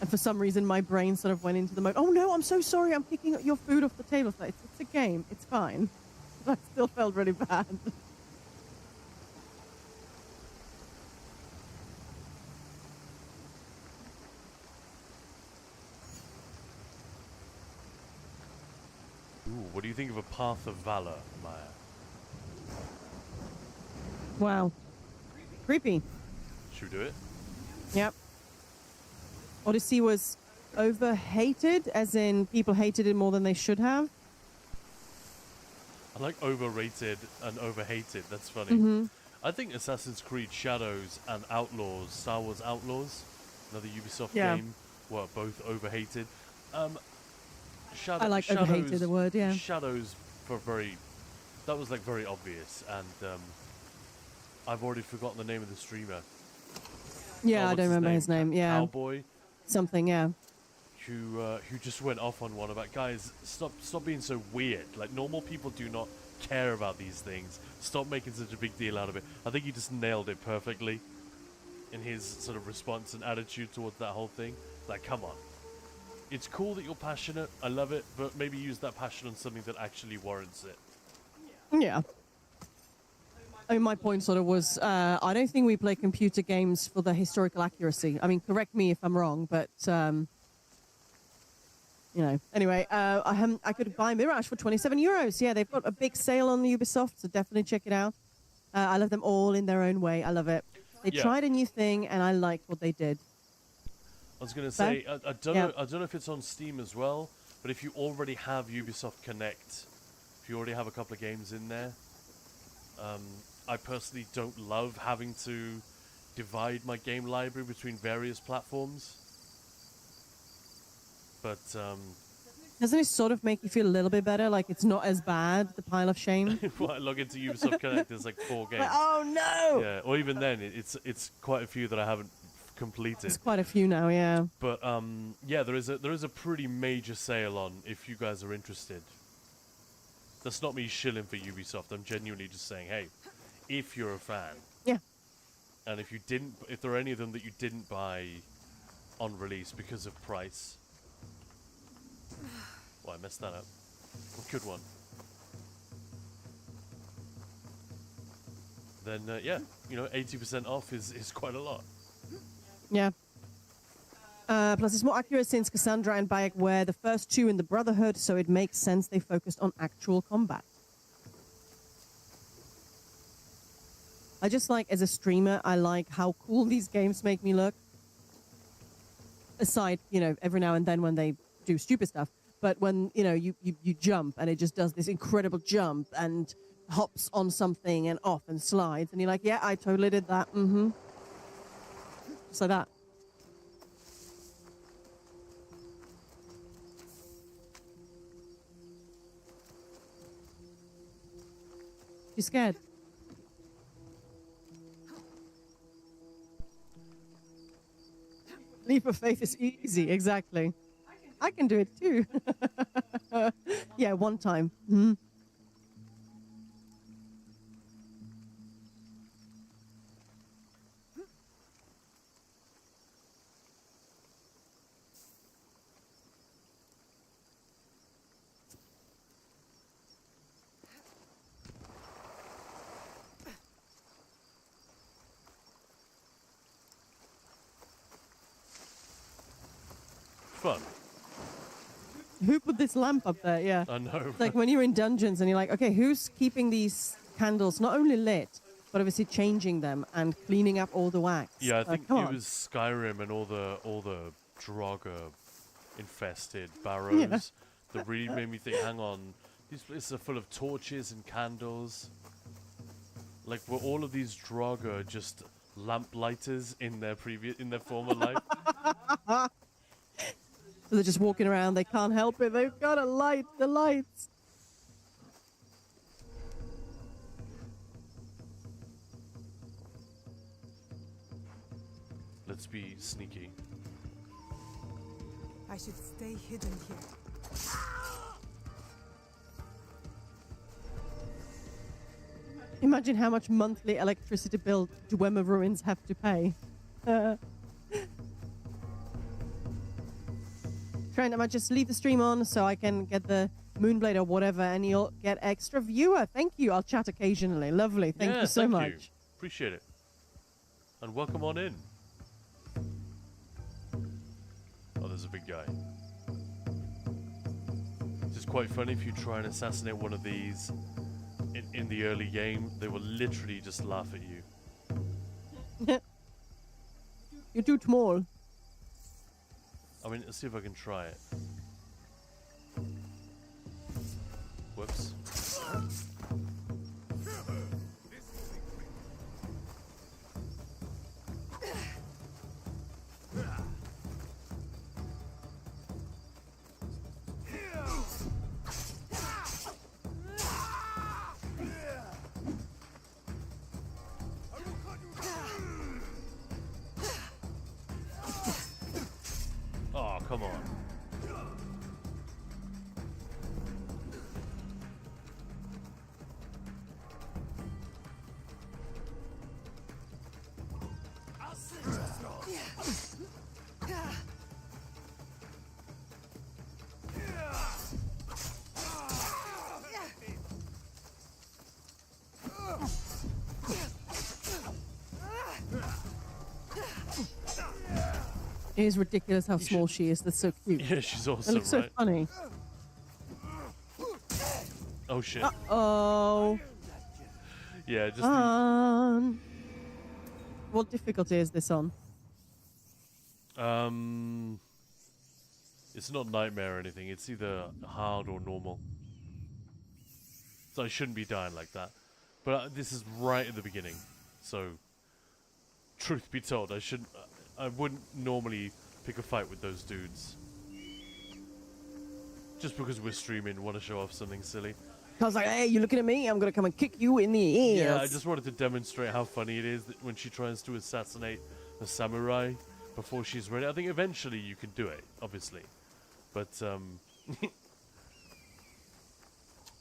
And for some reason, my brain sort of went into the mode. Oh no, I'm so sorry. I'm kicking your food off the table. It's a game. It's fine. But I still felt really bad. ooh, what do you think of a Path of Valor, Maya? Wow. Creepy. Should we do it? Yep. Odyssey was over-hated, as in people hated it more than they should have. I like overrated and overhated. That's funny. I think Assassin's Creed Shadows and Outlaws, Star Wars Outlaws, another Ubisoft game, were both overhated. I like Shadows, overhated the word, yeah. Shadows that was like very obvious, and I've already forgotten the name of the streamer. Yeah, I don't remember his name. Yeah. Cowboy. Something, yeah. Who just went off on one about, guys, stop being so weird. Like, normal people do not care about these things. Stop making such a big deal out of it. I think he just nailed it perfectly in his sort of response and attitude towards that whole thing. Like, come on. It's cool that you're passionate. I love it, but maybe use that passion on something that actually warrants it. Yeah. I mean, my point sort of was, I don't think we play computer games for the historical accuracy. I mean, correct me if I'm wrong, but you know. Anyway, I could buy Mirage for 27 euros. Yeah, they've got a big sale on Ubisoft, so definitely check it out. I love them all in their own way. I love it. They tried a new thing, and I liked what they did. I was going to say, I don't know if it's on Steam as well, but if you already have Ubisoft Connect, if you already have a couple of games in there, I personally don't love having to divide my game library between various platforms. But doesn't it sort of make you feel a little bit better? Like it's not as bad, the pile of shame? When I log into Ubisoft Connect, there's like 4 games. Like, oh no! Yeah, or even then, it's quite a few that I haven't completed. It's quite a few now, yeah. But yeah, there is a pretty major sale on if you guys are interested. That's not me shilling for Ubisoft. I'm genuinely just saying, hey, if you're a fan, yeah, and if there are any of them that you didn't buy on release because of price. Well, I messed that up. Good one. Then, yeah, 80% off is quite a lot. Yeah. Plus, it's more accurate since Cassandra and Bayek were the first 2 in the Brotherhood, so it makes sense they focused on actual combat. I just like, as a streamer, I like how cool these games make me look. Aside, every now and then when they do stupid stuff. But when, you jump and it just does this incredible jump and hops on something and off and slides. And you're like, yeah, I totally did that. Mm-hmm. Just like that. You scared? Leap of faith is easy, exactly. I can do it too. Yeah, one time. Mm-hmm. Fun. Who put this lamp up there? Yeah. I know. It's like when you're in dungeons and you're like, okay, who's keeping these candles not only lit, but obviously changing them and cleaning up all the wax? Yeah, I think it was Skyrim and all the Draugr infested barrows that really made me think, hang on, these places are full of torches and candles. Like, were all of these Draugr just lamp lighters in their former life? So they're just walking around, they can't help it, they've got to light the lights. Let's be sneaky. I should stay hidden here. Imagine how much monthly electricity bill Dwemer Ruins have to pay. Trent, I might just leave the stream on so I can get the Moonblade or whatever, and you'll get extra viewer. Thank you. I'll chat occasionally. Lovely. Thank you so much. You. Appreciate it. And welcome on in. Oh, there's a big guy. It's just quite funny if you try and assassinate one of these in the early game, they will literally just laugh at you. You're too small. I mean, let's see if I can try it. Whoops. Oh, come on. It is ridiculous how small she is. That's so cute. Yeah, she's It awesome, looks so right? funny. Oh shit. Uh-oh. Yeah, just What difficulty is this on? it's not nightmare or anything. It's either hard or normal. So I shouldn't be dying like that. But this is right at the beginning. So, truth be told, I wouldn't normally pick a fight with those dudes. Just because we're streaming, want to show off something silly. I was like, hey, you looking at me? I'm going to come and kick you in the ears. Yeah, I just wanted to demonstrate how funny it is that when she tries to assassinate a samurai before she's ready. I think eventually you can do it, obviously. But,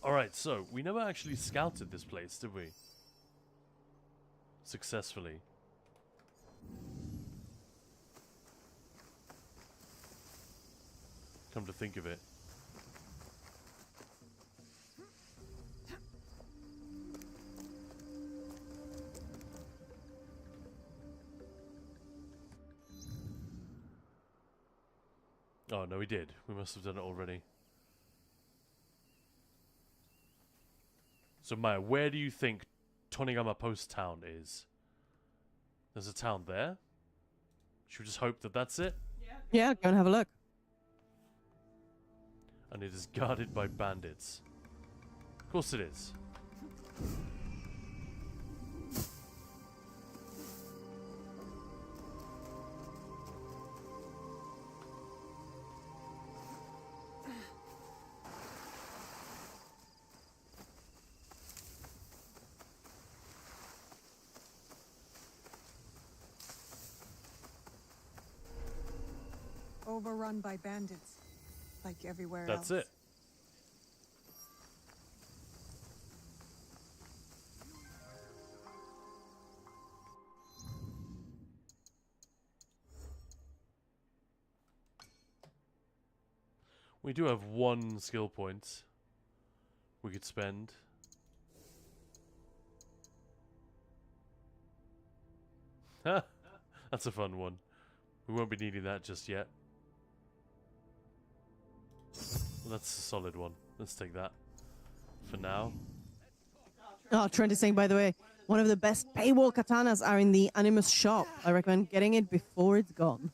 alright, so, we never actually scouted this place, did we? Successfully. Come to think of it. Oh, no, we did. We must have done it already. So, Maya, where do you think Tonigama Post Town is? There's a town there? Should we just hope that that's it? Yeah, go and have a look. And it is guarded by bandits. Of course it is. Overrun by bandits, like everywhere That's else. it. We do have one skill point we could spend. That's a fun one. We won't be needing that just yet. Well, that's a solid one. Let's take that for now. Oh, Trent is saying, by the way, one of the best paywall katanas are in the Animus shop. I recommend getting it before it's gone.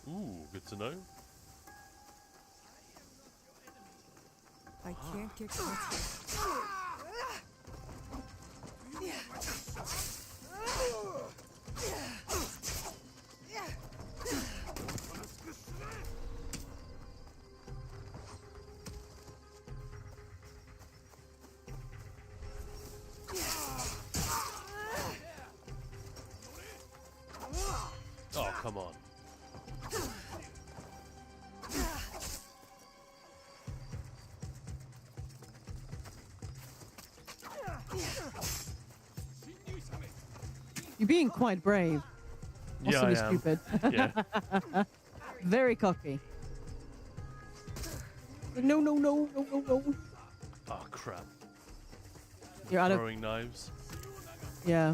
Ooh, good to know. I can't get caught. Oh, come on. You're being quite brave. Yeah, Also I be am. stupid. Yeah. Very cocky. No, no, no, no, no, no. Oh, crap. You're out of... Throwing knives. Yeah.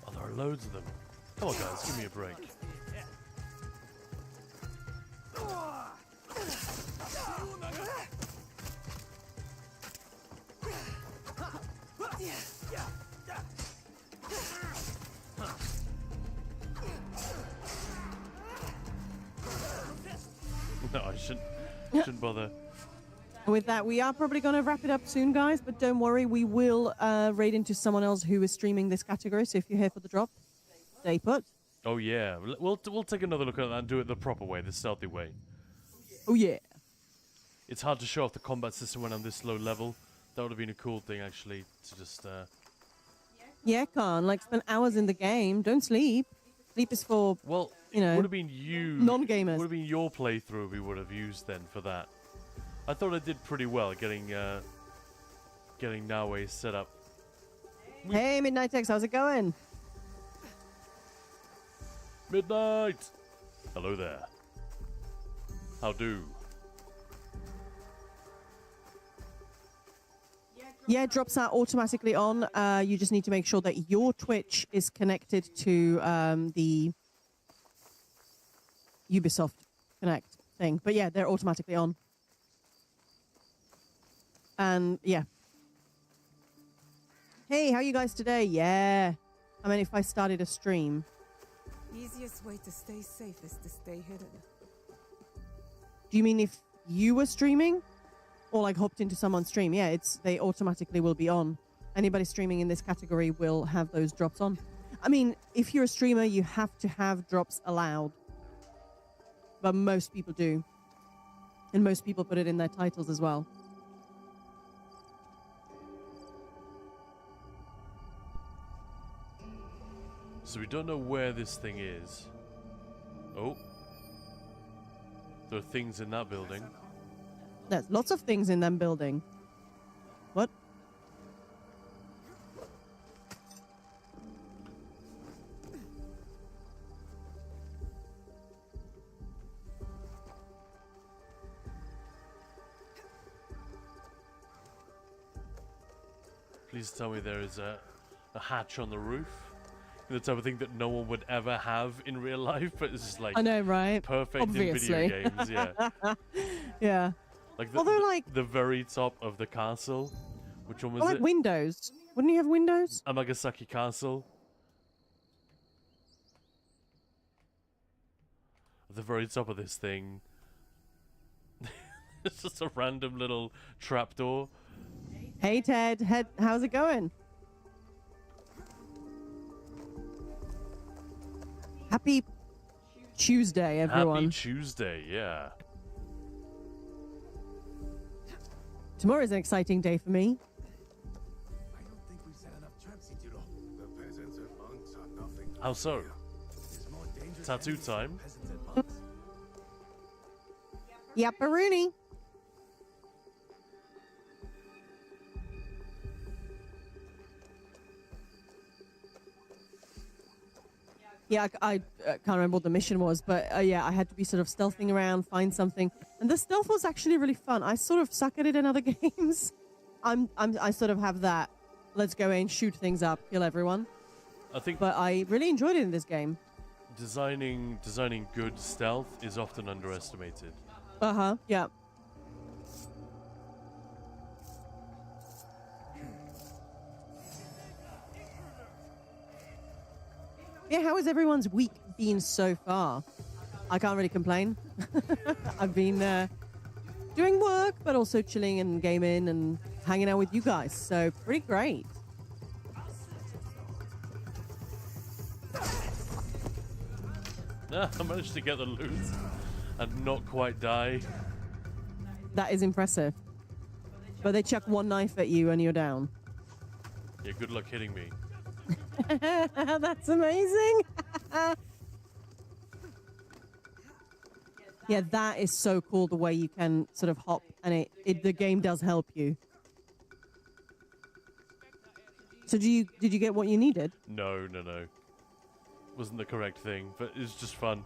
Oh, there are loads of them. Come on, guys, give me a break. No, I shouldn't bother. With that, we are probably going to wrap it up soon, guys. But don't worry, we will raid into someone else who is streaming this category. So if you're here for the drop, stay put. Oh yeah, we'll take another look at that and do it the proper way, the stealthy way. Oh yeah. It's hard to show off the combat system when I'm this low level. That would have been a cool thing, actually, to just... Yeah, Khan. Like, spend hours in the game. Don't sleep. Sleep is for, well, you know, would have been you... non-gamers. Would have been your playthrough we would have used then for that. I thought I did pretty well getting Naue set up. Hey, Midnight X, how's it going? Midnight! Hello there. How do? Yeah, it drops out automatically on. You just need to make sure that your Twitch is connected to the Ubisoft Connect thing. But yeah, they're automatically on. And yeah. Hey, how are you guys today? Yeah. I mean, if I started a stream. Easiest way to stay safe is to stay hidden. Do you mean if you were streaming? Or like hopped into someone's stream? Yeah, they automatically will be on. Anybody streaming in this category will have those drops on. I mean, if you're a streamer, you have to have drops allowed. But most people do. And most people put it in their titles as well. So we don't know where this thing is. Oh. There are things in that building. There's lots of things in them building. What? Please tell me there is a hatch on the roof. The type of thing that no one would ever have in real life, but it's just like I know, right? Perfect Obviously. in video games, yeah. Yeah. Like Although, like the very top of the castle. Which one was like it? windows. Wouldn't you have windows? Amagasaki Castle. At the very top of this thing. It's just a random little trapdoor. Hey Ted, how's it going? Happy Tuesday, everyone. Happy Tuesday, yeah. Tomorrow is an exciting day for me. I don't think we've set enough traps, Ichiro. The peasants and monks are nothing. How so? There's more dangerous Tattoo enemies than time? peasants and monks. Yapparoonie. Yeah, I can't remember what the mission was, but yeah, I had to be sort of stealthing around, find something, and the stealth was actually really fun. I sort of suck at it in other games. I sort of have that. Let's go in, shoot things up, kill everyone. But I really enjoyed it in this game. Designing good stealth is often underestimated. Yeah. Yeah, how has everyone's week been so far? I can't really complain. I've been doing work, but also chilling and gaming and hanging out with you guys. So pretty great. I managed to get the loot and not quite die. That is impressive. But they chuck one knife at you and you're down. Yeah, good luck hitting me. That's amazing. Yeah, that is so cool, the way you can sort of hop and the game does help you. So did you get what you needed? No. Wasn't the correct thing, but it's just fun.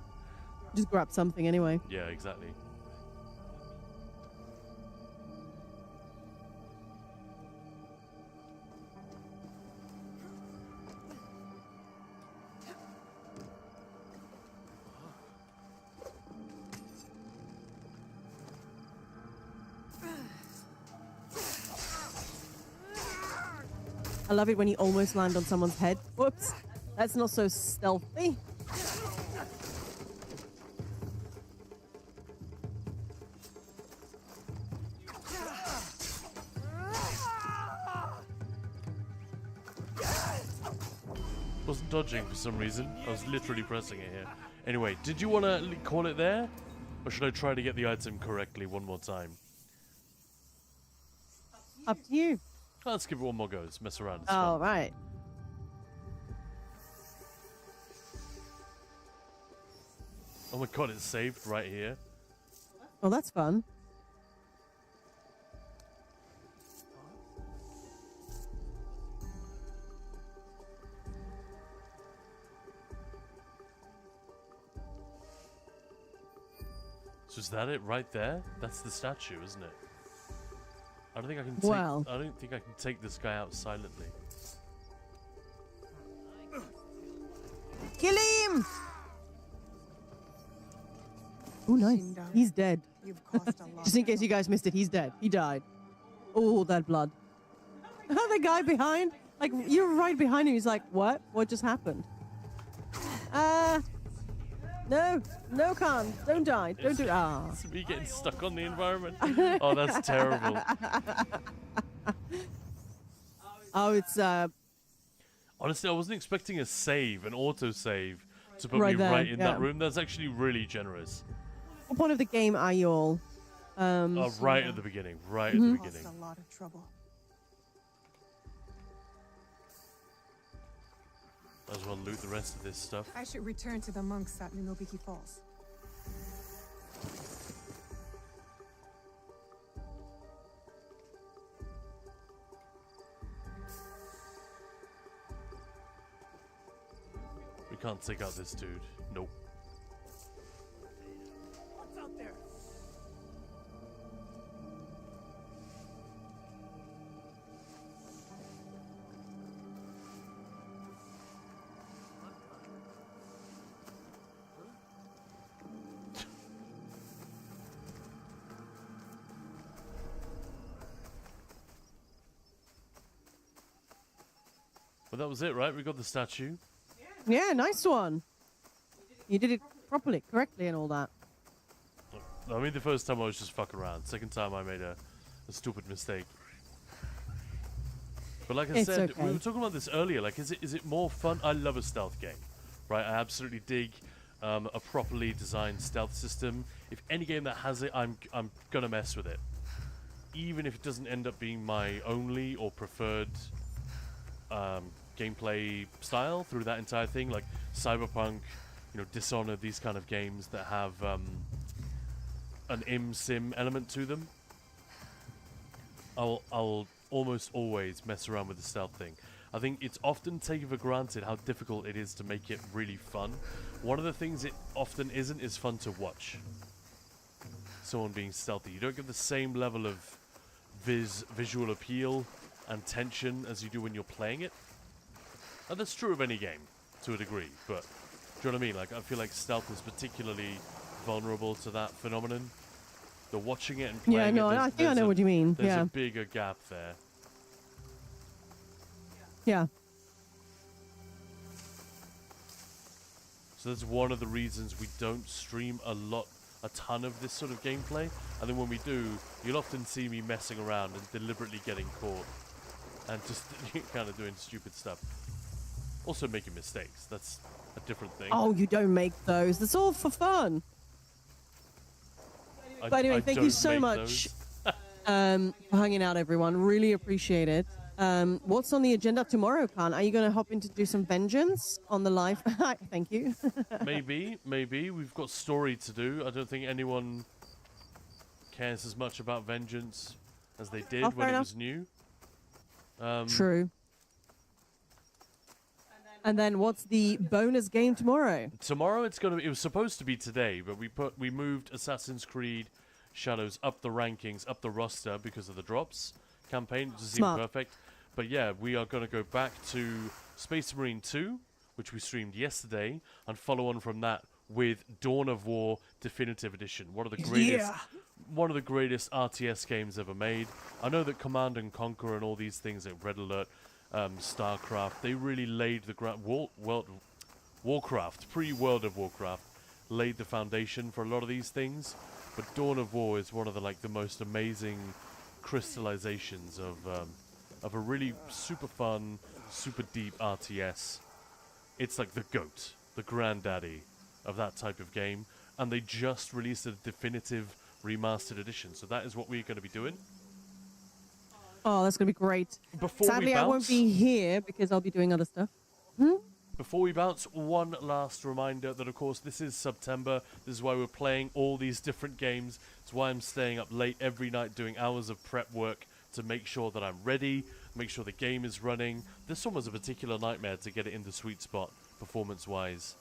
Just grab something anyway. Yeah, exactly. I love it when you almost land on someone's head. Whoops. That's not so stealthy. Wasn't dodging for some reason. I was literally pressing it here. Anyway, did you want to call it there? Or should I try to get the item correctly one more time? Up to you. Let's give it one more go. Let's mess around. It's All fun. right. Oh my god, it's saved right here. Well, that's fun. So is that it right there? That's the statue, isn't it? I don't think I can take. Well. I don't think I can take this guy out silently. Kill him! Oh, nice. He's dead. You've caused a lot. Just in case you guys missed it, he's dead. He died. Oh, that blood. The guy behind, like, you're right behind him. He's like, what? What just happened? No, can't. Don't die. Don't do. Ah. It's me getting stuck on the environment. Oh, that's terrible. Oh, it's Honestly, I wasn't expecting a save, an autosave, to put Right me there, right in that yeah. room. That's actually really generous. what point of the game are you all? Right at the beginning. Right Mhm. at the beginning. A lot of trouble. Might as well loot the rest of this stuff. I should return to the monks at Ninobiki Falls. We can't take out this dude. Nope. What's out there? But that was it, right? We got the statue. Yeah, nice one. You did it properly, correctly, and all that. I mean, the first time I was just fucking around. Second time I made a stupid mistake. But like I It's said, okay. we were talking about this earlier. Like, is it more fun? I love a stealth game, right? I absolutely dig a properly designed stealth system. If any game that has it, I'm gonna mess with it, even if it doesn't end up being my only or preferred gameplay style through that entire thing. Like Cyberpunk, Dishonored, these kind of games that have an sim element to them. I'll almost always mess around with the stealth thing. I think it's often taken for granted how difficult it is to make it really fun. One of the things it often isn't is fun to watch. Someone being stealthy. You don't get the same level of visual appeal and tension as you do when you're playing it. And that's true of any game, to a degree, but do you know what I mean? Like, I feel like stealth is particularly vulnerable to that phenomenon. The watching it and playing Yeah, no, it, I think I know what you mean. There's Yeah. a bigger gap there. Yeah. So that's one of the reasons we don't stream a ton of this sort of gameplay. And then when we do, you'll often see me messing around and deliberately getting caught. And just kind of doing stupid stuff. Also making mistakes. That's a different thing. Oh, you don't make those. That's all for fun. But anyway, thank you so much for hanging out, everyone. Really appreciate it. What's on the agenda tomorrow, Khan? Are you going to hop in to do some vengeance on the live? Thank you. Maybe. We've got story to do. I don't think anyone cares as much about vengeance as they did when it was new. True. And then what's the bonus game tomorrow? Tomorrow it was supposed to be today, but we moved Assassin's Creed Shadows up the rankings, up the roster because of the drops campaign. It just seemed perfect. But yeah, we are going to go back to Space Marine 2, which we streamed yesterday, and follow on from that with Dawn of War Definitive Edition. One of the greatest RTS games ever made. I know that Command and Conquer and all these things like Red Alert, StarCraft, they really laid the ground. Warcraft, pre-World of Warcraft, laid the foundation for a lot of these things. But Dawn of War is one of the most amazing crystallizations of a really super fun, super deep RTS. It's like the GOAT, the granddaddy of that type of game, and they just released a definitive remastered edition. So that is what we're going to be doing. Oh, that's going to be great. Before Sadly, I won't be here because I'll be doing other stuff. Before we bounce, one last reminder that, of course, this is September. This is why we're playing all these different games. It's why I'm staying up late every night doing hours of prep work to make sure that I'm ready, make sure the game is running. This one was a particular nightmare to get it in the sweet spot, performance-wise,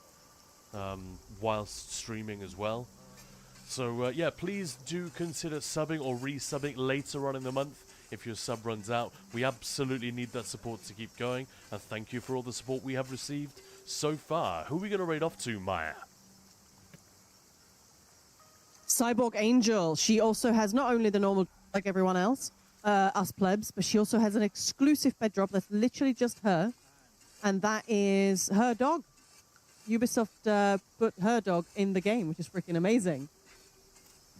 whilst streaming as well. So, yeah, please do consider subbing or resubbing later on in the month if your sub runs out. We absolutely need that support to keep going, and thank you for all the support we have received so far. Who are we going to raid off to, Maya? Cyborg Angel. She also has not only the normal, like everyone else, us plebs, but she also has an exclusive pet drop that's literally just her, and that is her dog. Ubisoft put her dog in the game, which is freaking amazing.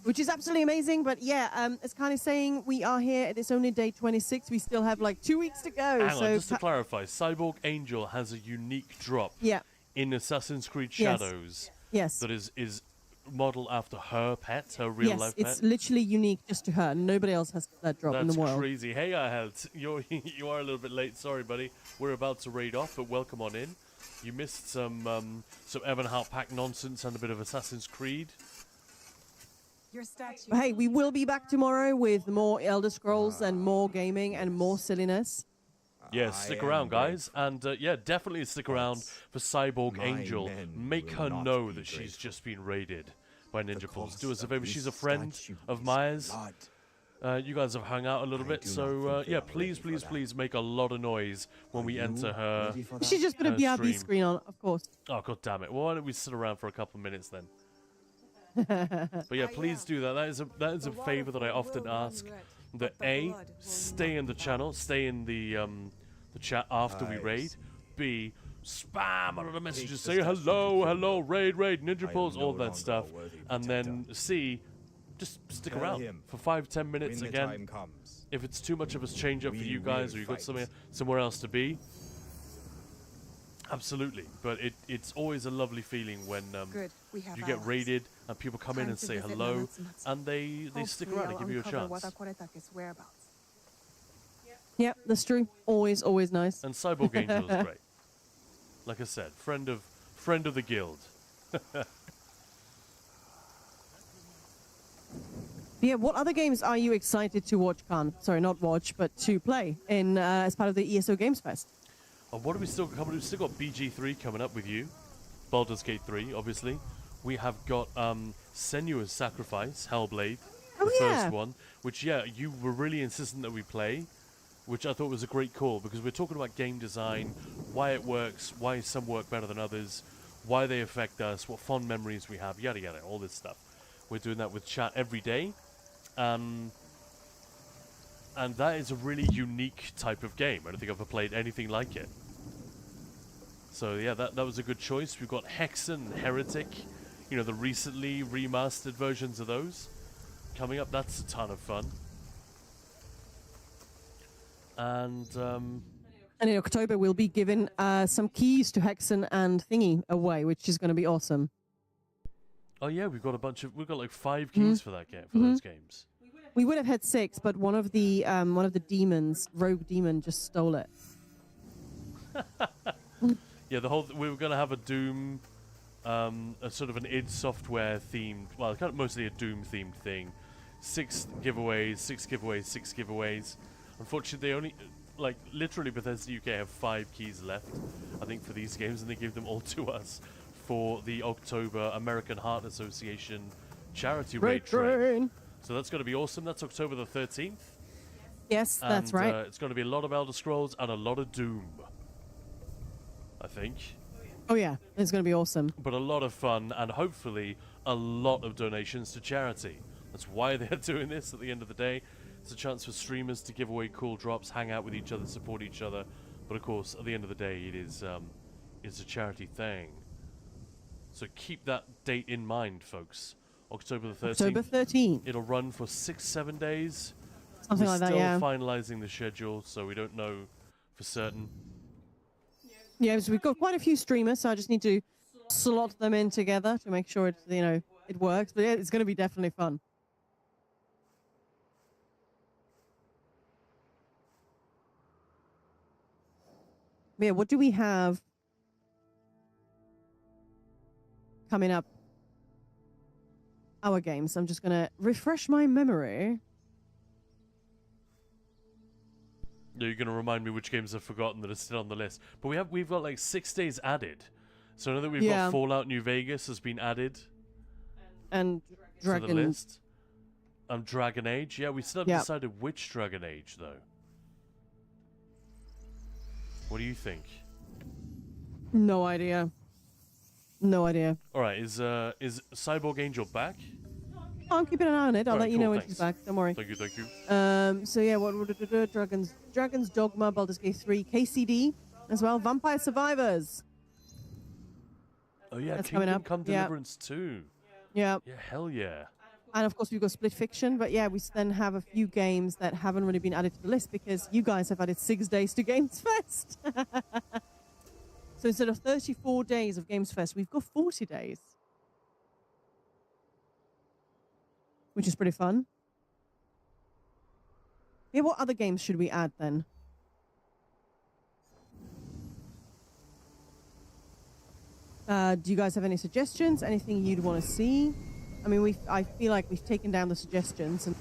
Which is absolutely amazing, but yeah, it's kind of saying we are here. It's only day 26. We still have like 2 weeks to go. Hang on, just to clarify, Cyborg Angel has a unique drop in Assassin's Creed Shadows that is modeled after her pet, her real life pet. It's literally unique just to her. Nobody else has that drop in the world. That's crazy. Hey, Ahelt, you are a little bit late. Sorry, buddy. We're about to raid off, but welcome on in. You missed some Evan Hart pack nonsense and a bit of Assassin's Creed. Your statue. Hey, we will be back tomorrow with more Elder Scrolls and more gaming and more silliness. Yeah, stick around, guys. And yeah, definitely stick around for Cyborg Angel. Make her know that she's just been raided by Ninja Pulse. Do us a favor. She's a friend of Maya's. You guys have hung out a little bit, so yeah, please, please, please make a lot of noise when we enter her. She's just put a BRB screen on, of course. Oh, god damn it. Well, why don't we sit around for a couple of minutes then? But yeah, please do that. That is a favor that I often ask. That A, stay in the channel, stay in the chat after we raid. B, spam a lot of messages, say hello, raid, Ninja Pulse, all that stuff. And then C, just stick around for 5-10 minutes again. If it's too much of a change up for you guys, or you've got somewhere else to be, absolutely. But it's always a lovely feeling when you get raided and people come in and say hello, and they stick around and give you a chance. Yep, that's true. Always nice. And Cyborg Angel is great. Like I said, friend of the guild. Yeah, what other games are you excited to watch, Khan? Sorry, not watch, but to play in as part of the ESO Gamesfest? What have we still coming? We've still got BG3 coming up with you. Baldur's Gate 3, obviously. We have got Senua's Sacrifice, Hellblade, the first one, which, yeah, you were really insistent that we play, which I thought was a great call, because we're talking about game design, why it works, why some work better than others, why they affect us, what fond memories we have, yada yada, all this stuff. We're doing that with chat every day. And that is a really unique type of game. I don't think I've ever played anything like it. So yeah, that was a good choice. We've got Hexen and Heretic, you know, the recently remastered versions of those coming up. That's a ton of fun. And in October we'll be giving some keys to Hexen and Thingy away, which is going to be awesome. Oh yeah, we've got like 5 keys for that game, for those games. We would have had 6, but one of the demons, rogue demon, just stole it. Yeah, we were going to have a Doom, a sort of an id Software themed, well, kind of mostly a Doom themed thing. 6 giveaways. Unfortunately, they only, like, literally Bethesda UK have 5 keys left, I think, for these games, and they gave them all to us for the October American Heart Association charity raid train. So that's going to be awesome. That's October the 13th. Yes, that's right. It's going to be a lot of Elder Scrolls and a lot of Doom, I think. Oh yeah, it's going to be awesome. But a lot of fun, and hopefully a lot of donations to charity. That's why they're doing this at the end of the day. It's a chance for streamers to give away cool drops, hang out with each other, support each other. But of course, at the end of the day, it's a charity thing. So keep that date in mind, folks. October the 13th. October 13th. It'll run for 6-7 days. Something like that, yeah. We're still finalizing the schedule, so we don't know for certain. Yeah, so we've got quite a few streamers, so I just need to slot them in together to make sure it works. But yeah, it's going to be definitely fun. Yeah, what do we have coming up? Our games. I'm just going to refresh my memory. Yeah, you're going to remind me which games I've forgotten that are still on the list. But we've got like 6 days added. So I know that we've got Fallout New Vegas has been added. And to the list. Dragon Age. Yeah, we still haven't decided which Dragon Age, though. What do you think? No idea. No idea. All right, is Cyborg Angel back? I'm keeping an eye on it. I'll All right, let you cool, know when thanks. she's back. Don't worry. Thank you, thank you. So yeah, what Dragon's Dogma, Baldur's Gate 3, KCD as well. Vampire Survivors. Oh yeah, That's coming Kingdom up. Come Yeah. Deliverance 2. Yeah. Yeah, hell yeah. And of course, we've got Split Fiction, but yeah, we then have a few games that haven't really been added to the list because you guys have added 6 days to Gamesfest. So instead of 34 days of Gamesfest, we've got 40 days, which is pretty fun. Yeah, what other games should we add then? Do you guys have any suggestions? Anything you'd want to see? I mean, I feel like we've taken down the suggestions and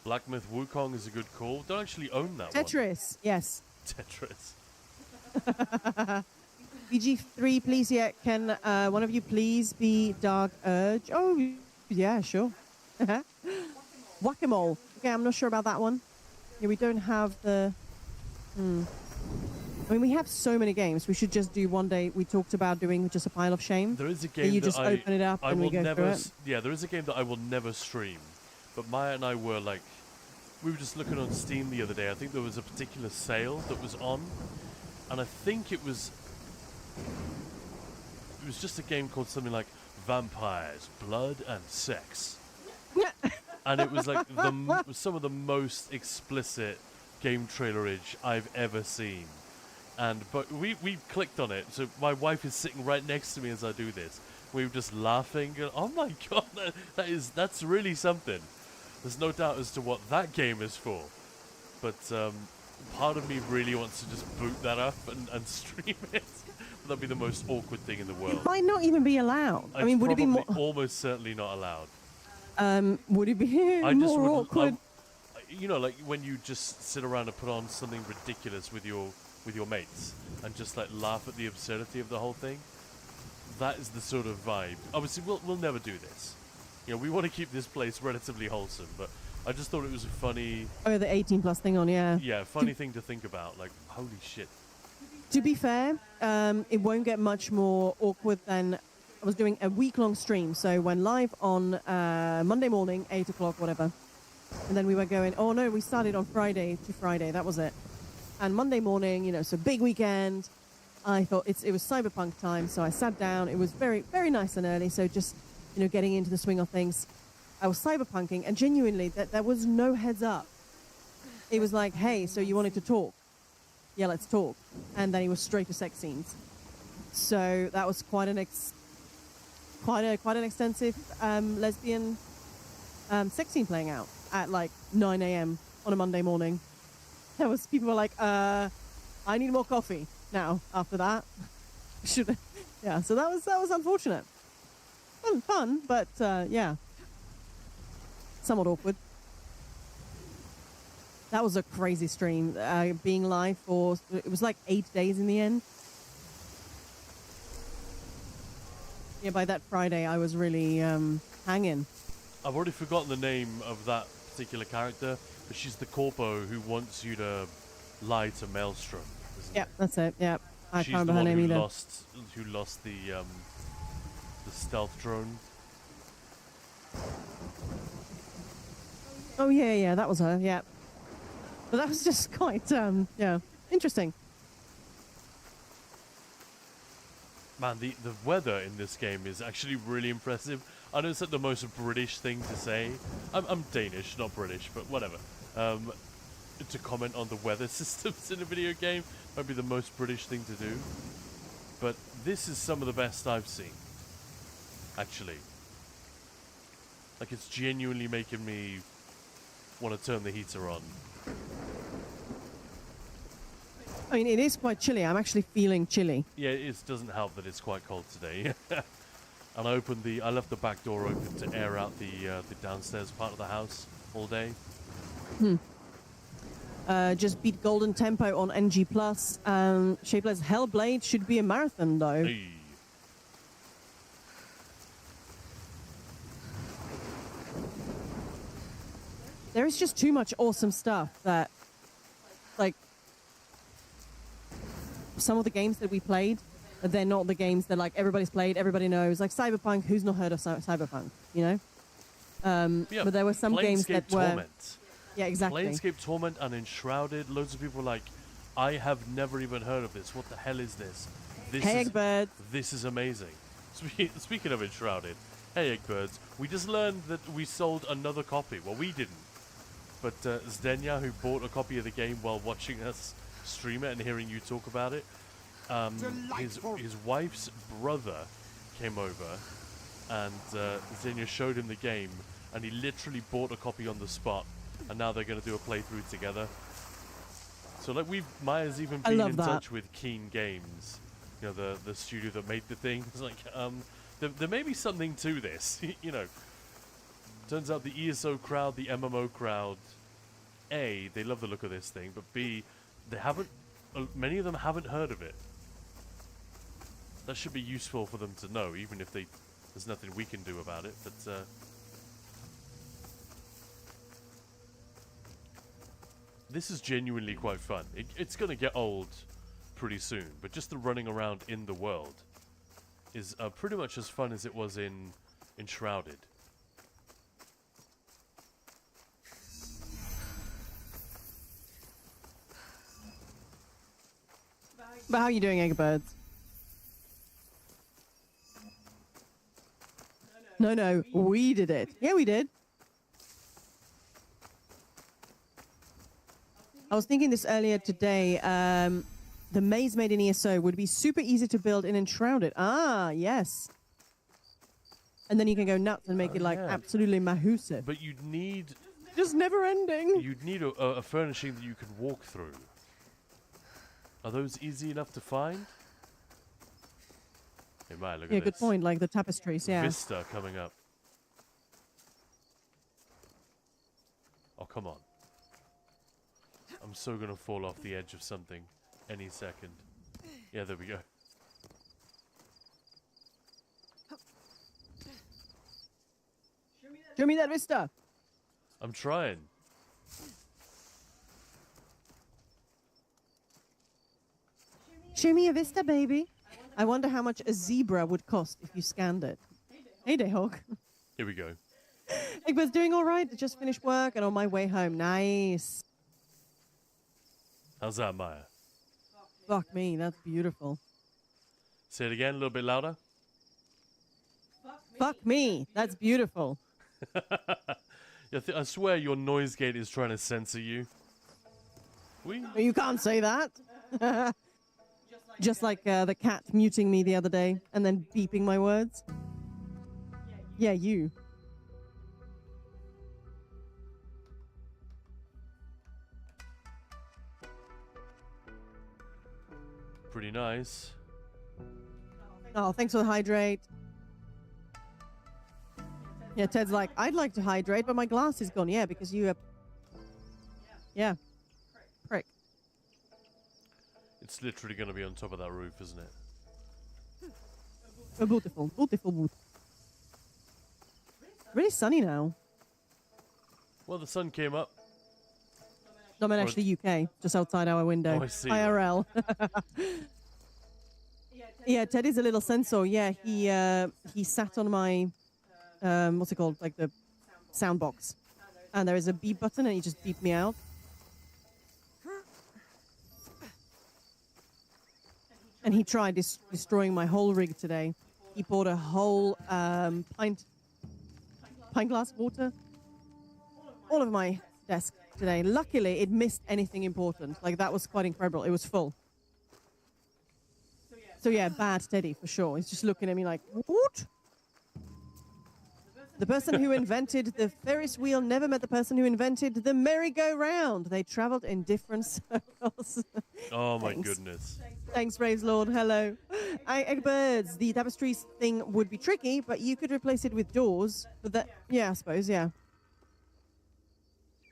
Black Myth Wukong is a good call. Don't actually own that Tetris, yes. Tetris. BG3, please, yeah. Can one of you please be Dark Urge? Oh, yeah, sure. Whack-a-mole. Okay, I'm not sure about that one. Yeah, we don't have the... I mean, we have so many games. We should just do one day. We talked about doing just a pile of shame. There is a game you that just open it up and we go through it. Yeah, there is a game that I will never stream. But Maya and I were like, we were just looking on Steam the other day. I think there was a particular sale that was on, and I think it was just a game called something like Vampires, Blood and Sex. And it was like some of the most explicit game trailerage I've ever seen. But we clicked on it, so my wife is sitting right next to me as I do this. We were just laughing. Oh my god, that's really something. There's no doubt as to what that game is for. But part of me really wants to just boot that up and stream it. That'd be the most awkward thing in the world. It might not even be allowed. I mean, would it be more... almost certainly not allowed. Would it be more awkward? You know, like when you just sit around and put on something ridiculous with your mates and just like laugh at the absurdity of the whole thing. That is the sort of vibe. Obviously, we'll never do this. You know, we want to keep this place relatively wholesome, but I just thought it was a funny... Oh, the 18+ thing on, yeah. Yeah, funny thing to think about. Like, holy shit. To be fair, it won't get much more awkward than... I was doing a week-long stream, so went live on Monday morning, 8 o'clock, whatever. And then we were going... Oh, no, we started on Friday to Friday. That was it. And Monday morning, you know, so big weekend. I thought it was cyberpunk time, so I sat down. It was very, very nice and early, so just, you know, getting into the swing of things. I was cyberpunking, and genuinely, there was no heads up. It was like, hey, so you wanted to talk? Yeah, let's talk. And then it was straight to sex scenes. So that was quite an extensive lesbian sex scene playing out at like 9 a.m. on a Monday morning. People were like, I need more coffee now after that. Yeah, so that was unfortunate. Fun, but yeah, somewhat awkward. That was a crazy stream, being live for, it was like 8 days in the end. Yeah, by that Friday, I was really hanging. I've already forgotten the name of that particular character, but she's the corpo who wants you to lie to Maelstrom. Yeah, that's it. Yeah, I She's can't remember her name either. Who lost the stealth drone. Oh yeah, that was her. Yeah, but that was just quite yeah, interesting. Man, the weather in this game is actually really impressive. I know it's like the most British thing to say. I'm Danish, not British, but whatever. To comment on the weather systems in a video game might be the most British thing to do. But this is some of the best I've seen, actually. Like, it's genuinely making me want to turn the heater on. I mean, it is quite chilly. I'm actually feeling chilly. Yeah, it doesn't help that it's quite cold today. And I left the back door open to air out the downstairs part of the house all day. Just beat Golden Tempo on NG+. Shapeless Hellblade should be a marathon, though. Hey. there is just too much awesome stuff that, like, some of the games that we played, they're not the games that, like, everybody's played, everybody knows. Like, Cyberpunk, who's not heard of Cyberpunk, you know? Yeah, but there were some games that were... Torment. Yeah, exactly. Planescape Torment and Enshrouded, loads of people were like, I have never even heard of this. What the hell is this? This is amazing. Speaking of Enshrouded, hey Eggbirds, we just learned that we sold another copy. Well, we didn't. But Zdenya, who bought a copy of the game while watching us stream it and hearing you talk about it, his wife's brother came over and Zdenya showed him the game and he literally bought a copy on the spot and now they're going to do a playthrough together. So like Maya's even been in touch with Keen Games, you know, the studio that made the thing. It's like, there may be something to this, you know. Turns out the ESO crowd, the MMO crowd, A, they love the look of this thing, but B, they haven't, many of them haven't heard of it. That should be useful for them to know, even if there's nothing we can do about it, but this is genuinely quite fun. It's going to get old pretty soon, but just the running around in the world is pretty much as fun as it was in Enshrouded. But how are you doing, Eggbirds? No, we did it. Yeah, we did. I was thinking this earlier today. The maze made in ESO would be super easy to build in Enshrouded. Ah, yes. And then you can go nuts and make it like absolutely mahoosive. But you'd need... Just never ending. You'd need a furnishing that you can walk through. Are those easy enough to find? Hey, Maya, look at this. Yeah, good point. Like the tapestries, yeah. Vista coming up. Oh, come on. I'm so going to fall off the edge of something any second. Yeah, there we go. Show me that Vista. I'm trying. Show me a Vista, baby. I wonder how much a zebra would cost if you scanned it. Hey, Dayhawk. Here we go. Eggbirds doing all right. Just finished work and on my way home. Nice. How's that, Maya? Fuck me, that's beautiful. Say it again, a little bit louder. Fuck me, that's beautiful. Yeah, I swear your noise gate is trying to censor you. You can't say that. Just like the cat muting me the other day and then beeping my words. Yeah, you. Pretty nice. Oh, thanks for the hydrate. Yeah, Ted's like, I'd like to hydrate, but my glass is gone. Yeah, because you have... Yeah. Prick. It's literally going to be on top of that roof, isn't it? Beautiful. Beautiful. Really sunny now. Well, the sun came up. No, I mean actually UK, just outside our window. Oh, I see. IRL. Yeah, Ted is a little sensor. Yeah, he sat on my, what's it called? Like the sound box. And there is a beep button and he just beeped me out. And he tried destroying my whole rig today. He poured a whole pint glass water all over my desk today. Luckily, it missed anything important. Like, that was quite incredible. It was full. So yeah, bad Teddy for sure. He's just looking at me like, what? The person who invented the Ferris wheel never met the person who invented the merry-go-round. They traveled in different circles. Oh my goodness. Thanks, Braves Lord. Hello. Eggbirds, the tapestries thing would be tricky, but you could replace it with doors. But that, yeah, I suppose, yeah.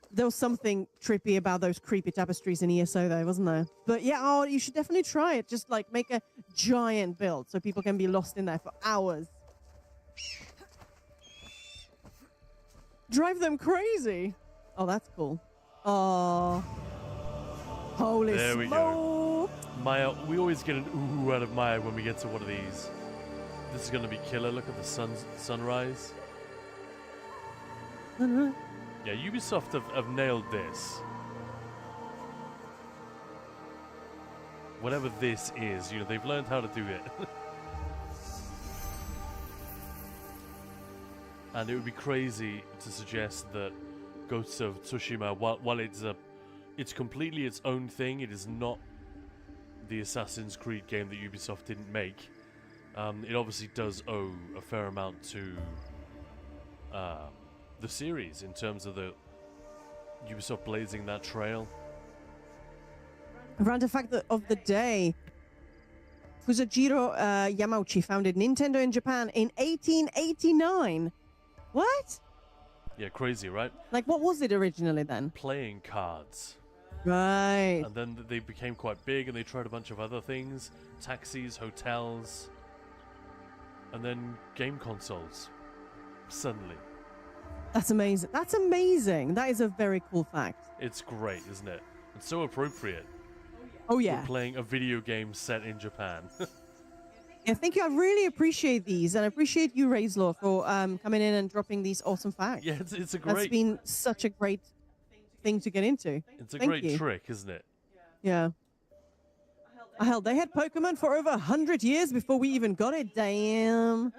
There was something trippy about those creepy tapestries in ESO, though, wasn't there? But yeah, oh, you should definitely try it. Just like make a giant build so people can be lost in there for hours. Drive them crazy. Oh, that's cool. Oh, holy There we smoke! go. Maya, we always get an ooh out of Maya when we get to one of these. This is gonna be killer. Look at the sunrise. Yeah, Ubisoft have nailed this. Whatever this is, you know, they've learned how to do it. And it would be crazy to suggest that Ghosts of Tsushima, while it's completely its own thing, it is not the Assassin's Creed game that Ubisoft didn't make. It obviously does owe a fair amount to the series in terms of the Ubisoft blazing that trail. Random fact of the day. Fusajiro Yamauchi founded Nintendo in Japan in 1889. What? Yeah, crazy, right? Like, what was it originally then? Playing cards. Right. And then they became quite big and they tried a bunch of other things. Taxis, hotels, and then game consoles. Suddenly. That's amazing. That's amazing. That is a very cool fact. It's great, isn't it? It's so appropriate. Oh, yeah. We're playing a video game set in Japan. Yeah, thank you. I really appreciate these, and I appreciate you, Razor, for coming in and dropping these awesome facts. Yeah, it's a great... That's been such a great thing to get into. It's a Thank great you. trick, isn't it? Yeah. Hell, they had Pokemon for over 100 years before we even got it. Damn.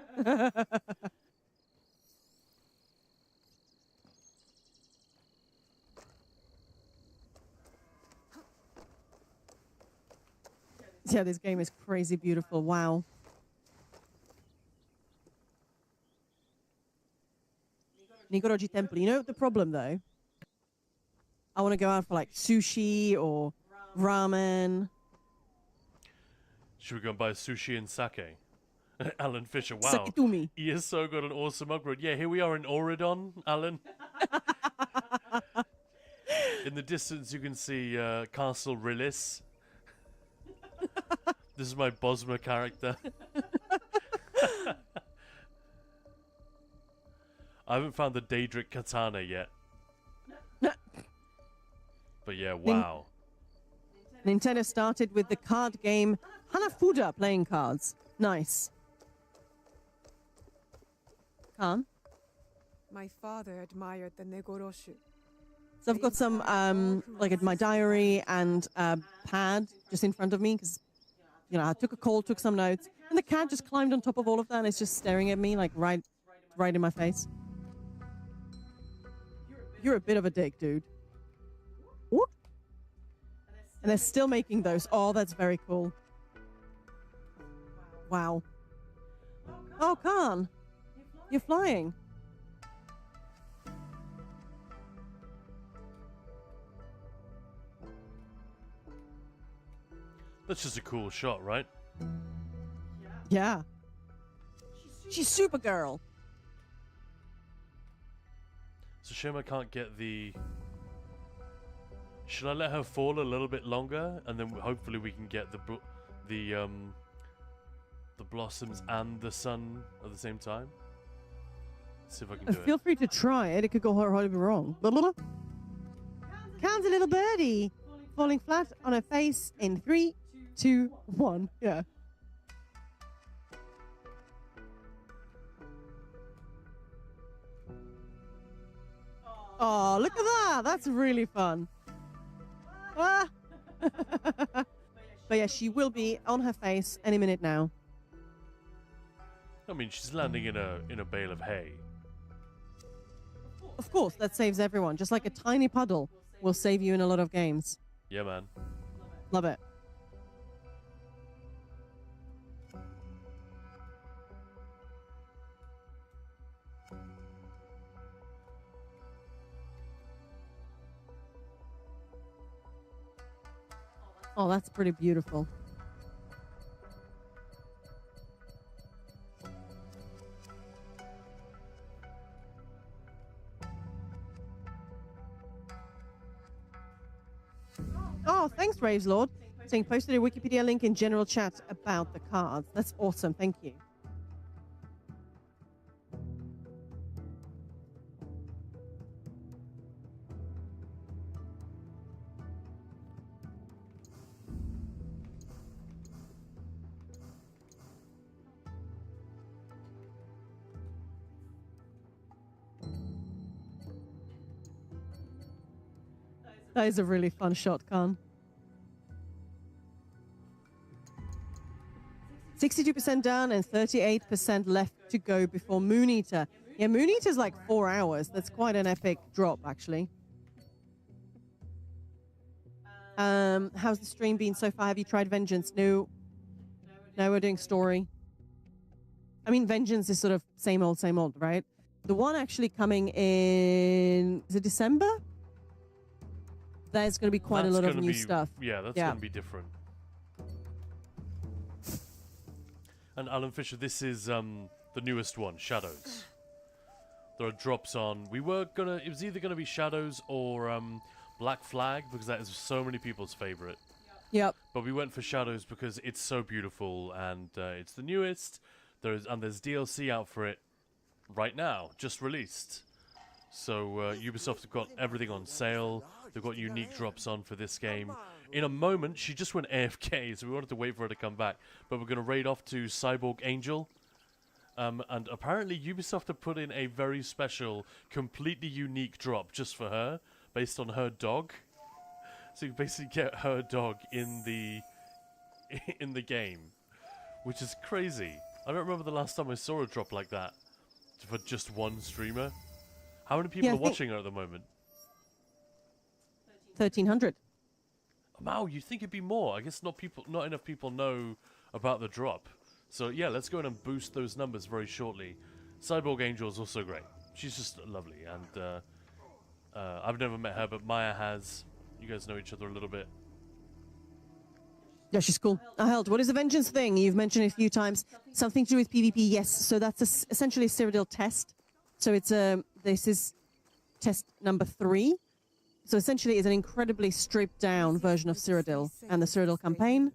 Yeah, this game is crazy beautiful. Wow. Nigoroji Temple. You know the problem, though? I want to go out for, like, sushi or ramen. Should we go and buy sushi and sake? Alan Fisher, wow. Sake to me. ESO got an awesome upgrade. Yeah, here we are in Oridon, Alan. In the distance, you can see Castle Rillis. This is my Bosma character. I haven't found the Daedric Katana yet. But yeah, wow. Nintendo started with the card game Hanafuda playing cards. Nice. Khan? My father admired the Negoroshu. So I've got some, like my diary and a pad just in front of me because, you know, I took a call, took some notes, and the cat just climbed on top of all of that and it's just staring at me, like right in my face. You're a bit of a dick, dude. Whoop. And they're still making those. Oh, that's very cool. Wow. Oh, Khan. You're flying. That's just a cool shot, right? Yeah. She's Supergirl. So Shima can't get the... Should I let her fall a little bit longer, and then hopefully we can get the blossoms and the sun at the same time? Let's see if I can do it. Feel free to try it. It could go horribly wrong. Khan's a little birdie, falling flat on her face in 3, 2, 1. Yeah. Oh, look at that. That's really fun. Ah. But yeah, she will be on her face any minute now. I mean, she's landing in a bale of hay. Of course, that saves everyone. Just like a tiny puddle will save you in a lot of games. Yeah, man. Love it. Oh, that's pretty beautiful. Oh, thanks, Raves Lord. Saying posted a Wikipedia link in general chat about the cards. That's awesome. Thank you. That is a really fun shot, Khan. 62% down and 38% left to go before Moon Eater. Yeah, Moon Eater's like 4 hours. That's quite an epic drop, actually. How's the stream been so far? Have you tried Vengeance? No. No, we're doing story. I mean, Vengeance is sort of same old, right? The one actually coming in, is it December? There's going to be quite a lot of new stuff. Yeah, that's going to be different. And Alan Fisher, this is the newest one, Shadows. There are drops on. It was either going to be Shadows or Black Flag, because that is so many people's favorite. Yep. But we went for Shadows because it's so beautiful and it's the newest. There's DLC out for it right now, just released. So Ubisoft have got everything on sale. They've got unique drops on for this game. In a moment, she just went AFK, so we wanted to wait for her to come back. But we're going to raid off to Cyborg Angel. And apparently Ubisoft have put in a very special, completely unique drop just for her, based on her dog. So you basically get her dog in the game, which is crazy. I don't remember the last time I saw a drop like that for just one streamer. How many people are watching her at the moment? 1,300. Wow, you'd think it'd be more. I guess not enough people know about the drop. So yeah, let's go in and boost those numbers very shortly. Cyborg Angel is also great. She's just lovely, and I've never met her, but Maya has. You guys know each other a little bit. Yeah, she's cool. Held, what is the Vengeance thing? You've mentioned it a few times. Something to do with PvP, yes. So that's essentially a Cyrodiil test. So it's this is test number 3. So essentially it's an incredibly stripped down version of Cyrodiil and the Cyrodiil campaign.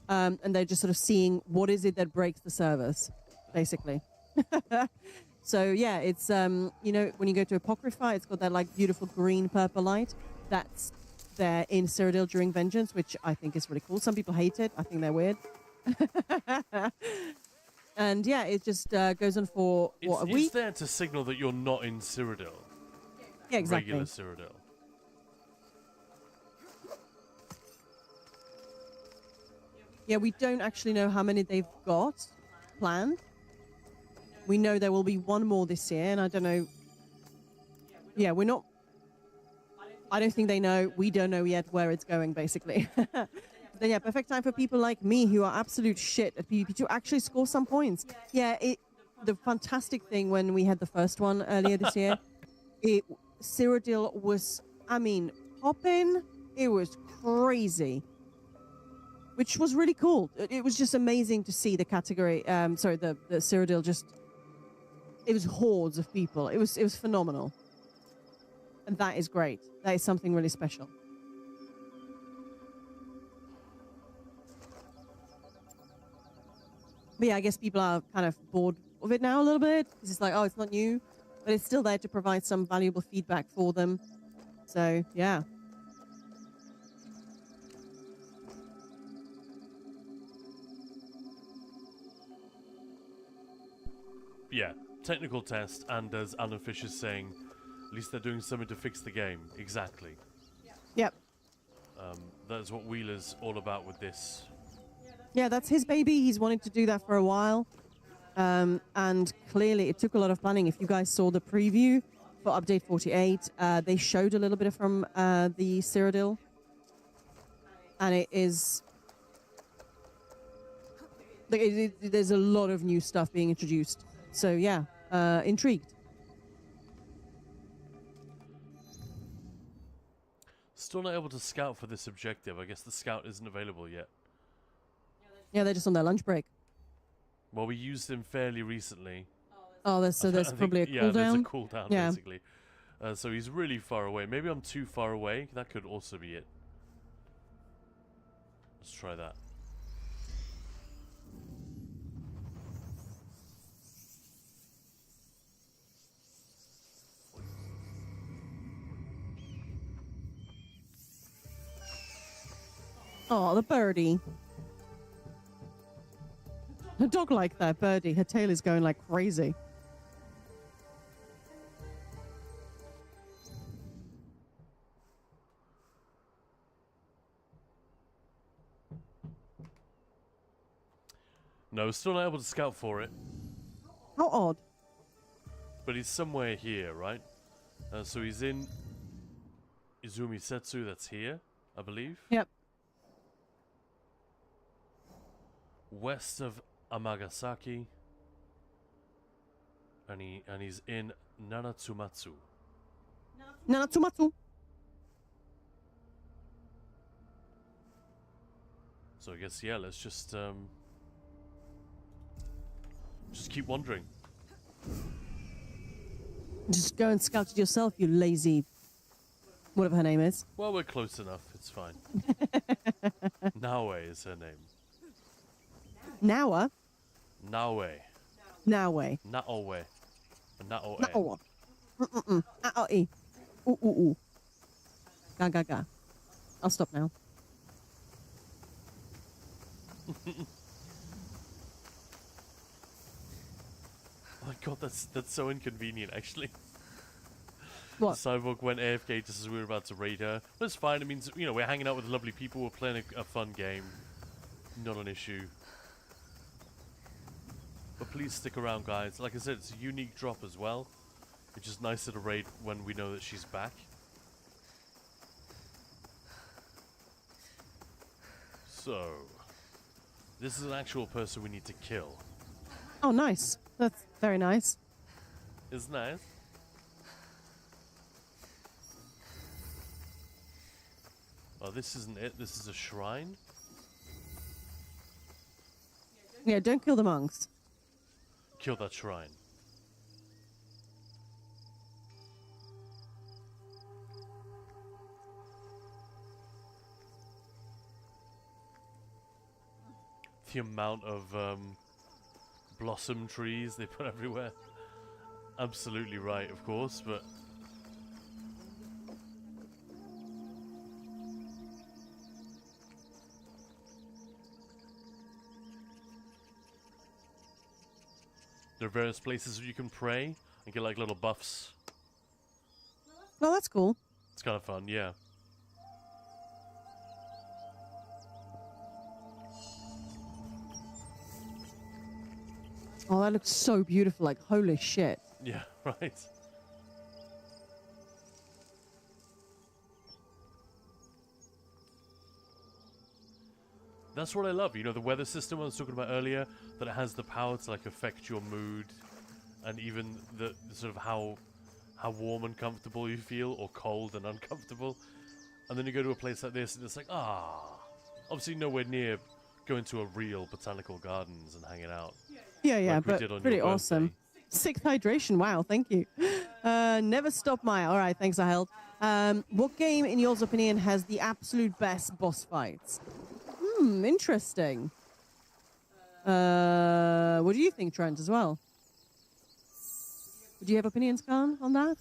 And they're just sort of seeing what is it that breaks the servers, basically. So yeah, it's you know, when you go to Apocrypha, it's got that like beautiful green purple light. That's there in Cyrodiil during Vengeance, which I think is really cool. Some people hate it. I think they're weird. And yeah, it just goes on for a week. It's there to signal that you're not in Cyrodiil. Yeah, exactly. Regular Cyrodiil. Yeah, we don't actually know how many they've got planned. We know there will be one more this year, and I don't know. Yeah, we're not. I don't think they know. We don't know yet where it's going, basically. Then yeah, perfect time for people like me who are absolute shit at PvP to actually score some points. Yeah, the fantastic thing when we had the first one earlier this year, Cyrodiil was, I mean, popping. It was crazy, which was really cool. It was just amazing to see the category. The Cyrodiil just. It was hordes of people. It was phenomenal, and that is great. That is something really special. But yeah, I guess people are kind of bored of it now a little bit because it's like, oh, it's not new, but it's still there to provide some valuable feedback for them. So yeah. Yeah, technical test, and as Alan Fisher's saying, at least they're doing something to fix the game. Exactly. Yep. That's what Wheeler's all about with this. Yeah, that's his baby. He's wanted to do that for a while. And clearly it took a lot of planning. If you guys saw the preview for Update 48, they showed a little bit from the Cyrodiil. And it is... there's a lot of new stuff being introduced. So yeah, intrigued. Still not able to scout for this objective. I guess the scout isn't available yet. Yeah, they're just on their lunch break. Well, we used him fairly recently. Oh, there's probably a cooldown? Yeah, there's a cooldown, basically. So he's really far away. Maybe I'm too far away. That could also be it. Let's try that. Oh, the birdie. A dog like that, birdie. Her tail is going like crazy. . No, still not able to scout for it. How odd. But he's somewhere here, right? So he's in Izumi Setsu, that's here, I believe. Yep. West of Amagasaki. And he's in Nanatsumatsu. Nanatsumatsu. So I guess, yeah, let's just keep wandering. Just go and scout it yourself, you lazy... whatever her name is. Well, we're close enough. It's fine. Naue is her name. Nawa? Naue. Naue. Naoe. Naoe. Naoe. Naoe. Ooh, ooh, ooh. Ga, ga, ga. I'll stop now. Oh my god, that's so inconvenient, actually. What? The cyborg went AFK just as we were about to raid her. But it's fine. It means, you know, we're hanging out with lovely people. We're playing a fun game. Not an issue. But please stick around, guys. Like I said, it's a unique drop as well. It's just nicer to raid when we know that she's back. So, this is an actual person we need to kill. Oh, nice. That's very nice. It's nice. Oh, this isn't it. This is a shrine. Yeah, don't kill the monks. Kill that shrine. The amount of blossom trees they put everywhere. Absolutely right, of course, but... there are various places where you can pray and get like little buffs. Oh, that's cool. It's kind of fun, yeah. Oh, that looks so beautiful. Like, holy shit. Yeah, right. That's what I love. You know, the weather system I was talking about earlier, that it has the power to like affect your mood, and even the sort of how warm and comfortable you feel, or cold and uncomfortable. And then you go to a place like this, and it's like, obviously nowhere near going to a real botanical gardens and hanging out. Yeah, like we but did on pretty your awesome. 6th hydration. Wow, thank you. Never stop Maya. All right, thanks, Ahel. What game, in your opinion, has the absolute best boss fights? Interesting. What do you think, Trent, as well? Do you have opinions, Khan, on that?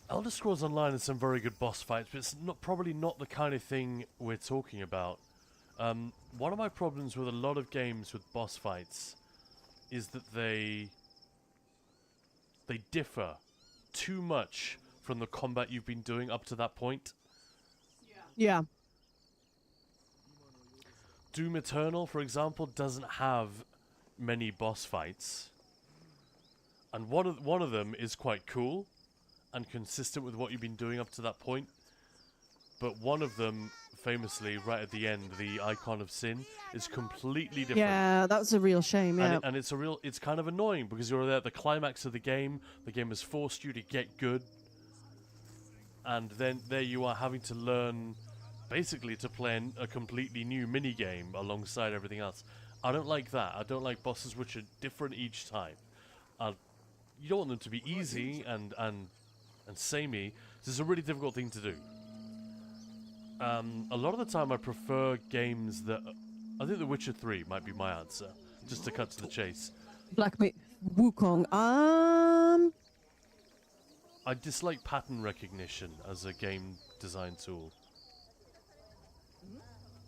Elder Scrolls Online has some very good boss fights, but it's probably not the kind of thing we're talking about. One of my problems with a lot of games with boss fights is that they differ too much from the combat you've been doing up to that point. Yeah. Doom Eternal, for example, doesn't have many boss fights. And one of them is quite cool and consistent with what you've been doing up to that point. But one of them, famously, right at the end, the Icon of Sin, is completely different. Yeah, that's a real shame, yeah. And it's kind of annoying because you're there at the climax of the game has forced you to get good. And then there you are having to learn, basically, to play a completely new mini-game alongside everything else. I don't like that. I don't like bosses which are different each time. You don't want them to be easy and samey. This is a really difficult thing to do. A lot of the time I prefer games that... I think The Witcher 3 might be my answer, just to cut to the chase. Black Myth Wukong. I dislike pattern recognition as a game design tool.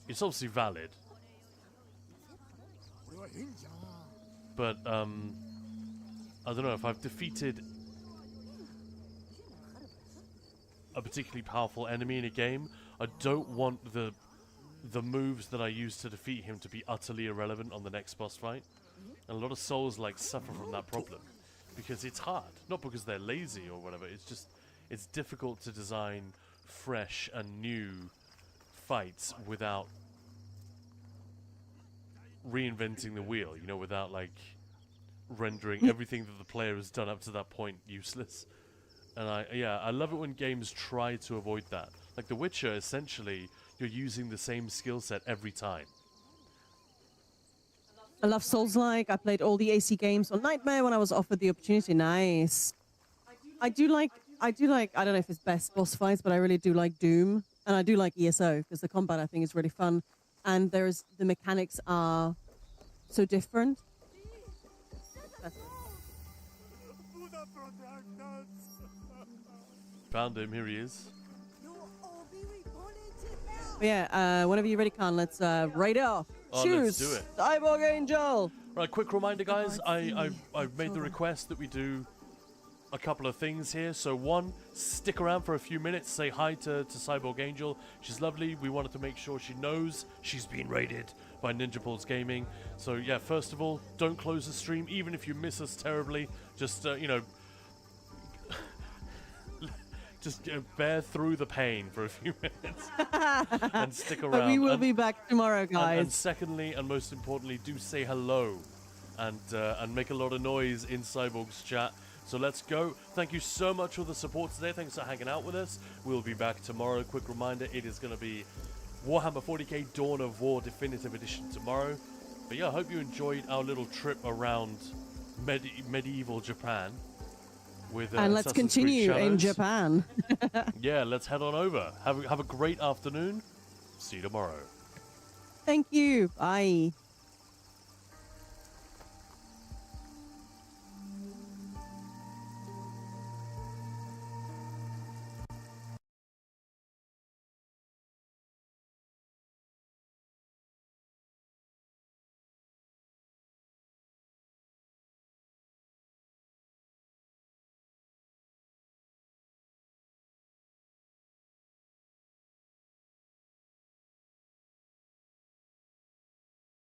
It's obviously valid. But, I don't know, if I've defeated a particularly powerful enemy in a game, I don't want the moves that I use to defeat him to be utterly irrelevant on the next boss fight. And a lot of souls like suffer from that problem because it's hard, not because they're lazy or whatever. It's just it's difficult to design fresh and new fights without reinventing the wheel, you know, without like rendering everything that the player has done up to that point useless. And I love it when games try to avoid that. Like The Witcher, essentially, you're using the same skill set every time. I love Souls-like. I played all the AC games on Nightmare when I was offered the opportunity. Nice. I do like, I don't know if it's best boss fights, but I really do like Doom. And I do like ESO, because the combat, I think, is really fun. And the mechanics are so different. Found him, here he is. But yeah, whenever you're ready, Khan, let's raid it off. Oh, Choose let's do it. Cyborg Angel. Right, quick reminder, guys. I've made the request that we do a couple of things here. So one, stick around for a few minutes, say hi to Cyborg Angel. She's lovely. We wanted to make sure she knows she's been raided by Ninja Pulse Gaming. So yeah, first of all, don't close the stream, even if you miss us terribly. Just you know, just bear through the pain for a few minutes and stick around. But we will be back tomorrow, guys. And secondly, and most importantly, do say hello and make a lot of noise in Cyborg's chat. So let's go. Thank you so much for the support today. Thanks for hanging out with us. We'll be back tomorrow. Quick reminder, it is going to be Warhammer 40k Dawn of War Definitive Edition tomorrow. But yeah, I hope you enjoyed our little trip around medieval Japan. With, and let's continue in Japan. Yeah, let's head on over. Have a great afternoon. See you tomorrow. Thank you. Bye.